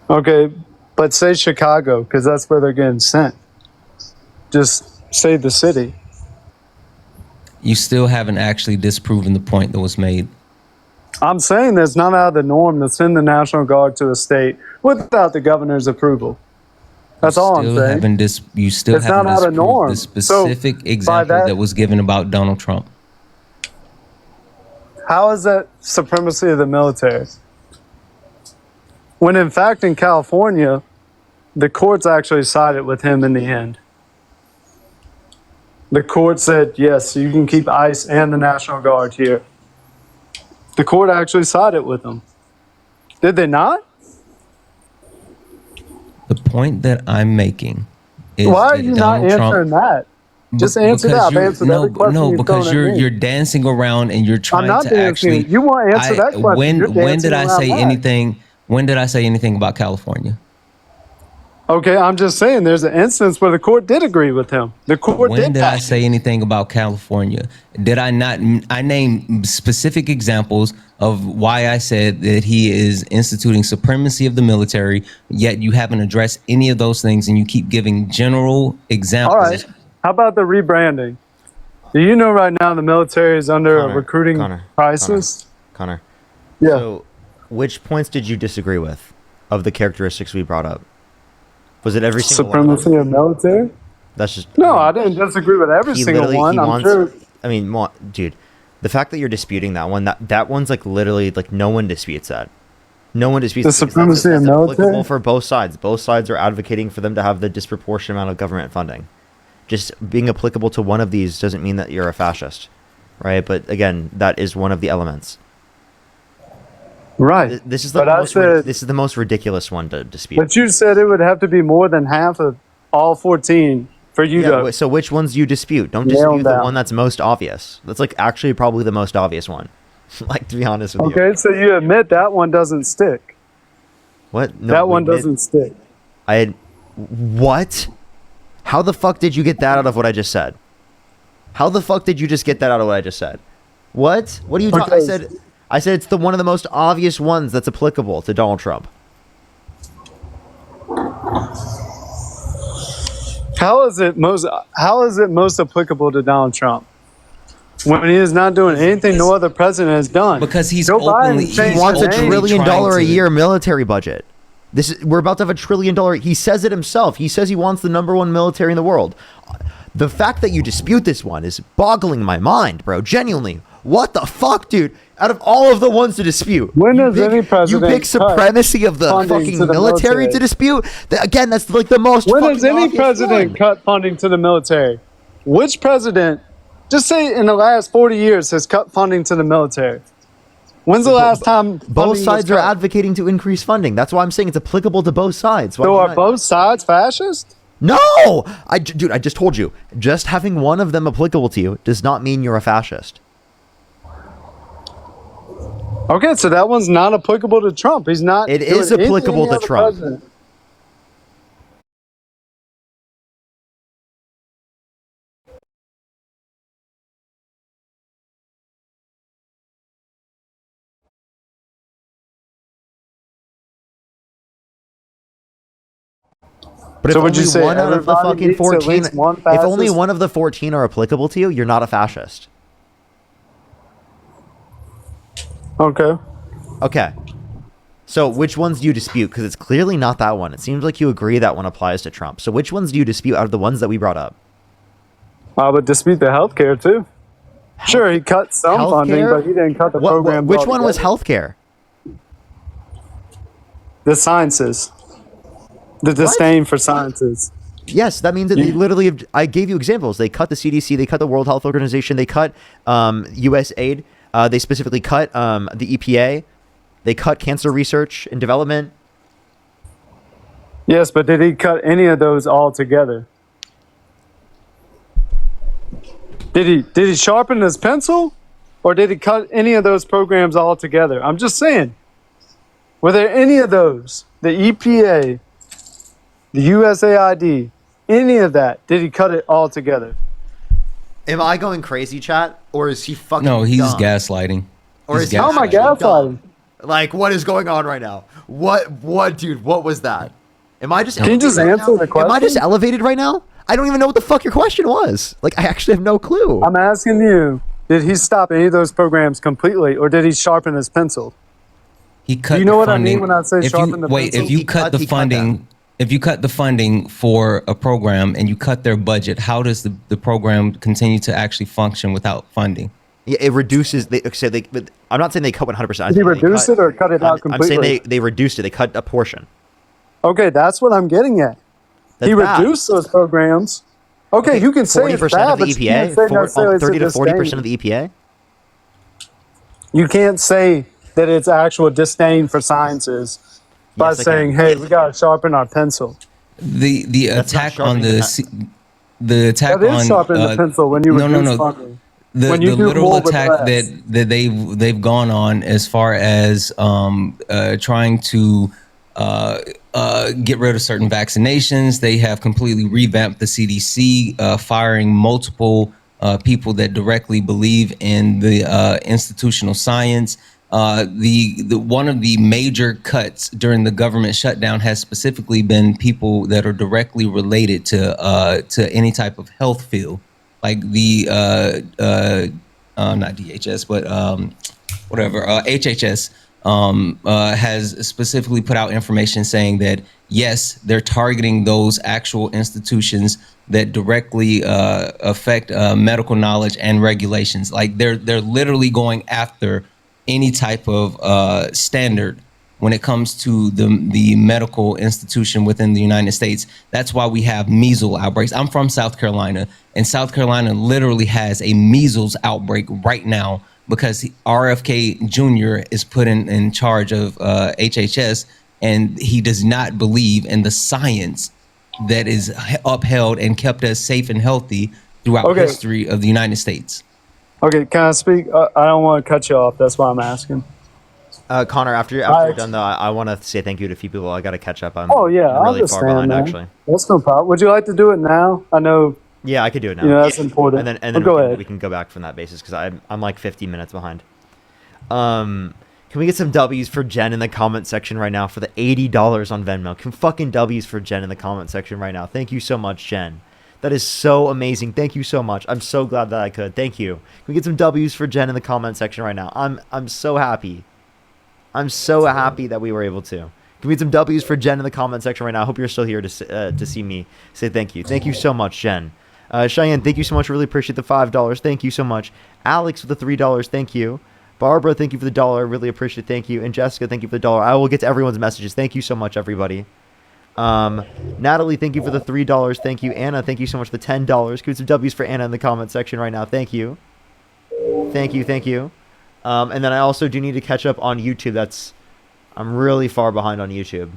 Okay, but say Chicago, because that's where they're getting sent. Just say the city. You still haven't actually disproven the point that was made. I'm saying that's not out of the norm to send the National Guard to a state without the governor's approval. That's all I'm saying. You still haven't disproved the specific example that was given about Donald Trump. How is that supremacy of the military? When in fact in California, the courts actually sided with him in the end. The court said, yes, you can keep ICE and the National Guard here. The court actually sided with him. Did they not? The point that I'm making is why are you not answering that? Just answer that. I've answered every question. No, because you're dancing around and you're trying to actually. You want to answer that question. When did I say anything? When did I say anything about California? Okay, I'm just saying there's an instance where the court did agree with him. The court When did I pass say anything about California? Did I not? I named specific examples of why I said that he is instituting supremacy of the military, yet you haven't addressed any of those things and you keep giving general examples. All right. How about the rebranding? Do you know right now the military is under a recruiting crisis? Connor. Yeah. So, which points did you disagree with of the characteristics we brought up? Was it every single Supremacy one? of military? That's just No, I didn't disagree with every single one. I'm sure. I mean, dude, the fact that you're disputing that one, that one's like literally like no one disputes that. No one disputes The that, because supremacy of military? applicable for both sides. Both sides are advocating for them to have the disproportionate amount of government funding. Just being applicable to one of these doesn't mean that you're a fascist, right? But again, that is one of the elements. Right. This is But the most ridiculous one to dispute. But you said it would have to be more than half of all 14 for you to. So which ones do you dispute? Don't nail dispute the down. one that's most obvious. That's like actually probably the most obvious one. Like, to be honest with you. Okay, so you admit that one doesn't stick. What? No, that one we did- doesn't stick. What? How the fuck did you get that out of what I just said? How the fuck did you just get that out of what I just said? What? What are you talking? I said it's one of the most obvious ones that's applicable to Donald Trump. How is it most applicable to Donald Trump? When he is not doing anything no other president has done. Because he's Joe Biden openly- He changed wants the $1 name. trillion trying a to- year military budget. We're about to have $1 trillion. He says it himself. He says he wants the #1 military in the world. The fact that you dispute this one is boggling my mind, bro. Genuinely. What the fuck, dude? Out of all of the ones to dispute, When has any you president pick supremacy of the funding fucking to the military to dispute? Again, that's like the most. When fucking has any obvious president one. cut funding to the military? Which president, just say in the last 40 years, has cut funding to the military? When's the last time Both funding was sides are cut? advocating to increase funding. That's why I'm saying it's applicable to both sides. Why So do you are not- both sides fascist? No, dude, I just told you. Just having one of them applicable to you does not mean you're a fascist. Okay, so that one's not applicable to Trump. He's not. It doing is anything applicable any to other Trump. president. But So if would you only say one out of the everybody fucking needs at 14, least one if only fascist? one of the 14 are applicable to you, you're not a fascist. Okay. Okay. So which ones do you dispute? Because it's clearly not that one. It seems like you agree that one applies to Trump. So which ones do you dispute out of the ones that we brought up? I would dispute the healthcare too. Sure, he cut some funding, Healthcare? but he didn't cut the program. Which one was healthcare? The sciences. The disdain for sciences. Yes, that means that they literally have, I gave you examples. They cut the CDC, they cut the World Health Organization, they cut USAID, they specifically cut the EPA, they cut cancer research and development. Yes, but did he cut any of those altogether? Did he sharpen his pencil, or did he cut any of those programs altogether? I'm just saying. Were there any of those? The EPA, the USAID, any of that? Did he cut it all together? Am I going crazy, chat? Or is he fucking No, he's dumb? gaslighting. Or He's is he How am I actually dumb? gaslighting? Like, what is going on right now? What, dude, what was that? Am I just Can you just elevated right answer now? the question? Am I just elevated right now? I don't even know what the fuck your question was. Like, I actually have no clue. I'm asking you, did he stop any of those programs completely, or did he sharpen his pencil? He cut. Do you know the what I funding. mean when I say If sharpen you, the wait, pencil? if you He cut cut- the he cut funding, if you cut the funding for a program and you cut their budget, how does the program continue to actually function without funding? Yeah, it reduces. But I'm not saying they cut 100%. Did he reduce it or cut it out I'm saying completely? they reduced it. They cut a portion. Okay, that's what I'm getting at. That's He bad. reduced those programs. Okay, you can say 40% it's bad, of the but you can't EPA, say necessarily it's a 30 to 40% disdain. of the EPA. You can't say that it's actual disdain for sciences by Yes, I saying, can. "Hey, we gotta sharpen our pencil." The That's not attack on sharpening the attack That is on sharpening the pencil when you reduce funding. The, When you the do literal more with attack less. that they've gone on as far as trying to get rid of certain vaccinations. They have completely revamped the CDC, firing multiple people that directly believe in the institutional science. The one of the major cuts during the government shutdown has specifically been people that are directly related to any type of health field, like the not DHS, but HHS. Has specifically put out information saying that yes, they're targeting those actual institutions that directly affect medical knowledge and regulations. Like they're literally going after any type of standard when it comes to the medical institution within the United States. That's why we have measles outbreaks. I'm from South Carolina, and South Carolina literally has a measles outbreak right now, because RFK Jr. is put in charge of HHS, and he does not believe in the science that is upheld and kept us safe and healthy throughout history of the United States. Okay, can I speak? I don't want to cut you off. That's why I'm asking. Connor, after you're done, though, I want to say thank you to a few people. I got to catch up. I'm I really far behind, man. actually. That's no problem. Would you like to do it now? I know. Yeah, I could do it now. You know, that's important. And then go ahead. we can go back from that basis, because I'm like 15 minutes behind. Can we get some W's for Jen in the comment section right now for the $80 on Venmo? Can fucking W's for Jen in the comment section right now? Thank you so much, Jen. That is so amazing. Thank you so much. I'm so glad that I could. Thank you. Can we get some W's for Jen in the comment section right now? I'm so happy. I'm so happy that we were able to. Can we get some W's for Jen in the comment section right now? I hope you're still here to see me say thank you. Thank you so much, Jen. Cheyenne, thank you so much. Really appreciate the $5. Thank you so much. Alex with the $3. Thank you. Barbara, thank you for the $1. Really appreciate it. Thank you. And Jessica, thank you for the $1. I will get to everyone's messages. Thank you so much, everybody. Natalie, thank you for the $3. Thank you. Anna, thank you so much for the $10. Can we get some W's for Anna in the comment section right now? Thank you. Thank you. Thank you. And then I also do need to catch up on YouTube. I'm really far behind on YouTube.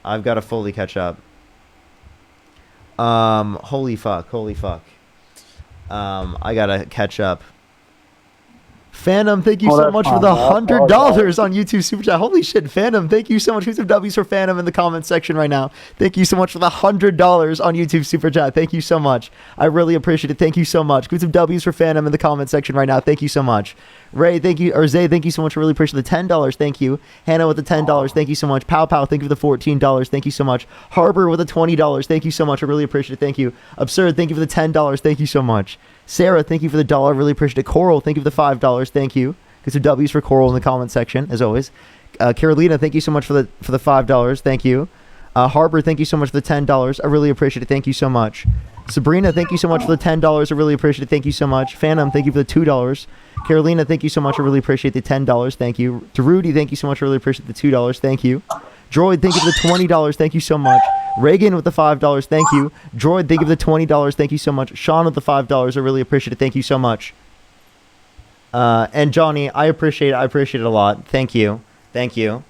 I've got to fully catch up. Holy fuck. I gotta catch up. Phantom, thank you so much for the $100 on YouTube Super Chat. Holy shit, Phantom, thank you so much. Who's some W's for Phantom in the comment section right now? Thank you so much for the $100 on YouTube Super Chat. Thank you so much. I really appreciate it. Thank you so much. Who's some W's for Phantom in the comment section right now? Thank you so much. Ray, thank you. Or Zay, thank you so much. I really appreciate the $10. Thank you. Hannah with the $10. Thank you so much. Pow Pow, thank you for the $14. Thank you so much. Harbor with the $20. Thank you so much. I really appreciate it. Thank you. Absurd, thank you for the $10. Thank you so much. Sarah, thank you for the $1. Really appreciate it. Coral, thank you for the $5. Thank you. Get some W's for Coral in the comment section, as always. Carolina, thank you so much for the $5. Thank you. Harbor, thank you so much for the $10. I really appreciate it. Thank you so much. Sabrina, thank you so much for the $10. I really appreciate it. Thank you so much. Phantom, thank you for the $2. Carolina, thank you so much. I really appreciate the $10. Thank you. To Rudy, thank you so much. I really appreciate the $2. Thank you. Droid, thank you for the $20. Thank you so much. Reagan with the $5. Thank you. Droid, thank you for the $20. Thank you so much. Sean with the $5. I really appreciate it. Thank you so much. And Johnny, I appreciate it a lot. Thank you. Thank you.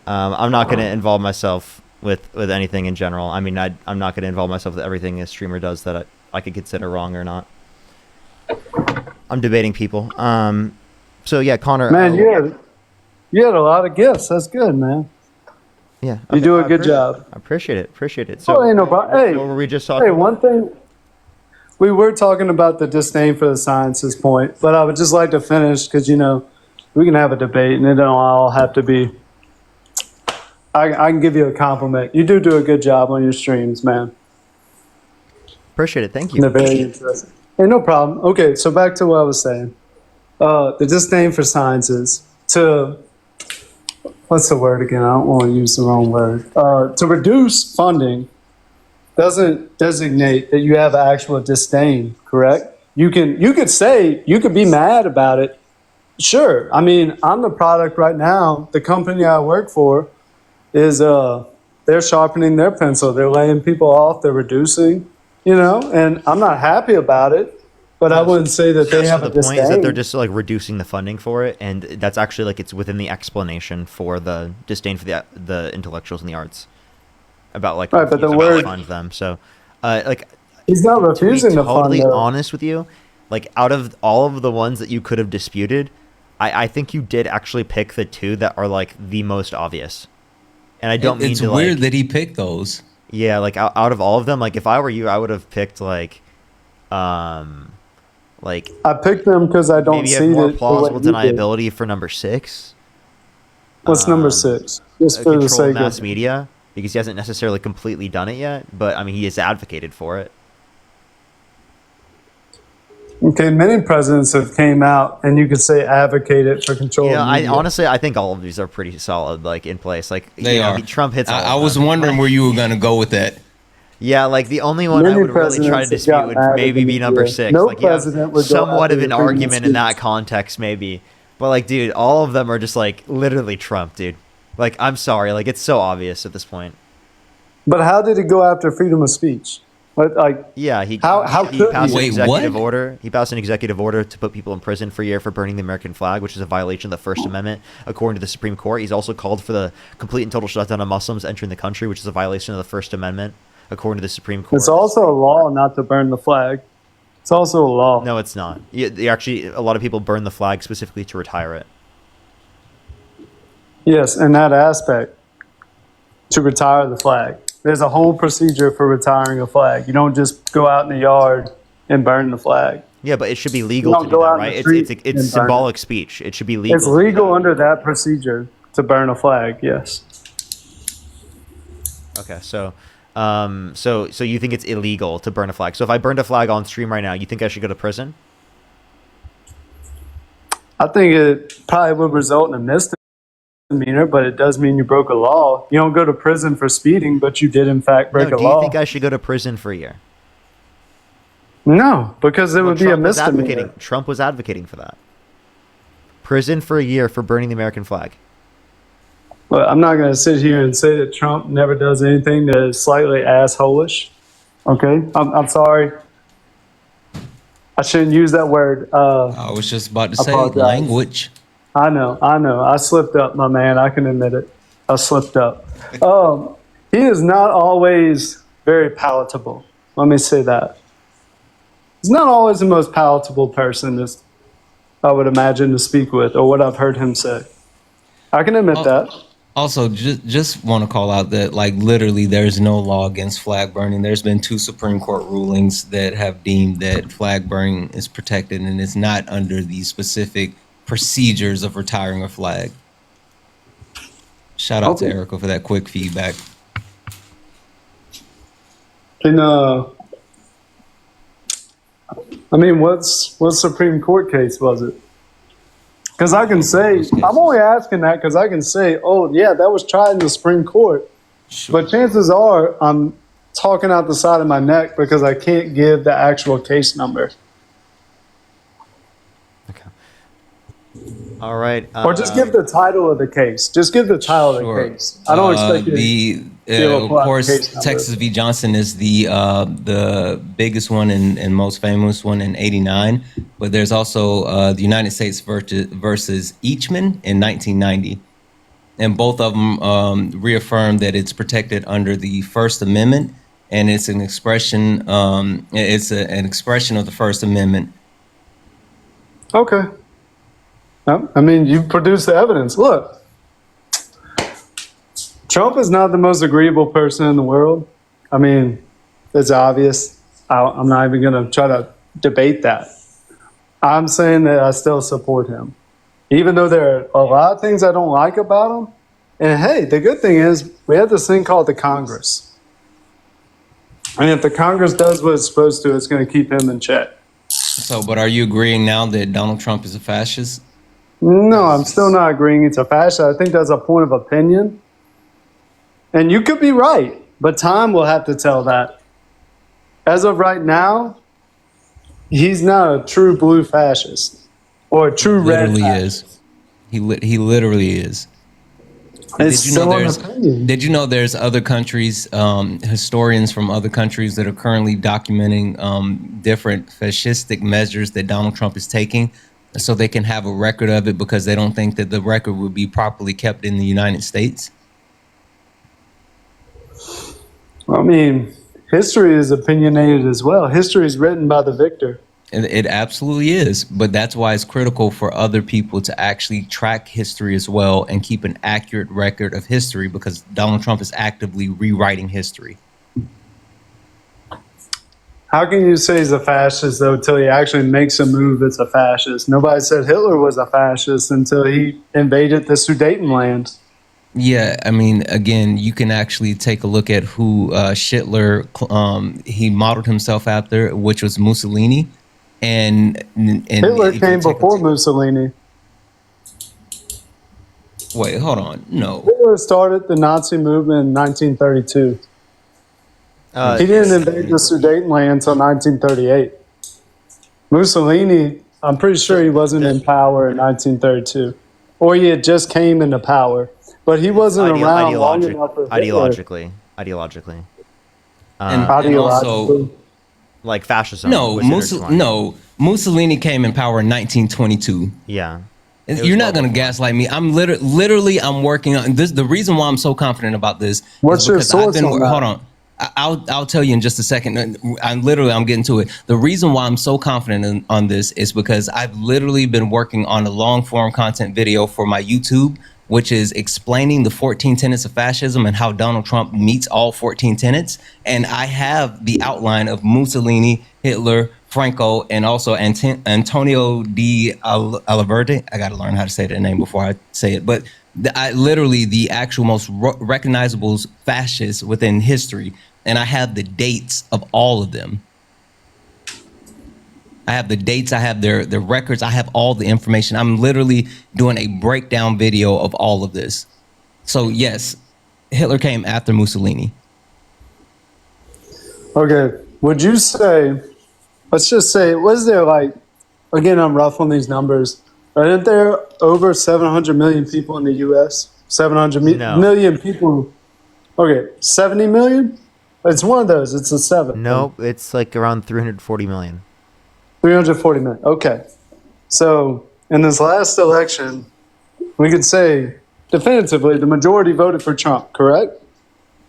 I'm not going to involve myself with anything in general. I mean, I'm not going to involve myself with everything a streamer does that I could consider wrong or not. I'm debating people. So yeah, Connor. Man, you had a lot of gifts. That's good, man. Yeah. You do a good job. I appreciate it. So, ain't no problem. Hey, what were we just talking hey, about? one thing. We were talking about the disdain for the sciences point, but I would just like to finish because, you know, we can have a debate and it don't all have to be. I can give you a compliment. You do a good job on your streams, man. Appreciate it. Thank you. They're very interesting. Hey, no problem. Okay, so back to what I was saying. The disdain for sciences to, what's the word again? I don't want to use the wrong word. To reduce funding doesn't designate that you have actual disdain, correct? You could say, you could be mad about it. Sure. I mean, I'm the product right now. The company I work for is, they're sharpening their pencil. They're laying people off. They're reducing, you know, and I'm not happy about it, but I wouldn't say that they have a disdain. The point is that they're just like reducing the funding for it, and that's actually like it's within the explanation for the disdain for the intellectuals and the arts about like right, but the word fund them. So, like he's not refusing to totally fund them. Honest with you, like out of all of the ones that you could have disputed, I think you did actually pick the two that are like the most obvious. And I don't mean It's to weird like, that he picked those. yeah, like out of all of them, like if I were you, I would have picked like I picked them because I don't maybe see have more it the plausible way you did. deniability for number 6. What's number 6? Just for the Control sake mass of media, because he hasn't necessarily completely done it yet, but I mean he has advocated for it. Okay, many presidents have came out and you could say advocated for control. Yeah, of I media. honestly I think all of these are pretty solid, like in place. Like They you know, are. Trump hits. All I of was them. wondering where you were gonna go with that. Yeah, like the only one I Many would really try to presidents have dispute gotten would mad maybe at be the number media. 6. No Like you have president would go somewhat of after an freedom of argument in that speech. context, maybe. But like, dude, all of them are just like literally Trump, dude. Like, I'm sorry, like it's so obvious at this point. But how did he go after freedom of speech? Like, Yeah, he How he could passed he? an Wait, executive what? order. He passed an executive order to put people in prison for a year for burning the American flag, which is a violation of the First Amendment, according to the Supreme Court. He's also called for the complete and total shutdown of Muslims entering the country, which is a violation of the First Amendment, according to the Supreme Court. it's also a law not to burn the flag. It's also a law. No, it's not. Actually, a lot of people burn the flag specifically to retire it. Yes, in that aspect, to retire the flag. There's a whole procedure for retiring a flag. You don't just go out in the yard and burn the flag. Yeah, but it should be legal You to don't do go that, out in the right? street It's and burn symbolic speech. It should be legal. It's to do legal that. under that procedure to burn a flag, yes. Okay, so you think it's illegal to burn a flag? So if I burned a flag on stream right now, you think I should go to prison? I think it probably would result in a misdemeanor, but it does mean you broke a law. You don't go to prison for speeding, but you did in fact break No, a do you law. think I should go to prison for a year? No, because it would be a Trump was misdemeanor. advocating. Trump was advocating for that. Prison for a year for burning the American flag. But I'm not going to sit here and say that Trump never does anything that is slightly assholish. Okay, I'm sorry. I shouldn't use that word. I was just about to say Apologize. language. I know. I slipped up, my man. I can admit it. I slipped up. He is not always very palatable. Let me say that. He's not always the most palatable person, I would imagine, to speak with, or what I've heard him say. I can admit that. Also, just want to call out that, like, literally, there's no law against flag burning. There's been 2 Supreme Court rulings that have deemed that flag burning is protected and is not under the specific procedures of retiring a flag. Shout out to Okay. Erica for that quick feedback. And I mean, what Supreme Court case was it? Because I can say, I'm only asking that because I can say, oh yeah, that was tried in the Supreme Court. But chances are I'm talking out the side of my neck because I can't give the actual case number. All right. Or just give the title of the case. Just give the title of the case. I don't expect you to give a Of plot course, case number. Texas v. Johnson is the biggest one and most famous one in '89. But there's also the United States versus Eachman in 1990, and both of them reaffirmed that it's protected under the First Amendment, and it's an expression. It's an expression of the First Amendment. Okay. I mean, you've produced the evidence. Look, Trump is not the most agreeable person in the world. I mean, it's obvious. I'm not even going to try to debate that. I'm saying that I still support him, even though there are a lot of things I don't like about him. And hey, the good thing is we have this thing called the Congress. And if the Congress does what it's supposed to, it's going to keep him in check. So, but are you agreeing now that Donald Trump is a fascist? No, I'm still not agreeing it's a fascist. I think that's a point of opinion. And you could be right, but time will have to tell that. As of right now, he's not a true blue fascist or a true red Literally fascist. is. He literally is. It's still an opinion. Did you know there's other countries, historians from other countries that are currently documenting different fascistic measures that Donald Trump is taking so they can have a record of it because they don't think that the record would be properly kept in the United States? I mean, history is opinionated as well. History is written by the victor. It absolutely is, but that's why it's critical for other people to actually track history as well and keep an accurate record of history, because Donald Trump is actively rewriting history. How can you say he's a fascist, though, until he actually makes a move that's a fascist? Nobody said Hitler was a fascist until he invaded the Sudetenland. Yeah, I mean, again, you can actually take a look at who Hitler he modeled himself after, which was Mussolini, and Hitler came before Mussolini. Wait, hold on, no. Hitler started the Nazi movement in 1932. He didn't invade the Sudetenland until 1938. Mussolini, I'm pretty sure he wasn't in power in 1932, or he had just came into power. But he wasn't around long enough for ideologically. And also, like fascism. No, Mussolini came in power in 1922. Yeah. You're not going to gaslight me. I'm literally I'm working on this. The reason why I'm so confident about this What's is your because source on that? hold on. I'll tell you in just a second. I'm getting to it. The reason why I'm so confident on this is because I've literally been working on a long form content video for my YouTube, which is explaining the 14 tenets of fascism and how Donald Trump meets all 14 tenets. And I have the outline of Mussolini, Hitler, Franco, and also Antonio D. Aliverde. I got to learn how to say that name before I say it. But literally the actual most recognizable fascists within history. And I have the dates of all of them. I have the dates, I have their records, I have all the information. I'm literally doing a breakdown video of all of this. So yes, Hitler came after Mussolini. Okay, would you say, let's just say, was there like, again, I'm rough on these numbers, aren't there over 700 million people in the U.S.? 700 million people. Okay, 70 million? It's one of those, it's a 7. Nope, it's like around 340 million. 340 million. Okay. So in this last election, we could say definitively the majority voted for Trump, correct?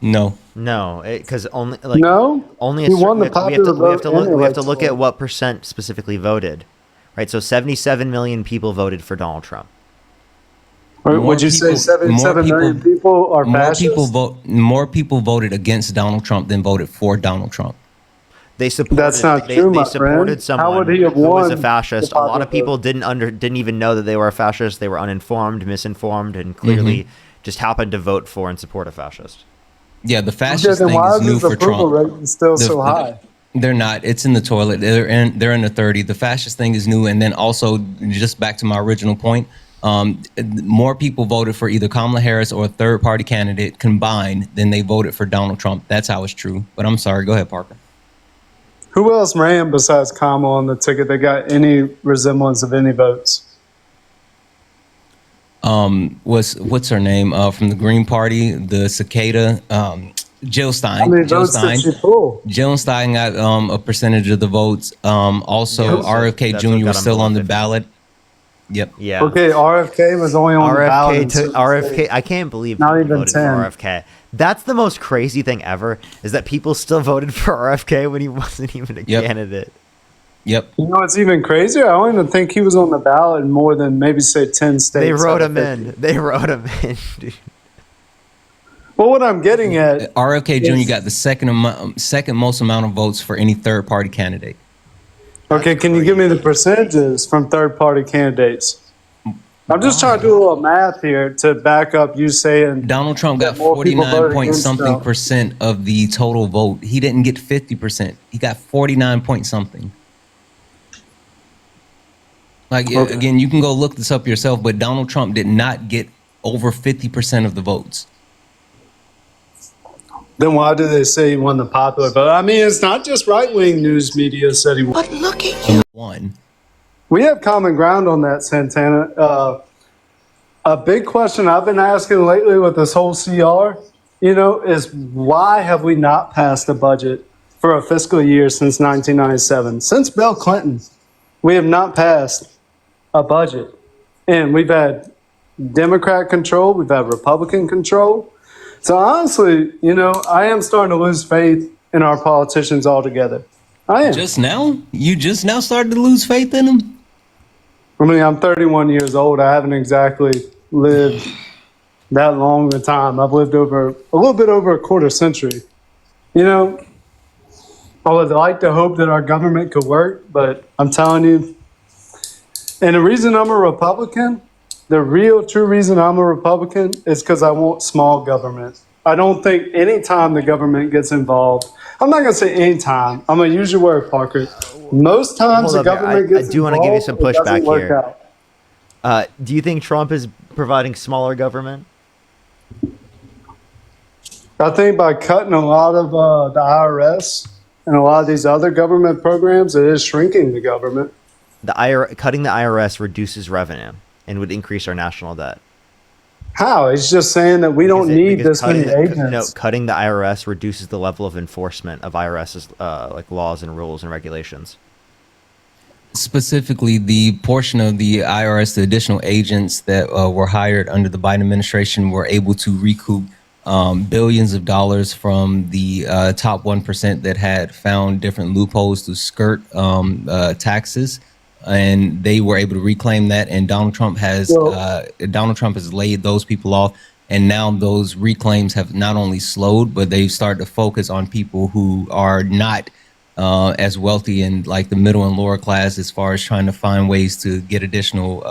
No, because only he won the popular vote. We have to look at what percent specifically voted, right? So 77 million people voted for Donald Trump. Would you say 77 million people are fascists? More people voted against Donald Trump than voted for Donald Trump. They supported. That's not true, my friend. Someone How would he have who was a won fascist. A lot of people didn't even know that they were a fascist. They were uninformed, misinformed, and clearly just happened to vote for and support a fascist. Yeah, the fascist thing is new for Trump. Rate still so high? They're not. It's in the toilet. They're in the 30. The fascist thing is new, and then also just back to my original point. More people voted for either Kamala Harris or a third party candidate combined than they voted for Donald Trump. That's how it's true. But I'm sorry. Go ahead, Parker. Who else ran besides Kamala on the ticket that got any resemblance of any votes? What's her name from the Green Party, the cicada, Jill Stein. How many votes did she pull? Jill Stein got a percentage of the votes. Also, RFK Jr. was still on the ballot. Yep. Yeah. Okay, RFK was only on the ballot. RFK, I can't believe not people even voted 10. for RFK. That's the most crazy thing ever, is that people still voted for RFK when he wasn't even a candidate. Yep. You know what's even crazier? I don't even think he was on the ballot in more than maybe say 10 states. They wrote him in. They wrote him in, dude. Well, what I'm getting at, RFK Jr. got the second most amount of votes for any third party candidate. Okay, can you give me the percentages from third party candidates? I'm just trying to do a little math here to back up you saying Donald Trump got 49 point something percent of the total vote. He didn't get 50%. He got 49 point something. Like, again, you can go look this up yourself, but Donald Trump did not get over 50% of the votes. Then why do they say he won the popular vote? I mean, it's not just right-wing news media said he won. But look at you. Won. We have common ground on that, Santana. A big question I've been asking lately with this whole CR, is why have we not passed a budget for a fiscal year since 1997? Since Bill Clinton, we have not passed a budget. And we've had Democrat control, we've had Republican control. So honestly, I am starting to lose faith in our politicians altogether. I am. Just now? You just now started to lose faith in him? I mean, I'm 31 years old. I haven't exactly lived that long a time. I've lived over a little bit over a quarter century. You know, I would like to hope that our government could work, but I'm telling you, and the reason I'm a Republican, the real true reason I'm a Republican is because I want small government. I don't think any time the government gets involved, I'm not going to say any time. I'm going to use your word, Parker. Most times Hold the up, government gets I do want to give you some involved, it doesn't pushback work here. out. Do you think Trump is providing smaller government? I think by cutting a lot of the IRS and a lot of these other government programs, it is shrinking the government. Cutting the IRS reduces revenue and would increase our national debt. How? It's just saying that we don't need this many agents. No, cutting the IRS reduces the level of enforcement of IRS's like laws and rules and regulations. Specifically, the portion of the IRS, the additional agents that were hired under the Biden administration were able to recoup billions of dollars from the top 1% that had found different loopholes to skirt taxes. And they were able to reclaim that. And Donald Trump has laid those people off. And now those reclaims have not only slowed, but they've started to focus on people who are not as wealthy and like the middle and lower class, as far as trying to find ways to get additional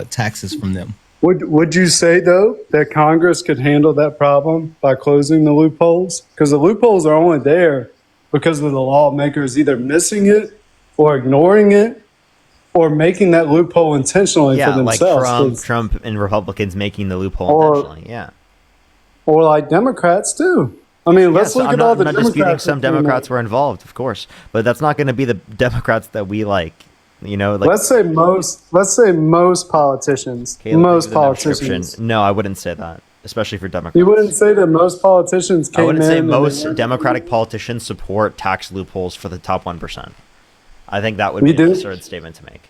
taxes from them. Would you say, though, that Congress could handle that problem by closing the loopholes? Because the loopholes are only there because of the lawmakers either missing it or ignoring it or making that loophole intentionally for themselves. Like Trump and Republicans making the loophole intentionally, yeah. Or like Democrats, too. I mean, let's look at all the Democrats. I'm not disputing some Democrats were involved, of course, but that's not going to be the Democrats that we like. You know, like let's say most politicians. Caleb, most politicians. No, I wouldn't say that, especially for Democrats. You wouldn't say that most politicians came in. I wouldn't say most Democratic politicians support tax loopholes for the top 1%. I think that would be an absurd statement to make.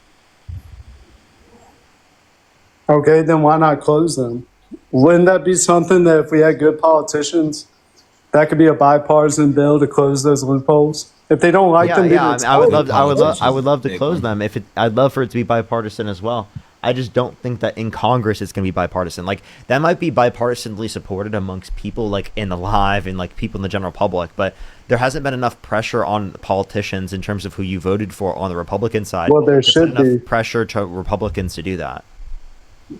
Okay, then why not close them? Wouldn't that be something that if we had good politicians, that could be a bipartisan bill to close those loopholes? If they don't like them, I would love to close them. I'd love for it to be bipartisan as well. I just don't think that in Congress it's going to be bipartisan. Like that might be bipartisanly supported amongst people like in the live and like people in the general public, but there hasn't been enough pressure on politicians in terms of who you voted for on the Republican side. Well, there should be pressure to Republicans to do that.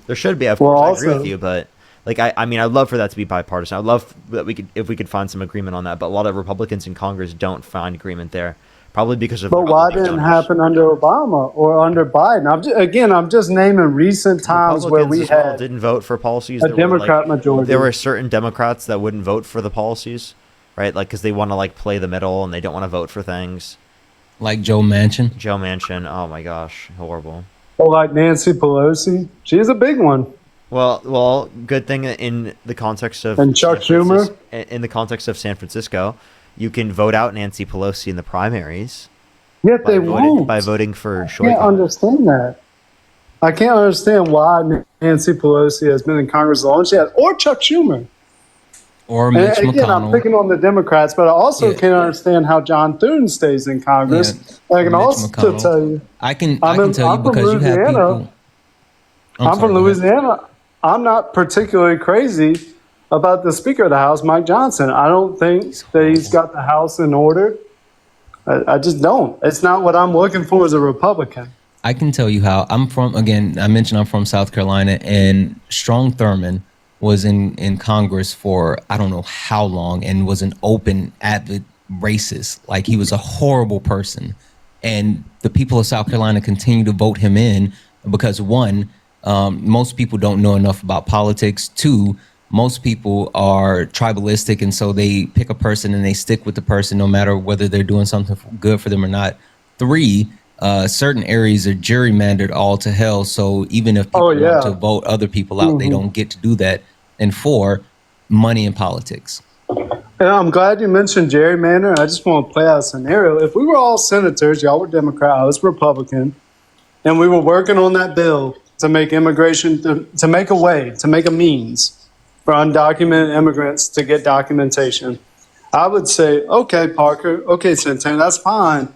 There should be. Of course, I agree with you, but like I mean, I'd love for that to be bipartisan. I'd love that if we could find some agreement on that. But a lot of Republicans in Congress don't find agreement there. Probably because of. But why didn't it happen under Obama or under Biden? I'm just naming recent times where we had didn't vote for policies. A Democrat majority. There were certain Democrats that wouldn't vote for the policies, right? Like because they want to like play the middle and they don't want to vote for things. Like Joe Manchin. Joe Manchin. Oh my gosh, horrible. Or like Nancy Pelosi. She's a big one. Well, good thing in the context of and Chuck Schumer. In the context of San Francisco. You can vote out Nancy Pelosi in the primaries. Yet they won't. By voting for Shortcut. I can't understand that. I can't understand why Nancy Pelosi has been in Congress as long as she has. Or Chuck Schumer. Or Mitch McConnell. Again, I'm picking on the Democrats, but I also can't understand how John Thune stays in Congress. Yeah. I can also tell you. I can tell you because you have people. I'm from Louisiana. I'm not particularly crazy about the Speaker of the House, Mike Johnson. I don't think that he's got the House in order. I just don't. It's not what I'm looking for as a Republican. I can tell you how I'm from. Again, I mentioned I'm from South Carolina, and Strom Thurmond was in Congress for I don't know how long and was an open, avid racist. Like he was a horrible person. And the people of South Carolina continue to vote him in because one, most people don't know enough about politics. Two, most people are tribalistic, and so they pick a person and they stick with the person no matter whether they're doing something good for them or not. Three, certain areas are gerrymandered all to hell, so even if people want to vote other people out, they don't get to do that. And four, money in politics. And I'm glad you mentioned gerrymander. I just want to play out a scenario. If we were all senators, y'all were Democrat, I was Republican, and we were working on that bill to make immigration, to make a way, to make a means for undocumented immigrants to get documentation. I would say, okay, Parker, okay, Santana, that's fine.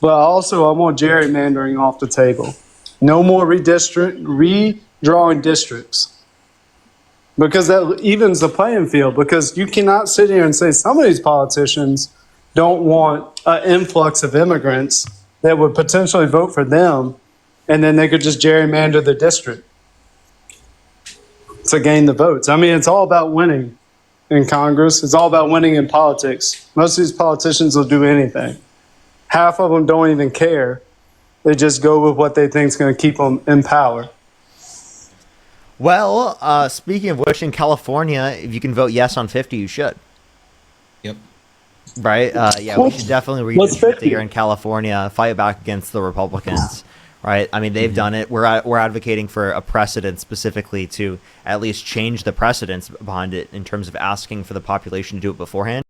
But also, I want gerrymandering off the table. No more redrawing districts. Because that evens the playing field. Because you cannot sit here and say some of these politicians don't want an influx of immigrants that would potentially vote for them, and then they could just gerrymander the district to gain the votes. I mean, it's all about winning in Congress. It's all about winning in politics. Most of these politicians will do anything. Half of them don't even care. They just go with what they think is going to keep them in power. Well, speaking of which, in California, if you can vote yes on 50, you should. Yep. Right? Yeah, we should definitely redistrict here in California, fight back against the Republicans. Right? I mean, they've done it. We're advocating for a precedent specifically to at least change the precedents behind it in terms of asking for the population to do it beforehand.